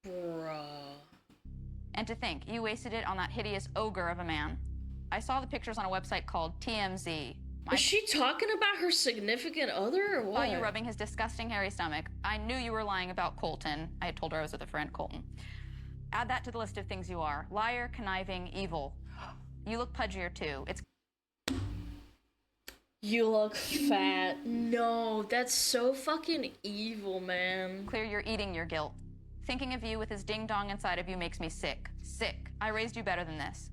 Speaker 1: Bruh.
Speaker 20: And to think, you wasted it on that hideous ogre of a man. I saw the pictures on a website called TMZ.
Speaker 1: Is she talking about her significant other or what?
Speaker 20: Saw you rubbing his disgusting hairy stomach. I knew you were lying about Colton. I had told her I was with a friend, Colton. Add that to the list of things you are. Liar, conniving, evil. You look pudgier too. It's
Speaker 1: You look fat. No, that's so fucking evil, man.
Speaker 20: clear you're eating your guilt. Thinking of you with his ding-dong inside of you makes me sick. Sick. I raised you better than this.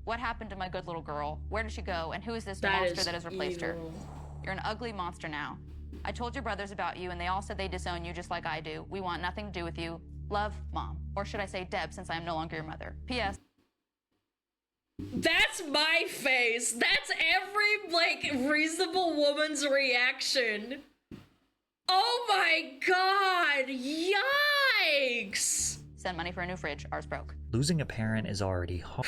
Speaker 20: What happened to my good little girl? Where did she go? And who is this
Speaker 1: That
Speaker 20: monster
Speaker 1: is
Speaker 20: that has replaced her?
Speaker 1: evil.
Speaker 20: You're an ugly monster now. I told your brothers about you, and they all said they disown you just like I do. We want nothing to do with you. Love, Mom. Or should I say Deb, since I am no longer your mother. P.S.
Speaker 1: That's my face. That's every, like, reasonable woman's reaction. Oh my god! Yikes!
Speaker 20: Send money for a new fridge. Ours broke.
Speaker 19: Losing a parent is already hard.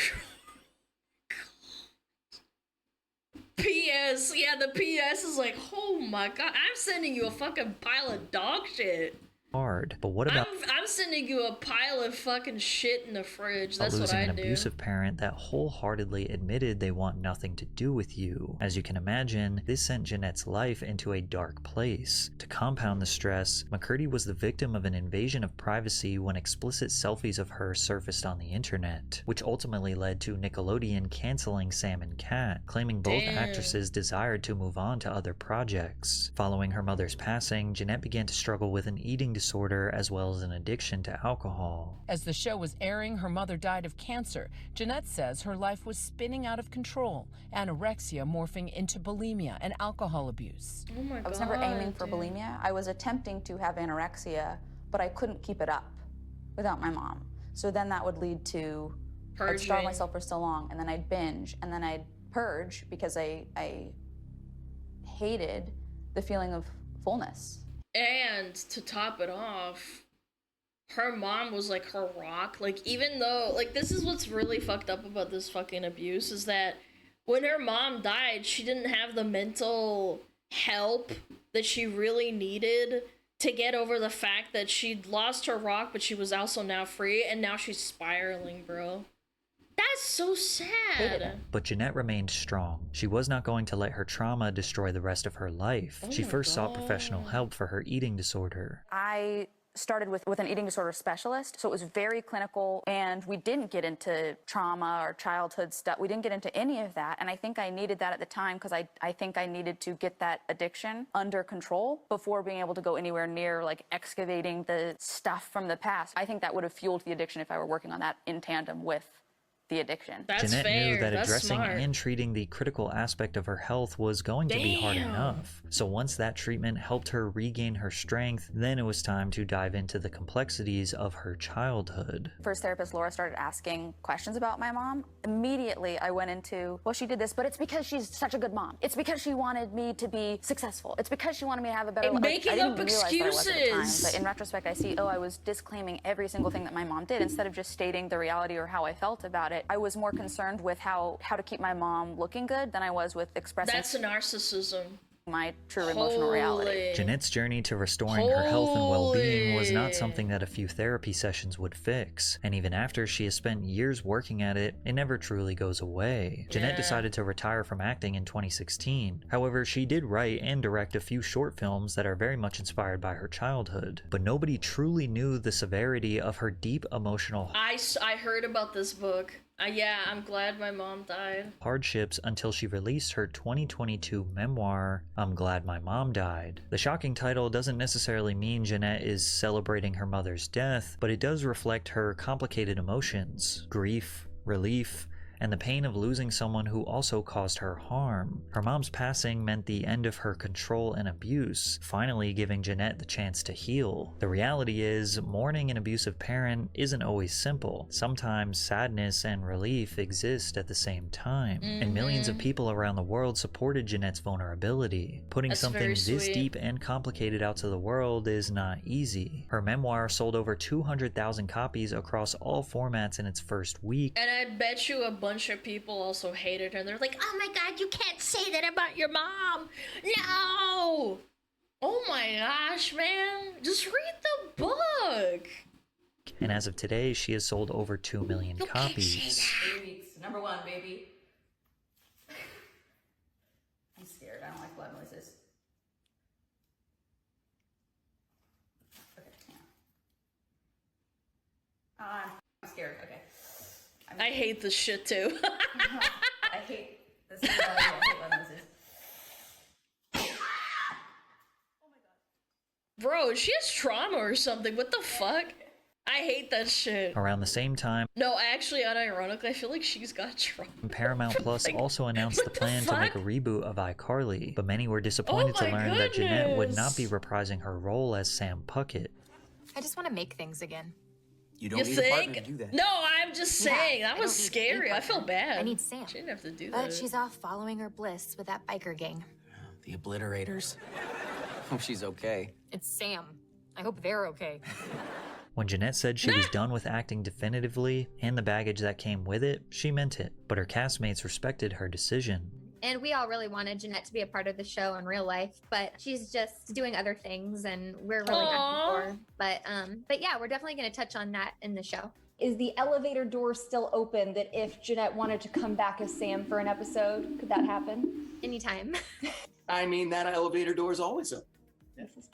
Speaker 1: PS, yeah, the PS is like, oh my god, I'm sending you a fucking pile of dog shit.
Speaker 19: But what about
Speaker 1: I'm sending you a pile of fucking shit in the fridge. That's what
Speaker 19: losing
Speaker 1: I
Speaker 19: an
Speaker 1: do.
Speaker 19: abusive parent that wholeheartedly admitted they want nothing to do with you? As you can imagine, this sent Jeanette's life into a dark place. To compound the stress, McCurdy was the victim of an invasion of privacy when explicit selfies of her surfaced on the internet, which ultimately led to Nickelodeon canceling Sam and Cat, claiming both
Speaker 1: Damn.
Speaker 19: actresses desired to move on to other projects. Following her mother's passing, Jeanette began to struggle with an eating disorder as well as an addiction to alcohol.
Speaker 7: As the show was airing, her mother died of cancer. Jeanette says her life was spinning out of control, anorexia morphing into bulimia and alcohol abuse.
Speaker 1: Oh my god.
Speaker 11: I was never aiming for bulimia. I was attempting to have anorexia, but I couldn't keep it up without my mom. So then that would lead to I'd starve
Speaker 1: Purging.
Speaker 11: myself for so long, and then I'd binge, and then I'd purge because I hated the feeling of fullness.
Speaker 1: And to top it off, her mom was like her rock. Like, even though, like, this is what's really fucked up about this fucking abuse is that when her mom died, she didn't have the mental help that she really needed to get over the fact that she'd lost her rock, but she was also now free, and now she's spiraling, bro. That's so sad.
Speaker 19: But Jeanette remained strong. She was not going to let her trauma destroy the rest of her life.
Speaker 1: Oh
Speaker 19: She
Speaker 1: my
Speaker 19: first sought
Speaker 1: God.
Speaker 19: professional help for her eating disorder.
Speaker 11: I started with an eating disorder specialist, so it was very clinical, and we didn't get into trauma or childhood stuff. We didn't get into any of that, and I think I needed that at the time because I think I needed to get that addiction under control before being able to go anywhere near, like, excavating the stuff from the past. I think that would have fueled the addiction if I were working on that in tandem with the addiction.
Speaker 19: Jeanette knew that addressing and treating the critical aspect of her health was going to be hard enough. So once that treatment helped her regain her strength, then it was time to dive into the complexities of her childhood.
Speaker 11: First therapist Laura started asking questions about my mom. Immediately I went into, well, she did this, but it's because she's such a good mom. It's because she wanted me to be successful. It's because she wanted me to have a better life.
Speaker 1: Making
Speaker 11: I didn't
Speaker 1: up
Speaker 11: realize that I was at the time,
Speaker 1: excuses.
Speaker 11: but in retrospect I see, oh, I was disclaiming every single thing that my mom did instead of just stating the reality or how I felt about it. I was more concerned with how to keep my mom looking good than I was with expressing
Speaker 1: That's a narcissism.
Speaker 11: my true emotional reality.
Speaker 19: Jeanette's journey to restoring her health and well-being was not something that a few therapy sessions would fix, and even after she has spent years working at it, it never truly goes away. Jeanette decided to retire from acting in 2016. However, she did write and direct a few short films that are very much inspired by her childhood, but nobody truly knew the severity of her deep emotional
Speaker 1: I heard about this book. Yeah, I'm glad my mom died.
Speaker 19: hardships until she released her 2022 memoir, I'm Glad My Mom Died. The shocking title doesn't necessarily mean Jeanette is celebrating her mother's death, but it does reflect her complicated emotions, grief, relief, and the pain of losing someone who also caused her harm. Her mom's passing meant the end of her control and abuse, finally giving Jeanette the chance to heal. The reality is, mourning an abusive parent isn't always simple. Sometimes sadness and relief exist at the same time, and millions of people around the world supported Jeanette's vulnerability. Putting
Speaker 1: That's
Speaker 19: something
Speaker 1: very
Speaker 19: this
Speaker 1: sweet.
Speaker 19: deep and complicated out to the world is not easy. Her memoir sold over 200,000 copies across all formats in its first week.
Speaker 1: And I bet you a bunch of people also hated her. They're like, oh my god, you can't say that about your mom. No! Oh my gosh, man. Just read the book.
Speaker 19: And as of today, she has sold over 2 million copies.
Speaker 21: 8 weeks. Number 1, baby. I'm scared. I don't like blood noises. Okay, yeah. I'm scared. Okay.
Speaker 1: I hate this shit too.
Speaker 21: I hate this. I hate blood noises.
Speaker 1: Bro, she has trauma or something. What the fuck? I hate that shit.
Speaker 19: Around the same time,
Speaker 1: No, actually, unironically, I feel like she's got Trump.
Speaker 19: Paramount Plus also announced the plan to make a reboot of iCarly, but many were disappointed to learn that Jeanette would not be reprising her role as Sam Puckett.
Speaker 15: I just want to make things again.
Speaker 1: You think? To do that. No, I'm just saying. That was scary. I feel bad.
Speaker 15: I need Sam.
Speaker 1: She didn't have to do
Speaker 15: But
Speaker 1: that.
Speaker 15: she's off following her bliss with that biker gang.
Speaker 16: The Obliterators. Hope she's okay.
Speaker 15: It's Sam. I hope they're okay.
Speaker 19: When Jeanette said she was done with acting definitively and the baggage that came with it, she meant it, but her castmates respected her decision.
Speaker 5: And we all really wanted Jeanette to be a part of the show in real life, but she's just doing other things, and we're really happy for her. But yeah, we're definitely going to touch on that in the show.
Speaker 17: Is the elevator door still open that if Jeanette wanted to come back as Sam for an episode, could that happen?
Speaker 5: Anytime.
Speaker 16: I mean, that elevator door is always open.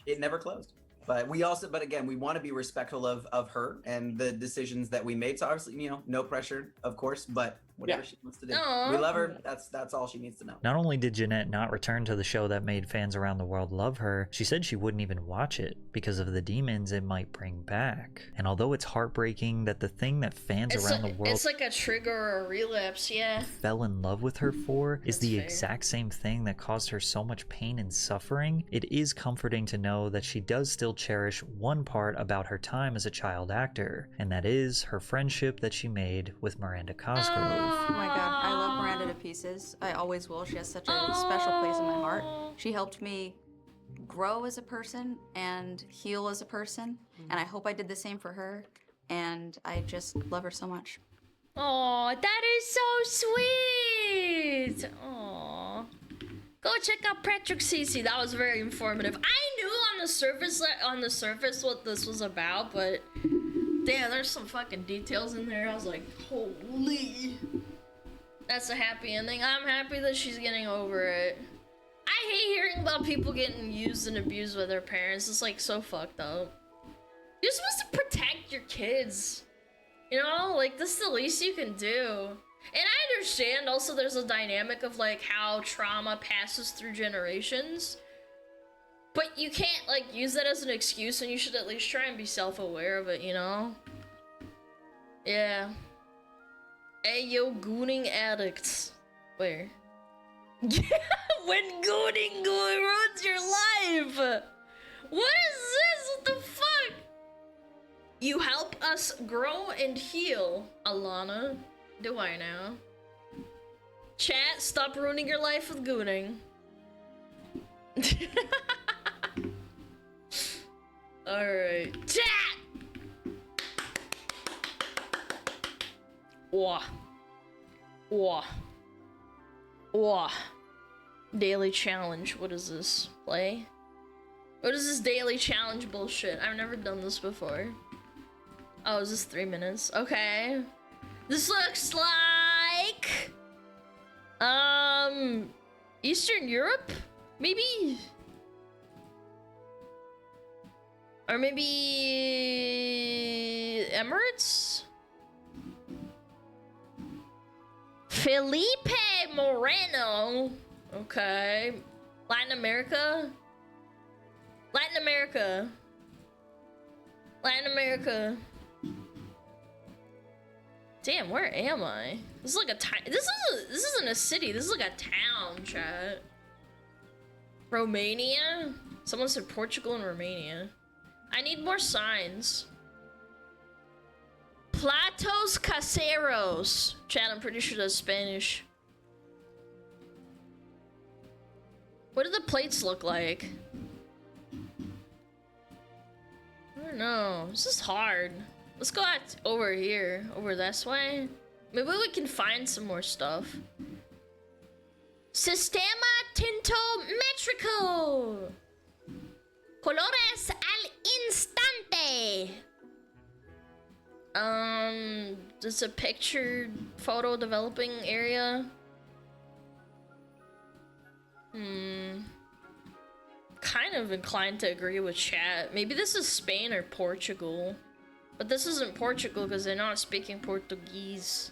Speaker 16: It never closed. But again, we want to be respectful of her and the decisions that we made. So obviously, you know, no pressure, of course, but whatever she wants to do.
Speaker 1: Aww.
Speaker 16: We love her. That's all she needs to know.
Speaker 19: Not only did Jeanette not return to the show that made fans around the world love her, she said she wouldn't even watch it because of the demons it might bring back. And although it's heartbreaking that the thing that fans around the world
Speaker 1: It's like a trigger or a relapse, yeah.
Speaker 19: fell in love with her for is the exact same thing that caused her so much pain and suffering, it is comforting to know that she does still cherish one part about her time as a child actor, and that is her friendship that she made with Miranda Cosgrove.
Speaker 20: Oh my god, I love Miranda to pieces. I always will. She has such a special place in my heart. She helped me grow as a person and heal as a person, and I hope I did the same for her, and I just love her so much.
Speaker 1: Oh, that is so sweet. Oh, go check out Patrick Cece. That was very informative. I knew on the surface what this was about, but damn, there's some fucking details in there. I was like, holy. That's a happy ending. I'm happy that she's getting over it. I hate hearing about people getting used and abused by their parents. It's like so fucked up. You're supposed to protect your kids. You know, like this is the least you can do. And I understand also there's a dynamic of like how trauma passes through generations. But you can't like use that as an excuse, and you should at least try and be self-aware of it, you know? Yeah. Hey yo, gooning addicts. Where? When gooning ruins your life! What is this? What the fuck? You help us grow and heal, Alana. Do I now? Chat, stop ruining your life with gooning. Alright. Chat! Wah. Wah. Wah. Daily challenge. What is this? Play? What is this daily challenge bullshit? I've never done this before. Oh, is this 3 minutes? Okay. This looks like... Eastern Europe? Maybe? Or maybe... Emirates? Felipe Moreno. Okay. Latin America? Latin America. Latin America. Damn, where am I? This is like a this isn't a city. This is like a town, chat. Romania? Someone said Portugal and Romania. I need more signs. Platos Caseros. Chat, I'm pretty sure that's Spanish. What do the plates look like? I don't know. This is hard. Let's go out over here. Over this way. Maybe we can find some more stuff. Sistema Tinto Metrico. Colores al instante. There's a picture photo developing area. Kind of inclined to agree with chat. Maybe this is Spain or Portugal. But this isn't Portugal because they're not speaking Portuguese.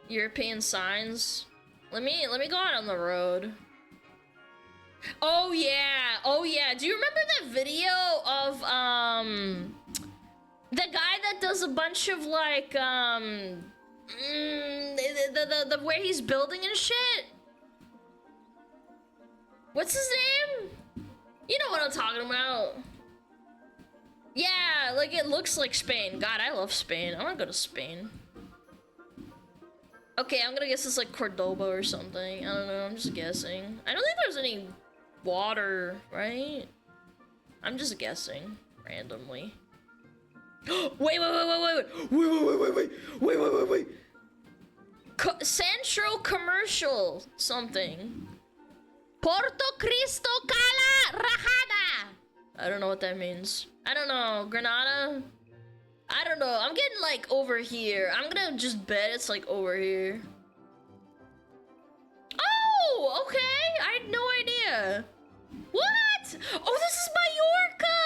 Speaker 1: European signs. Let me go out on the road. Oh yeah. Oh yeah. Do you remember that video of The guy that does a bunch of like the where he's building and shit. What's his name? You know what I'm talking about. Yeah, like it looks like Spain. God, I love Spain. I wanna go to Spain. Okay, I'm gonna guess it's like Cordoba or something. I don't know, I'm just guessing. I don't think there's any water, right? I'm just guessing randomly. Wait. Central Commercial something. Porto Cristo Cala Rajada. I don't know what that means. I don't know. Granada? I don't know. I'm getting like over here. I'm gonna just bet it's like over here. Oh, okay. I had no idea. What? Oh, this is Mallorca.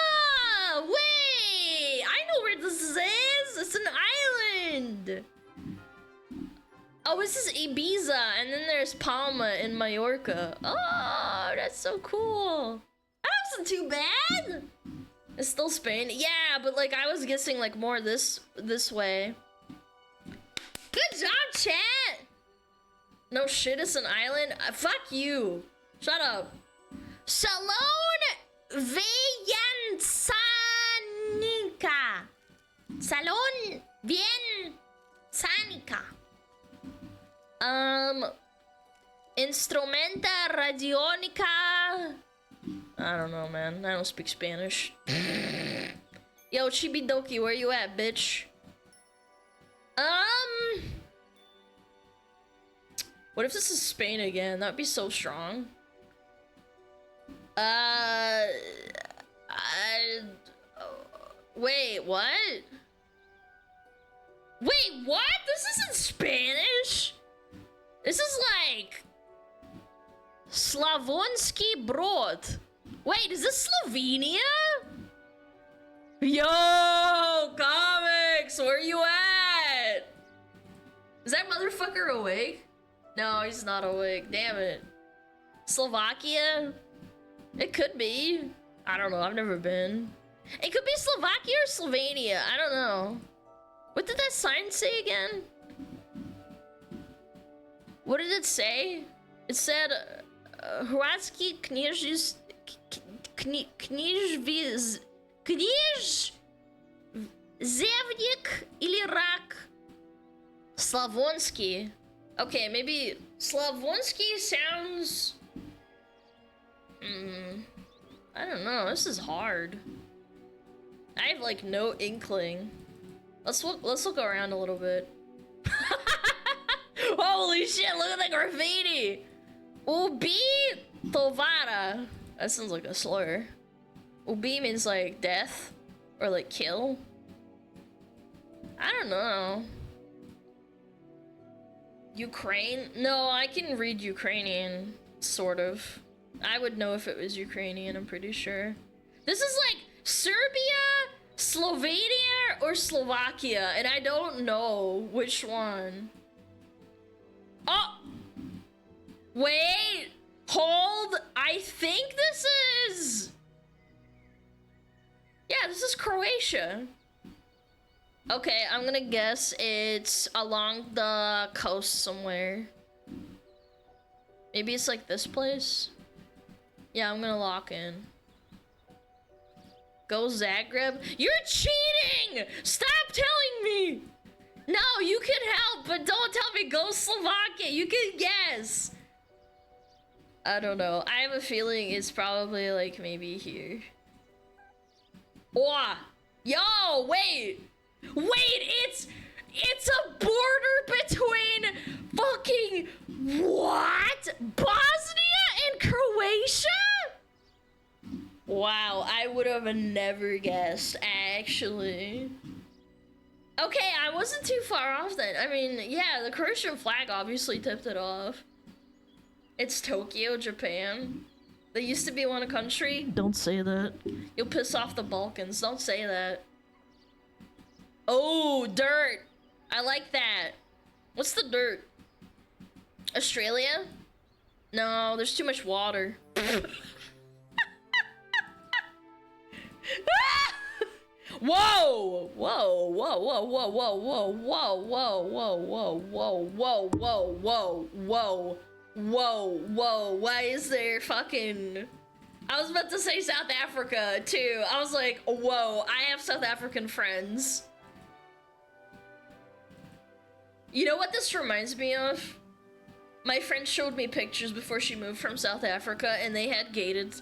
Speaker 1: Wait, I know where this is. It's an island. Oh, this is Ibiza, and then there's Palma in Mallorca. Oh, that's so cool. That wasn't too bad. It's still Spain. Yeah, but like I was guessing like more this way. Good job, chat. No shit, it's an island. Fuck you. Shut up. Salon Villasanica. Salon Villasanica. Instrumenta radionica. I don't know, man. I don't speak Spanish. Yo, Chibidoki, where you at, bitch? What if this is Spain again? That'd be so strong. Wait, what? Wait, what? This isn't Spanish? This is like Slavonski Brod. Wait, is this Slovenia? Yo, comics, where you at? Is that motherfucker awake? No, he's not awake. Damn it. Slovakia? It could be. I don't know. I've never been. It could be Slovakia or Slovenia. I don't know. What did that sign say again? What did it say? It said Hrvatski Knježviz Knježzevnik ili Rak. Slavonski. Okay, maybe Slavonski sounds... I don't know, this is hard. I have like no inkling. Let's look around a little bit. Holy shit, look at the graffiti! Ubi Tovara. That sounds like a slur. Ubi means like death or like kill. I don't know. Ukraine? No, I can read Ukrainian, sort of. I would know if it was Ukrainian, I'm pretty sure. This is like Serbia, Slovenia, or Slovakia, and I don't know which one. Oh! Wait! Hold! I think this is... Yeah, this is Croatia. Okay, I'm gonna guess it's along the coast somewhere. Maybe it's like this place? Yeah, I'm gonna lock in. Go Zagreb? You're cheating! Stop telling me! No, you can help, but don't tell me go Slovakia. You can guess. I don't know. I have a feeling it's probably like maybe here. Oh, yo, wait. Wait, it's a border between fucking what? Bosnia and Croatia? Wow, I would have never guessed, actually. Okay, I wasn't too far off then. I mean, yeah, the Croatian flag obviously tipped it off. It's Tokyo, Japan. They used to be one country. Don't say that. You'll piss off the Balkans. Don't say that. Oh, dirt. I like that. What's the dirt? Australia? No, there's too much water. Whoa! Whoa! Whoa! Whoa! Whoa! Whoa! Whoa! Whoa! Whoa! Whoa! Whoa! Whoa! Whoa! Whoa! Whoa! Whoa! Whoa! Why is there fucking? I was about to say South Africa too. I was like, whoa! I have South African friends. You know what this reminds me of? My friend showed me pictures before she moved from South Africa, and they had gates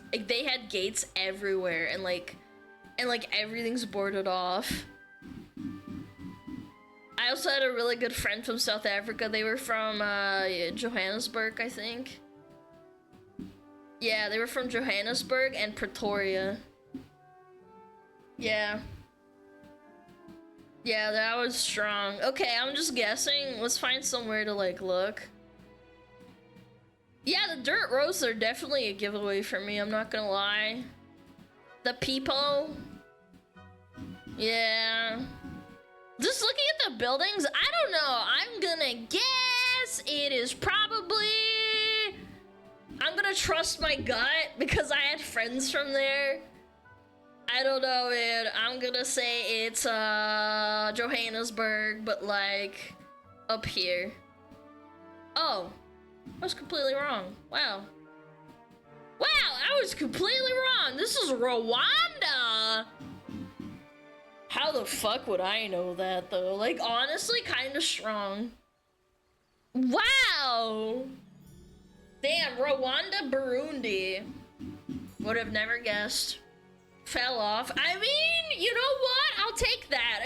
Speaker 1: everywhere, and like everything's boarded off. I also had a really good friend from South Africa. They were from Johannesburg, I think. Yeah, they were from Johannesburg and Pretoria. Yeah. Yeah, that was strong. Okay, I'm just guessing. Let's find somewhere to like look. Yeah, the dirt roads are definitely a giveaway for me, I'm not gonna lie. The people. Yeah. Just looking at the buildings, I don't know. I'm gonna guess it is probably... I'm gonna trust my gut because I had friends from there. I don't know, man. I'm gonna say it's Johannesburg, but like up here. Oh, I was completely wrong. Wow. Wow, I was completely wrong. This is Rwanda. How the fuck would I know that though? Like honestly, kind of strong. Wow. Damn, Rwanda, Burundi. Would have never guessed. Fell off. I mean, you know what? I'll take that.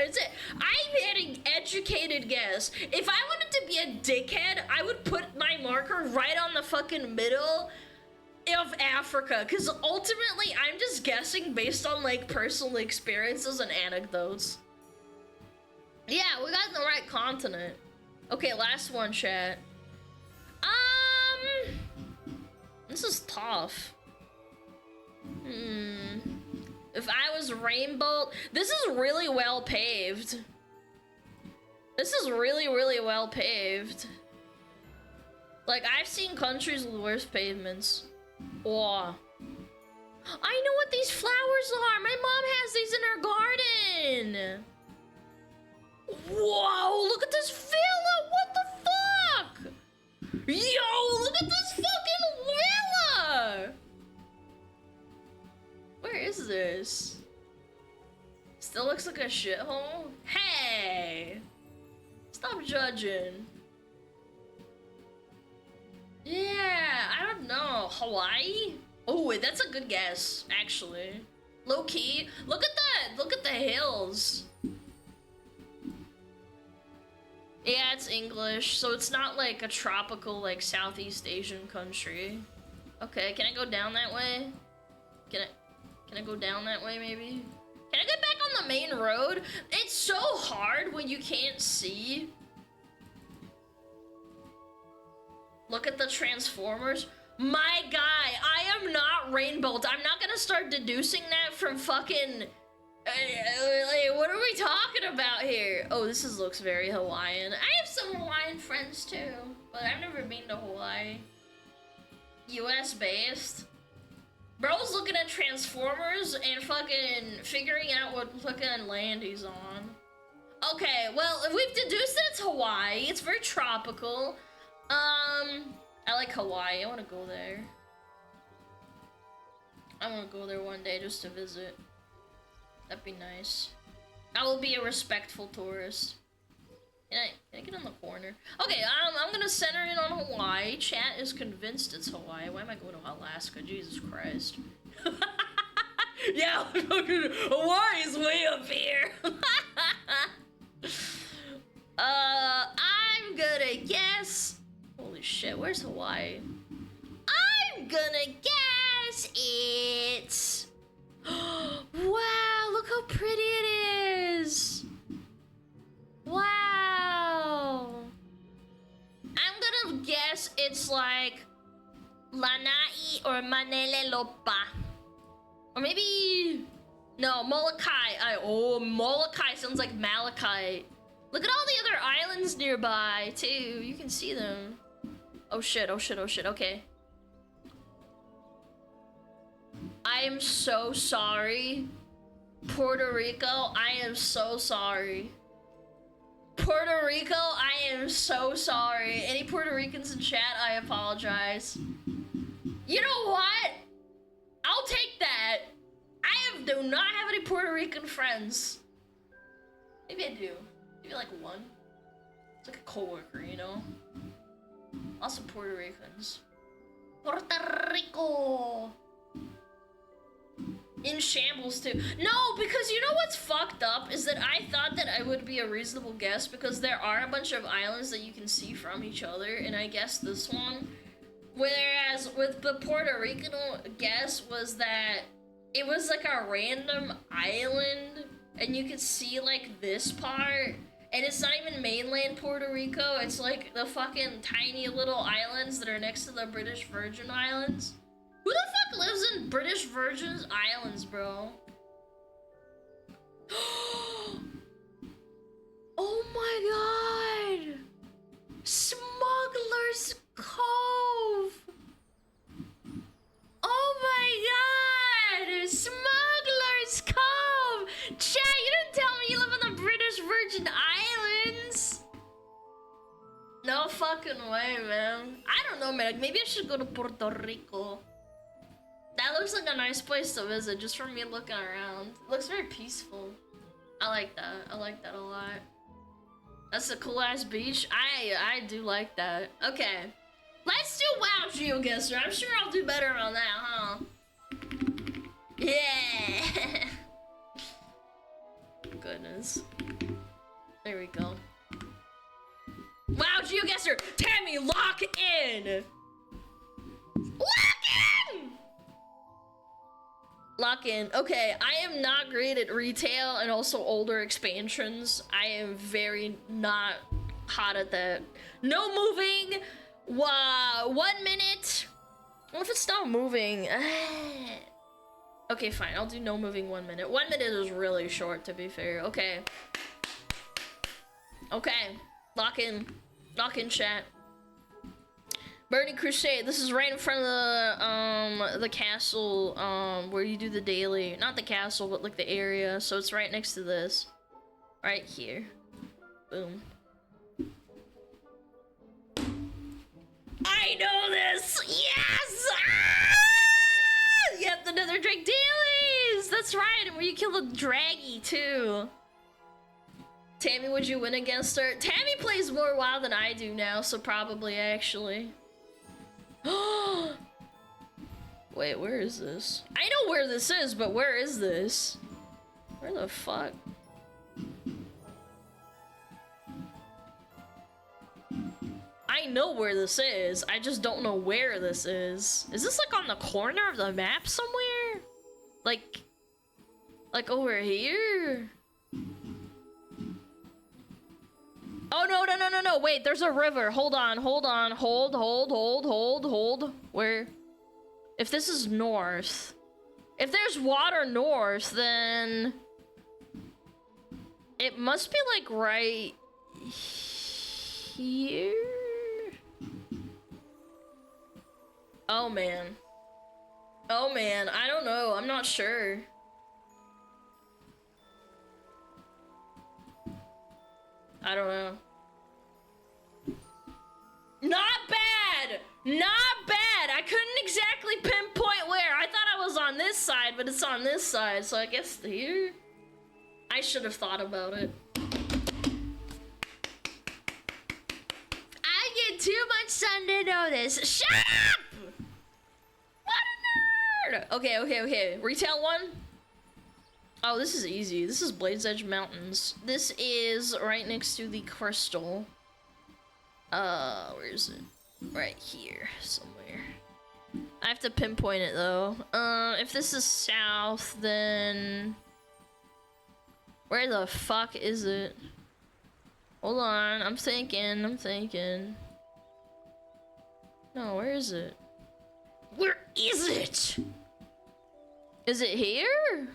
Speaker 1: I had an educated guess. If I wanted to be a dickhead, I would put my marker right on the fucking middle of Africa, because ultimately I'm just guessing based on like personal experiences and anecdotes. Yeah, we got in the right continent. Okay, last one, chat. This is tough. If I was rainbow, this is really well paved. This is really, really well paved. Like, I've seen countries with worse pavements. Oh. I know what these flowers are. My mom has these in her garden. Whoa, look at this villa. What the fuck? Yo, look at this fucking villa. Where is this? Still looks like a shithole? Hey! Stop judging. Yeah, I don't know. Hawaii? Oh, wait, that's a good guess, actually. Low key. Look at that. Look at the hills. Yeah, it's English, so it's not like a tropical, like, Southeast Asian country. Okay, can I go down that way? Can I go down that way, maybe? Can I get back on the main road? It's so hard when you can't see. Look at the Transformers. My guy, I am not rainbowed. I'm not gonna start deducing that from fucking... like, what are we talking about here? Oh, this looks very Hawaiian. I have some Hawaiian friends too, but I've never been to Hawaii. US based. Bro's looking at Transformers and fucking figuring out what fucking land he's on. Okay, well, if we've deduced that it's Hawaii, it's very tropical. I like Hawaii. I want to go there. I want to go there one day just to visit. That'd be nice. I will be a respectful tourist. Can I get in the corner? Okay, I'm gonna center in on Hawaii. Chat is convinced it's Hawaii. Why am I going to Alaska? Jesus Christ. Yeah, Hawaii's way up here. I'm gonna guess. Holy shit, where's Hawaii? I'm gonna guess it's... Wow, look how pretty it is. Wow. I'm gonna guess it's like Lanai or Manelelopa. Or maybe... No, Molokai. Oh, Molokai sounds like Malachite. Look at all the other islands nearby, too. You can see them. Oh shit, oh shit, oh shit, okay. I am so sorry Puerto Rico, I am so sorry. Puerto Rico, I am so sorry. Any Puerto Ricans in chat, I apologize. You know what? I'll take that. Do not have any Puerto Rican friends. Maybe I do. Maybe like one. It's like a coworker, you know? Lots of Puerto Ricans. Puerto Rico! In shambles too. No, because you know what's fucked up is that I thought that I would be a reasonable guess because there are a bunch of islands that you can see from each other, and I guessed this one. Whereas with the Puerto Rican guess was that it was like a random island, and you could see like this part, and it's not even mainland Puerto Rico, it's like the fucking tiny little islands that are next to the British Virgin Islands. Who the fuck lives in British Virgin Islands, bro? Oh my god! Smuggler's Cove! Oh my god! Smuggler's Cove! Chat, you didn't tell me you live in the British Virgin Islands! No fucking way, man. I don't know, man. Maybe I should go to Puerto Rico. That looks like a nice place to visit, just from me looking around. It looks very peaceful. I like that. I like that a lot. That's a cool-ass beach. I do like that. Okay. Let's do WoW GeoGuessr. I'm sure I'll do better on that, huh? Yeah! Goodness. There we go. WoW GeoGuessr! Tammy, lock in! Lock in! Lock in. Okay, I am not great at retail and also older expansions. I am very not hot at that. No moving. 1 minute. What if it's not moving? Okay, fine. I'll do no moving 1 minute. 1 minute is really short, to be fair. Okay. Okay. Lock in. Lock in, chat. Burning Crusade. This is right in front of the castle, where you do the daily. Not the castle, but like the area. So it's right next to this. Right here. Boom. I know this! Yes! Ah! Yep, the Nether Drake dailies! That's right, and where you kill the draggy, too. Tammy, would you win against her? Tammy plays more WoW than I do now, so probably, actually. Wait, where is this? I know where this is, but where is this? Where the fuck? I know where this is. I just don't know where this is. Is this like on the corner of the map somewhere? Like over here? Oh, no. Wait, there's a river. Hold on. Hold. Where? If this is north. If there's water north, then it must be like right here. Oh man. I don't know. I'm not sure. I don't know. Not bad! Not bad! I couldn't exactly pinpoint where. I thought I was on this side, but it's on this side, so I guess here? I should have thought about it. I get too much sun to know this. Shut up! What a nerd! Okay. Retail 1? Oh, this is easy. This is Blade's Edge Mountains. This is right next to the crystal. Where is it? Right here, somewhere. I have to pinpoint it, though. If this is south, then... Where the fuck is it? Hold on, I'm thinking. No, where is it? Where is it? Is it here?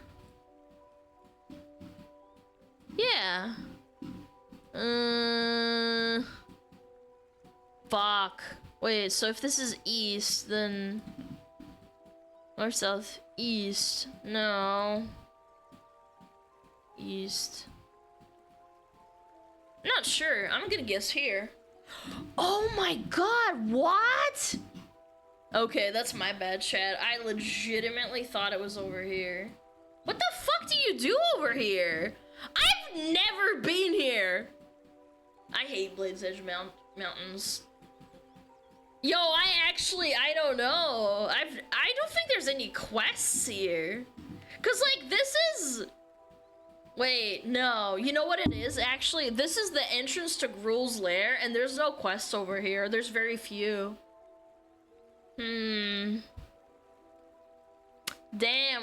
Speaker 1: Yeah. Fuck. Wait, so if this is east, then... North, south, east. No. East. Not sure. I'm gonna guess here. Oh my god, what? Okay, that's my bad, chat. I legitimately thought it was over here. What the fuck do you do over here? I've never been here. I hate Blade's Edge Mountains. Yo, I don't know. I don't think there's any quests here. Cause like this is, wait, no, you know what it is actually? This is the entrance to Gruul's lair and there's no quests over here. There's very few. Damn,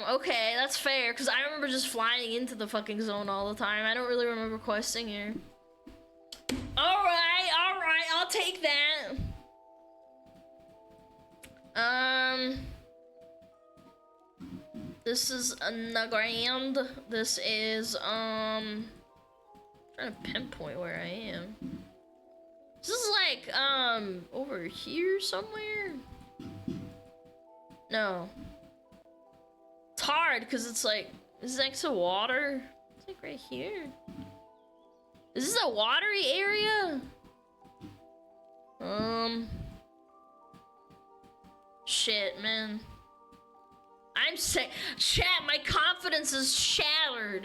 Speaker 1: okay, that's fair, because I remember just flying into the fucking zone all the time. I don't really remember questing here. Alright, I'll take that. This is Nagrand. This is, I'm trying to pinpoint where I am. This is like, over here somewhere? No. It's hard because it's like, is it next to water? It's like right here. Is this a watery area? Shit, man. I'm sick. Chat, my confidence is shattered.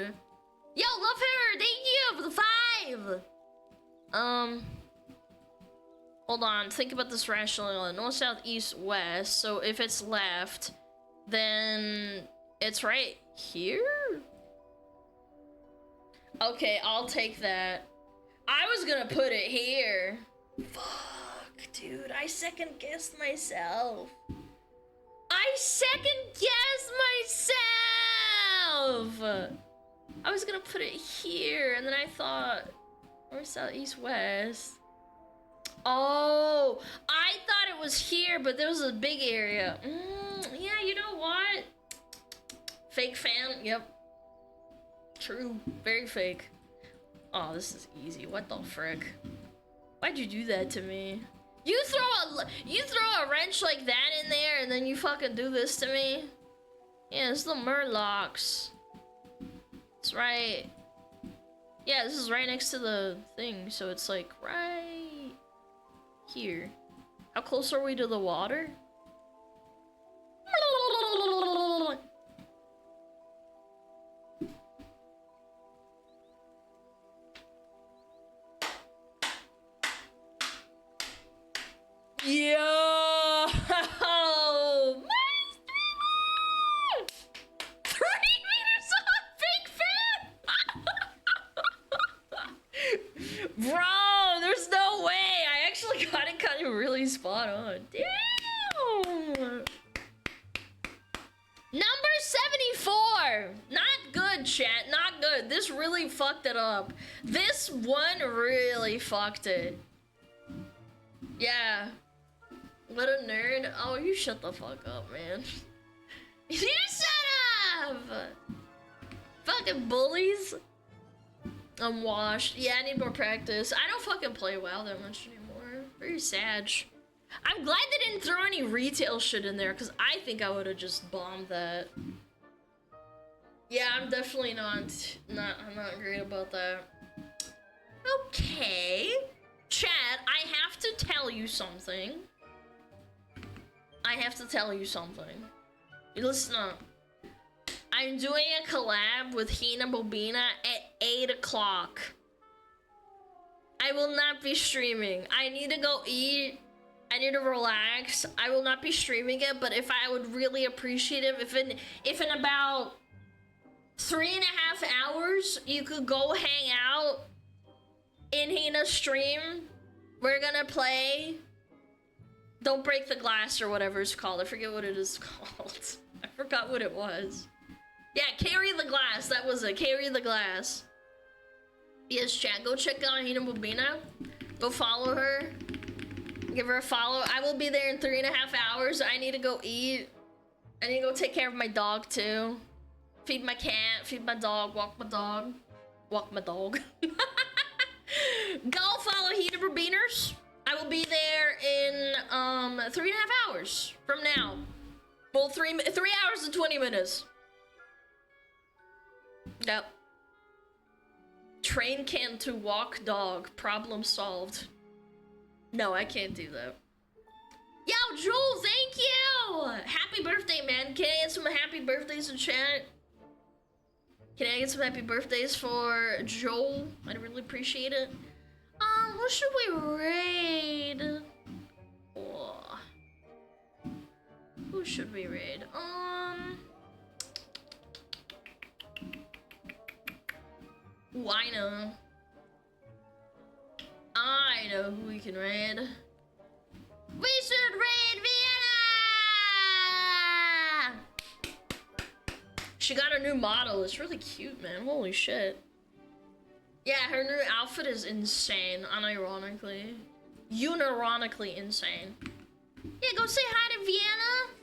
Speaker 1: Yo, love her. Thank you for the 5. Hold on, think about this rationally. North, south, east, west. So if it's left, then it's right here? Okay, I'll take that. I was gonna put it here. Fuck, dude, I second guessed myself. I second guessed myself! I was gonna put it here, and then I thought, north, south, east, west. Oh, I thought it was here, but there was a big area. Yeah, you know what? Fake fan, yep. True, very fake. Oh, this is easy. What the frick? Why'd you do that to me? You throw a wrench like that in there, and then you fucking do this to me? Yeah, it's the Murlocs. That's right. Yeah, this is right next to the thing, so it's like right here. How close are we to the water? Yo! 3 meters off, fake fan! Bro, there's no way. I actually got it kind of really spot on. Damn! Number 74. Not good, chat. Not good. This really fucked it up. This one really fucked it. Yeah. What a nerd. Oh, you shut the fuck up, man. You shut up! Fucking bullies. I'm washed. Yeah, I need more practice. I don't fucking play WoW that much anymore. Very sad. I'm glad they didn't throw any retail shit in there, because I think I would have just bombed that. Yeah, I'm definitely I'm not great about that. Okay. Chat, I have to tell you something. You listen up. I'm doing a collab with Hina Bobina at 8 o'clock. I will not be streaming. I need to go eat. I need to relax. I will not be streaming it, but if I would really appreciate it if in about 3.5 hours you could go hang out in Hina's stream. We're gonna play Don't Break the Glass or whatever it's called. I forget what it is called. I forgot what it was. Yeah, Carry the Glass. That was it. Carry the Glass. Yes, chat. Go check out Hina Bobina. Go follow her. Give her a follow. I will be there in 3.5 hours. I need to go eat. I need to go take care of my dog too. Feed my cat. Feed my dog. Walk my dog. Walk my dog. Go follow Hina Bobiners. I will be there in 3.5 hours from now. Well, 3 hours and 20 minutes. Yep. Train can to walk dog. Problem solved. No, I can't do that. Yo, Joel, thank you! Happy birthday, man. Can I get some happy birthdays in chat? Can I get some happy birthdays for Joel? I'd really appreciate it. What should we raid? Oh. Who should we raid? I know. I know who we can raid. We should raid Vienna! She got a new model. It's really cute, man. Holy shit. Yeah, her new outfit is insane, unironically. Unironically insane. Yeah, go say hi to Vienna.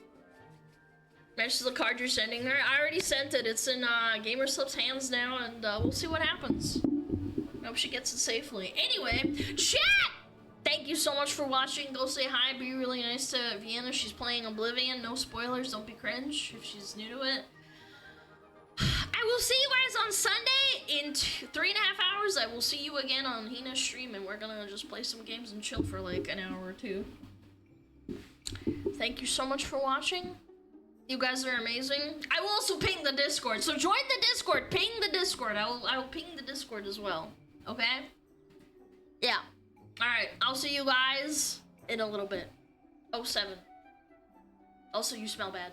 Speaker 1: Matches the card you're sending her. I already sent it. It's in Gamerslip's hands now, and we'll see what happens. I hope she gets it safely. Anyway, chat! Thank you so much for watching. Go say hi. Be really nice to Vienna. She's playing Oblivion. No spoilers. Don't be cringe if she's new to it. I will see you guys on Sunday in 3.5 hours. I will see you again on Hina's stream, and we're gonna just play some games and chill for like an hour or two. Thank you so much for watching. You guys are amazing. I will also ping the Discord, so join the Discord. Ping the Discord. I will ping the Discord as well. Okay? Yeah. All right. I'll see you guys in a little bit. 07. Also, you smell bad.